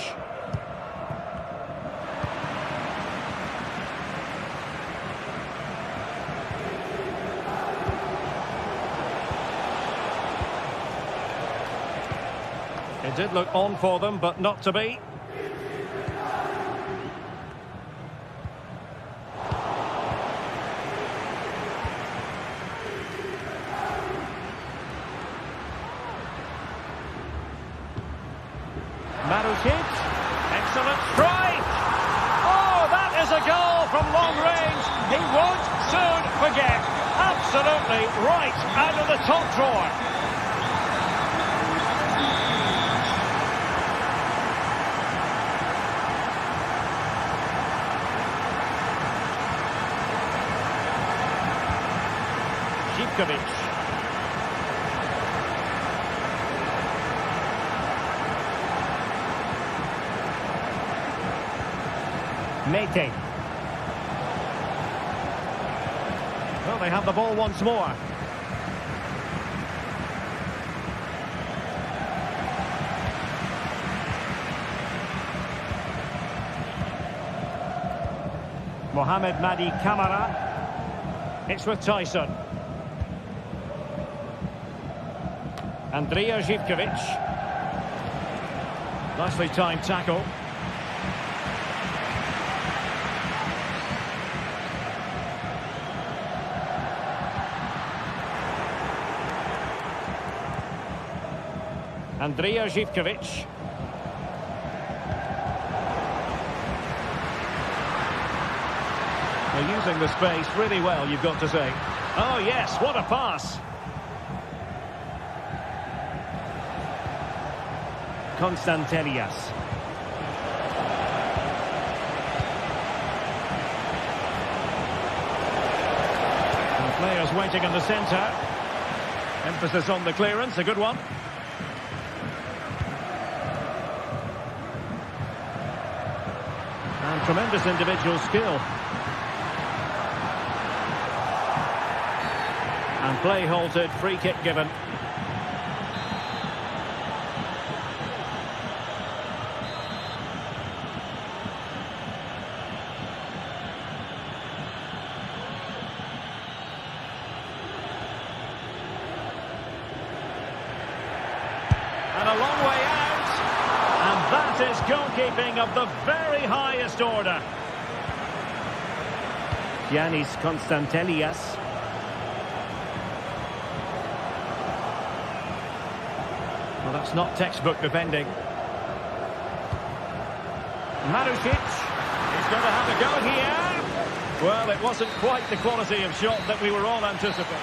It did look on for them, but not to be. Marusic, excellent strike! Oh, that is a goal from long range. He won't soon forget. Absolutely right out of the top drawer. Živković. Mete. Well, they have the ball once more. Mohamed Madi Camara. It's with Tyson. Andrija Živković. Nicely timed tackle. Andrija Živković. They're using the space really well, you've got to say. Oh, yes, what a pass. Constantelias. And players waiting in the centre. Emphasis on the clearance, a good one. And tremendous individual skill. And play halted, free kick given. And a long way out. And that is goalkeeping of the very highest order. Giannis Constantelias. Well, that's not textbook defending. Marusic. He's going to have a go here. Well, it wasn't quite the quality of shot that we were all anticipating.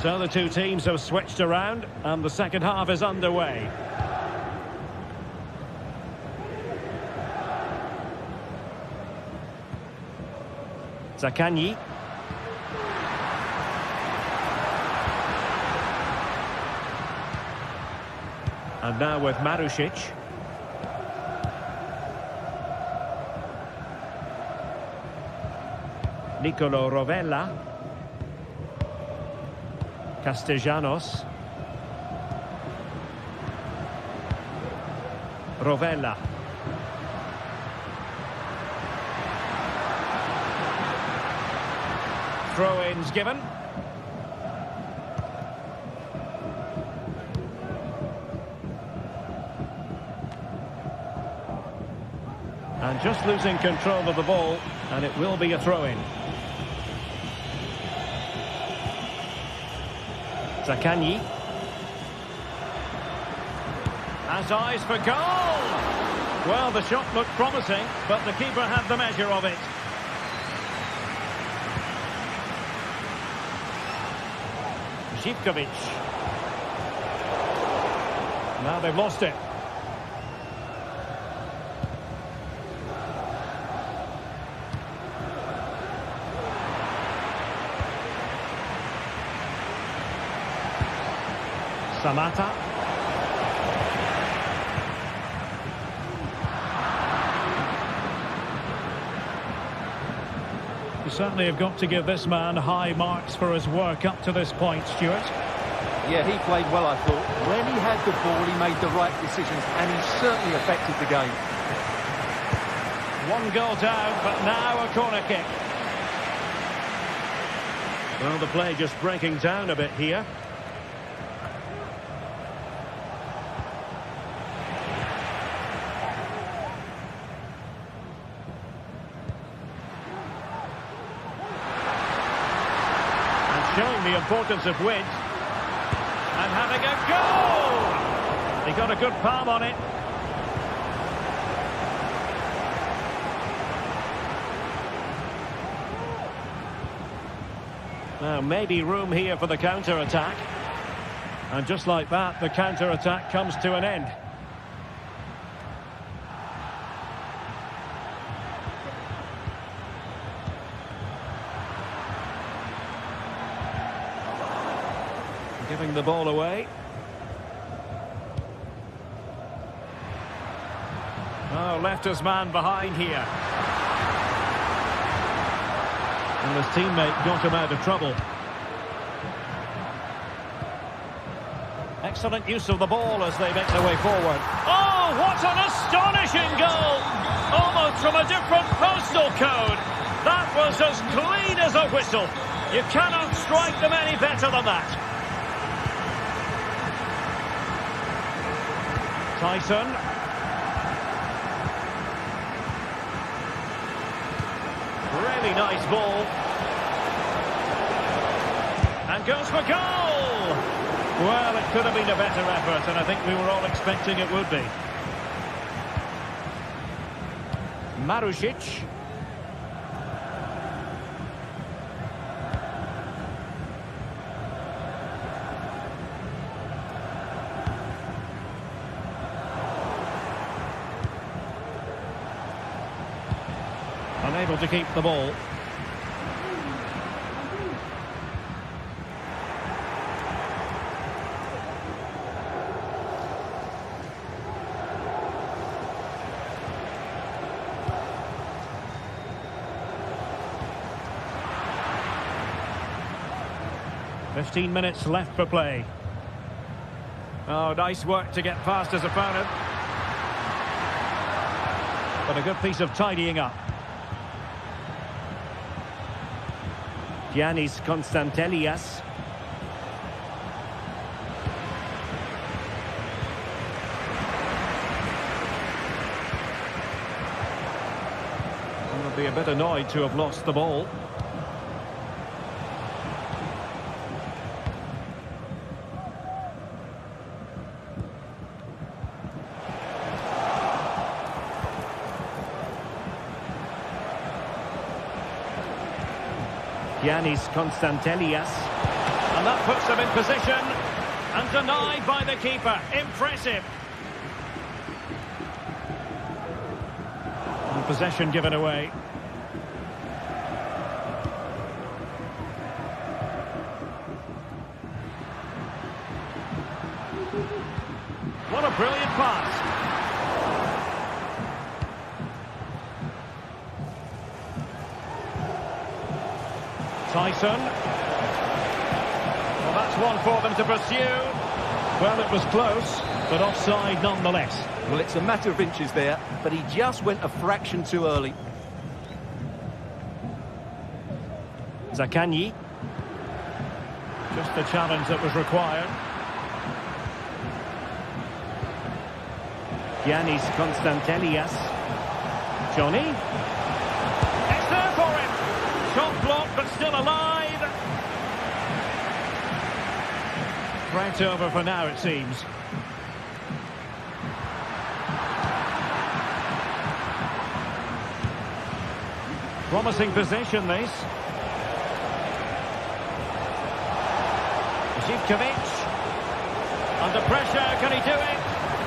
So the two teams have switched around and the second half is underway. Zaccagni. And now with Marusic. Nicolo Rovella. Castellanos. Rovella. Throw-ins given. And just losing control of the ball, and it will be a throw-in. Zaccagni. Has eyes for goal! Well, the shot looked promising, but the keeper had the measure of it. Zivkovic. Now they've lost it. Samata. You certainly have got to give this man high marks for his work up to this point, Stuart. Yeah, he played well, I thought. When he had the ball, he made the right decisions, and he certainly affected the game. One goal down, but now a corner kick. Well, the play just breaking down a bit here. Showing the importance of width and having a goal. He got a good palm on it. Now maybe room here for the counter-attack. And just like that, the counter-attack comes to an end. Giving the ball away. Oh, left his man behind here. And his teammate got him out of trouble. Excellent use of the ball as they make their way forward. Oh, what an astonishing goal! Almost from a different postal code. That was as clean as a whistle. You cannot strike them any better than that. Tyson. Really nice ball. And goes for goal! Well, it could have been a better effort, and I think we were all expecting it would be. Marusic. Unable to keep the ball. "15 minutes left for play." Oh, nice work to get past his opponent. But a good piece of tidying up. Giannis Constantelias. Will be a bit annoyed to have lost the ball. Giannis Constantelias. And that puts them in position. And denied by the keeper. Impressive. And possession given away. What a brilliant pass. Tyson. Well, that's one for them to pursue. Well, it was close, but offside nonetheless. Well, it's a matter of inches there, but he just went a fraction too early. Zaccagni. Just the challenge that was required. Giannis Constantelias. Johnny. It's there for him. Shot blocked, but still alive. Threat over for now, it seems. Promising position, this. Zivkovic. Under pressure, can he do it?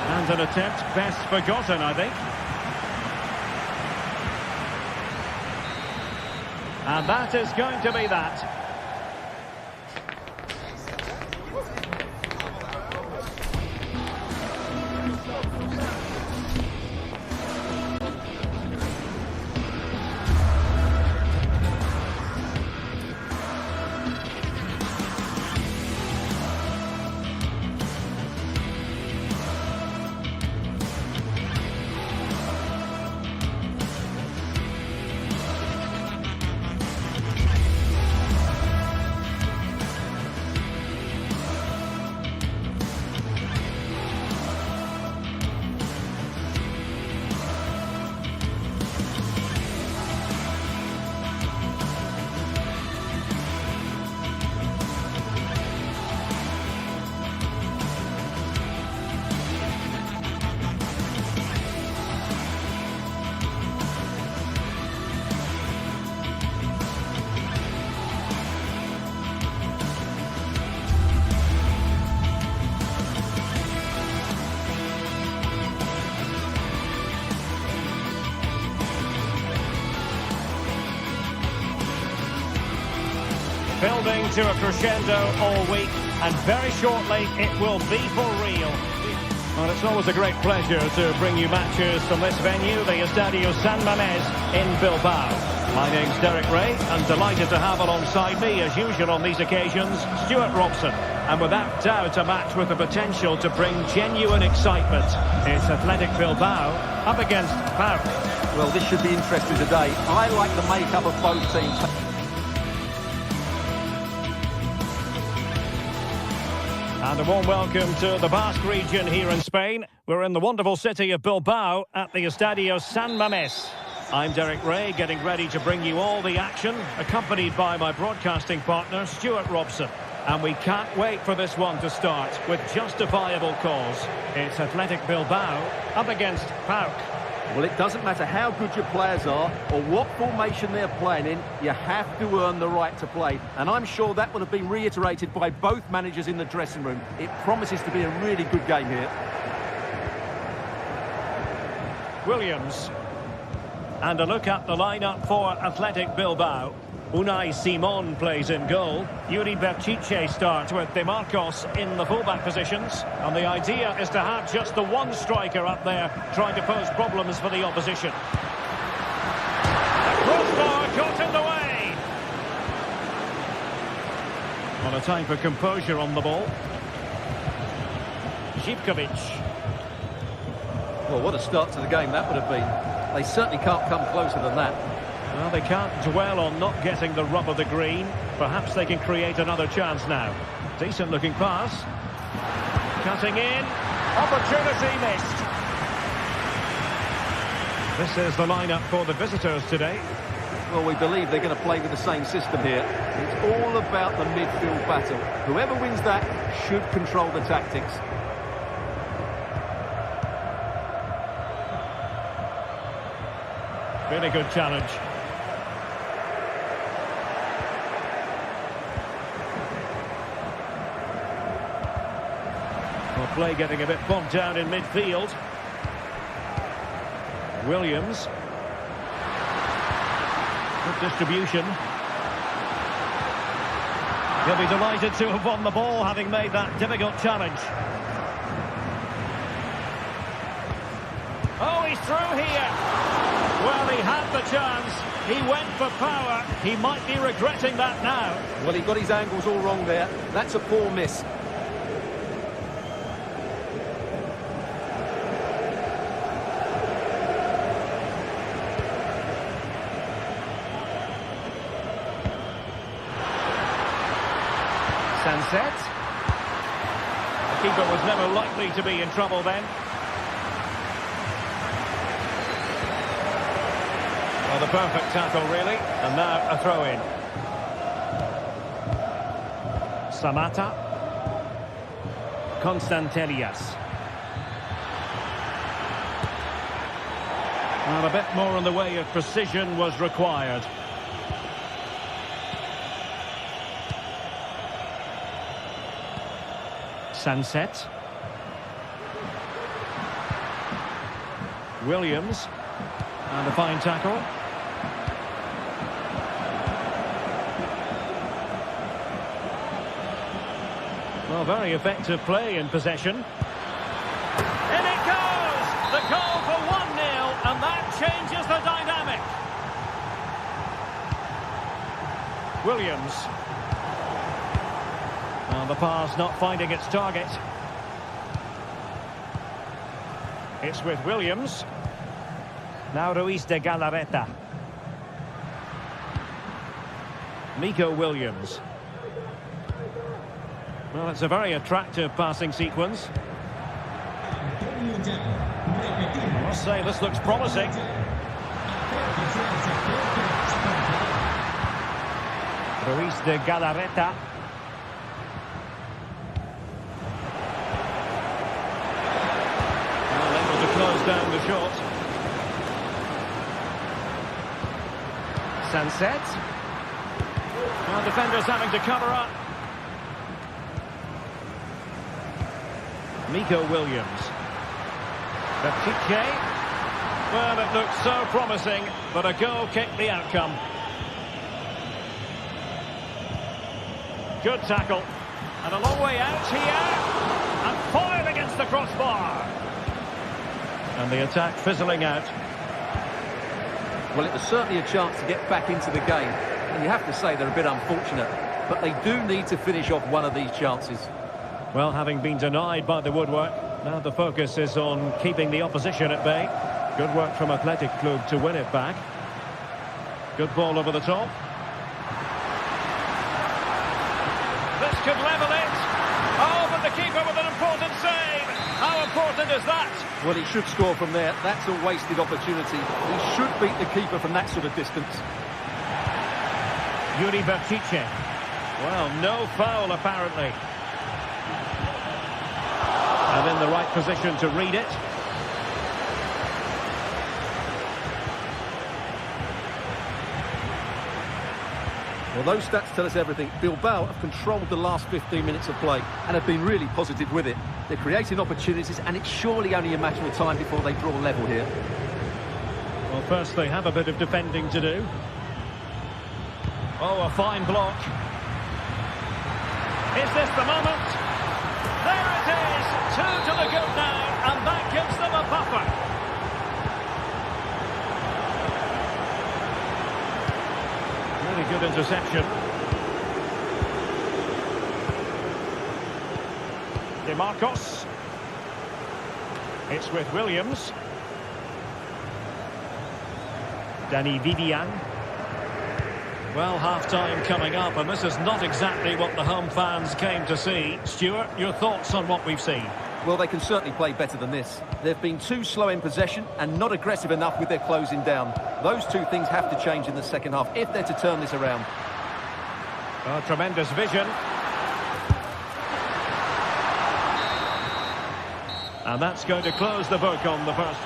And an attempt best forgotten, I think. And that is going to be that. Building to a crescendo all week, and very shortly it will be for real. Well, it's always a great pleasure to bring you matches from this venue, the Estadio San Mamés in Bilbao. My name's Derek Ray, and delighted to have alongside me, as usual on these occasions, Stuart Robson. And without doubt, a match with the potential to bring genuine excitement. It's Athletic Bilbao up against Paris. Well, this should be interesting today. I like the makeup of both teams. And a warm welcome to the Basque region here in Spain. We're in the wonderful city of Bilbao at the Estadio San Mamés. I'm Derek Ray, getting ready to bring you all the action, accompanied by my broadcasting partner, Stuart Robson. And we can't wait for this one to start, with justifiable cause. It's Athletic Bilbao up against PAOK. Well, it doesn't matter how good your players are or what formation they're playing in, you have to earn the right to play. And I'm sure that will have been reiterated by both managers in the dressing room. It promises to be a really good game here. Williams. And a look at the lineup for Athletic Bilbao. Unai Simon plays in goal. Yuri Berchiche starts with De Marcos in the fullback positions. And the idea is to have just the one striker up there trying to pose problems for the opposition. The crossbar got in the way. On a time for composure on the ball. Zivkovic. Well, what a start to the game that would have been. They certainly can't come closer than that. Well, they can't dwell on not getting the rub of the green. Perhaps they can create another chance now. Decent looking pass. Cutting in. Opportunity missed. This is the lineup for the visitors today. Well, we believe they're going to play with the same system here. It's all about the midfield battle. Whoever wins that should control the tactics. Really good challenge. Well, play getting a bit bogged down in midfield. Williams. Good distribution. He'll be delighted to have won the ball, having made that difficult challenge. Oh, he's through here. Well, he had the chance. He went for power. He might be regretting that now. Well, he got his angles all wrong there. That's a poor miss. Sunset. The keeper was never likely to be in trouble then. Well, the perfect tackle, really. And now a throw-in. Samata. Constantelias. Well, a bit more in the way of precision was required. Sunset. Williams. And a fine tackle. Well, very effective play in possession. In it goes! The goal for 1-0, and that changes the dynamic. Williams. And the pass not finding its target. It's with Williams. Now Ruiz de Galarreta. Nico Williams. Well, it's a very attractive passing sequence. I must say, this looks promising. Ruiz de Galarreta. Well, able to close down the shot. Sunset. Well, defenders having to cover up. Nico Williams. Berchiche. Well, it looked so promising, but a goal kicked the outcome. Good tackle. And a long way out here. And foiled against the crossbar. And the attack fizzling out. Well, it was certainly a chance to get back into the game. And you have to say they're a bit unfortunate. But they do need to finish off one of these chances. Well, having been denied by the woodwork, now the focus is on keeping the opposition at bay. Good work from Athletic Club to win it back. Good ball over the top. This could level it. Oh, and the keeper with an important save. How important is that? Well, he should score from there. That's a wasted opportunity. He should beat the keeper from that sort of distance. Yuri Vertice. Well, no foul apparently. And in the right position to read it. Well, those stats tell us everything. Bilbao have controlled the last 15 minutes of play and have been really positive with it. They're creating opportunities, and it's surely only a matter of time before they draw level here. Well, first they have a bit of defending to do. Oh, a fine block. Is this the moment? There it is! 2 to the good now, and that gives them a buffer. Really good interception. DeMarcos. It's with Williams. Danny Vivian. Well, half-time coming up, and this is not exactly what the home fans came to see. Stuart, your thoughts on what we've seen? Well, they can certainly play better than this. They've been too slow in possession and not aggressive enough with their closing down. Those two things have to change in the second half if they're to turn this around. Oh, tremendous vision. And that's going to close the book on the first.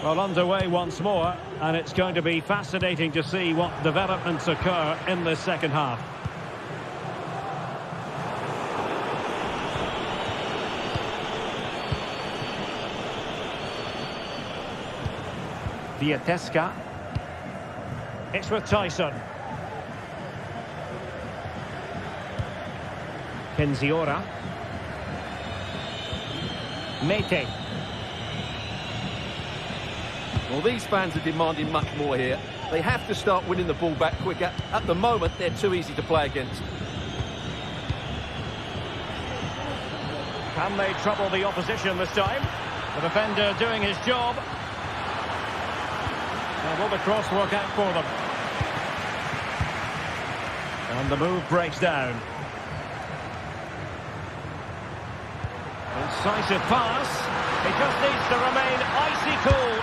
Well, underway once more, and it's going to be fascinating to see what developments occur in the second half. Villareal. It's with Tyson. Kenziora. Mete. Well, these fans are demanding much more here. They have to start winning the ball back quicker. At the moment, they're too easy to play against. Can they trouble the opposition this time? The defender doing his job. And will the cross work out for them? And the move breaks down. Incisive pass. He just needs to remain icy cool.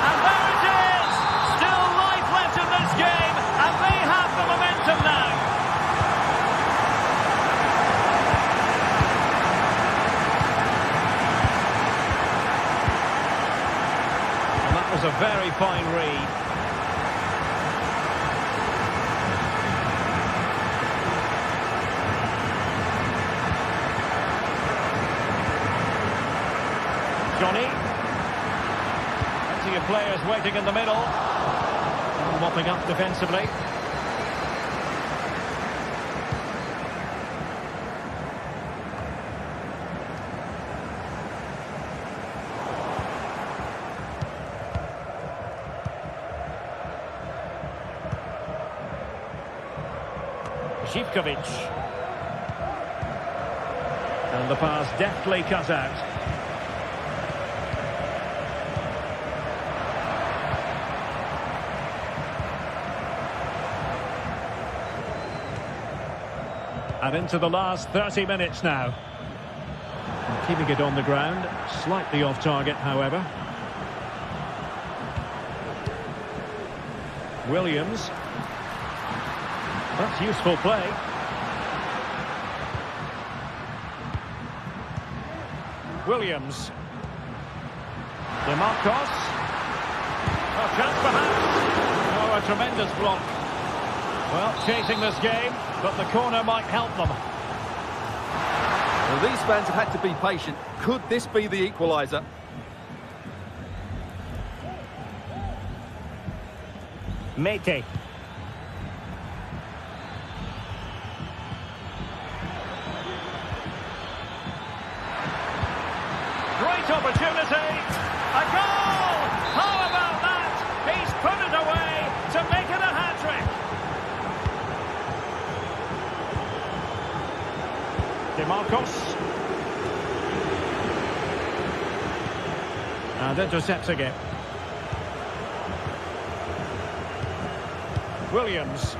And there it is! Still life left in this game, and they have the momentum now. And that was a very fine read. Johnny. Plenty of players waiting in the middle. And mopping up defensively. Zivkovic. And the pass deftly cut out. And into the last 30 minutes now. And keeping it on the ground, slightly off target, however. Williams. That's useful play. Williams. DeMarcos. Oh, chance perhaps. Oh, a tremendous block. Well, chasing this game, but the corner might help them. Well, these fans have had to be patient. Could this be the equaliser? Mete. Great opportunity. A goal! How about that? He's put it away to make it a hat-trick. DeMarcos. And intercepting it. Williams.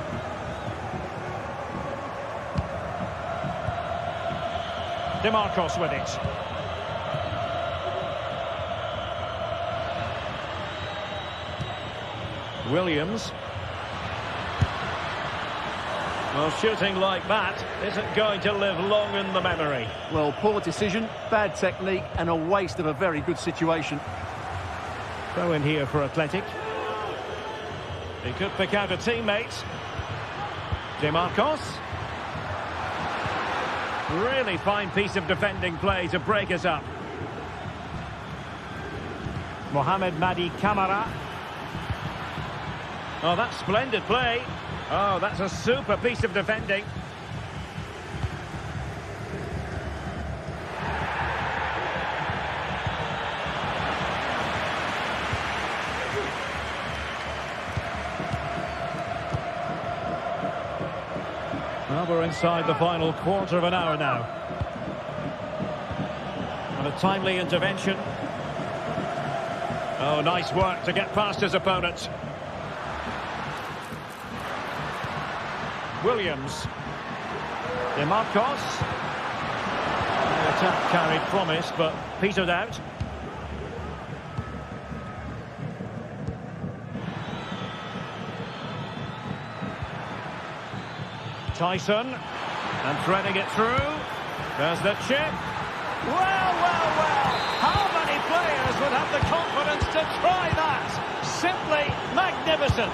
DeMarcos with it. Williams. Well, shooting like that isn't going to live long in the memory. Well, poor decision, bad technique, and a waste of a very good situation. Throw in here for Athletic. He could pick out a teammate. DeMarcos. Really fine piece of defending play to break us up. Mohamed Madi Camara. Oh, that's splendid play. Oh, that's a super piece of defending. Well, we're inside the final quarter of an hour now. And a timely intervention. Oh, nice work to get past his opponent. Williams. DeMarcos. The attack carried promise, but petered out. Tyson. And threading it through. There's the chip. Well, well, well. How many players would have the confidence to try that? Simply magnificent.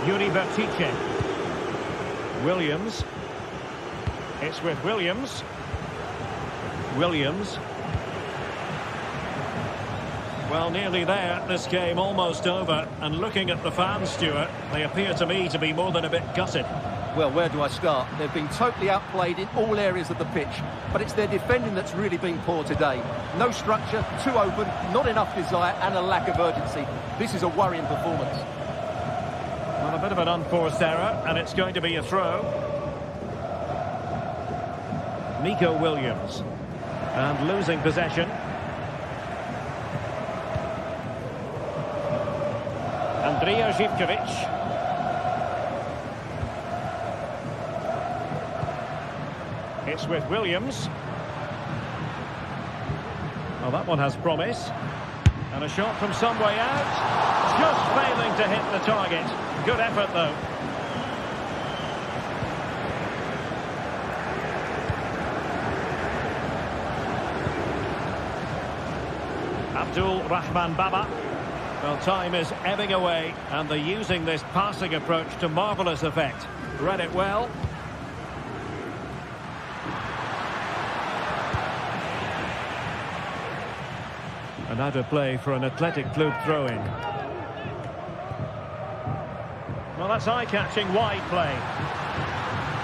Yuri Bertice. Williams. It's with Williams. Williams. Well, nearly there. This game almost over. And looking at the fans, Stuart, they appear to me to be more than a bit gutted. Well, where do I start? They've been totally outplayed in all areas of the pitch. But it's their defending that's really been poor today. No structure, too open, not enough desire, and a lack of urgency. This is a worrying performance. Well, a bit of an unforced error, and it's going to be a throw. Nico Williams. And losing possession. Andrija Živković. It's with Williams. Well, that one has promise. And a shot from some way out. Just failing to hit the target. Good effort, though. Abdul Rahman Baba. Well, time is ebbing away, and they're using this passing approach to marvellous effect. Read it well. And out of play for an Athletic Club throw-in. Well, that's eye-catching wide play.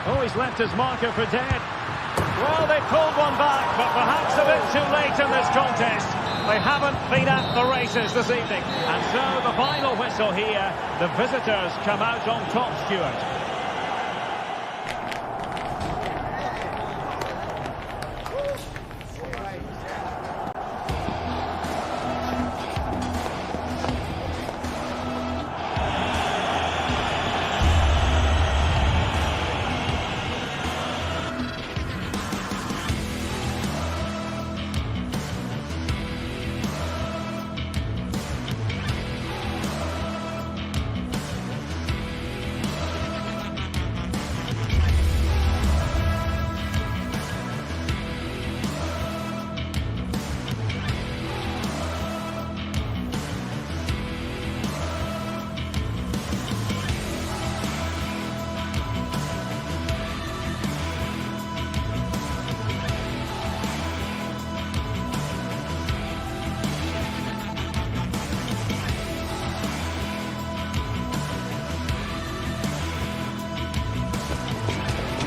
Oh, he's left his marker for dead. Well, they pulled one back, but perhaps a bit too late in this contest. They haven't been at the races this evening. And so the final whistle here. The visitors come out on top, Stuart.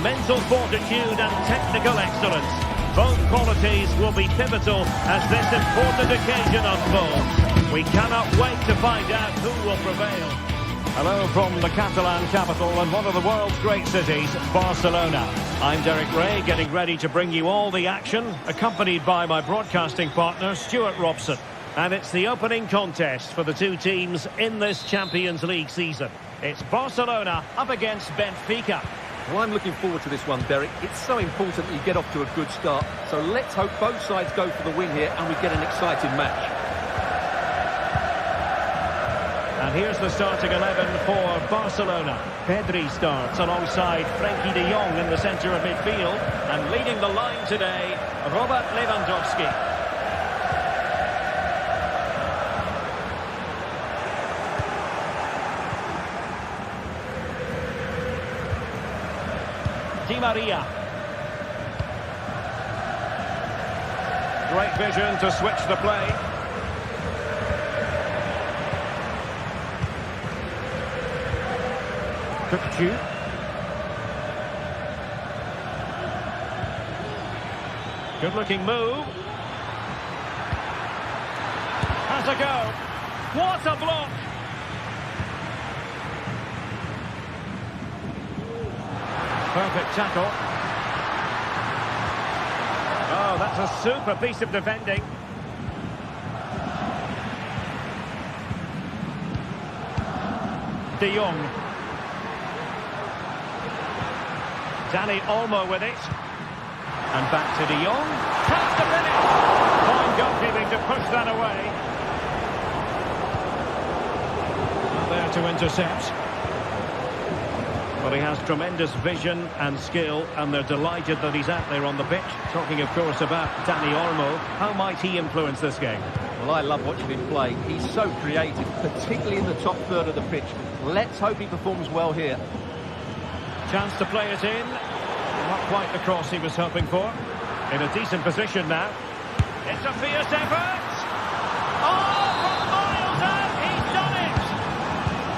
Mental fortitude and technical excellence. Both qualities will be pivotal as this important occasion unfolds. We cannot wait to find out who will prevail. Hello from the Catalan capital and one of the world's great cities, Barcelona. I'm Derek Ray, getting ready to bring you all the action, accompanied by my broadcasting partner, Stuart Robson. And it's the opening contest for the two teams in this Champions League season. It's Barcelona up against Benfica. Well, I'm looking forward to this one, Derek. It's so important that you get off to a good start. So let's hope both sides go for the win here and we get an exciting match. And here's the starting 11 for Barcelona. Pedri starts alongside Frenkie de Jong in the centre of midfield. And leading the line today, Robert Lewandowski. Di Maria. Great vision to switch the play. Cook. Good looking move. Has a go. What a block. Perfect tackle. Oh, that's a super piece of defending. De Jong. Dani Olmo with it. And back to De Jong. Chance to finish. Fine goalkeeping to push that away. Not there to intercept. Well, he has tremendous vision and skill, and they're delighted that he's out there on the pitch. Talking, of course, about Dani Olmo. How might he influence this game? Well, I love watching him play. He's so creative, particularly in the top third of the pitch. Let's hope he performs well here. Chance to play it in. Not quite the cross he was hoping for. In a decent position now. It's a fierce effort. Oh, from miles out, he's done it.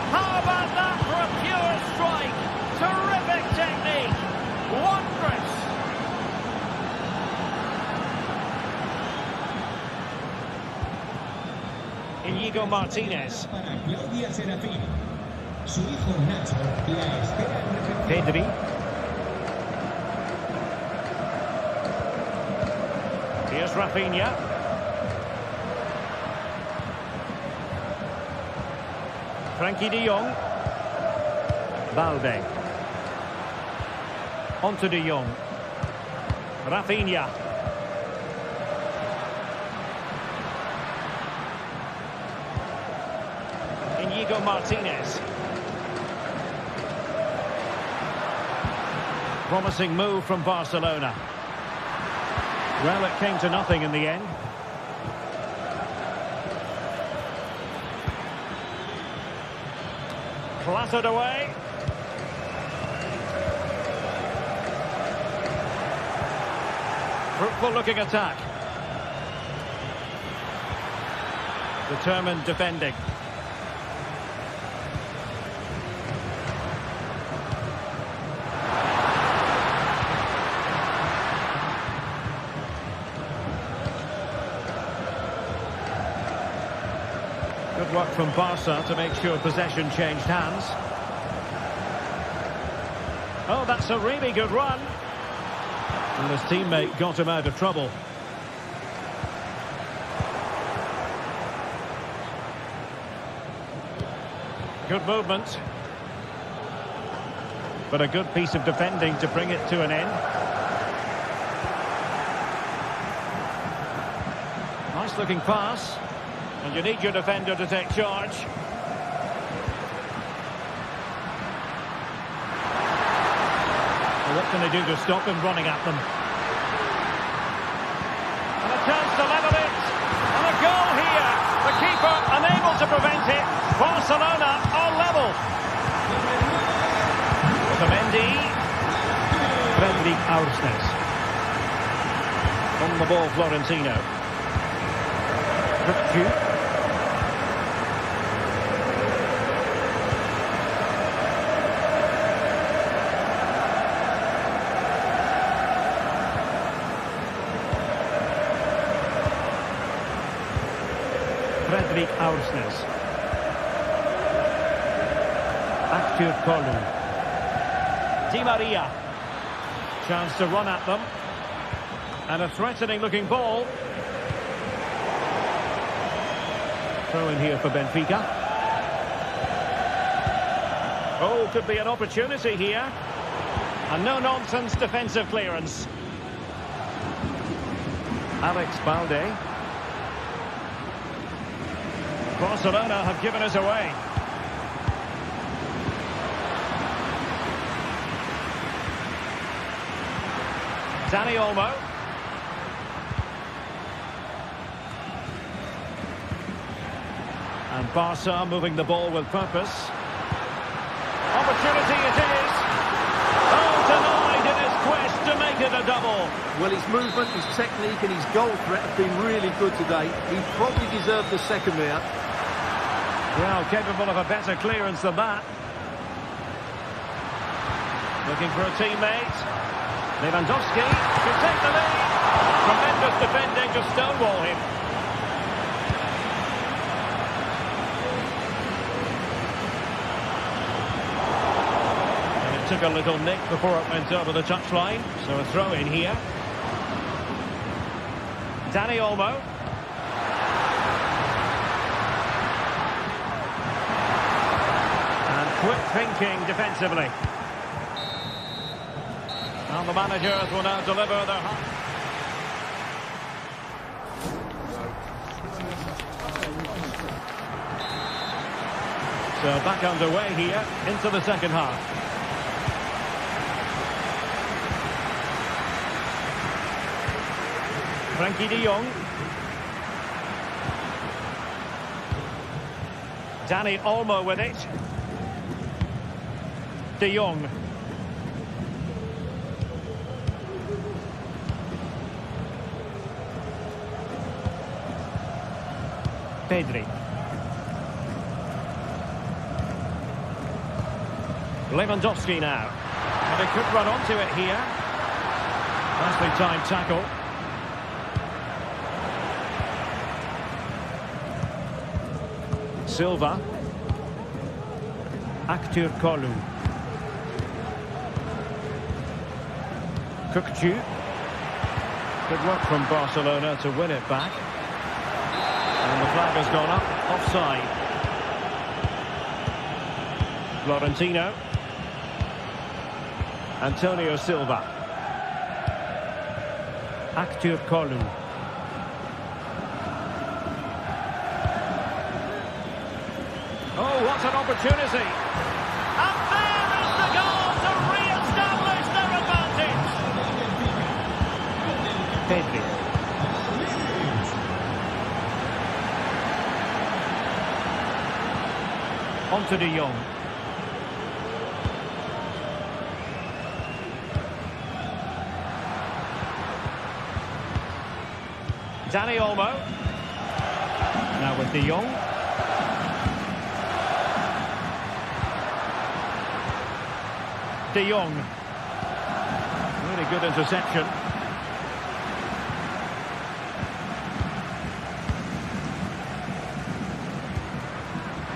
How about that for a pure strike? Terrific technique. Wondrous. Inigo Martinez. Pedri. Here's Rafinha. Frenkie de Jong. Valde. Onto de Jong. Rafinha. Inigo Martinez. Promising move from Barcelona. Well, it came to nothing in the end. Clattered away. Fruitful looking attack. Determined defending. Good work from Barca to make sure possession changed hands. Oh, that's a really good run. And his teammate got him out of trouble. Good movement. But a good piece of defending to bring it to an end. Nice looking pass. And you need your defender to take charge. Well, what can they do to stop him running at them? And a chance to level it. And a goal here. The keeper unable to prevent it. Barcelona are level. Otamendi. Friendly Aursnes. On the ball, Florentino. Fredrik Aursnes. Arthur Kolu. Di Maria. Chance to run at them. And a threatening looking ball. Throw in here for Benfica. Oh, could be an opportunity here. A no-nonsense defensive clearance. Alex Balde. Barcelona have given us away. Dani Olmo. And Barca moving the ball with purpose. Opportunity it is. Oh, denied in his quest to make it a double. Well, his movement, his technique and his goal threat have been really good today. He probably deserved the second there. Well, capable of a better clearance than that. Looking for a teammate. Lewandowski could take the lead. Tremendous defending to stonewall him. And it took a little nick before it went over the touchline. So a throw in here. Dani Olmo. And quick thinking defensively. And the managers will now deliver their... So back underway here into the second half. Frankie de Jong. Dani Olmo with it. De Jong. Pedri. Lewandowski now. And they could run onto it here. Nicely timed tackle. Silva. Aktür Kolu. Kukçu. Good work from Barcelona to win it back. And the flag has gone up, offside. Florentino. Antonio Silva. Aktür Kolu. Oh, what an opportunity! And there is the goal to re-establish their advantage! Pedri. On to de Jong. Dani Olmo. Now with de Jong. De Jong. Really good interception.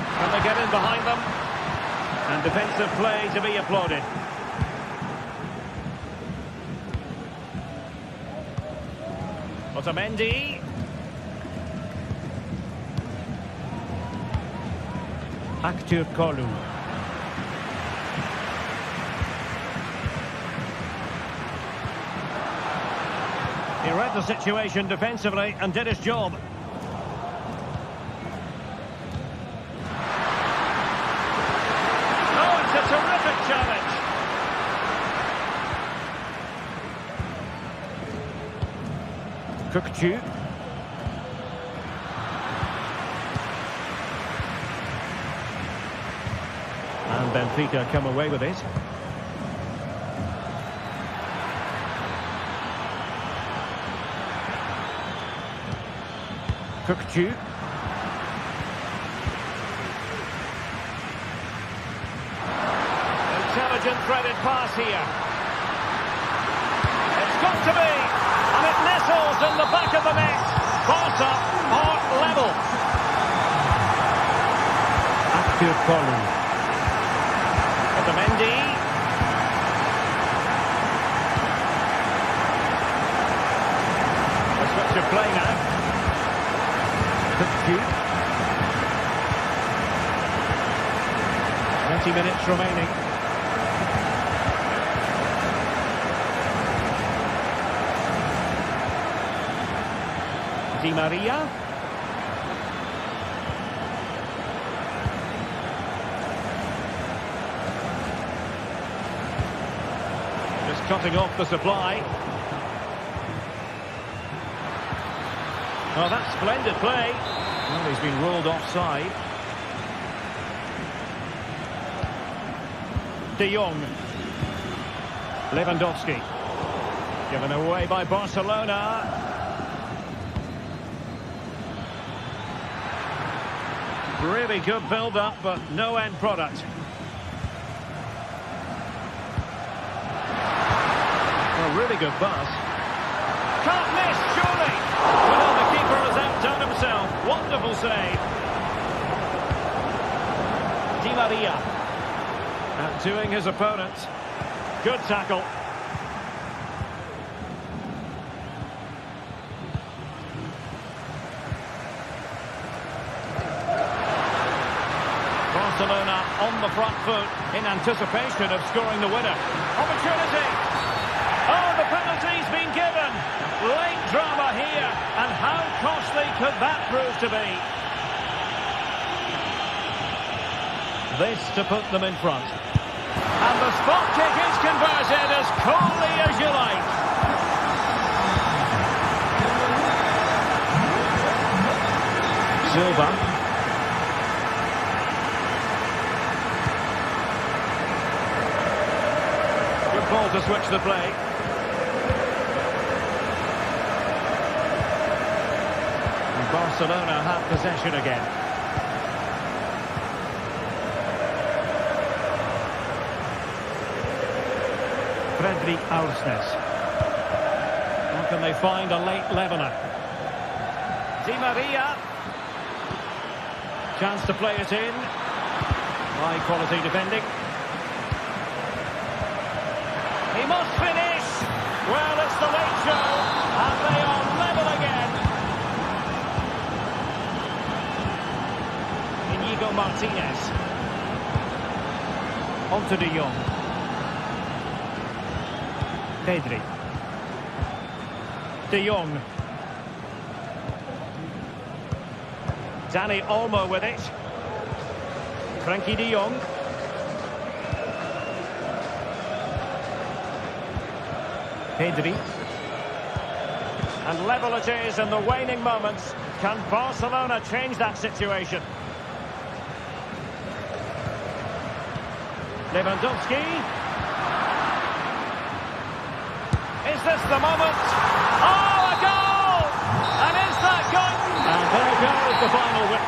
Can they get in behind them? And defensive play to be applauded. Otamendi. Aktür Kolu. He read the situation defensively and did his job. Oh, it's a terrific challenge. Kukçu. And Benfica come away with it. Kukçu. Intelligent threaded pass here. It's got to be. And it nestles in the back of the net. Barca are level. Aktür Kolu. Otamendi. Cube. 20 minutes remaining. Di Maria. Just cutting off the supply. Well, that's splendid play. Well, he's been ruled offside. De Jong. Lewandowski. Given away by Barcelona. Really good build-up, but no end product. A really good pass. Can't miss, surely! Well, the keeper has outdone himself. Wonderful save. Di Maria. Outdoing his opponent. Good tackle. Barcelona on the front foot in anticipation of scoring the winner. Opportunity! Oh, the penalty's been given! Late drama here, and how costly could that prove to be? This to put them in front. And the spot kick is converted as coolly as you like. Silva. Ball to switch the play. And Barcelona have possession again. Fredrik Aursnes. How can they find a late leveller? Di Maria. Chance to play it in. High quality defending. He must finish! Well, it's the late show, and they are level again. Inigo Martinez. On to De Jong. Pedri. De Jong. Dani Olmo with it. Frankie De Jong. Pedri. And level it is in the waning moments. Can Barcelona change that situation? Lewandowski. Is this the moment? Oh, a goal! And is that good? And there goes the final win.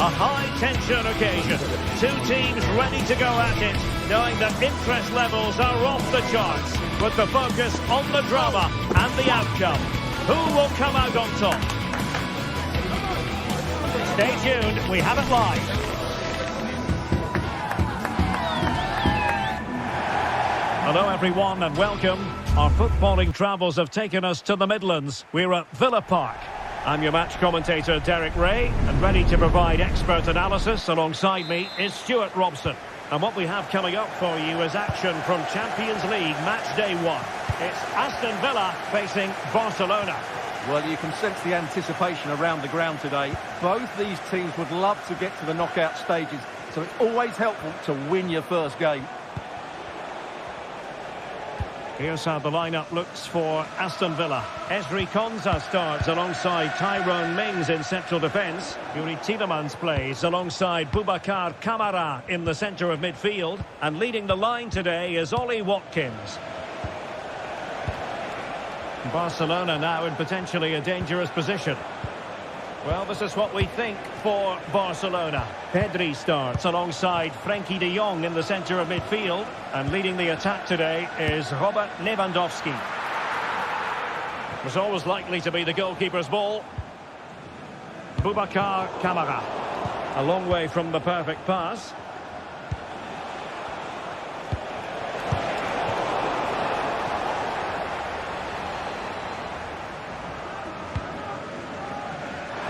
A high-tension occasion. Two teams ready to go at it, knowing that interest levels are off the charts, with the focus on the drama and the outcome. Who will come out on top? Stay tuned, we have it live. Hello everyone and welcome. Our footballing travels have taken us to the Midlands. We're at Villa Park. I'm your match commentator, Derek Ray, and ready to provide expert analysis alongside me is Stuart Robson. And what we have coming up for you is action from Champions League match day 1. It's Aston Villa facing Barcelona. Well, you can sense the anticipation around the ground today. Both these teams would love to get to the knockout stages, so it's always helpful to win your first game. Here's how the lineup looks for Aston Villa. Ezri Konsa starts alongside Tyrone Mings in central defence. Yuri Tielemans plays alongside Boubacar Kamara in the centre of midfield. And leading the line today is Ollie Watkins. Barcelona now in potentially a dangerous position. Well, this is what we think for Barcelona. Pedri starts alongside Frenkie de Jong in the centre of midfield. And leading the attack today is Robert Lewandowski. It was always likely to be the goalkeeper's ball. Boubacar Kamara. A long way from the perfect pass.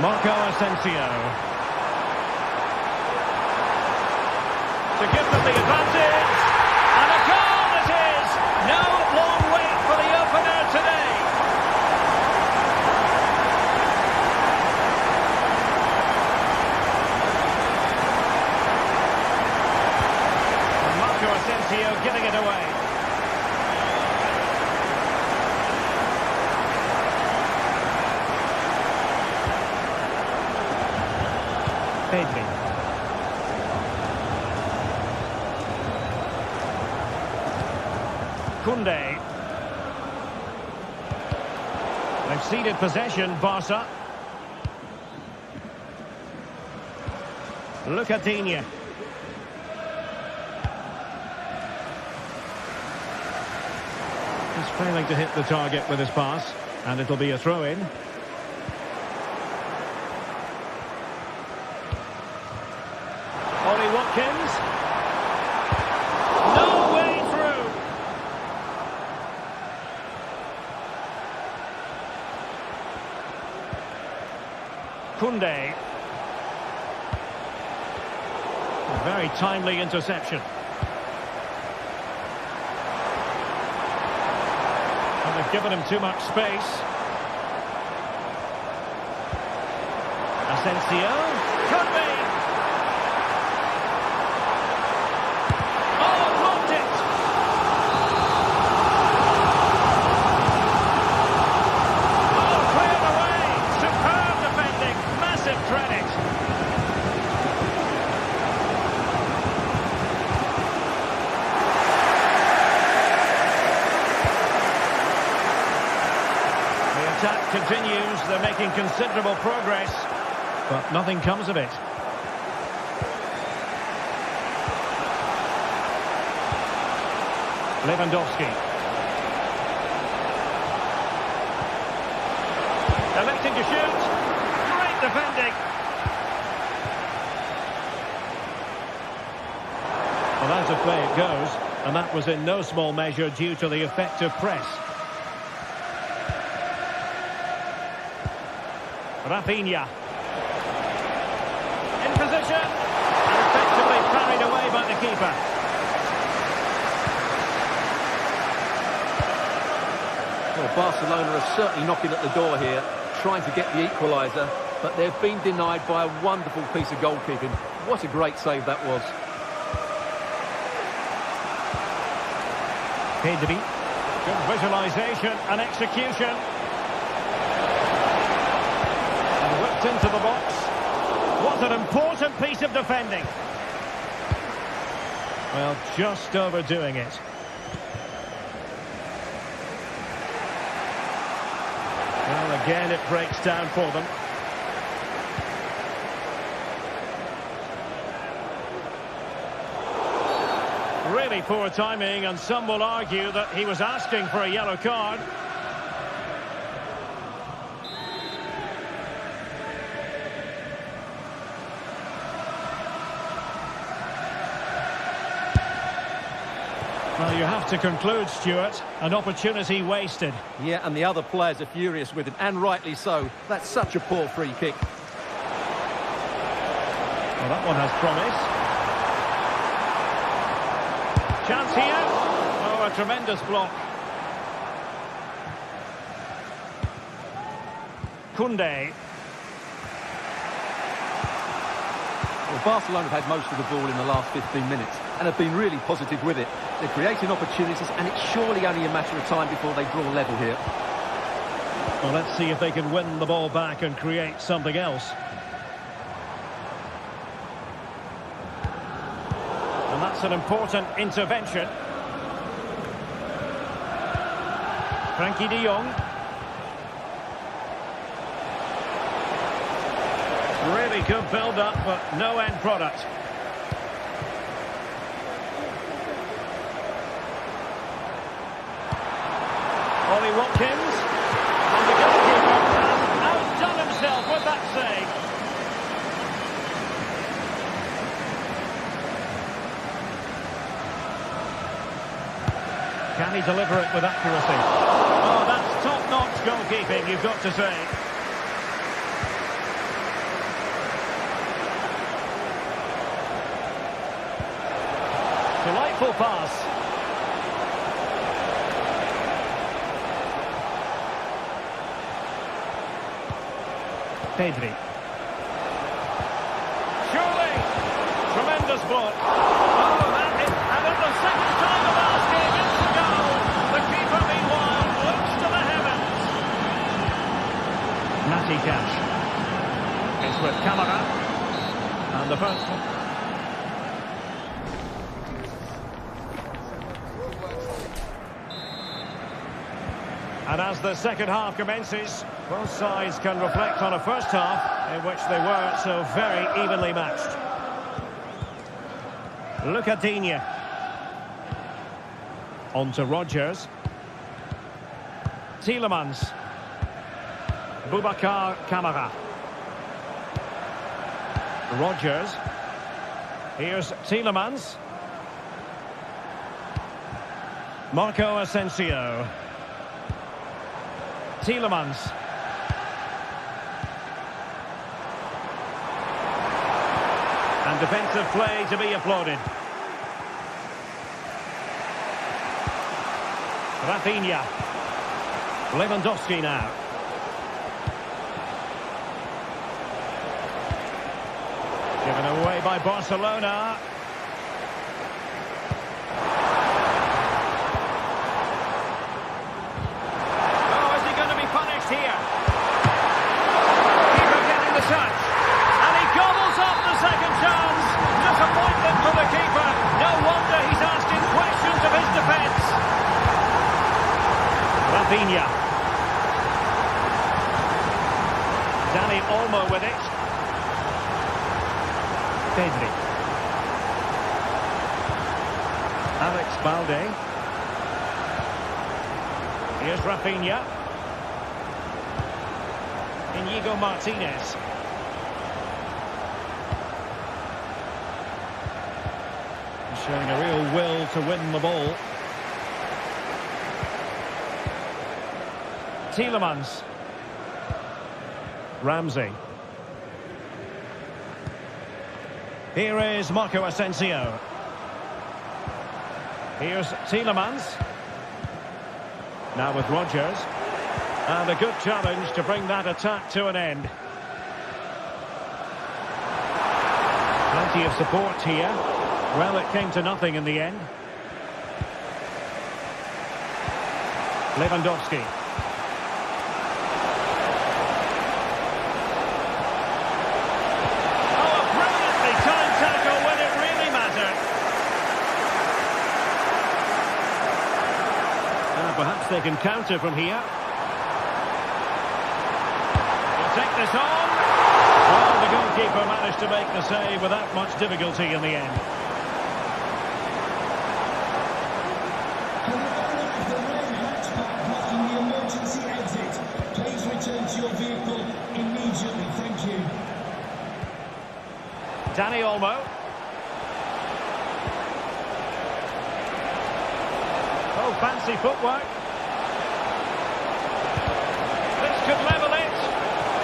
Marco Asensio. To give them the advantage. And a goal it is! No long wait for the opener today. And Marco Asensio giving it away. Pedri. Koundé. They've ceded possession, Barca. Lucadinha. He's failing to hit the target with his pass, and it'll be a throw-in. Ollie Watkins. No way through. Koundé. A very timely interception. And they've given him too much space. Asensio. Could be. Attack continues, they're making considerable progress, but nothing comes of it. Lewandowski. Electing to shoot. Great defending. Well, out of play it goes, and that was in no small measure due to the effective press. Rafinha. In position. And effectively carried away by the keeper. Well, Barcelona are certainly knocking at the door here, trying to get the equaliser, but they've been denied by a wonderful piece of goalkeeping. What a great save that was. Pedri. Good visualisation and execution. Into the box. What an important piece of defending. Well, just overdoing it. Well, again, it breaks down for them. Really poor timing, and some will argue that he was asking for a yellow card. Well, you have to conclude, Stuart. An opportunity wasted. Yeah, and the other players are furious with him, and rightly so. That's such a poor free kick. Well, that one has promise. Chance here. Oh, a tremendous block. Koundé. Well, Barcelona have had most of the ball in the last 15 minutes and have been really positive with it. They're creating opportunities, and it's surely only a matter of time before they draw level here. Well, let's see if they can win the ball back and create something else. And that's an important intervention. Frankie de Jong. Really good build-up, but no end product. Ollie Watkins. And the goalkeeper has outdone himself with that save. Can he deliver it with accuracy? Oh, that's top-notch goalkeeping, you've got to say. Delightful pass. Pedri. Surely! Tremendous block. Oh, and at the second time of asking, it's a goal. The keeper, meanwhile, looks to the heavens. Natty Cash. It's with Camara. And the first... And as the second half commences, both sides can reflect on a first half in which they were so very evenly matched. Lucadinha. On to Rodgers. Tielemans. Boubacar Kamara. Rodgers. Here's Tielemans. Marco Asensio. Tielemans. And defensive play to be applauded. Rafinha. Lewandowski now. Given away by Barcelona. Here. Keeper getting the touch. And he gobbles up the second chance. Disappointment for the keeper. No wonder he's asking questions of his defence. Rafinha. Dani Olmo with it. Pedri. Alex Balde. Here's Rafinha. Inigo Martinez. Showing a real will to win the ball. Tielemans. Ramsey. Here is Marco Asensio. Here's Tielemans. Now with Rodgers. And a good challenge to bring that attack to an end. Plenty of support here. Well, it came to nothing in the end. Lewandowski. Oh, a brilliantly timed tackle when it really mattered. Perhaps they can counter from here. Take this on. Well, the goalkeeper managed to make the save without much difficulty in the end. The emergency exit. Please return to your vehicle immediately. Thank you. Dani Olmo. No fancy footwork. This could level it.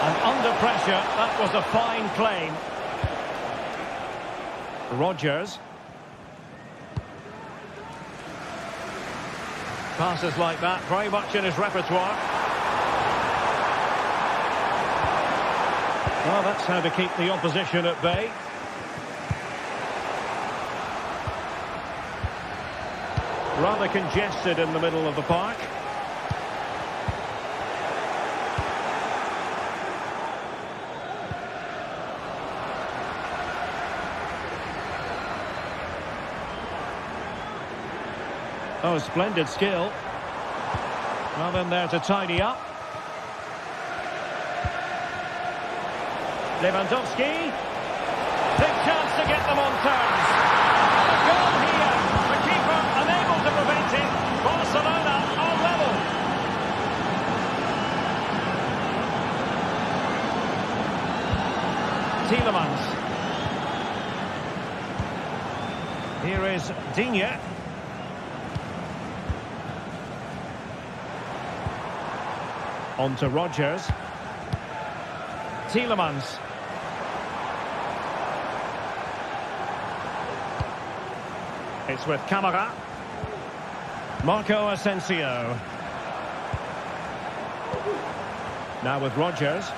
And under pressure, that was a fine claim. Rodgers. Passes like that, very much in his repertoire. Well, that's how to keep the opposition at bay. Rather congested in the middle of the park. Oh, splendid skill. Well in there to tidy up. Lewandowski. Big chance to get them on terms. A goal here. The keeper unable to prevent it. Barcelona on level. Tielemans. Here is Digne. On to Rodgers. Tielemans. It's with Camara. Marco Asensio. Now with Rodgers.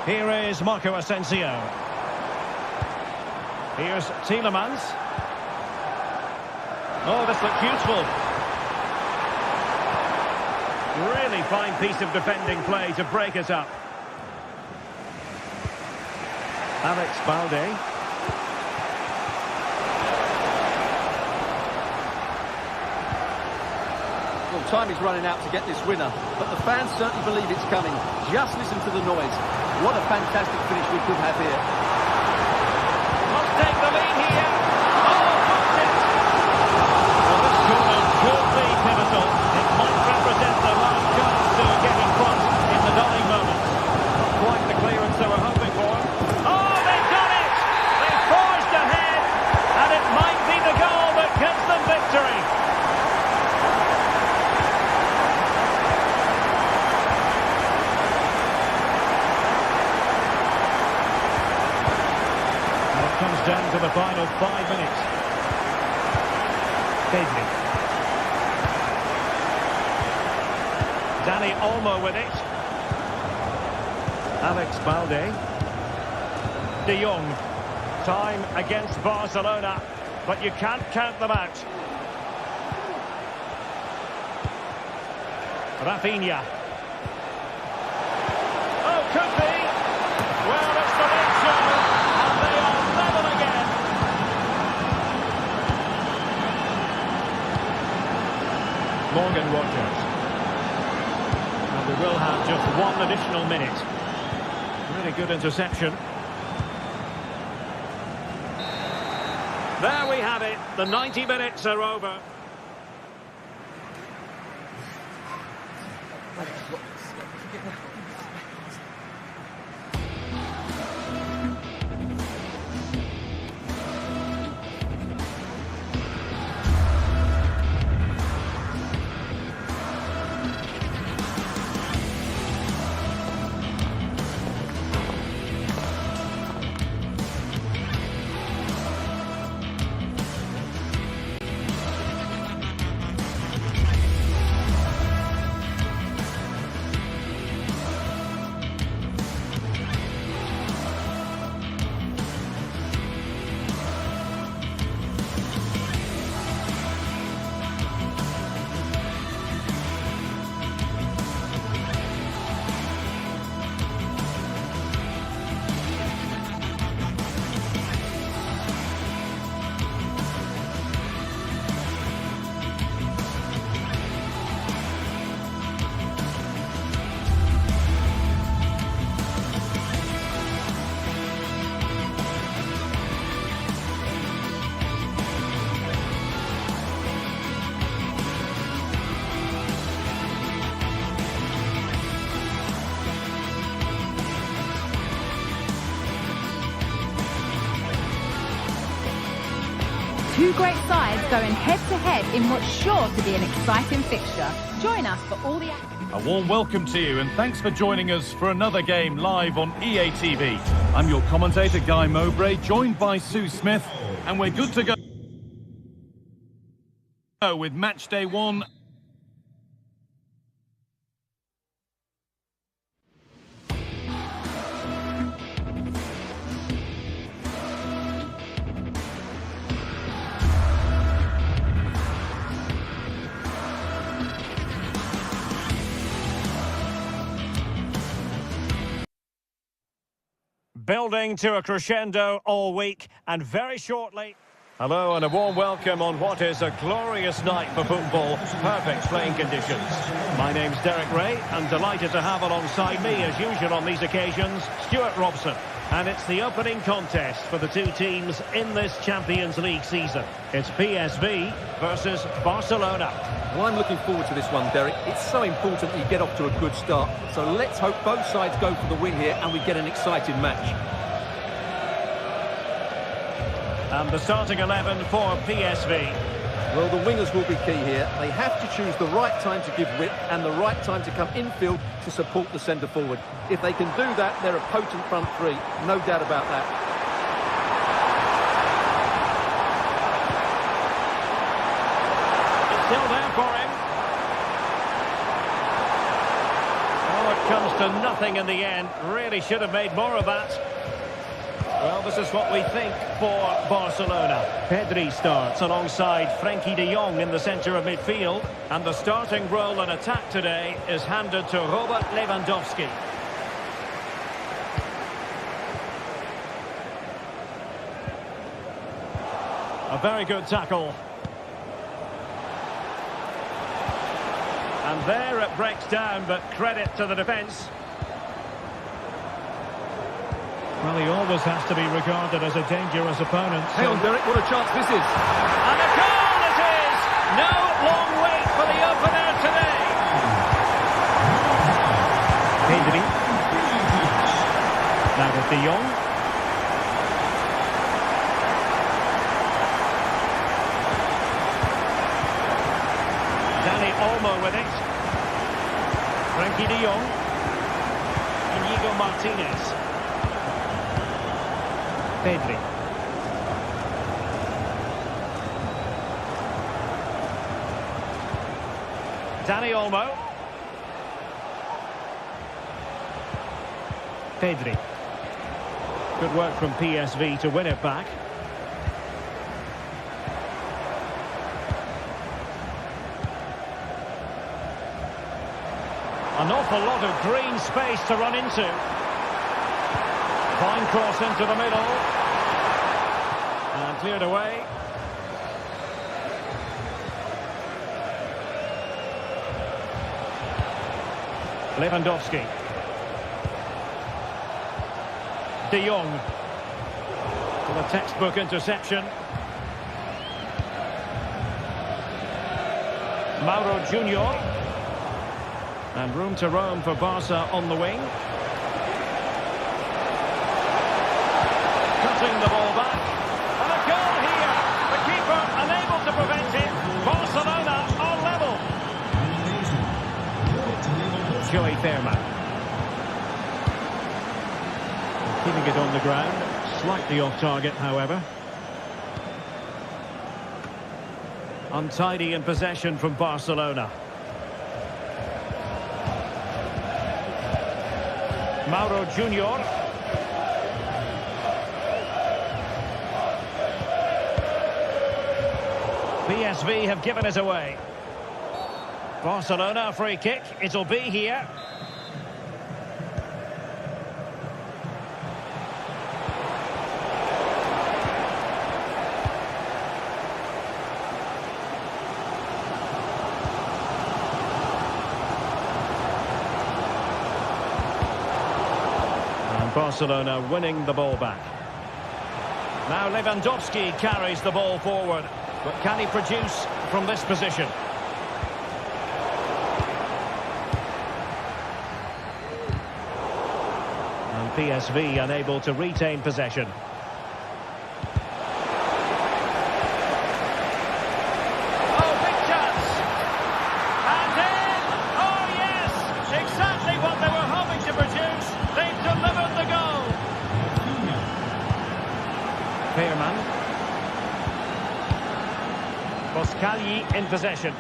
Here is Marco Asensio. Here's Tielemans. Oh, this looks useful. Really fine piece of defending play to break us up. Alex Balde. Well, time is running out to get this winner, but the fans certainly believe it's coming. Just listen to the noise. What a fantastic finish we could have here. Must take the lead here. Oh, booked it. Well, this corner could be pivotal. It might represent the last chance to get in front in the dying moments. Not quite the clearance they were hoping for. Oh, they've done it! They forged ahead, and it might be the goal that gives them victory. Comes down to the final 5 minutes. Pedri. Dani Olmo with it. Alex Balde. De Jong. Time against Barcelona, but you can't count them out. Rafinha. Oh, could be. Well, it's the big show. Morgan Rodgers. And we will have just one additional minute. Really good interception. There we have it. The 90 minutes are over. Two great sides going head-to-head in what's sure to be an exciting fixture. Join us for all the action. A warm welcome to you and thanks for joining us for another game live on EA TV. I'm your commentator, Guy Mowbray, joined by Sue Smith, and we're good to go with match day 1. Building to a crescendo all week, and very shortly... Hello and a warm welcome on what is a glorious night for football. Perfect playing conditions. My name's Derek Ray, and delighted to have alongside me, as usual on these occasions, Stuart Robson. And it's the opening contest for the two teams in this Champions League season. It's PSV versus Barcelona. Well, I'm looking forward to this one, Derek. It's so important you get off to a good start. So let's hope both sides go for the win here and we get an exciting match. And the starting 11 for PSV. Well, the wingers will be key here. They have to choose the right time to give width and the right time to come infield to support the centre forward. If they can do that, they're a potent front three. No doubt about that. It's still there for him. Oh, it comes to nothing in the end. Really should have made more of that. Well, this is what we think for Barcelona. Pedri starts alongside Frenkie de Jong in the centre of midfield. And the starting role in attack today is handed to Robert Lewandowski. A very good tackle. And there it breaks down, but credit to the defence. Well, he always has to be regarded as a dangerous opponent. Hang on, Derek, what a chance this is. And a goal it is! No long wait for the opener today. Pedri. Now with de Jong. Dani Olmo with it. Frenkie de Jong. Inigo Martinez. Pedri. Dani Olmo. Pedri. Good work from PSV to win it back. An awful lot of green space to run into. Fine cross into the middle. And cleared away. Lewandowski. De Jong. For the textbook interception. Mauro Junior. And room to roam for Barca on the wing. Cutting the ball back. And a goal here. The keeper unable to prevent it. Barcelona on level. Joey Fairman. Keeping it on the ground. Slightly off target, however. Untidy in possession from Barcelona. Mauro Junior. PSV have given it away. Barcelona free kick. It'll be here. And Barcelona winning the ball back. Now Lewandowski carries the ball forward. But can he produce from this position? And PSV unable to retain possession. Pearman. Boscagli in possession.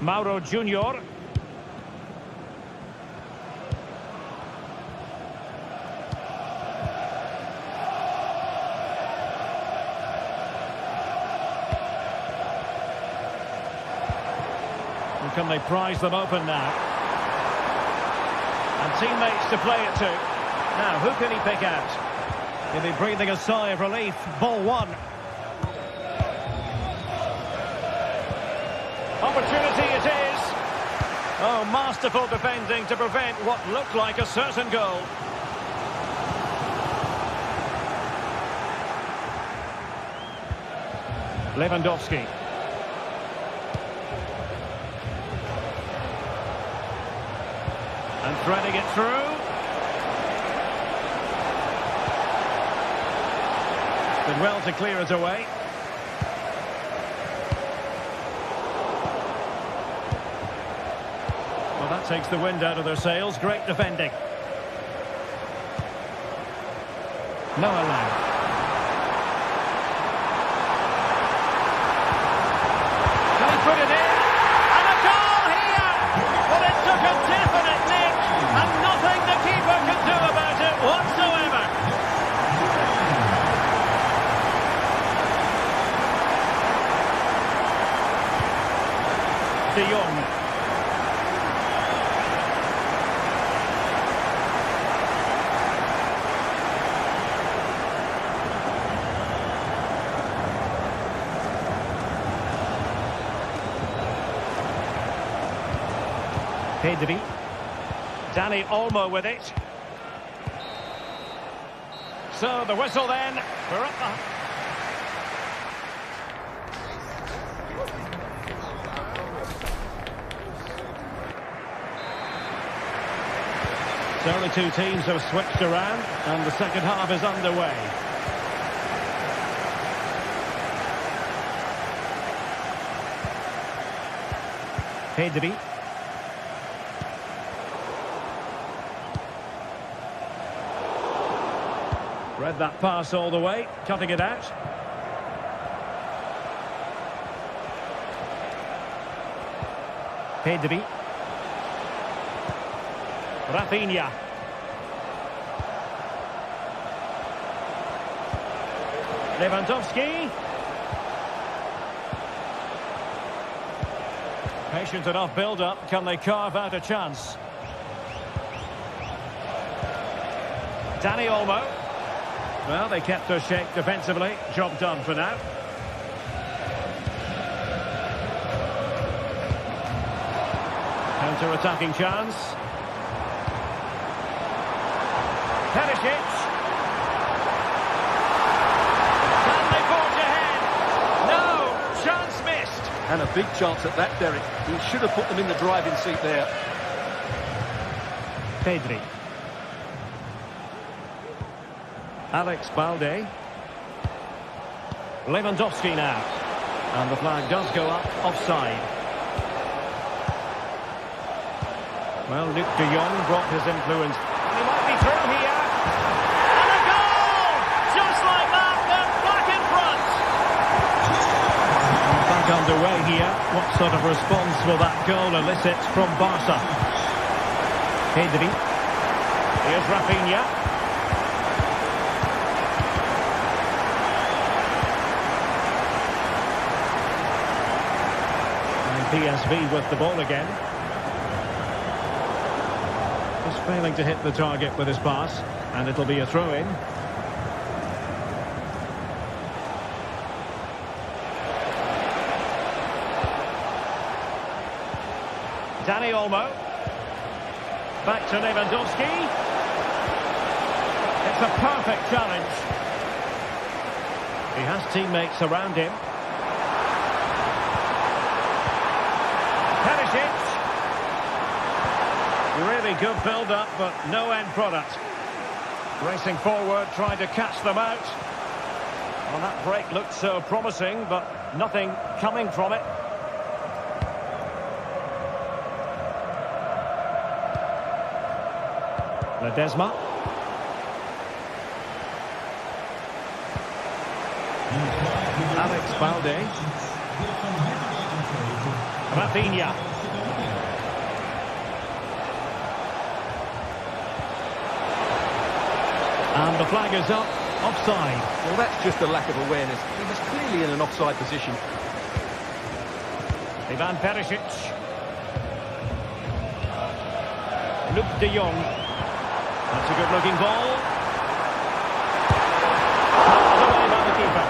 Mauro Junior. And can they prize them open now? And teammates to play it to. Now, who can he pick out? He'll be breathing a sigh of relief. Ball one. Opportunity it is. Oh, masterful defending to prevent what looked like a certain goal. Lewandowski. And threading it through. Did well to clear it away. Well, that takes the wind out of their sails. Great defending. Noah Lang. Can he put it in? And a goal here! Well, it took a definite nick, and nothing the keeper could do about it whatsoever. De Jong. Pedri. Dani Olmo with it. So the whistle then. We're up the... So the two teams have switched around and the second half is underway. Pedri. Read that pass all the way, cutting it out. Pedri. Rafinha. Lewandowski. Patient enough build-up. Can they carve out a chance? Dani Olmo. Well, they kept their shape defensively. Job done for now. Counter-attacking chance. Perisic. Can they forge ahead? No, chance missed. And a big chance at that, Derek. He should have put them in the driving seat there. Pedri. Alex Balde. Lewandowski now. And the flag does go up offside. Well, Luke de Jong brought his influence. He might be through here. And a goal! Just like that, they're back in front. Back underway here. What sort of response will that goal elicit from Barca? Pedri. Here's Rafinha. PSV with the ball again. Just failing to hit the target with his pass, and it'll be a throw-in. Dani Olmo. Back to Lewandowski. It's a perfect challenge. He has teammates around him. Really good build-up, but no end product. Racing forward, trying to catch them out. Well, that break looked so promising, but nothing coming from it. Ledesma. Alex Balde. Rafinha. And the flag is up. Offside. Well, that's just a lack of awareness. He was clearly in an offside position. Ivan Perisic. Luke de Jong. That's a good-looking ball. Tapped away by the keeper.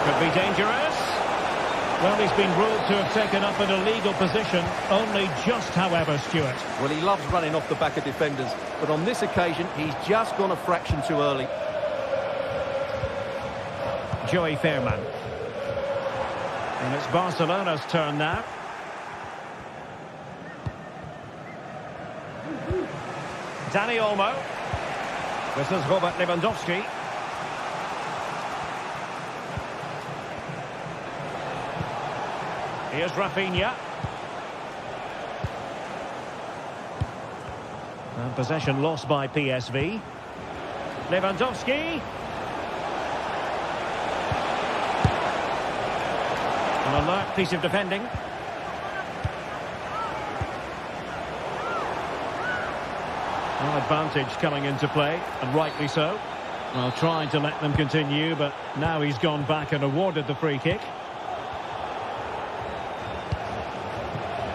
Could be dangerous. Well, he's been ruled to have taken up an illegal position. Only just, however, Stuart. Well, he loves running off the back of defenders, but on this occasion, he's just gone a fraction too early. Joey Fairman. And it's Barcelona's turn now. Dani Olmo. This is Robert Lewandowski. Here's Rafinha. And possession lost by PSV. Lewandowski. An alert piece of defending. Well, advantage coming into play, and rightly so. Well, trying to let them continue, but now he's gone back and awarded the free kick.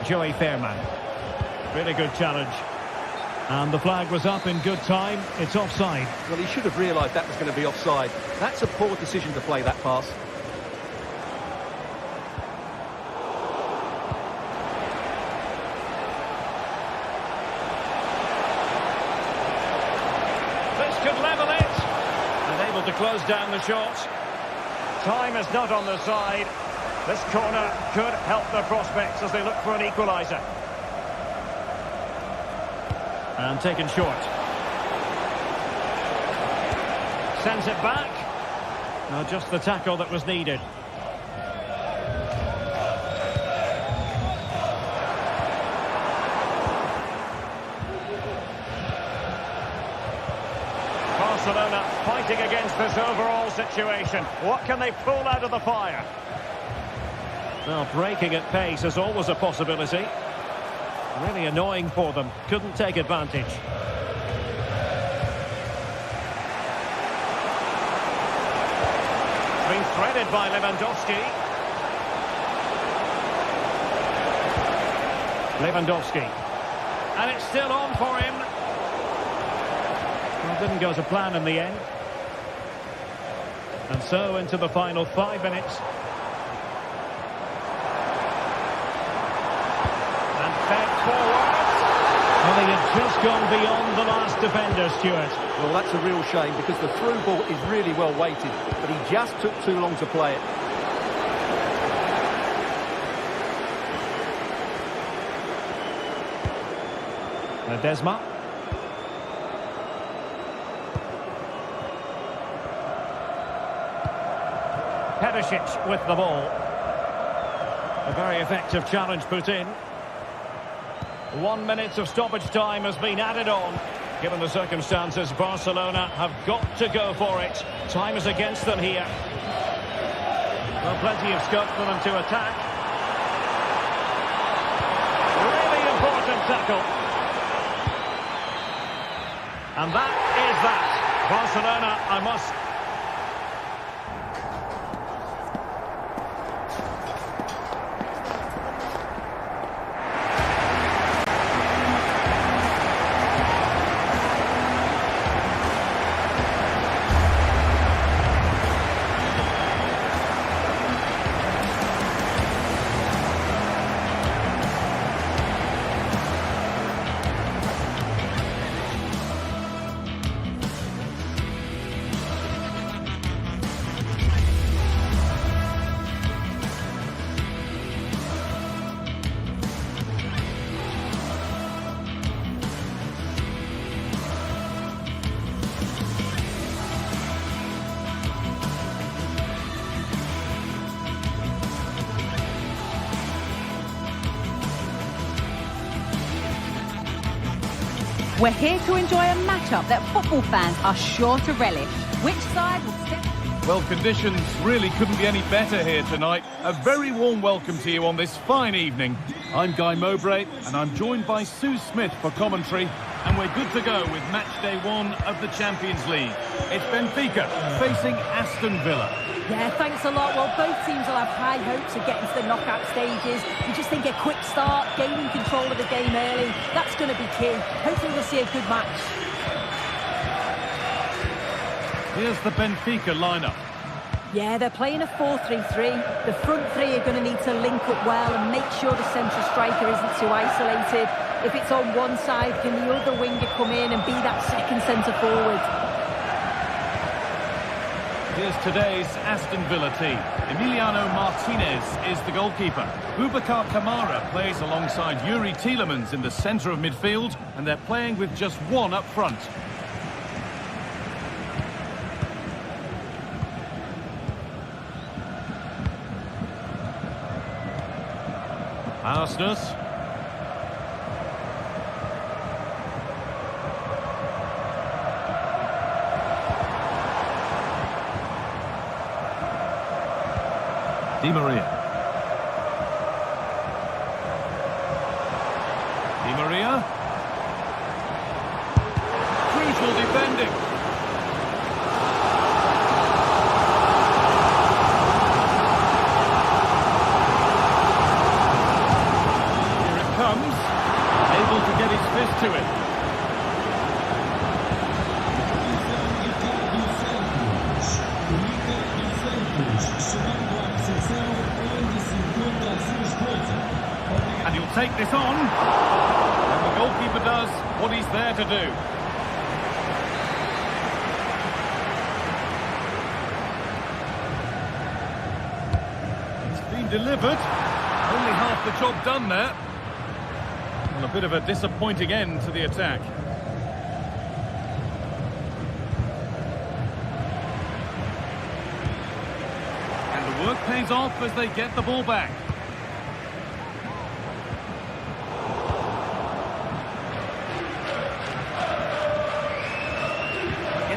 Joey Fairman. Really good challenge. And the flag was up in good time. It's offside. Well, he should have realised that was going to be offside. That's a poor decision to play that pass. This could level it. And able to close down the shot. Time is not on the side. This corner could help their prospects as they look for an equaliser. And taken short. Sends it back. Now just the tackle that was needed. Barcelona fighting against this overall situation. What can they pull out of the fire? Well, breaking at pace is always a possibility. Really annoying for them. Couldn't take advantage. Being threaded by Lewandowski. Lewandowski. And it's still on for him. Well, didn't go to plan in the end. And so into the final 5 minutes. Well, he had just gone beyond the last defender, Stuart. Well, that's a real shame because the through ball is really well weighted, but he just took too long to play it. Ledesma. Perisic with the ball. A very effective challenge put in. 1 minute of stoppage time has been added on. Given the circumstances, Barcelona have got to go for it. Time is against them here. Well, plenty of scope for them to attack. Really important tackle. And that is that. Barcelona, I must... We're here to enjoy a matchup that football fans are sure to relish. Which side will step... Well, conditions really couldn't be any better here tonight. A very warm welcome to you on this fine evening. I'm Guy Mowbray, and I'm joined by Sue Smith for commentary. And we're good to go with match day 1 of the Champions League. It's Benfica facing Aston Villa. Yeah, thanks a lot. Well, both teams will have high hopes of getting to the knockout stages. You just think a quick start, gaining control of the game early, that's going to be key. Hopefully we'll see a good match. Here's the Benfica lineup. Yeah, they're playing a 4-3-3. The front three are going to need to link up well and make sure the central striker isn't too isolated. If it's on one side, can the other winger come in and be that second centre-forward? Here's today's Aston Villa team. Emiliano Martinez is the goalkeeper. Boubacar Kamara plays alongside Yuri Tielemans in the centre of midfield, and they're playing with just one up front. Aston. Di Maria. Di Maria. Crucial defending. Here it comes. Able to get his fist to it. And he'll take this on. And the goalkeeper does what he's there to do. It's been delivered. Only half the job done there. Well, a bit of a disappointing end to the attack. And the work pays off as they get the ball back.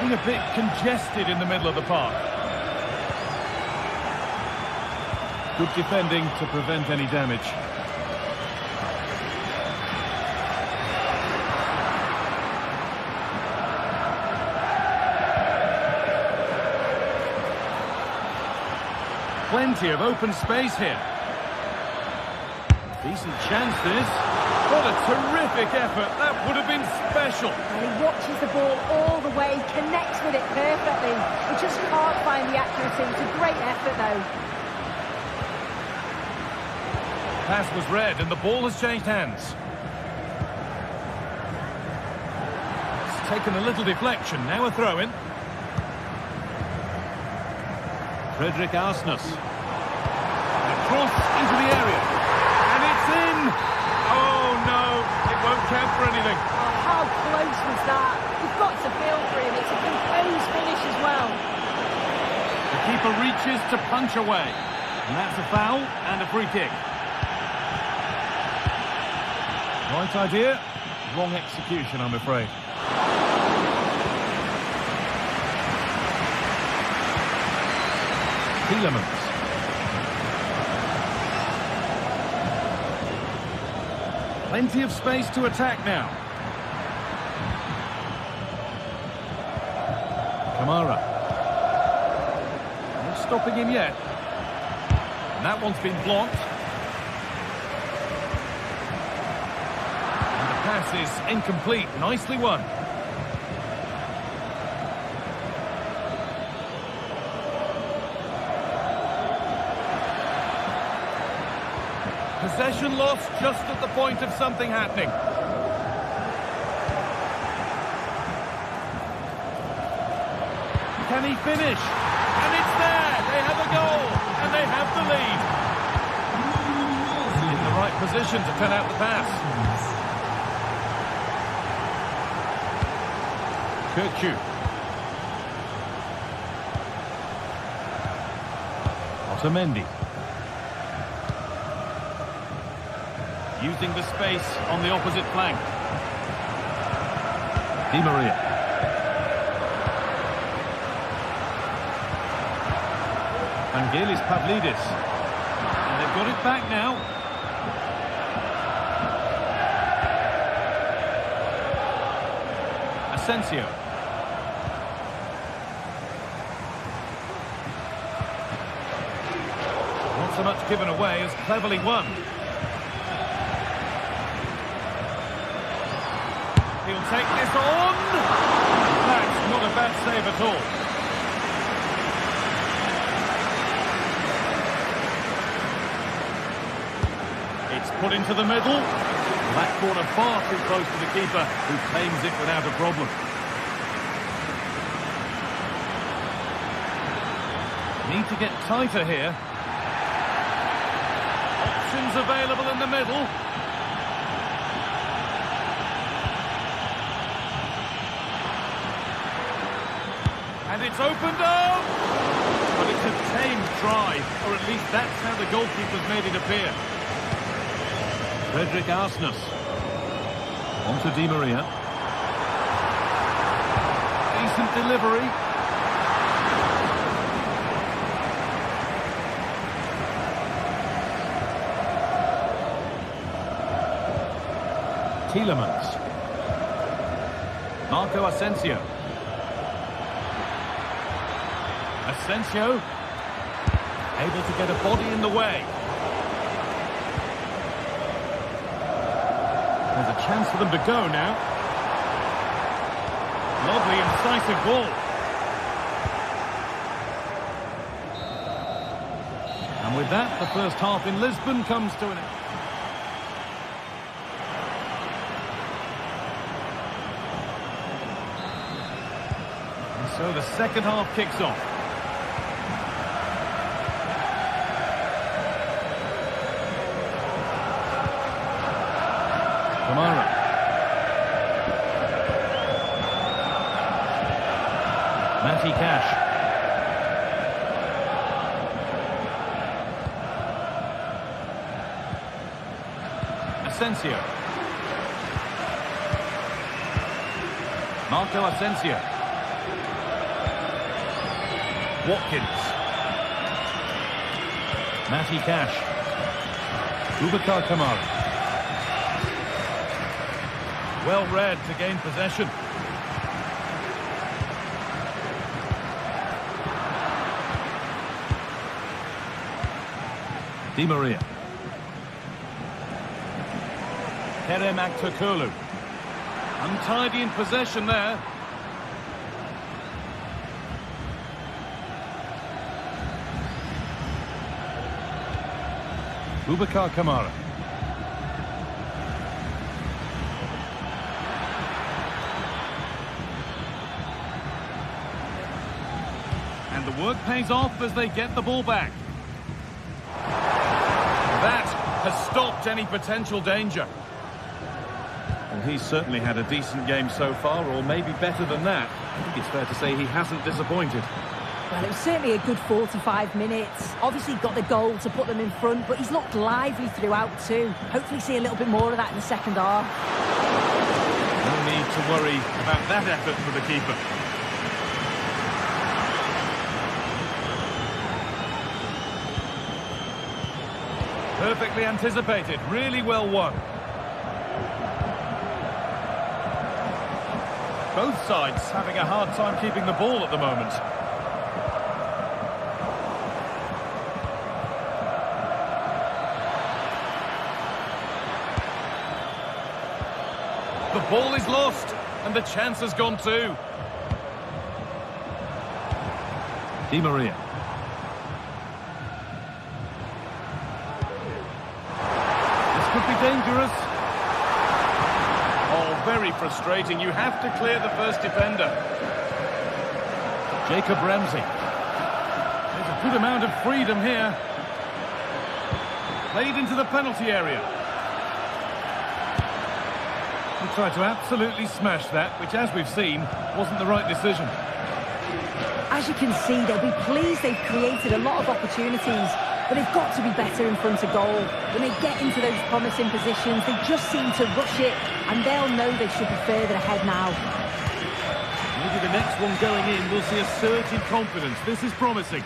A bit congested in the middle of the park. Good defending to prevent any damage. Plenty of open space here. Decent chance this. What a terrific effort. That would have been special. And he watches the ball all the way, connects with it perfectly. He just can't find the accuracy. It's a great effort, though. Pass was read, and the ball has changed hands. It's taken a little deflection. Now a throw-in. Frederick Arsnes. Across into the area. And it's in! Oh, no, it won't count for anything. Oh, how close was that? You've got to feel for him. It's a composed finish as well. The keeper reaches to punch away. And that's a foul and a free kick. Right idea, wrong execution, I'm afraid. Tielemans. Plenty of space to attack now. Kamara. Not stopping him yet. And that one's been blocked. And the pass is incomplete. Nicely won. Possession lost just at the point of something happening. Can he finish? And it's there! They have a goal! And they have the lead! In the right position to turn out the pass. Kirkju. Otamendi. Using the space on the opposite flank. Di Maria. Vangelis Pavlidis. And they've got it back now. Asensio. Not so much given away as cleverly won. He'll take this on. That's not a bad save at all. It's put into the middle. That corner far too close to the keeper, who claims it without a problem. Need to get tighter here. Options available in the middle. And it's opened up! But it's a tame try, or at least that's how the goalkeeper's made it appear. Frederick Arsnes. On to Di Maria. Decent delivery. Tielemans. Marco Asensio. Asensio. Able to get a body in the way. There's a chance for them to go now. Lovely, incisive ball. And with that, the first half in Lisbon comes to an end. And so the second half kicks off. Kamara. Matty Cash. Asensio. Marco Asensio. Watkins. Matty Cash. Boubacar Kamara. Well read to gain possession. Di Maria. Kerem Aktürkoğlu. Untidy in possession there. Boubacar Kamara. And the work pays off as they get the ball back. That has stopped any potential danger. Well, he's certainly had a decent game so far, or maybe better than that. I think it's fair to say he hasn't disappointed. Well, it was certainly a good 45 minutes. Obviously got the goal to put them in front, but he's looked lively throughout too. Hopefully see a little bit more of that in the second half. No need to worry about that effort for the keeper. Perfectly anticipated, really well won. Both sides having a hard time keeping the ball at the moment. The ball is lost, and the chance has gone too. Di Maria. This could be dangerous. Oh, very frustrating. You have to clear the first defender. Jacob Ramsey. There's a good amount of freedom here. Played into the penalty area. He tried to absolutely smash that, which, as we've seen, wasn't the right decision. As you can see, they'll be pleased they've created a lot of opportunities, but they've got to be better in front of goal. When they get into those promising positions, they just seem to rush it, and they'll know they should be further ahead now. the next one going in, we'll see a surge in confidence. This is promising.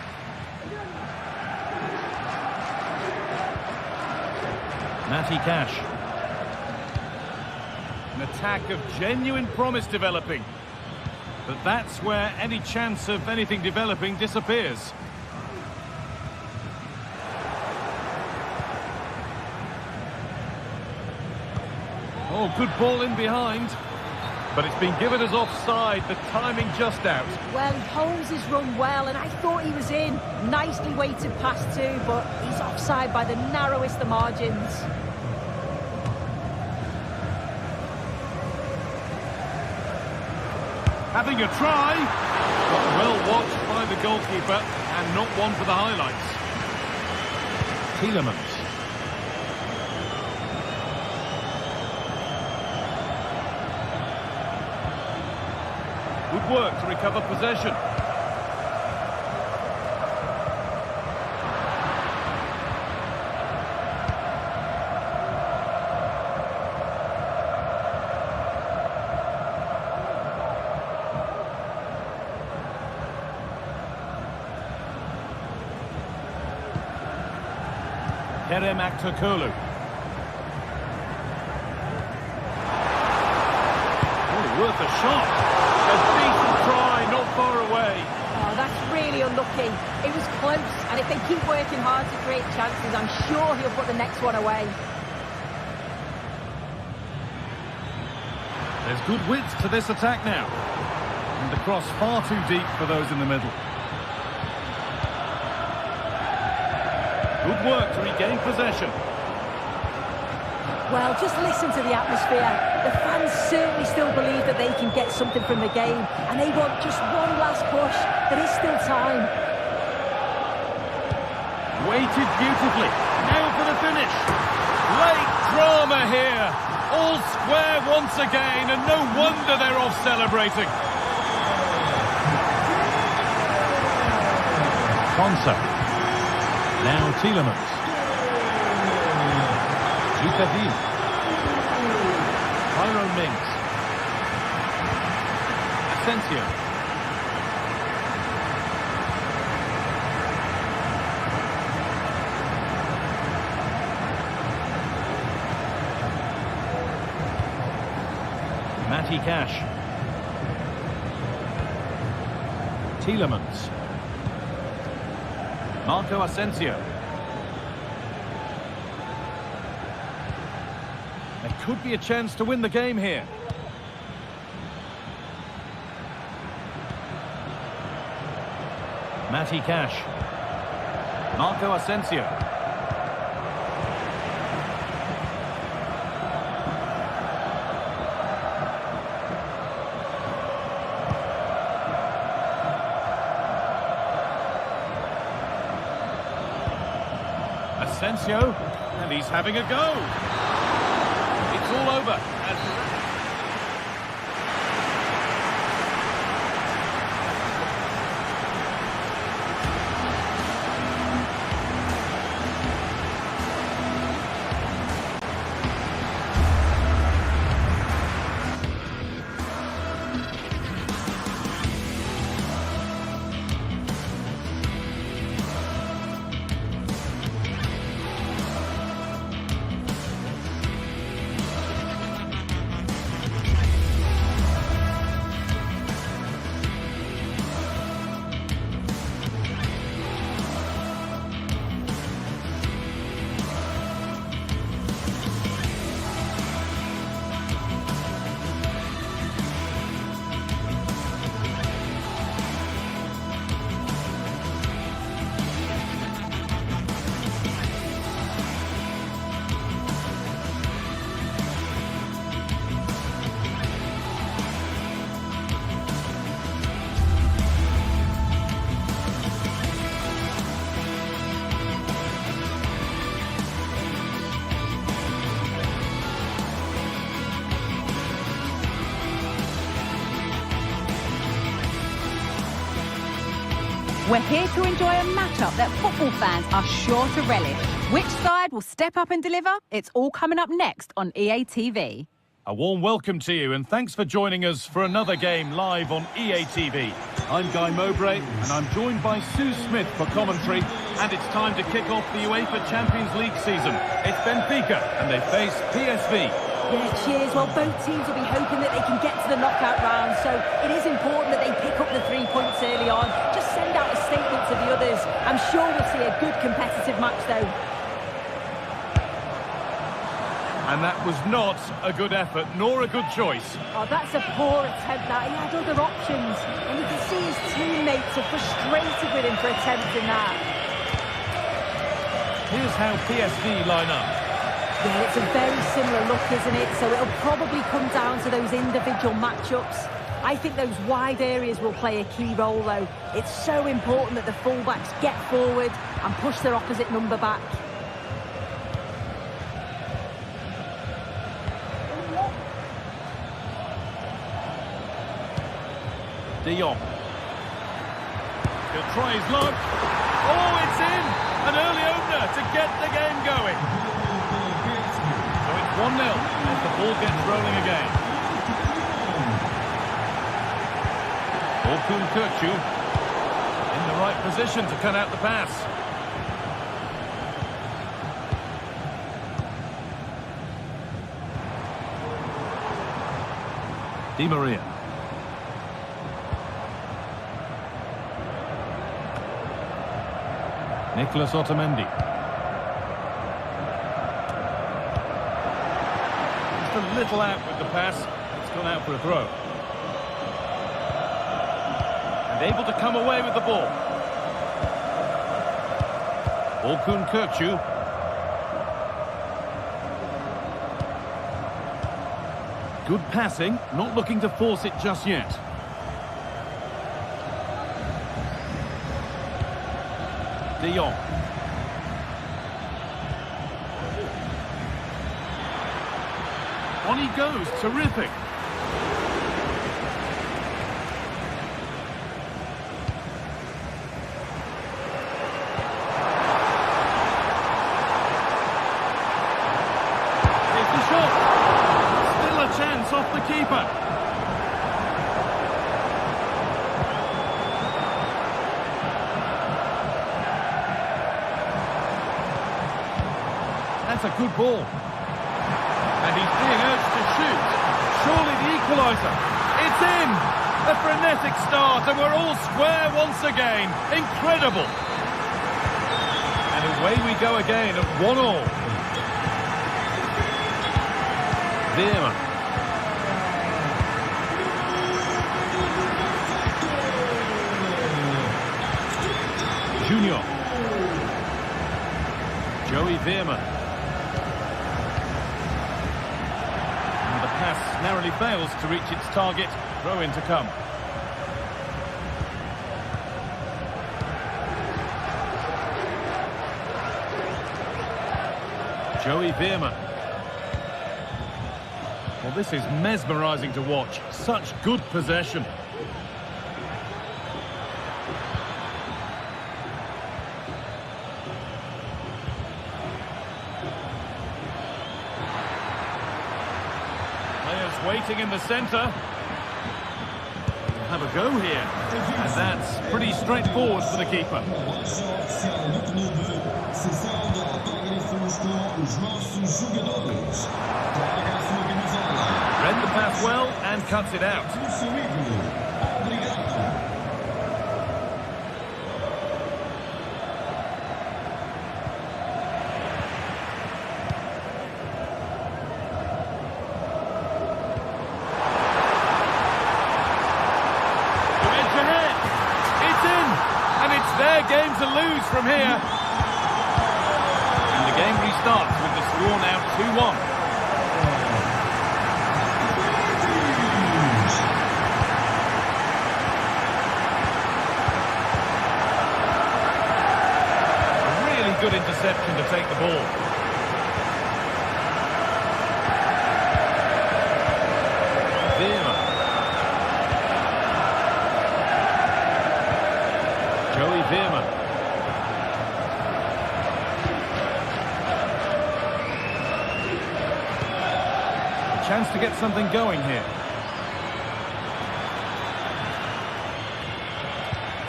Matty Cash. An attack of genuine promise developing. But that's where any chance of anything developing disappears. Oh, good ball in behind. But it's been given as offside, the timing just out. Well, he holds his run well, and I thought he was in. Nicely weighted pass too, but he's offside by the narrowest of margins. Having a try. But well watched by the goalkeeper, and not one for the highlights. Tielemans. Good work to recover possession. Kerem Aktürkoğlu. Oh, worth a shot. A decent try, not far away. Oh, that's really unlucky. It was close, and if they keep working hard to create chances, I'm sure he'll put the next one away. There's good width to this attack now. And the cross far too deep for those in the middle. Good work to regain possession. Well, just listen to the atmosphere. The fans certainly still believe that they can get something from the game, and they want just one last push. There is still time. Weighted beautifully. Now for the finish. Late drama here. All square once again, and no wonder they're off celebrating. Konsa. Now Tielemans. Zuccardi. Tyrone Mings. Asensio. Matty Cash. Tielemans. Marco Asensio. There could be a chance to win the game here. Matty Cash. Marco Asensio. Asensio, and he's having a go. It's all over. We're here to enjoy a matchup that football fans are sure to relish. Which side will step up and deliver? It's all coming up next on EA TV. A warm welcome to you and thanks for joining us for another game live on EA TV. I'm Guy Mowbray and I'm joined by Sue Smith for commentary, and it's time to kick off the UEFA Champions League season. It's Benfica and they face PSV. Yeah, cheers. Well, both teams will be hoping that they can get to the knockout round, so it is important that they pick up the 3 points early on. Just send out a statement to the others. I'm sure we'll see a good competitive match though. And that was not a good effort, nor a good choice. Oh, that's a poor attempt, that. He had other options. And you can see his teammates are frustrated with him for attempting that. Here's how PSV line up. Yeah, it's a very similar look, isn't it? So it'll probably come down to those individual matchups. I think those wide areas will play a key role, though. It's so important that the fullbacks get forward and push their opposite number back. De Jong. He'll try his luck. Oh, it's in! An early opener to get the game going. So it's 1-0 as the ball gets rolling again. Orkun Kökçü in the right position to cut out the pass. Di Maria. Nicolas Otamendi. Just a little out with the pass. It's gone out for a throw. And able to come away with the ball. Orkun Kökçü. Good passing, not looking to force it just yet. De Jong. On he goes, terrific. Here's the shot. Still a chance off the keeper. That's a good ball. And he's being urged to shoot. Surely the equaliser. It's in! A frenetic start, and we're all square once again. Incredible! And away we go again at 1-1. Veerman. Junior. Joey Veerman. Pass narrowly fails to reach its target. Throw in to come. Joey Veerman. Well, this is mesmerising to watch. Such good possession. Waiting in the centre. Have a go here. And that's pretty straightforward for the keeper. Read the pass well and cuts it out. Their game to lose from here. And the game restarts with the score now 2-1. A really good interception to take the ball. Veerman. Joey Veerman. chance to get something going here.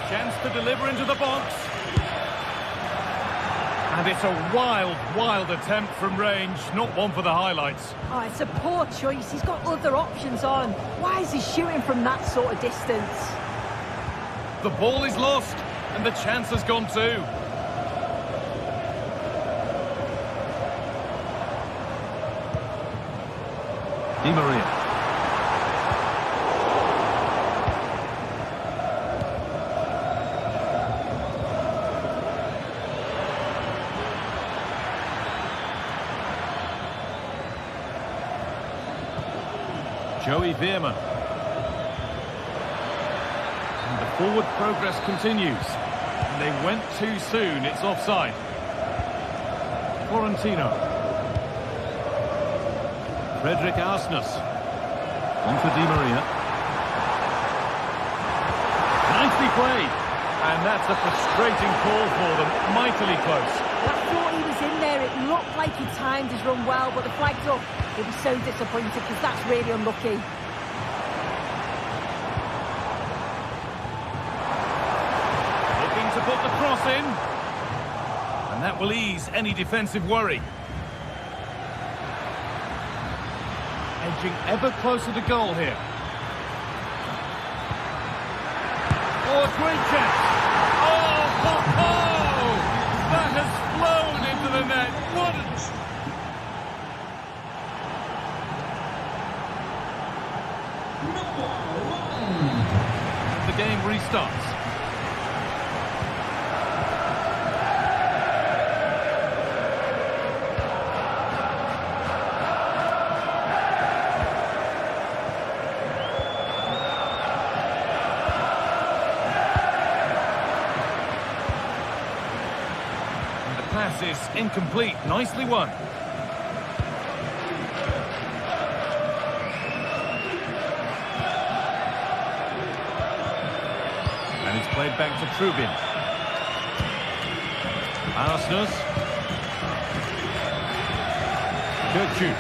Chance to deliver into the box. And it's a wild, wild attempt from range. Not one for the highlights. Oh, it's a poor choice. He's got other options on. Why is he shooting from that sort of distance? The ball is lost, and the chance has gone too. Di Maria. Joey Veerman. And the forward progress continues. And they went too soon. It's offside. Florentino. Frederick Arsnes. On for Di Maria. Nicely played. And that's a frustrating call for them. Mightily close. I thought he was in there. It looked like he timed his run well, but the flag's up. He'll be so disappointed because that's really unlucky. Looking to put the cross in. And that will ease any defensive worry. Edging ever closer to goal here. Oh, a great chance. Oh, ho, ho! That has flown into the net. What a... The game restarts. Pass is incomplete. Nicely won. And it's played back to Trubin. Arsnes. Kirchu.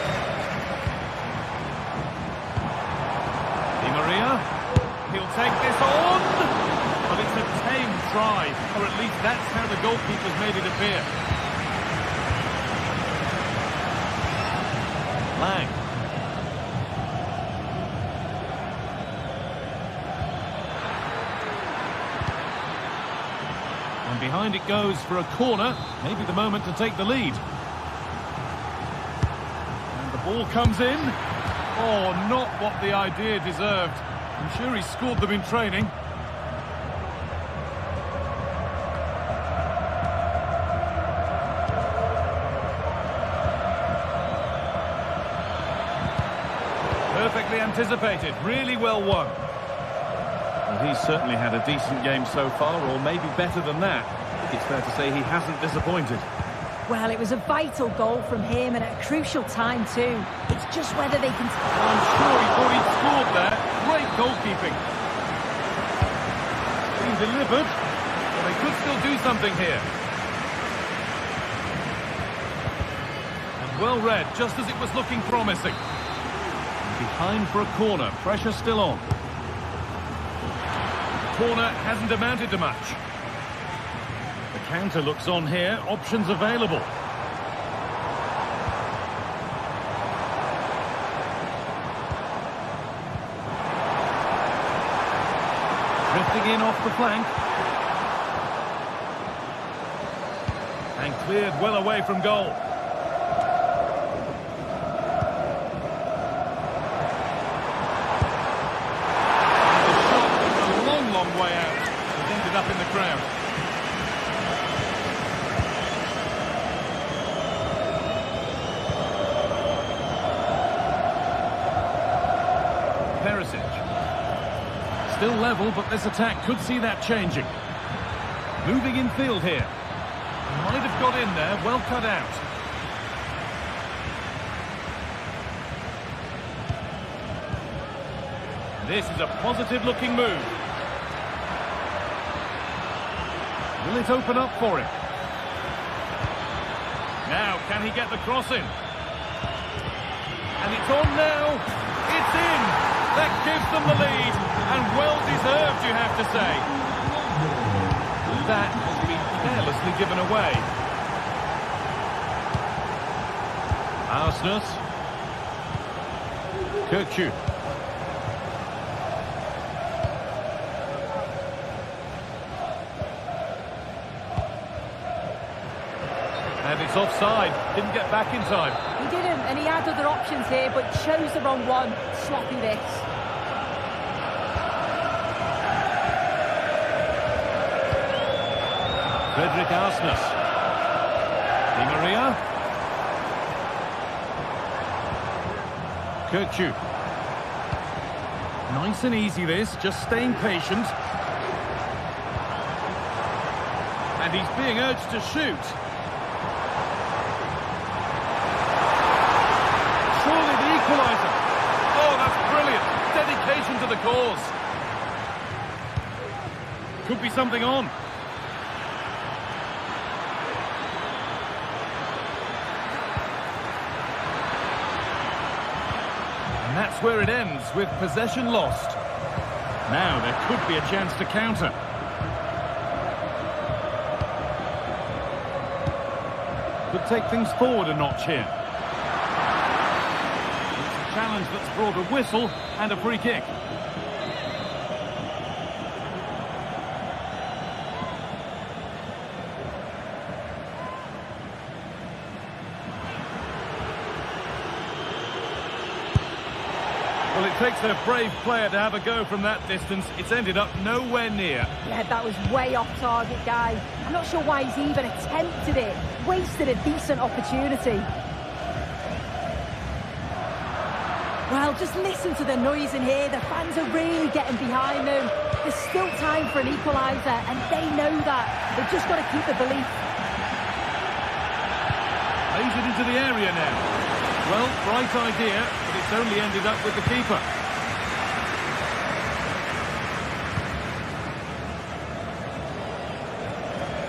Di Maria. He'll take this on. But it's a tame try, or at least that's how the goalkeeper's made it appear. Lang. And behind it goes for a corner. Maybe the moment to take the lead. And the ball comes in. Oh, not what the idea deserved. I'm sure he scored them in training. Perfectly anticipated, really well won. Well, he's certainly had a decent game so far, or maybe better than that. It's fair to say he hasn't disappointed. Well, it was a vital goal from him and at a crucial time too. It's just whether they can... I'm sure he thought he'd scored there. Great goalkeeping. Being delivered, but they could still do something here. And well read, just as it was looking promising. Behind for a corner, pressure still on. Corner hasn't amounted to much. The counter looks on here, options available. Drifting in off the flank. And cleared well away from goal. Way out. It ended up in the crowd. Perisic. Still level, but this attack could see that changing. Moving in field here. Might have got in there, well cut out. This is a positive looking move. Will it open up for him? Now, can he get the cross in? And it's on now. It's in. That gives them the lead. And well deserved, you have to say. That has been carelessly given away. Aston. Kirkju. And it's offside. Didn't get back in time. He didn't, and he had other options here, but chose the wrong one. Sloppy this. Frederick Aston. Di Maria. Kirkju. Nice and easy this, just staying patient. And he's being urged to shoot. Surely the equaliser. Oh, that's brilliant. Dedication to the cause. Could be something on. And that's where it ends, with possession lost. Now there could be a chance to counter. Could take things forward a notch here. It's a challenge that's brought a whistle and a free kick. Well, it takes a brave player to have a go from that distance. It's ended up nowhere near. Yeah, that was way off target, guy. I'm not sure why he's even attempted it. Wasted a decent opportunity. Well, just listen to the noise in here. The fans are really getting behind them. There's still time for an equaliser, and they know that. They've just got to keep the belief. Plays it into the area now. Well, bright idea, but it's only ended up with the keeper.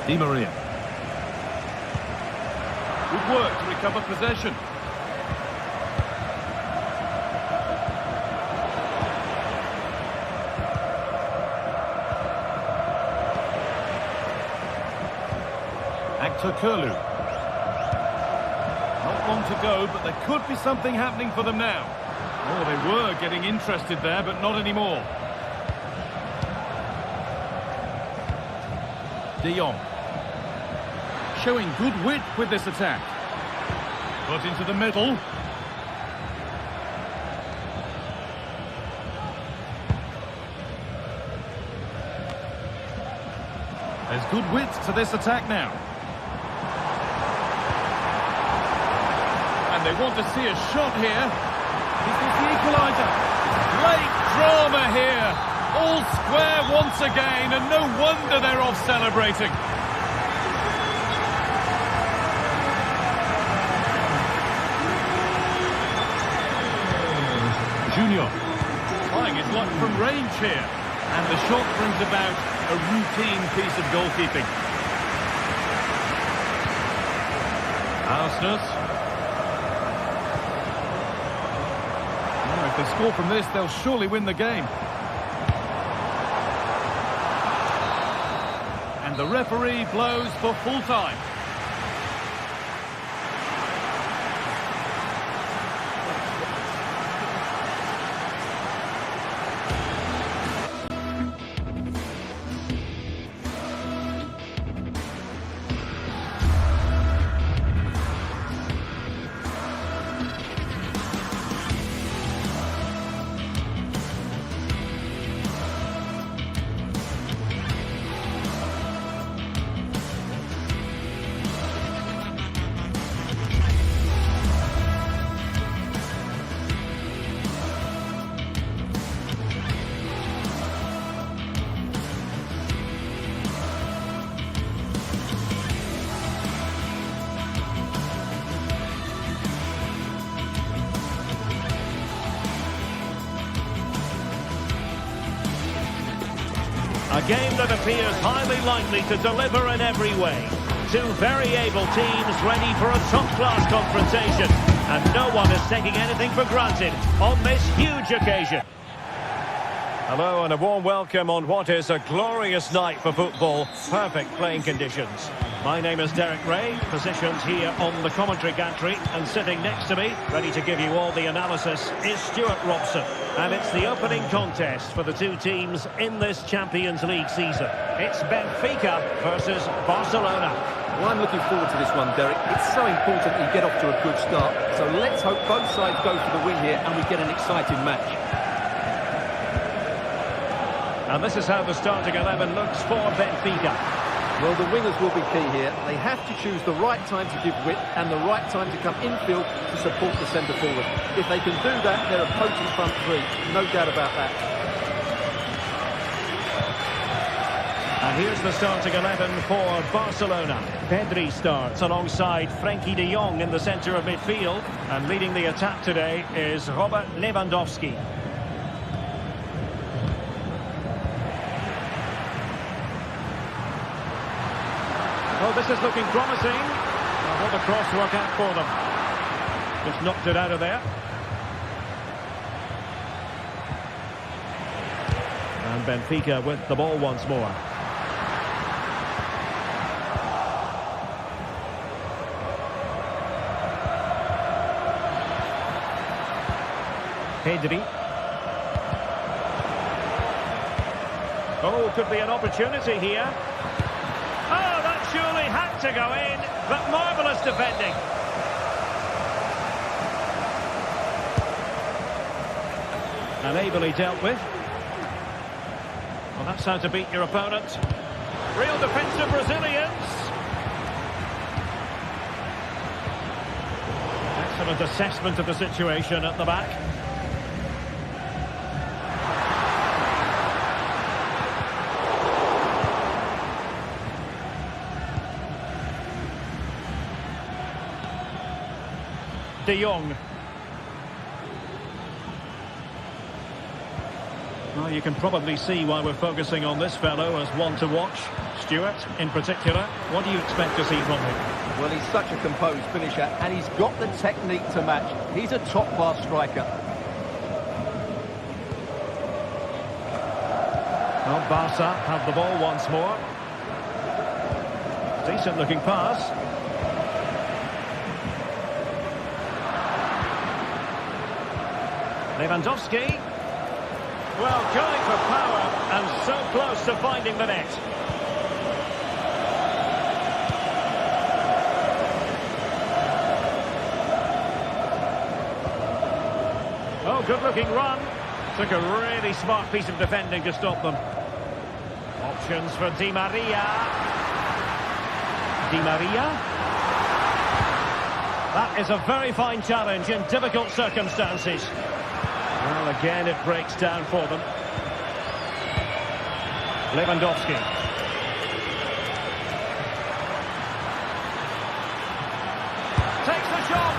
Di Maria. Good work to recover possession. Kurlu. Not long to go, but there could be something happening for them now. Oh, they were getting interested there, but not anymore. De Jong. Showing good wit with this attack. Put into the middle. There's good wit to this attack now. And they want to see a shot here. Is this the equaliser? Great drama here. All square once again, and no wonder they're off celebrating. Junior trying his luck from range here, and the shot brings about a routine piece of goalkeeping. Aston. If they score from this, they'll surely win the game. And the referee blows for full time. A game that appears highly likely to deliver in every way. Two very able teams ready for a top-class confrontation. And no one is taking anything for granted on this huge occasion. Hello and a warm welcome on what is a glorious night for football. Perfect playing conditions. My name is Derek Ray, positioned here on the commentary gantry, and sitting next to me, ready to give you all the analysis, is Stuart Robson. And it's the opening contest for the two teams in this Champions League season. It's Benfica versus Barcelona. Well, I'm looking forward to this one, Derek. It's so important that you get off to a good start. So let's hope both sides go for the win here and we get an exciting match. And this is how the starting 11 looks for Benfica. Well, the wingers will be key here. They have to choose the right time to give width and the right time to come infield to support the centre forward. If they can do that, they're a potent front three. No doubt about that. And here's the starting 11 for Barcelona. Pedri starts alongside Frenkie de Jong in the centre of midfield. And leading the attack today is Robert Lewandowski. Oh, this is looking promising. Oh, what a cross work out for them. Just knocked it out of there. And Benfica with the ball once more. Pedri. Oh, could be an opportunity here. Oh, that surely had to go in, but marvellous defending. And ably dealt with. Well, that's how to beat your opponent. Real defensive resilience. Excellent assessment of the situation at the back. De Jong. Well, you can probably see why we're focusing on this fellow as one to watch. Stuart, in particular, what do you expect to see from him? Well, he's such a composed finisher, and he's got the technique to match. He's a top-class striker. Well, Barca have the ball once more. Decent-looking pass. Lewandowski. Well, going for power and so close to finding the net. Oh, good-looking run. Took a really smart piece of defending to stop them. Options for Di Maria. Di Maria. That is a very fine challenge in difficult circumstances. Well, again, it breaks down for them. Lewandowski. Takes the shot.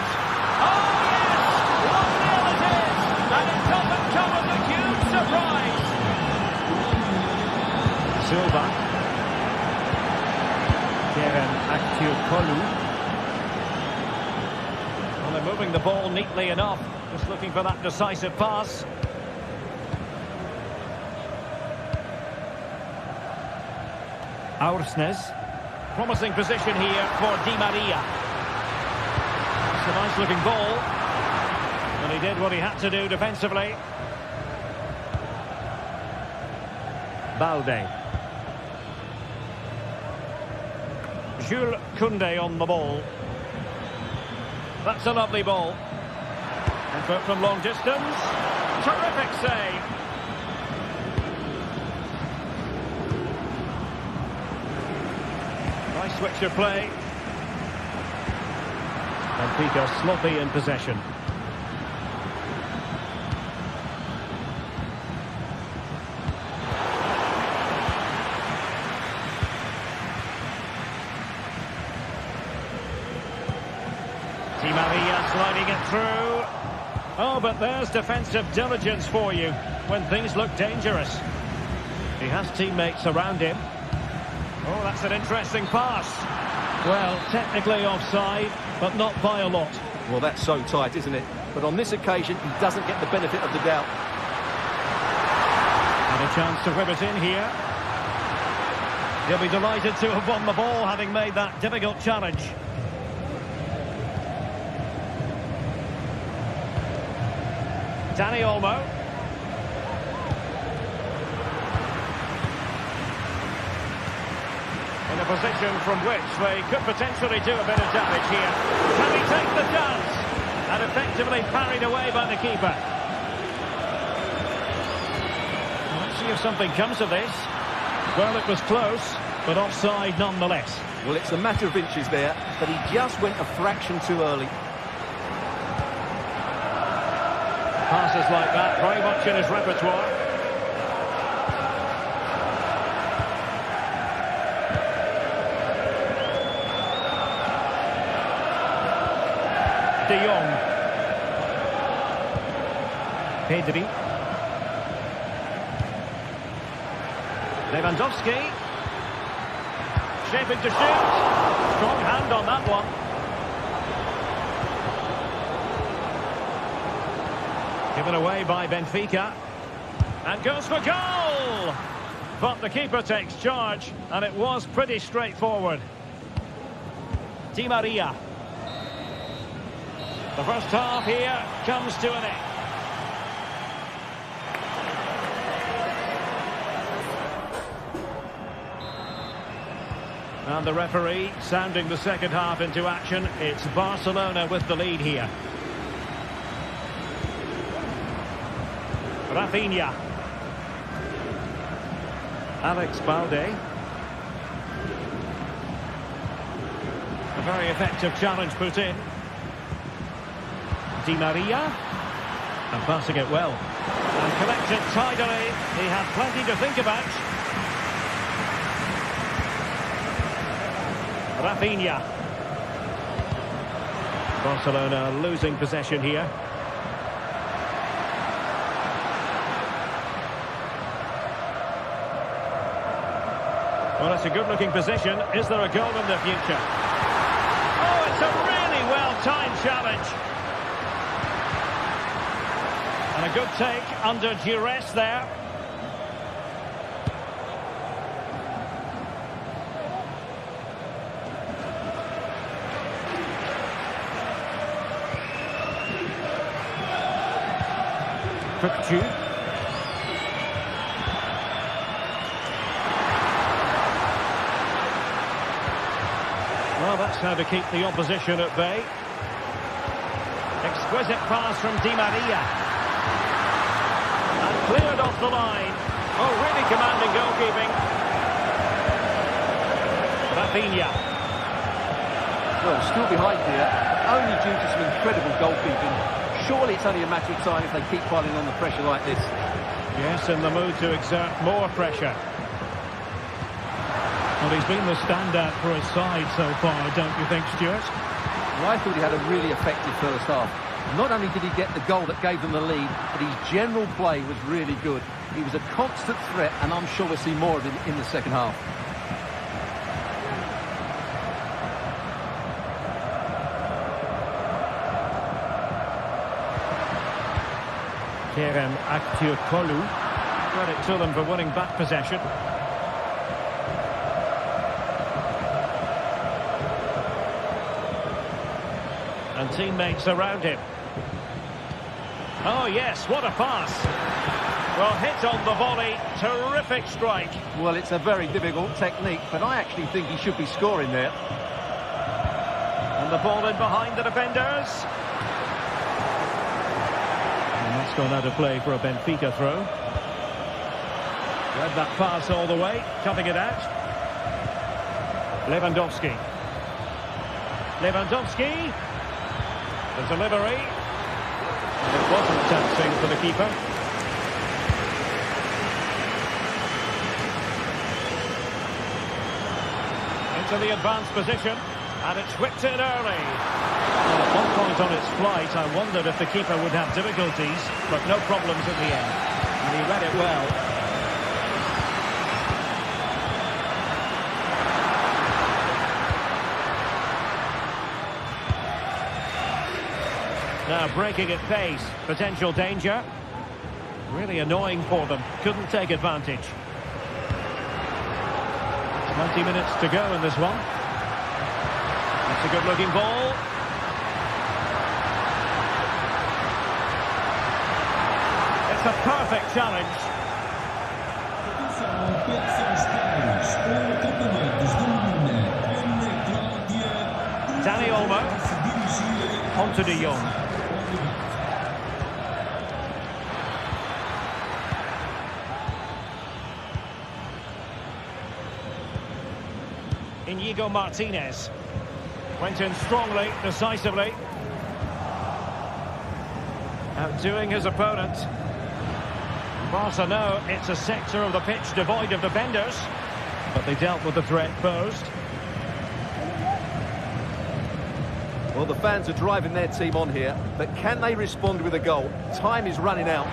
Oh, yes! 1-0 it is! And it doesn't come as a huge surprise. Silva. Kieran Aktiokolu. Well, they're moving the ball neatly enough. Just looking for that decisive pass. Aursnes. Promising position here for Di Maria. It's a nice looking ball. And he did what he had to do defensively. Balde. Jules Koundé on the ball. That's a lovely ball. Effort from long distance. Terrific save. Nice switch of play. Benfica sloppy in possession. Di Maria sliding it through. Oh, but there's defensive diligence for you when things look dangerous. He has teammates around him. Oh, that's an interesting pass. Well, technically offside, but not by a lot. Well, that's so tight, isn't it? But on this occasion, he doesn't get the benefit of the doubt. And a chance to whip it in here. He'll be delighted to have won the ball, having made that difficult challenge. Dani Olmo. In a position from which they could potentially do a bit of damage here. Can he take the chance? And effectively parried away by the keeper. Let's see if something comes of this. Well, it was close, but offside nonetheless. Well, it's a matter of inches there, but he just went a fraction too early. Passes like that, very much in his repertoire. De Jong. Pedri. Lewandowski. Shaping to shoot. Strong hand on that one. Given away by Benfica. And goes for goal! But the keeper takes charge, and it was pretty straightforward. Di Maria. The first half here comes to an end. And the referee sounding the second half into action. It's Barcelona with the lead here. Rafinha. Alex Balde. A very effective challenge put in. Di Maria. And passing it well. And collects it tidily. He had plenty to think about. Rafinha. Barcelona losing possession here. Well, it's a good-looking position. Is there a goal in the future? Oh, it's a really well-timed challenge. And a good take under duress there. Quick. Well, that's how to keep the opposition at bay. Exquisite pass from Di Maria. And cleared off the line. Oh, really commanding goalkeeping. Rafinha. Well, still behind here, only due to some incredible goalkeeping. Surely it's only a matter of time if they keep piling on the pressure like this. Yes, in the mood to exert more pressure. Well, he's been the standout for his side so far, don't you think, Stuart? Well, I thought he had a really effective first half. Not only did he get the goal that gave them the lead, but his general play was really good. He was a constant threat, and I'm sure we'll see more of him in the second half. Kerem Aktürkoğlu. Credit to them for winning back possession. And teammates around him. Oh yes, what a pass. Well, hit on the volley, terrific strike. Well, it's a very difficult technique, but I actually think he should be scoring there. And the ball in behind the defenders. And that's gone out of play for a Benfica throw. Read that pass all the way, cutting it out. Lewandowski. Lewandowski. The delivery. It wasn't taxing for the keeper. Into the advanced position, and it's whipped in early. Well, at one point on its flight, I wondered if the keeper would have difficulties, but no problems at the end. And he read it well. Now breaking at pace, potential danger. Really annoying for them, couldn't take advantage. 20 minutes to go in this one. That's a good looking ball. It's a perfect challenge. Danny Olmo. On to De Jong. Inigo Martinez. Went in strongly, decisively. Outdoing his opponent. Barca know it's a sector of the pitch devoid of defenders, but they dealt with the threat posed. Well, the fans are driving their team on here, but can they respond with a goal? Time is running out.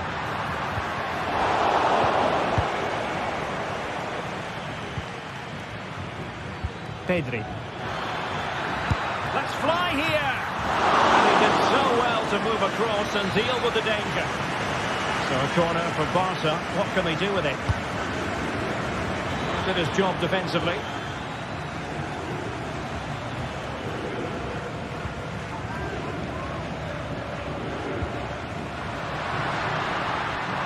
Pedri. Let's fly here! And he did so well to move across and deal with the danger. So a corner for Barca. What can they do with it? Did his job defensively.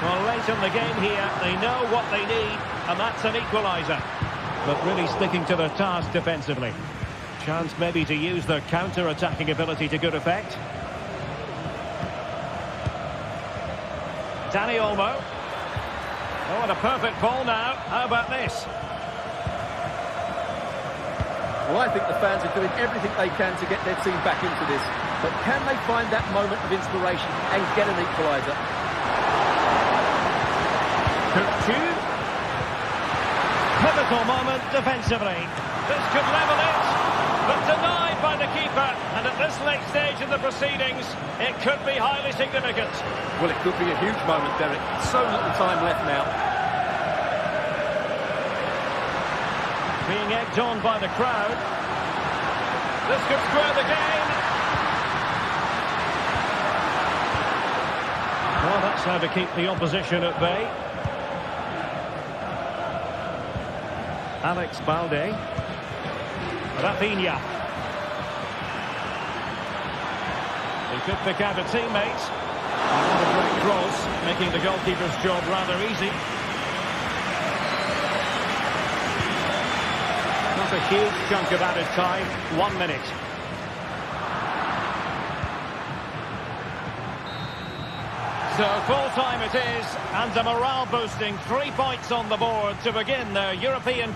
Well, late in the game here, they know what they need, and that's an equaliser. But really sticking to their task defensively. Chance maybe to use their counter-attacking ability to good effect. Danny Olmo. Oh, and a perfect ball now. How about this? Well, I think the fans are doing everything they can to get their team back into this. But can they find that moment of inspiration and get an equaliser? Pivotal moment defensively. This could level it, but denied by the keeper. And at this late stage in the proceedings, it could be highly significant. Well, it could be a huge moment, Derek. So little time left now. Being egged on by the crowd. This could square the game. Well, that's how to keep the opposition at bay. Alex Balde. Rafinha. He could pick out a teammate. Another great cross, making the goalkeeper's job rather easy. Not a huge chunk of added time, 1 minute. So full time it is, and a morale boosting 3 points on the board to begin their European.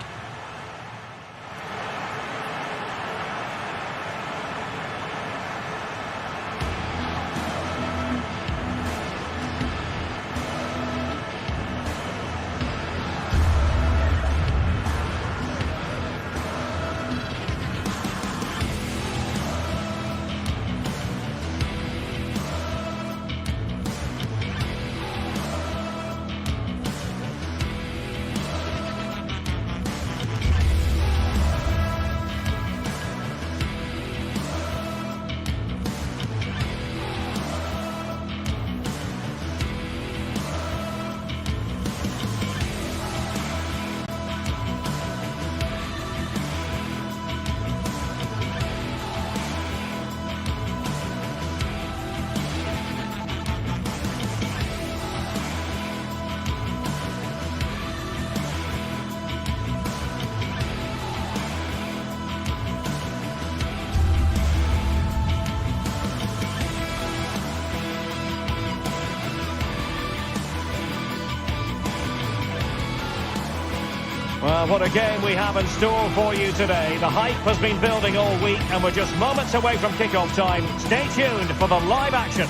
Well, what a game we have in store for you today. The hype has been building all week and we're just moments away from kick-off time. Stay tuned for the live action.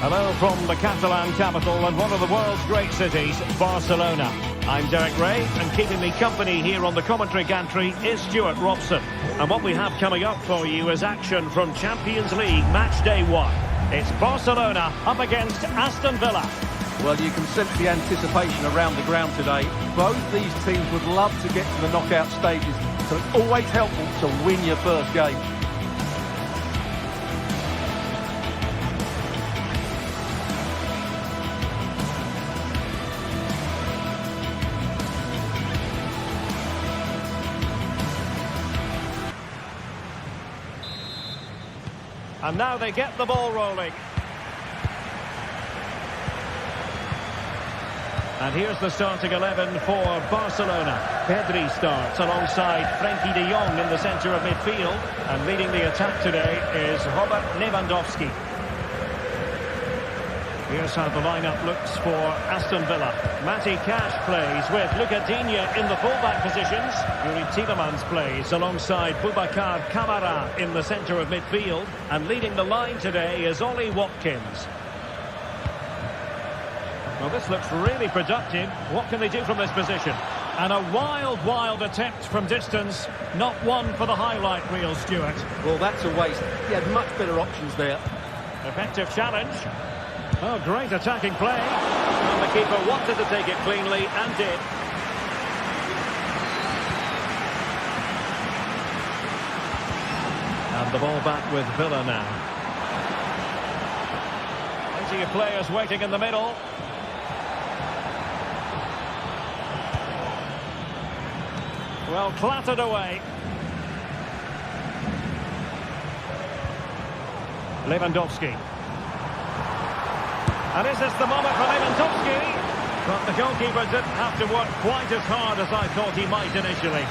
Hello from the Catalan capital and one of the world's great cities, Barcelona. I'm Derek Ray, and keeping me company here on the commentary gantry is Stuart Robson. And what we have coming up for you is action from Champions League match day 1. It's Barcelona up against Aston Villa. Well, you can sense the anticipation around the ground today. Both these teams would love to get to the knockout stages, so it's always helpful to win your first game. And now they get the ball rolling. And here's the starting 11 for Barcelona. Pedri starts alongside Frenkie de Jong in the centre of midfield. And leading the attack today is Robert Lewandowski. Here's how the lineup looks for Aston Villa. Matty Cash plays with Luca Digne in the fullback positions. Yuri Tielemans plays alongside Boubacar Kamara in the centre of midfield. And leading the line today is Ollie Watkins. Well, this looks really productive. What can they do from this position? And a wild attempt from distance. Not one for the highlight reel, Stuart. Well, that's a waste. He had much better options there. Effective challenge. Oh, great attacking play. And the keeper wanted to take it cleanly and did. And the ball back with Villa now. Plenty of players waiting in the middle. Well, clattered away. Lewandowski. And is this the moment for Lewandowski? But the goalkeeper didn't have to work quite as hard as I thought he might initially.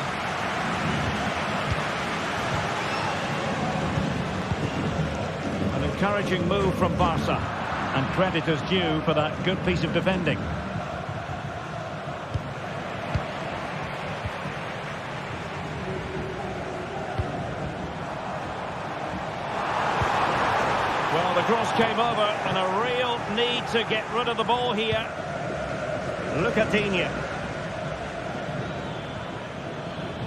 An encouraging move from Barca. And credit is due for that good piece of defending. Well, the cross came over and a real need to get rid of the ball here. Look at Digne.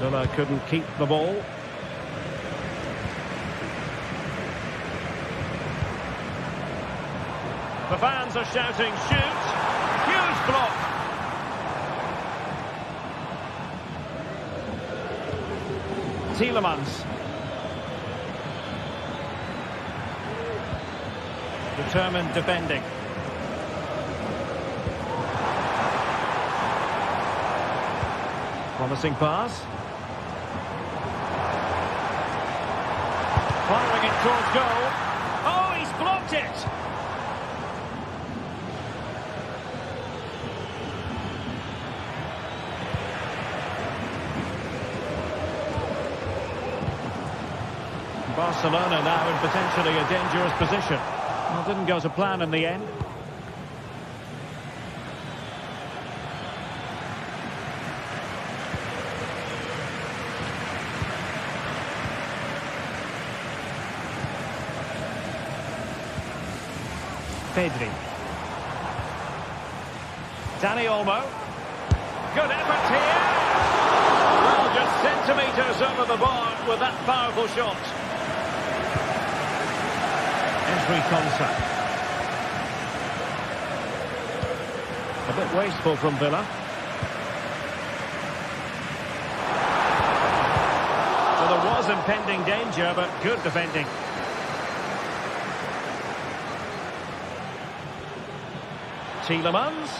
Villa couldn't keep the ball. The fans are shouting, shoot! Huge block! Tielemans. Determined defending. Promising pass. Firing it towards goal. Oh, he's blocked it! Barcelona now in potentially a dangerous position. Well, didn't go to plan in the end. Pedri. Dani Olmo. Good effort here. Well, just centimetres over the bar with that powerful shot. A bit wasteful from Villa. So there was impending danger, but good defending. Tielemans.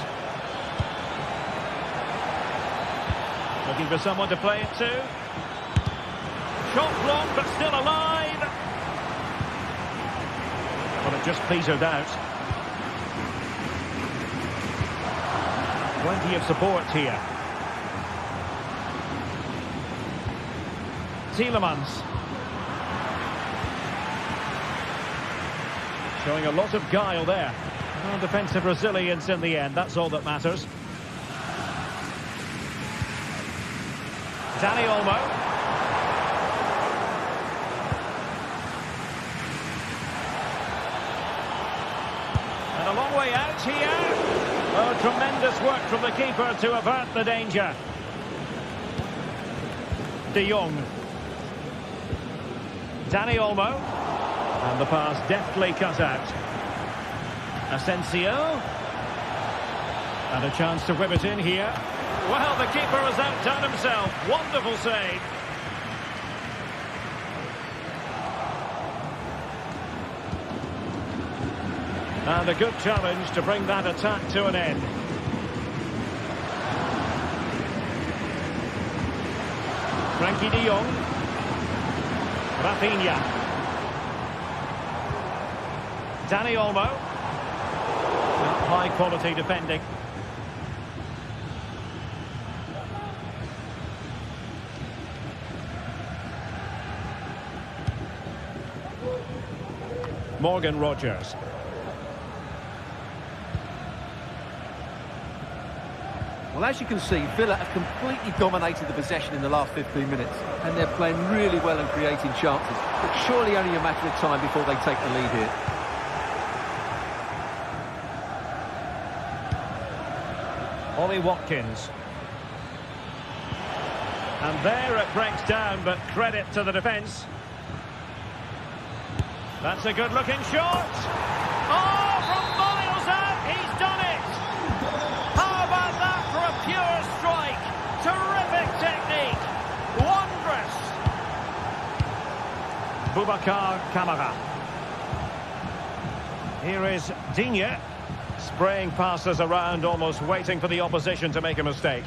Looking for someone to play it to. Shot blocked, but still alive. Well, it just petered out. Plenty of support here. Tielemans. Showing a lot of guile there. Well, defensive resilience in the end, that's all that matters. Dani Olmo. And a long way out here. Oh, tremendous work from the keeper to avert the danger. De Jong. Dani Olmo. And the pass deftly cut out. Asensio. And a chance to whip it in here. Well, the keeper has outdone himself. Wonderful save. And a good challenge to bring that attack to an end. Frenkie de Jong. Rafinha. Dani Olmo. High quality defending. Morgan Rogers. Well, as you can see, Villa have completely dominated the possession in the last 15 minutes, and they're playing really well and creating chances. But surely only a matter of time before they take the lead here. Ollie Watkins. And there it breaks down, but credit to the defence. That's a good-looking shot. Oh, from miles out, he's done it. How about that for a pure strike? Terrific technique. Wondrous. Boubacar Kamara. Here is Digne. Spraying passes around, almost waiting for the opposition to make a mistake.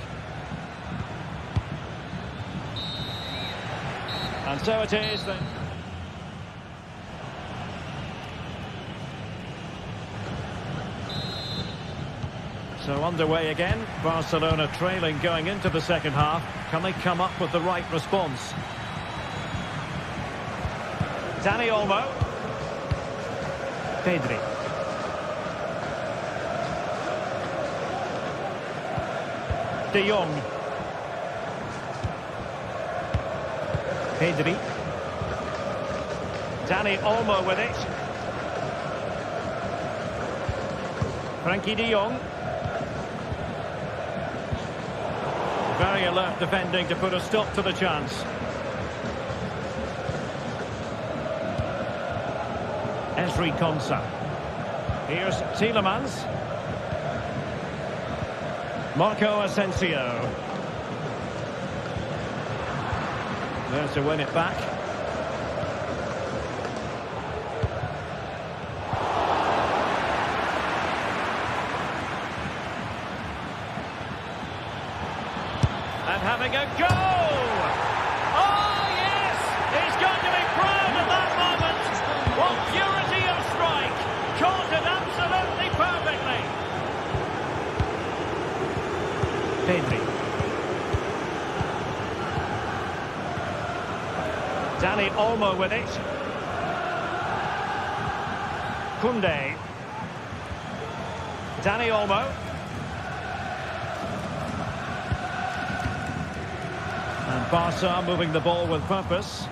And so it is then. So underway again. Barcelona trailing going into the second half. Can they come up with the right response? Dani Olmo. Pedri. De Jong. Pedri. Dani Olmo with it. Frankie de Jong. Very alert defending to put a stop to the chance. Ezri Konsa. Here's Tielemans. Marco Asensio. There to win it back. And having a go! Oh, yes! He's going to be proud at that moment. What purity of strike! Caught it absolutely perfectly. Pedri. Dani Olmo with it. Koundé. Dani Olmo. And Barca moving the ball with purpose.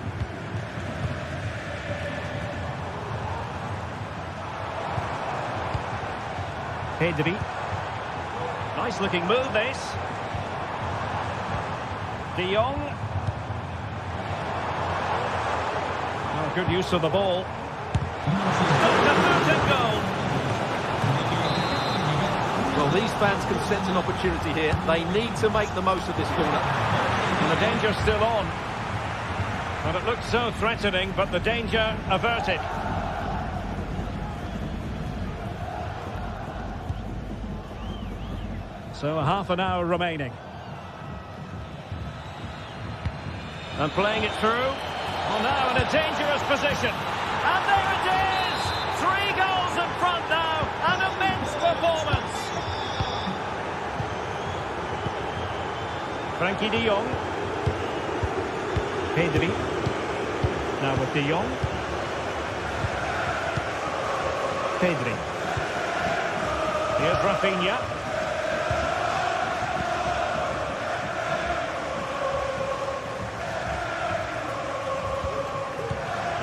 Pedri. Nice looking move this. De Jong. Oh, good use of the ball. Goal. Well, these fans can sense an opportunity here. They need to make the most of this corner. And the danger's still on. But it looked so threatening, but the danger averted. So half an hour remaining. And playing it through. Well, now in a dangerous position. And there it is! 3 goals in front now. An immense performance. Frankie de Jong. Pedri. Now with de Jong. Pedri. Here's Rafinha.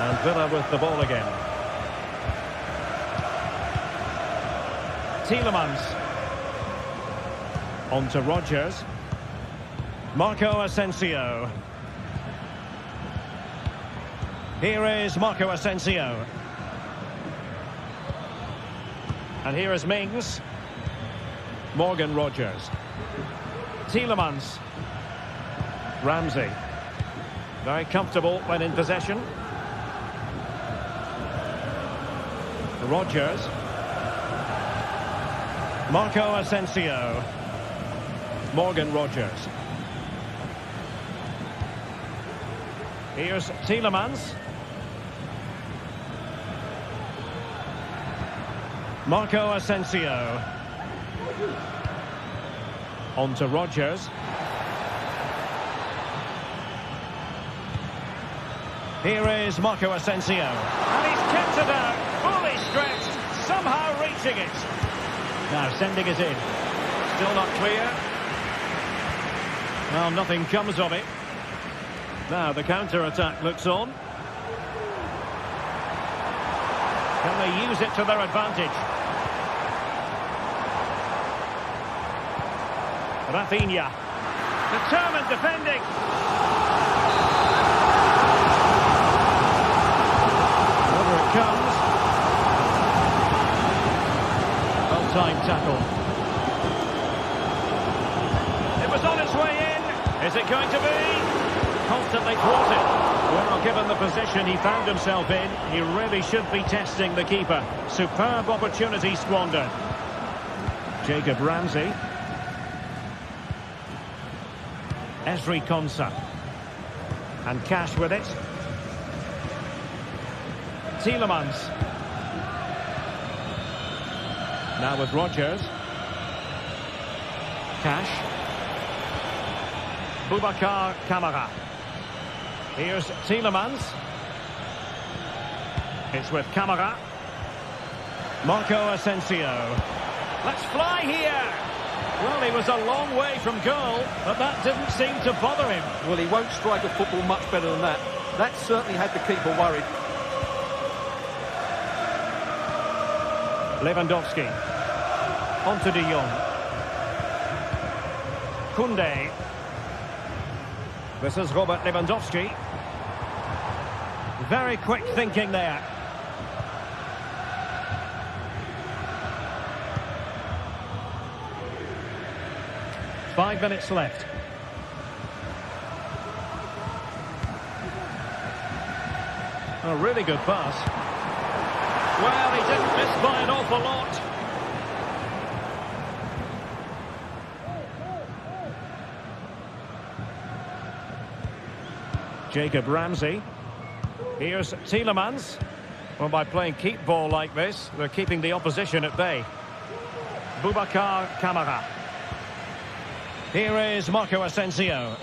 And Villa with the ball again. Tielemans. On to Rogers. Marco Asensio. Here is Marco Asensio. And here is Mings. Morgan Rogers. Tielemans. Ramsey. Very comfortable when in possession. Rogers. Marco Asensio. Morgan Rogers. Here's Tielemans. Marco Asensio. On to Rodgers. Here is Marco Asensio. And he's kept it out, fully stretched, somehow reaching it. Now sending it in. Still not clear. Well, nothing comes of it. Now the counter-attack looks on. Can they use it to their advantage? Rafinha. Determined defending. Over it comes. Well-timed tackle. It was on its way in. Is it going to be? Constantly thwarted. Well, given the position he found himself in, he really should be testing the keeper. Superb opportunity squandered. Jacob Ramsey. Esri Konsa. And Cash with it. Tielemans. Now with Rodgers. Cash. Boubacar Kamara. Here's Tielemans. It's with Kamara. Marco Asensio. Let's fly here. Well, he was a long way from goal, but that didn't seem to bother him. Well, he won't strike a football much better than that. That certainly had the keeper worried. Lewandowski. On to De Jong. Koundé. This is Robert Lewandowski. Very quick thinking there. Five minutes left. A really good pass. Well, he didn't miss by an awful lot. Jacob Ramsey. Here's Tielemans. Well, by playing keep ball like this, they're keeping the opposition at bay. Boubacar Kamara. Here is Marco Asensio.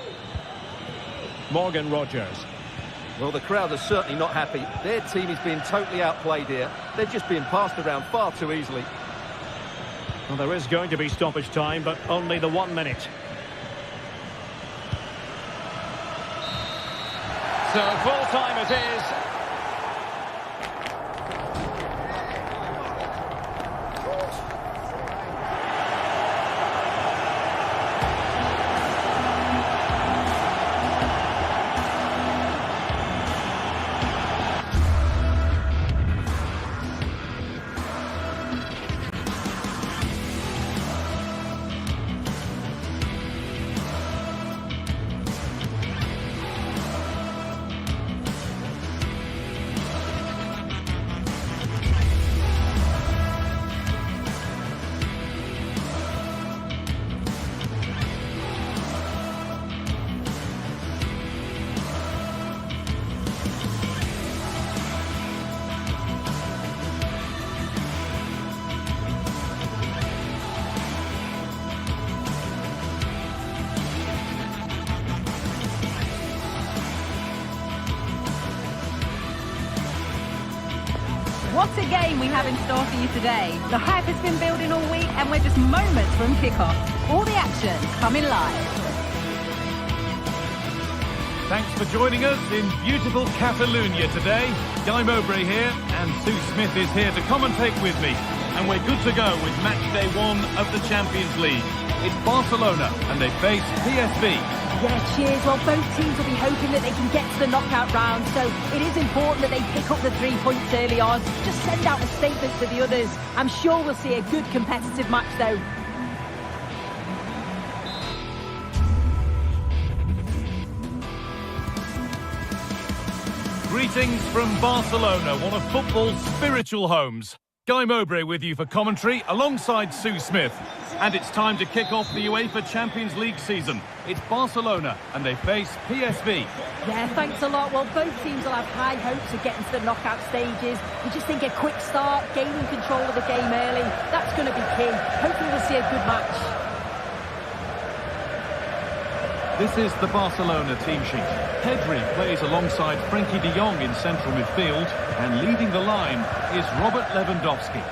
Morgan Rodgers. Well, the crowd are certainly not happy. Their team is being totally outplayed here. They're just being passed around far too easily. Well, there is going to be stoppage time, but only the 1 minute. So full time it is. What a game we have in store for you today. The hype has been building all week and we're just moments from kickoff. All the action coming live. Thanks for joining us in beautiful Catalonia today. Guy Mowbray here, and Sue Smith is here to commentate with me. And we're good to go with match day 1 of the Champions League. It's Barcelona, and they face PSV. Yeah, cheers. Well, both teams will be hoping that they can get to the knockout round, so it is important that they pick up the 3 points early on. Just send out a statement to the others. I'm sure we'll see a good competitive match, though. Greetings from Barcelona, one of football's spiritual homes. Guy Mowbray with you for commentary alongside Sue Smith. And it's time to kick off the UEFA Champions League season. It's Barcelona and they face PSV. Yeah, thanks a lot. Well, both teams will have high hopes of getting to the knockout stages. You just think a quick start, gaining control of the game early, that's going to be key. Hopefully we'll see a good match. This is the Barcelona team sheet. Pedri plays alongside Frenkie de Jong in central midfield, and leading the line is Robert Lewandowski.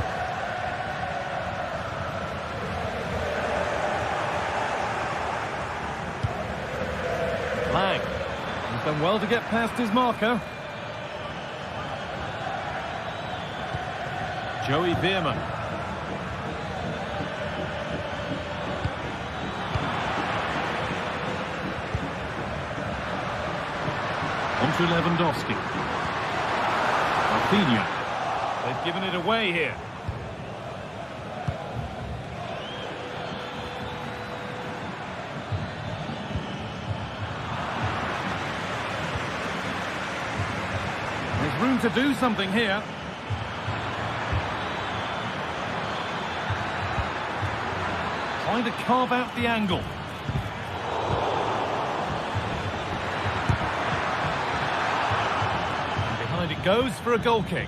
Lang. He's done well to get past his marker. Joey Veerman. On to Lewandowski. Rafinha. They've given it away here. There's room to do something here. Trying to carve out the angle. It goes for a goal kick.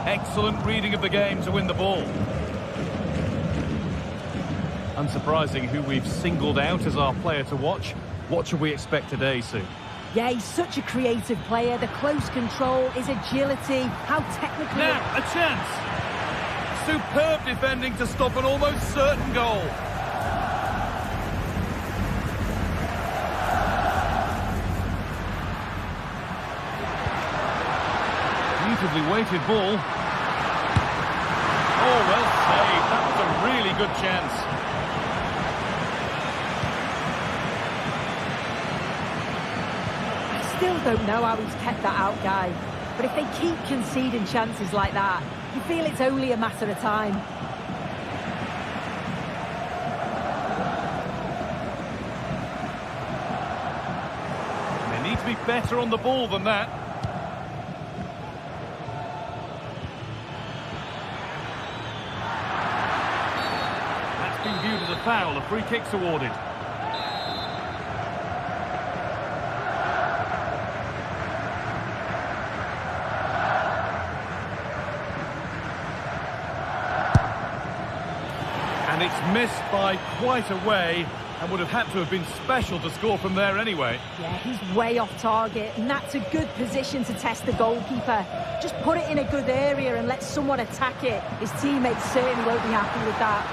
Excellent reading of the game to win the ball. Unsurprising who we've singled out as our player to watch. What should we expect today, Sue? Yeah, he's such a creative player. The close control, his agility, how technically... Now, a chance! Superb defending to stop an almost certain goal. Beautifully weighted ball. Oh, well saved. That was a really good chance. I still don't know how he's kept that out, Guy. But if they keep conceding chances like that, you feel it's only a matter of time. They need to be better on the ball than that. Been viewed as a foul, a free kick's awarded. And it's missed by quite a way, and would have had to have been special to score from there anyway. Yeah, he's way off target, and that's a good position to test the goalkeeper. Just put it in a good area and let someone attack it. His teammates certainly won't be happy with that.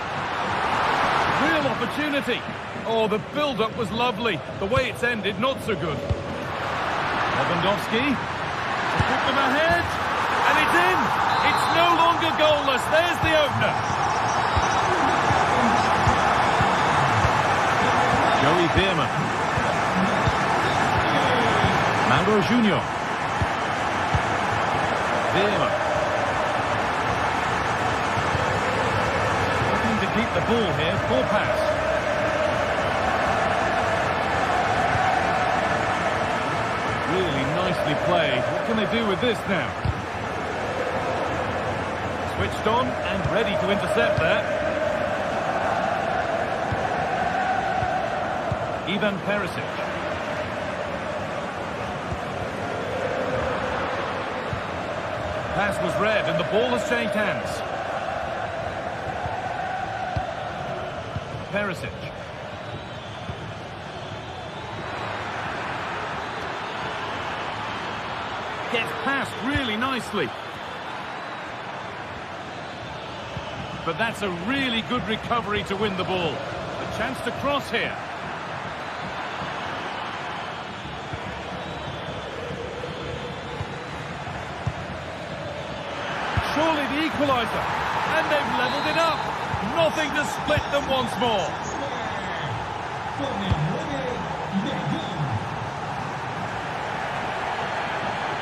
Real opportunity. Oh, the build-up was lovely. The way it's ended, not so good. Lewandowski. To put them ahead. And it's in. It's no longer goalless. There's the opener. Joey Veerman. Mauro Junior. Veerman. Keep the ball here, full pass. Really nicely played. What can they do with this now? Switched on and ready to intercept there. Ivan Perisic. Pass was read and the ball has changed hands. Perisic. Gets past really nicely. But that's a really good recovery to win the ball. A chance to cross here. Surely the equaliser. And they've levelled it up. Nothing to split them once more.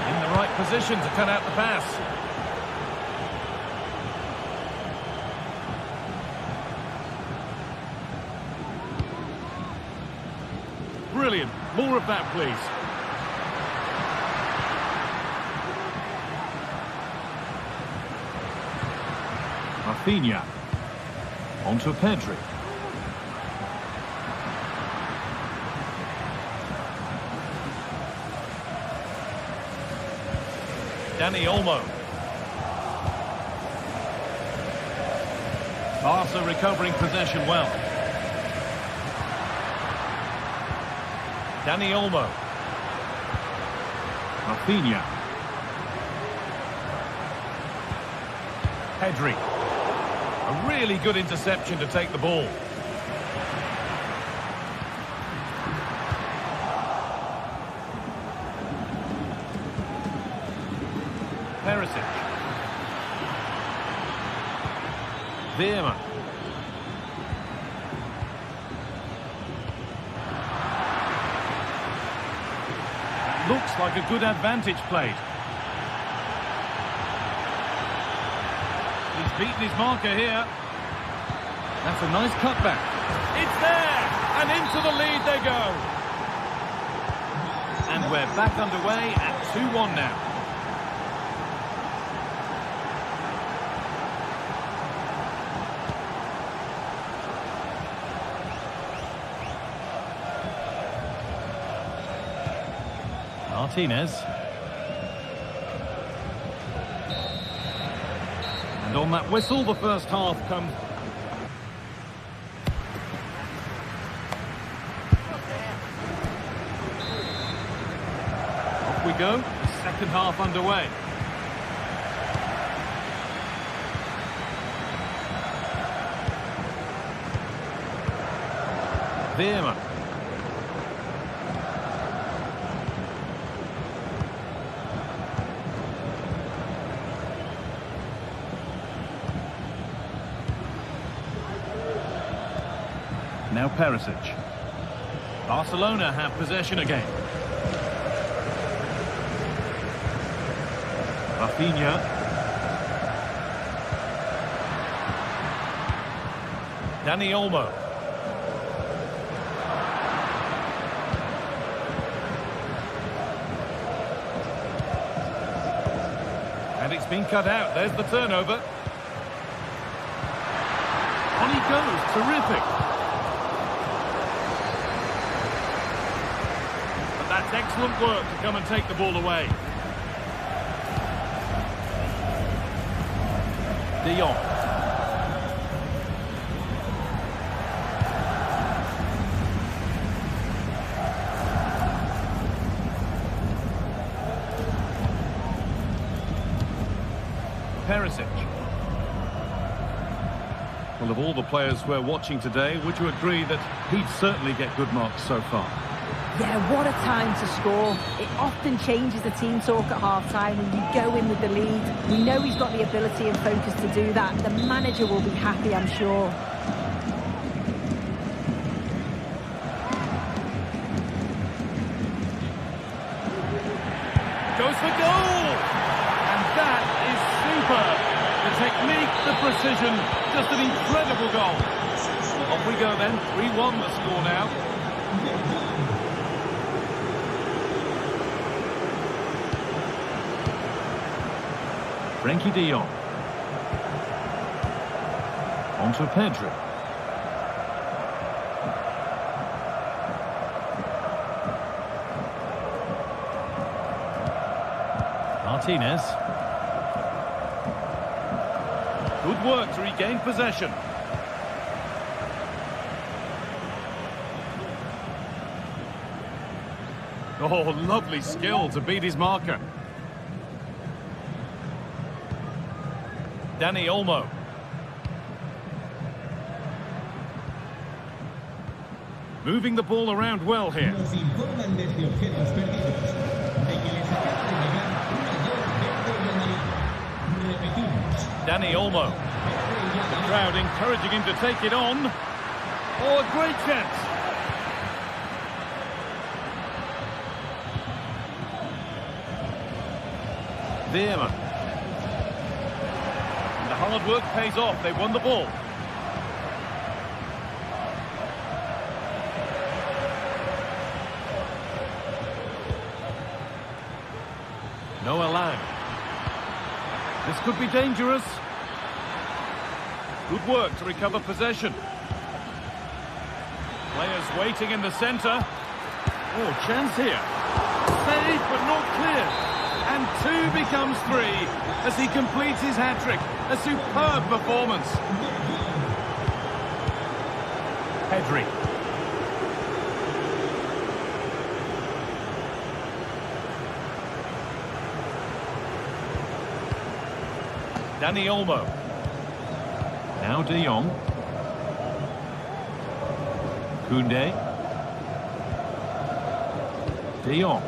In the right position to cut out the pass. Brilliant. More of that, please. Rafinha. Onto Pedri. Dani Olmo. Barca recovering possession well. Dani Olmo. Rafinha. Pedri. A really good interception to take the ball. Perisic. Veerman. Looks like a good advantage played. He's beaten his marker here. That's a nice cutback. It's there! And into the lead they go. And we're back underway at 2-1 now. Martinez. And on that whistle, the first half comes. Off we go. Second half underway. Veerman. Now Perisic. Barcelona have possession again. Rafinha. Dani Olmo. And it's been cut out. There's the turnover. On he goes. Terrific. That's excellent work to come and take the ball away. De Jong. Perisic. Well, of all the players we're watching today, would you agree that he'd certainly get good marks so far? Yeah, what a time to score. It often changes the team talk at half-time when you go in with the lead. We know he's got the ability and focus to do that. The manager will be happy, I'm sure. Goes for goal! And that is superb. The technique, the precision, just an incredible goal. Off we go then, 3-1 the score now. Frenkie de Jong. Onto Pedri. Martinez. Good work to regain possession. Oh, lovely skill to beat his marker. Dani Olmo. Moving the ball around well here. Dani Olmo. The crowd encouraging him to take it on. Oh, a great chance. Veerman. And the hard work pays off. They won the ball. This could be dangerous. Good work to recover possession. Players waiting in the centre. Oh, chance here. Saved but not clear. And 2 becomes 3 as he completes his hat-trick. A superb performance. Pedri. Dani Olmo. Now De Jong. Koundé. De Jong.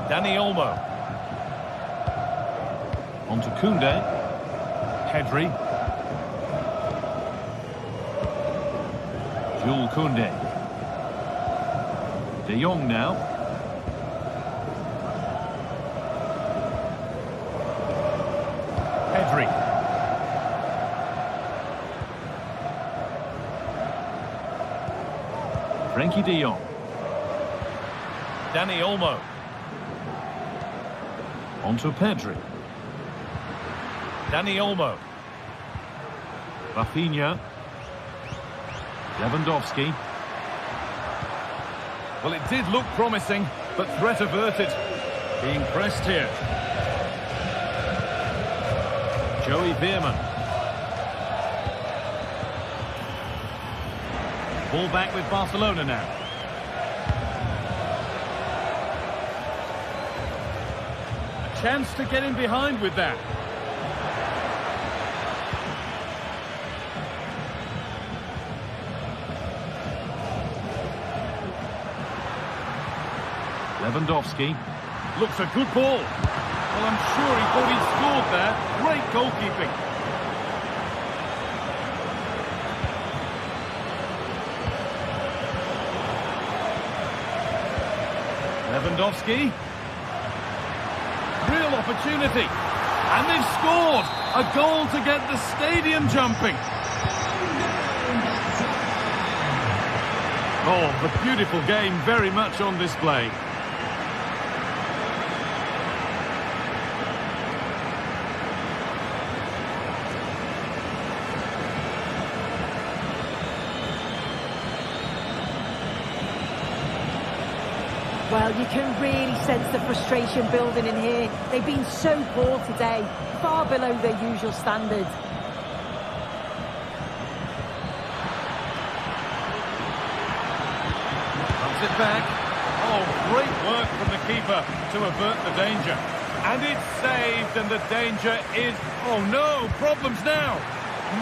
Dani Olmo. On to Koundé. Pedri. Jules Koundé. De Jong now. Pedri. Frenkie de Jong. Dani Olmo. On to Pedri. Dani Olmo. Rafinha. Lewandowski. Well, it did look promising, but threat averted. Being pressed here. Joey Veerman. Ball back with Barcelona now. A chance to get in behind with that. Lewandowski. Looks a good ball. Well, I'm sure he thought he'd scored there. Great goalkeeping. Lewandowski. Real opportunity. And they've scored. A goal to get the stadium jumping. Oh, the beautiful game very much on display. Well, you can really sense the frustration building in here. They've been so poor today, far below their usual standards. Comes it back. Oh, great work from the keeper to avert the danger. And it's saved, and the danger is... Oh no, problems now.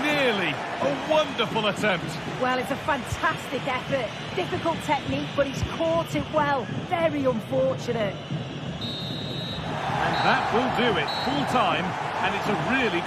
Nearly. A wonderful attempt. Well, it's a fantastic effort. Difficult technique, but he's caught it well. Very unfortunate. And that will do it. Full time, and it's a really...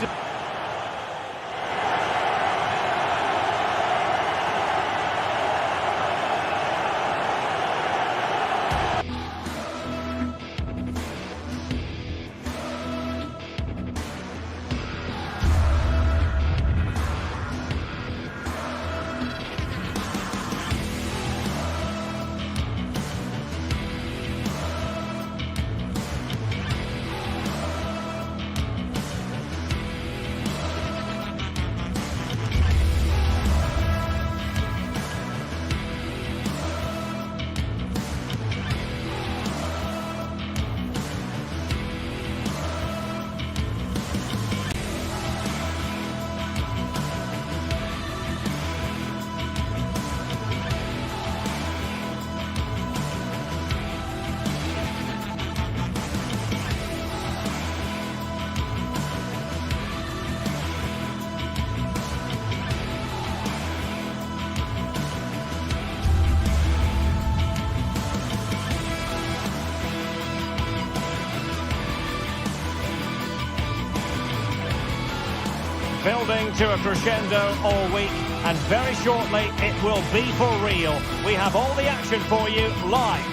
Building to a crescendo all week, and very shortly it will be for real. We have all the action for you live.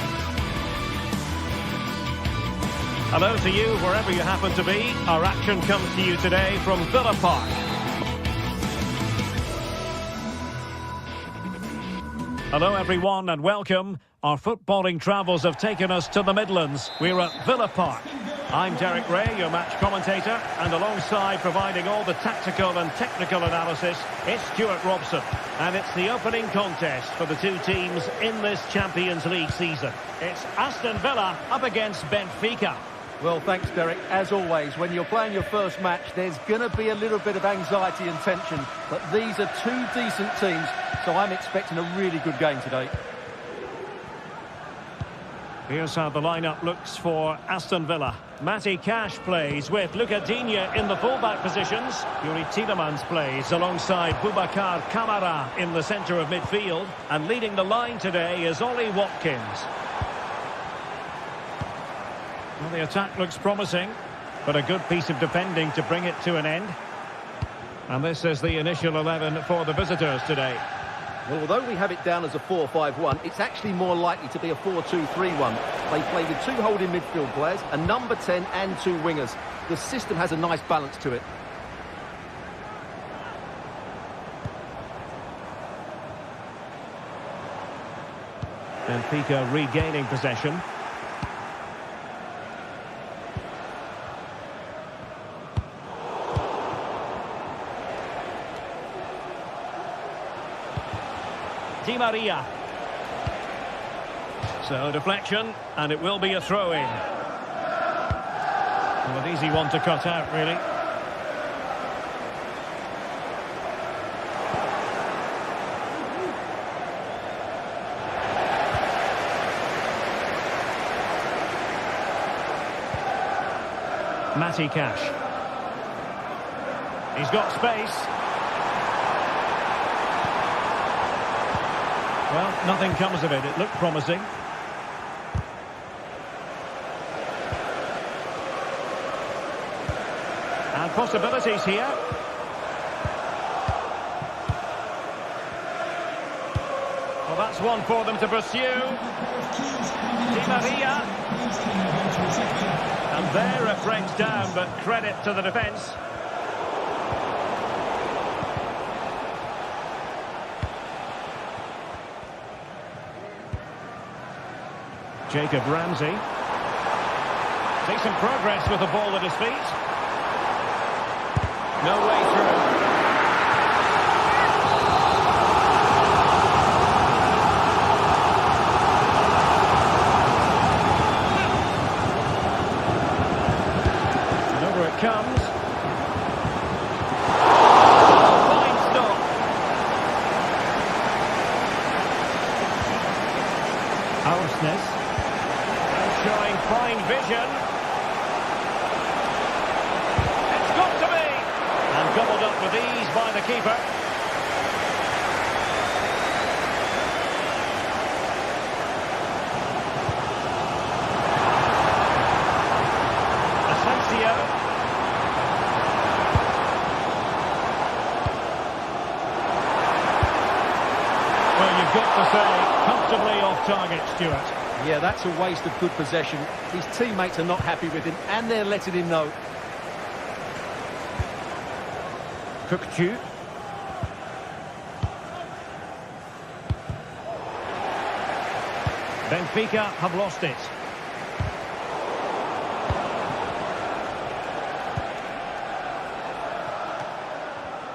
Hello to you wherever you happen to be. Our action comes to you today from Villa Park. Hello everyone and welcome. Our footballing travels have taken us to the Midlands. We're at Villa Park. I'm Derek Ray, your match commentator, and alongside providing all the tactical and technical analysis, it's Stuart Robson. And it's the opening contest for the two teams in this Champions League season. It's Aston Villa up against Benfica. Well, thanks, Derek. As always, when you're playing your first match, there's going to be a little bit of anxiety and tension. But these are two decent teams, so I'm expecting a really good game today. Here's how the lineup looks for Aston Villa. Matty Cash plays with Luca Digne in the fullback positions. Yuri Tielemans plays alongside Boubacar Kamara in the centre of midfield. And leading the line today is Ollie Watkins. Well, the attack looks promising, but a good piece of defending to bring it to an end. And this is the initial 11 for the visitors today. Well, although we have it down as a 4-5-1, it's actually more likely to be a 4-2-3-1. They play with two holding midfield players, a number 10 and two wingers. The system has a nice balance to it. Benfica regaining possession. Di Maria. So deflection, and it will be a throw-in. Well, an easy one to cut out, really. Matty Cash. He's got space. Well, nothing comes of it. It looked promising. And possibilities here. Well, that's one for them to pursue. Di Maria. And there it breaks down, but credit to the defence. Jacob Ramsey. Decent progress with the ball at his feet. No way through. And over it comes. Fine stop. Aursnes. Showing fine vision. It's got to be! And gobbled up with ease by the keeper. Asensio. Well, you've got to say, comfortably off target, Stuart. Yeah, that's a waste of good possession. His teammates are not happy with him, and they're letting him know. Cookchu. Benfica have lost it.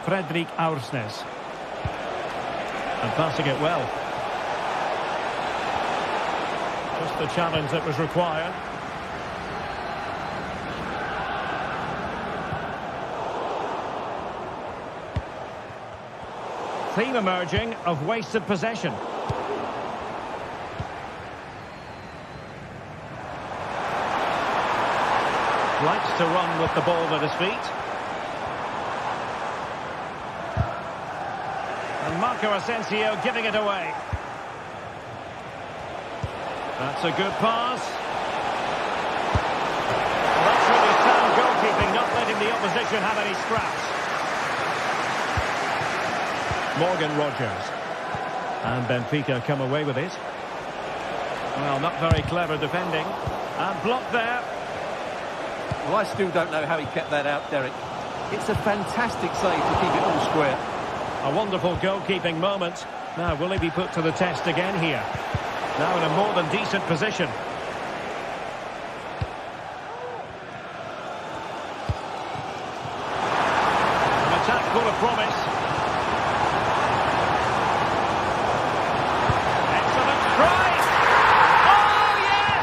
Fredrik Aursnes. And passing it well. Just the challenge that was required. Theme emerging of wasted possession. Likes to run with the ball at his feet. And Marco Asensio giving it away. That's a good pass. Well, that's really sound goalkeeping, not letting the opposition have any scraps. Morgan Rogers. And Benfica come away with it. Well, not very clever defending. And blocked there. Well, I still don't know how he kept that out, Derek. It's a fantastic save to keep it all square. A wonderful goalkeeping moment. Now, will he be put to the test again here? Now in a more than decent position. An attack full of promise. Excellent strike! Oh, yes!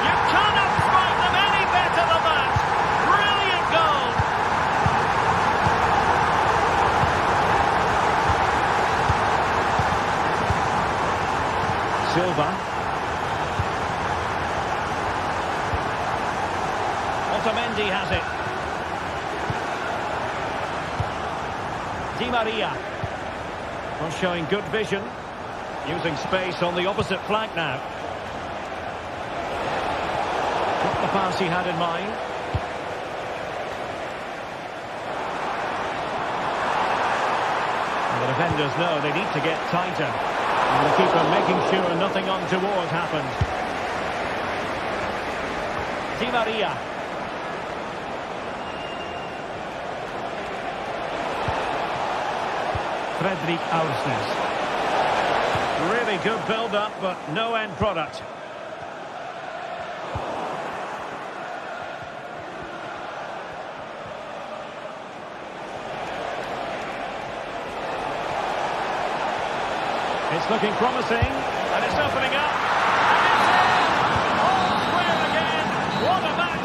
You cannot strike them any better than that! Brilliant goal! Silva. Otamendi has it. Di Maria. Well, showing good vision. Using space on the opposite flank now. Not the pass he had in mind. And the defenders know they need to get tighter. And the keeper making sure nothing untoward happened. Di Maria. Fredrik Aursnes. Really good build-up, but no end product. It's looking promising, and it's opening up. And it's in! All square again. What a match!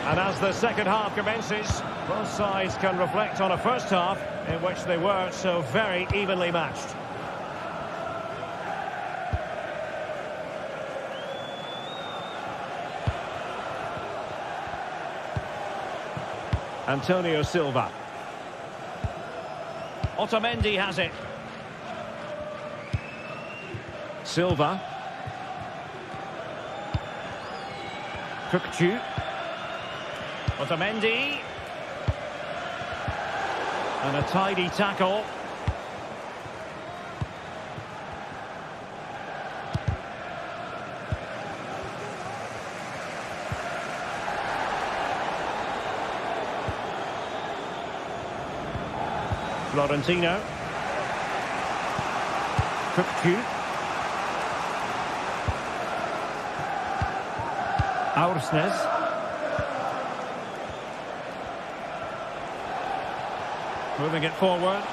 And as the second half commences, both sides can reflect on a first half in which they were so very evenly matched. Antonio Silva. Otamendi has it. Silva. Kukcu. Otamendi. And a tidy tackle. Florentino. Kukcu. Aursnes. Moving it forward.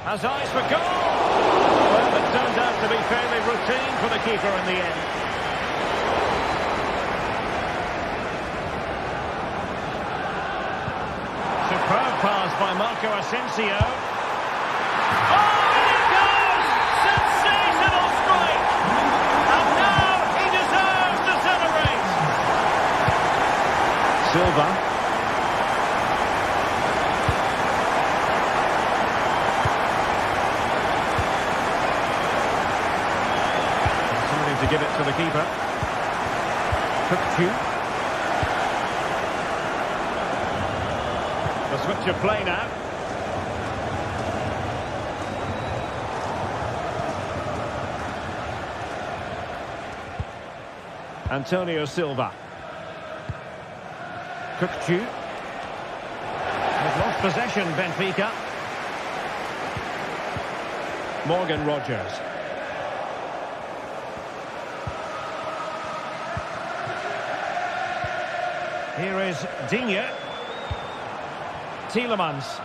Has eyes for goal! Well, it turned out to be fairly routine for the keeper in the end. Superb pass by Marco Asensio. Oh, and it goes! Sensational strike! And now he deserves to celebrate! Silva. To give it to the keeper. Kukcu. The switch of play now. Antonio Silva. Kukcu. They've lost possession, Benfica. Morgan Rogers. Here is Digne. Tielemans.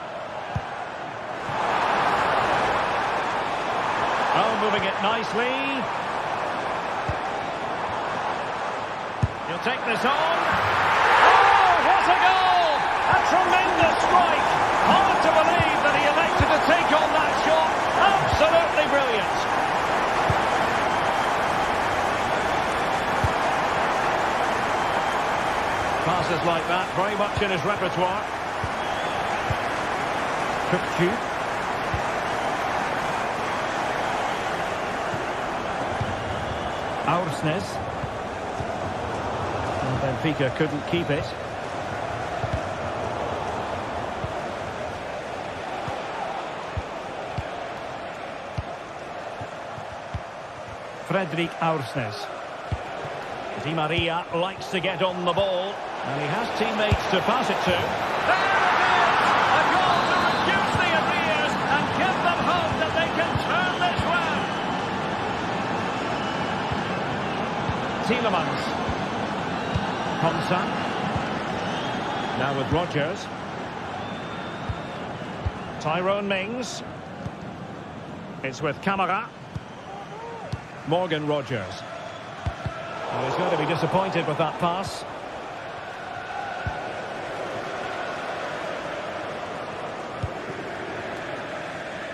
Oh, moving it nicely. He'll take this on. Oh, what a goal! A tremendous strike. Hard to believe that he elected to take on that shot. Absolutely brilliant. Passes like that, very much in his repertoire. Kukcu. Aursnes. And Benfica couldn't keep it. Fredrik Aursnes. Di Maria likes to get on the ball. And he has teammates to pass it to. There it is! A goal to reduce the arrears and give them hope that they can turn this round. Tielemans. Konsa. Now with Rodgers. Tyrone Mings. It's with Camara. Morgan Rodgers. Well, he's going to be disappointed with that pass.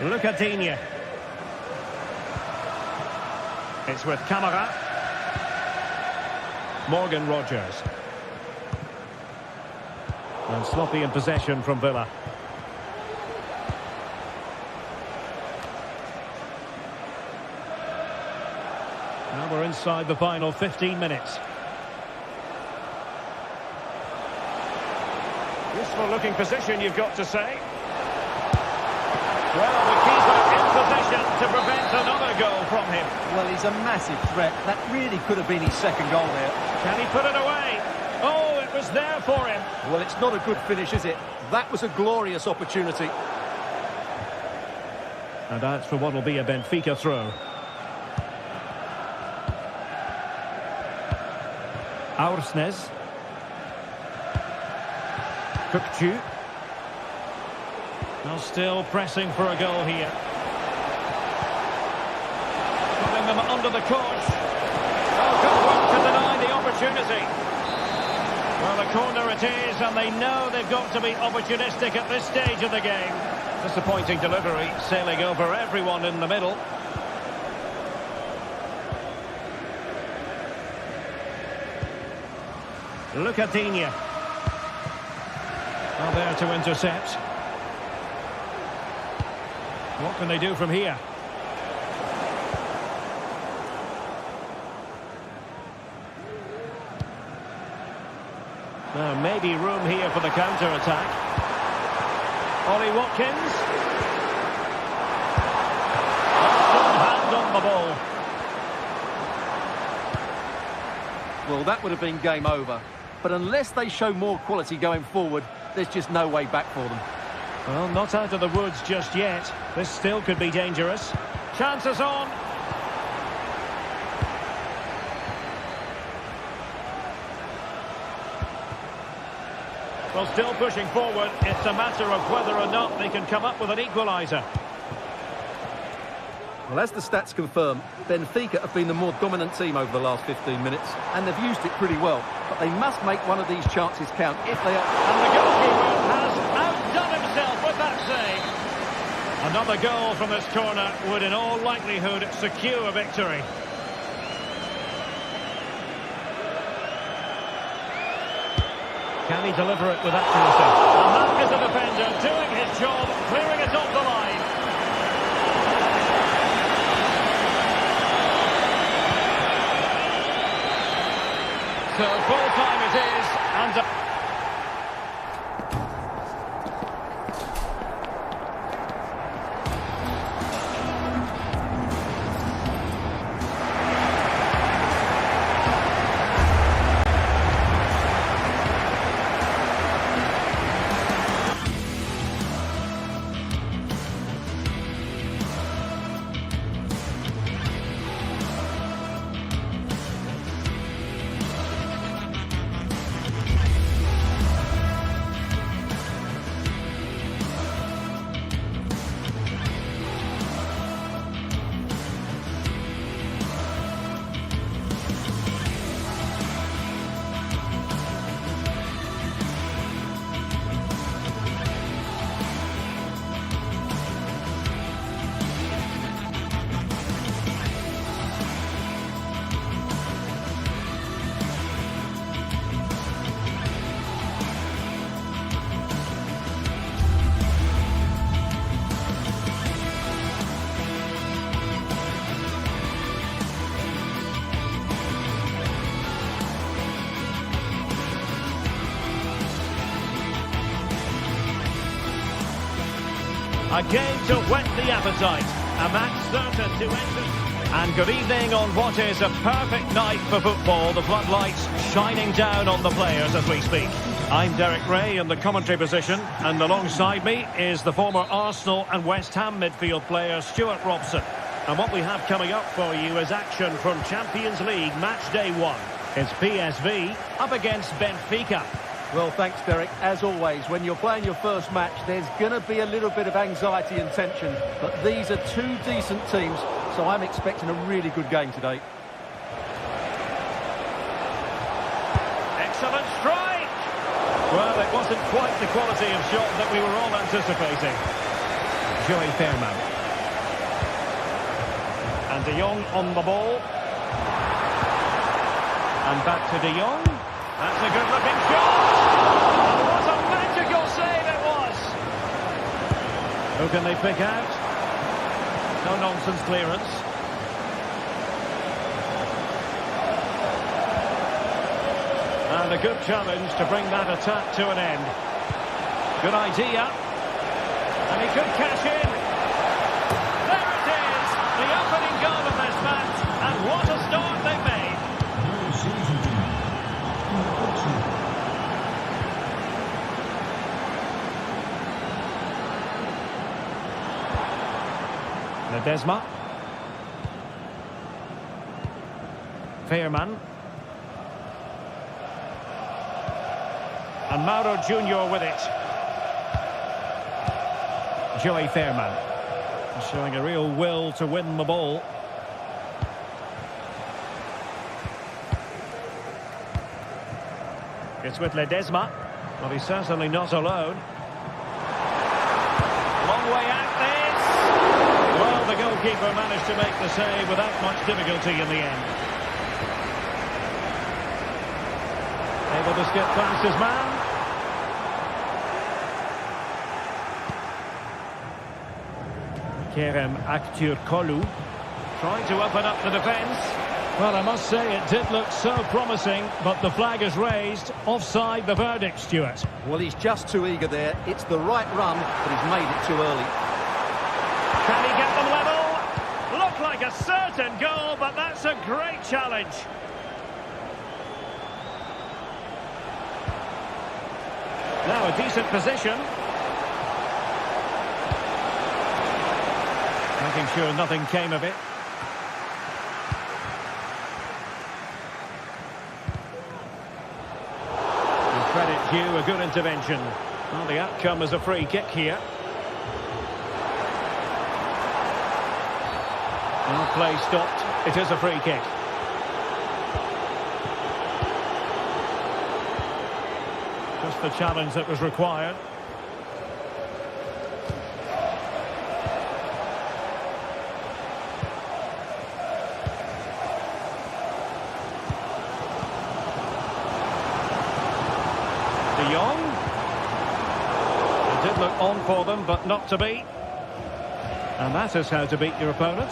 Look at Digne. It's with Camara. Morgan Rodgers. And sloppy in possession from Villa. Now we're inside the final 15 minutes. Useful looking position, you've got to say. Well, the keeper in possession to prevent another goal from him. Well, he's a massive threat. That really could have been his second goal there. Can he put it away? Oh, it was there for him. Well, it's not a good finish, is it? That was a glorious opportunity. And that's for what will be a Benfica throw. Aursnes. Kukcu. Now still pressing for a goal here. Putting them under the cosh. Oh, good work to deny the opportunity. Well, a corner it is, and they know they've got to be opportunistic at this stage of the game. Disappointing delivery, sailing over everyone in the middle. Look at Digne. Well, there to intercept. What can they do from here? Now, maybe room here for the counter-attack. Ollie Watkins. Good hand on the ball. Well, that would have been game over. But unless they show more quality going forward, there's just no way back for them. Well, not out of the woods just yet. This still could be dangerous. Chances on. Well, still pushing forward. It's a matter of whether or not they can come up with an equaliser. Well, as the stats confirm, Benfica have been the more dominant team over the last 15 minutes, and they've used it pretty well. But they must make one of these chances count if they are... And the goalkeeper has outdone himself with that save. Another goal from this corner would in all likelihood secure victory. Can he deliver it with accuracy? And that is a defender doing his job, clearing it off the line. So full time it is, and... A game to whet the appetite. A match certain to enter. And good evening on what is a perfect night for football. The floodlights shining down on the players as we speak. I'm Derek Ray in the commentary position, and alongside me is the former Arsenal and West Ham midfield player Stuart Robson. And what we have coming up for you is action from Champions League match day 1. It's PSV up against Benfica. Well, thanks, Derek. As always, when you're playing your first match, there's going to be a little bit of anxiety and tension. But these are two decent teams, so I'm expecting a really good game today. Excellent strike! Well, it wasn't quite the quality of shot that we were all anticipating. Joey Fairman. And De Jong on the ball. And back to De Jong. That's a good-looking shot! Oh, what a magical save it was! Who can they pick out? No-nonsense clearance. And a good challenge to bring that attack to an end. Good idea. And he could cash in. There it is! The opening goal of this match. And what a start they've made. Ledesma. Fairman. And Mauro Junior with it. Joey Fairman. Showing a real will to win the ball. It's with Ledesma. Well, he's certainly not alone. Long way out this. Well, the goalkeeper managed to make the save without much difficulty in the end. Able to skip past his man. Kerem Aktürkoğlu trying to open up the defence. Well, I must say it did look so promising, but the flag is raised. Offside the verdict, Stuart. Well, he's just too eager there. It's the right run, but he's made it too early. Can he get them level? Looked like a certain goal, but that's a great challenge. Now a decent position. Making sure nothing came of it. And credit due, a good intervention. Well, the outcome is a free kick here. Well, play stopped. It is a free kick. Just the challenge that was required. De Jong. It did look on for them, but not to be. And that is how to beat your opponent.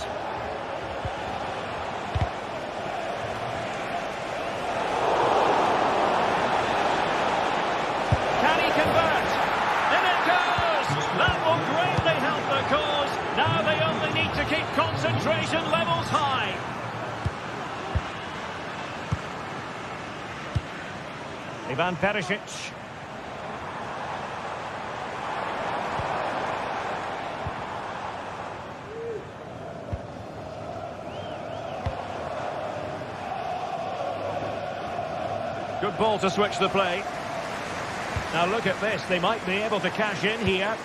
Can he convert? In it goes! That will greatly help the cause. Now they only need to keep concentration levels high. Ivan Perisic. Good ball to switch the play. Now look at this, they might be able to cash in here.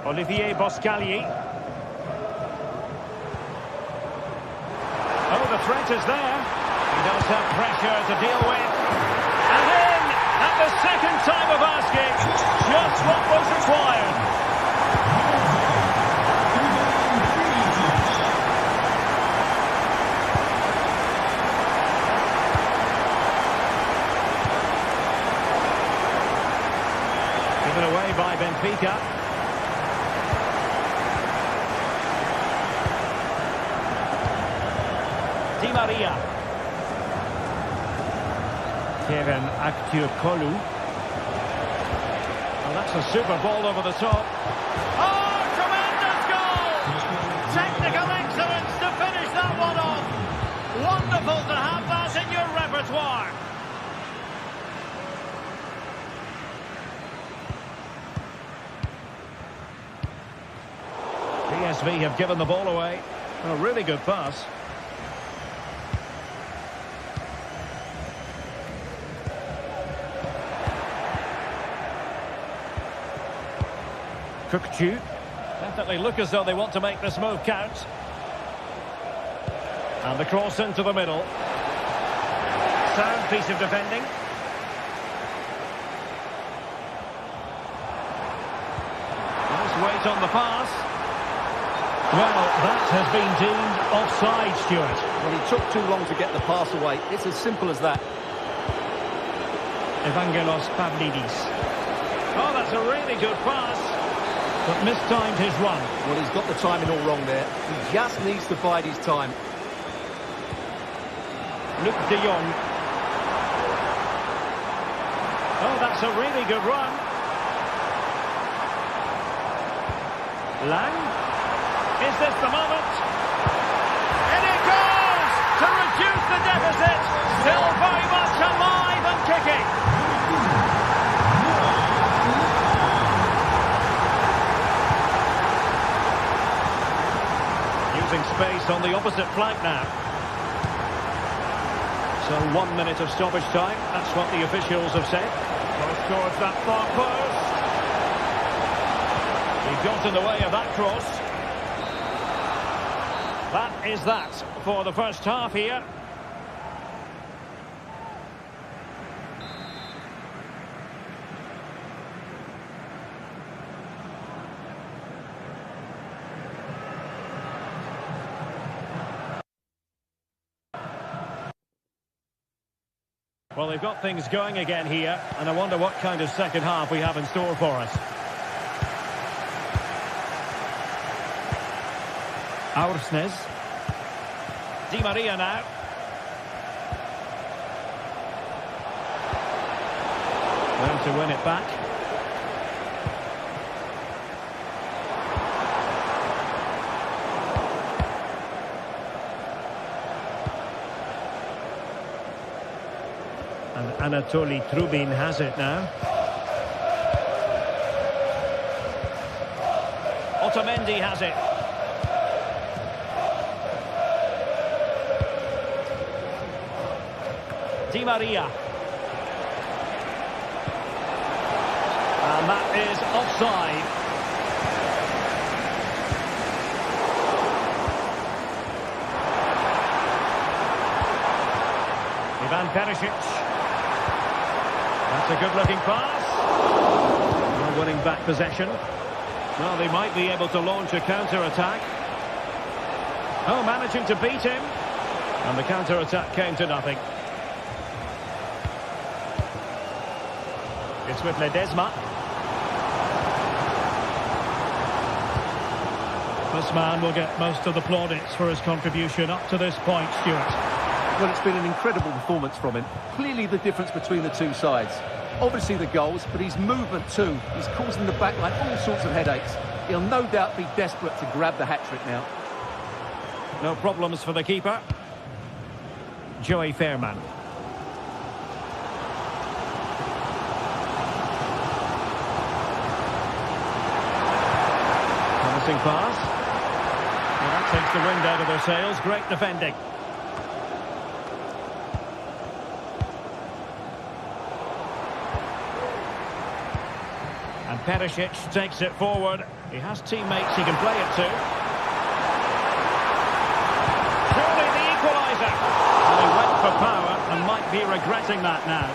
Olivier Boscagli. Oh, the threat is there. He does have pressure to deal with. And in, at the second time of asking, just what was required. Given away by Benfica. Di Maria. Kerem Aktürkoğlu. It's a super ball over the top. Oh, tremendous goal! Technical excellence to finish that one off. Wonderful to have that in your repertoire. PSV have given the ball away. A really good pass. Cookchu. Definitely look as though they want to make this move count. And the cross into the middle. Sound piece of defending. Nice weight on the pass. Well, that has been deemed offside, Stuart. Well, he took too long to get the pass away. It's as simple as that. Evangelos Pavlidis. Oh, that's a really good pass. But mistimed his run. Well, he's got the timing all wrong there. He just needs to bide his time. Luc de Jong. Oh, that's a really good run. Lang. Is this the moment? In it goes! To reduce the deficit. Still very much alive and kicking. Using space on the opposite flank now. So 1 minute of stoppage time. That's what the officials have said. Goes towards that far post. He got in the way of that cross. That is that for the first half here. Well, they've got things going again here, and I wonder what kind of second half we have in store for us. Aursnes. Di Maria now. Well, to win it back. And Anatoly Trubin has it now. Otamendi has it. Di Maria. And that is offside. Ivan Perisic. That's a good-looking pass. Well, winning back possession. Well, they might be able to launch a counter-attack. Oh, managing to beat him. And the counter-attack came to nothing. It's with Ledesma. This man will get most of the plaudits for his contribution up to this point, Stuart. Well, it's been an incredible performance from him. Clearly the difference between the two sides. Obviously the goals, but his movement too. He's causing the back line all sorts of headaches. He'll no doubt be desperate to grab the hat-trick now. No problems for the keeper. Joey Fairman. Promising pass. Well, that takes the wind out of their sails. Great defending. And Perisic takes it forward. He has teammates he can play it to. Surely the equaliser. And he went for power and might be regretting that now.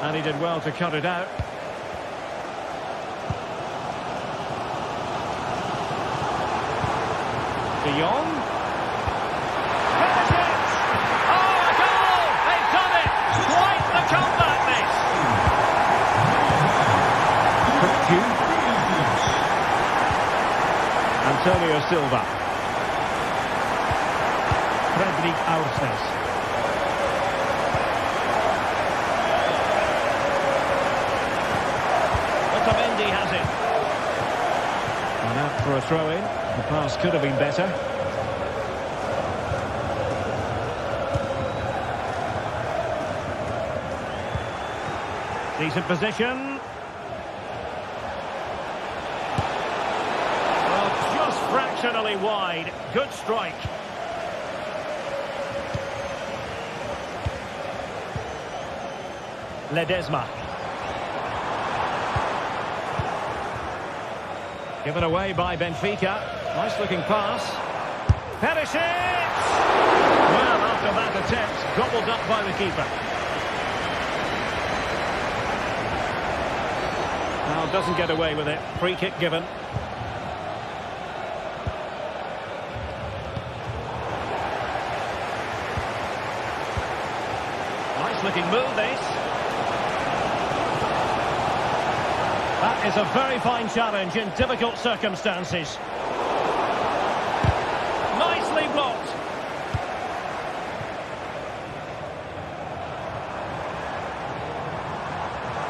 And he did well to cut it out. De Jong. Perisic! Oh, a goal! They've done it! Quite the comeback, this! Cookchu. Antonio Silva. Fredrik Aursnes. throw-in. The pass could have been better. Decent position. Well, just fractionally wide. Good strike. Ledesma. Given away by Benfica. Nice looking pass. Perisic! Well, after that attempt, gobbled up by the keeper. Now doesn't get away with it. Free kick given. Nice looking move this. That is a very fine challenge in difficult circumstances. Nicely blocked.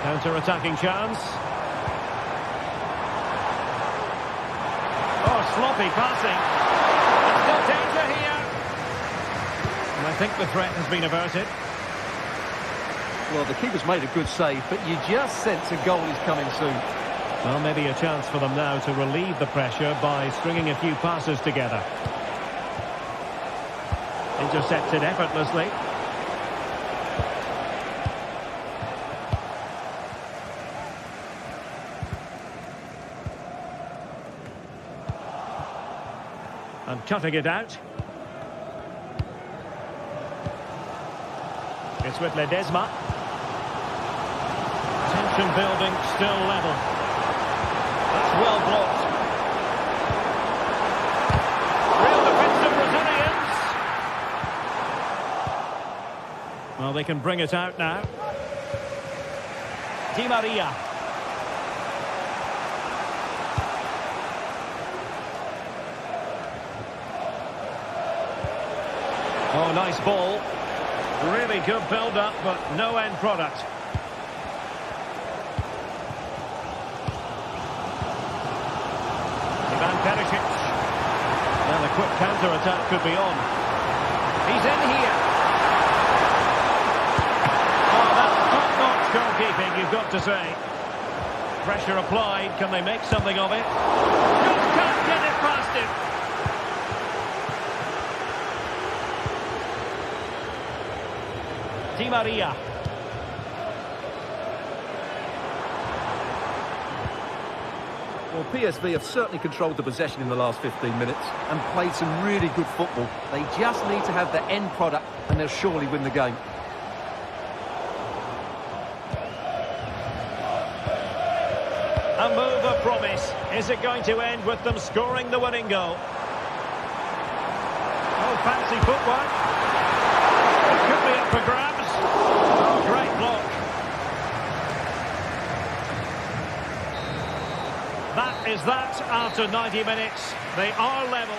Counter-attacking chance. Oh, sloppy passing. There's still danger here. And I think the threat has been averted. Well, the keeper's made a good save, but you just sense a goal is coming soon. Well, maybe a chance for them now to relieve the pressure by stringing a few passes together. Intercepted effortlessly. And cutting it out. It's with Ledesma. Tension building, still level. That's well blocked. Real defensive Brazilians. Well, they can bring it out now. Di Maria. Oh, nice ball. Really good build-up, but no end product. Ivan Perisic. Well, a quick counter-attack could be on. He's in here. Oh, that's top-notch goalkeeping, you've got to say. Pressure applied. Can they make something of it? Just can't get it past him. Di Maria. Well, PSV have certainly controlled the possession in the last 15 minutes and played some really good football. They just need to have the end product and they'll surely win the game. A move of promise. Is it going to end with them scoring the winning goal? Oh, fancy footwork. It could be up for grabs. Oh, great block. That is that after 90 minutes. They are level.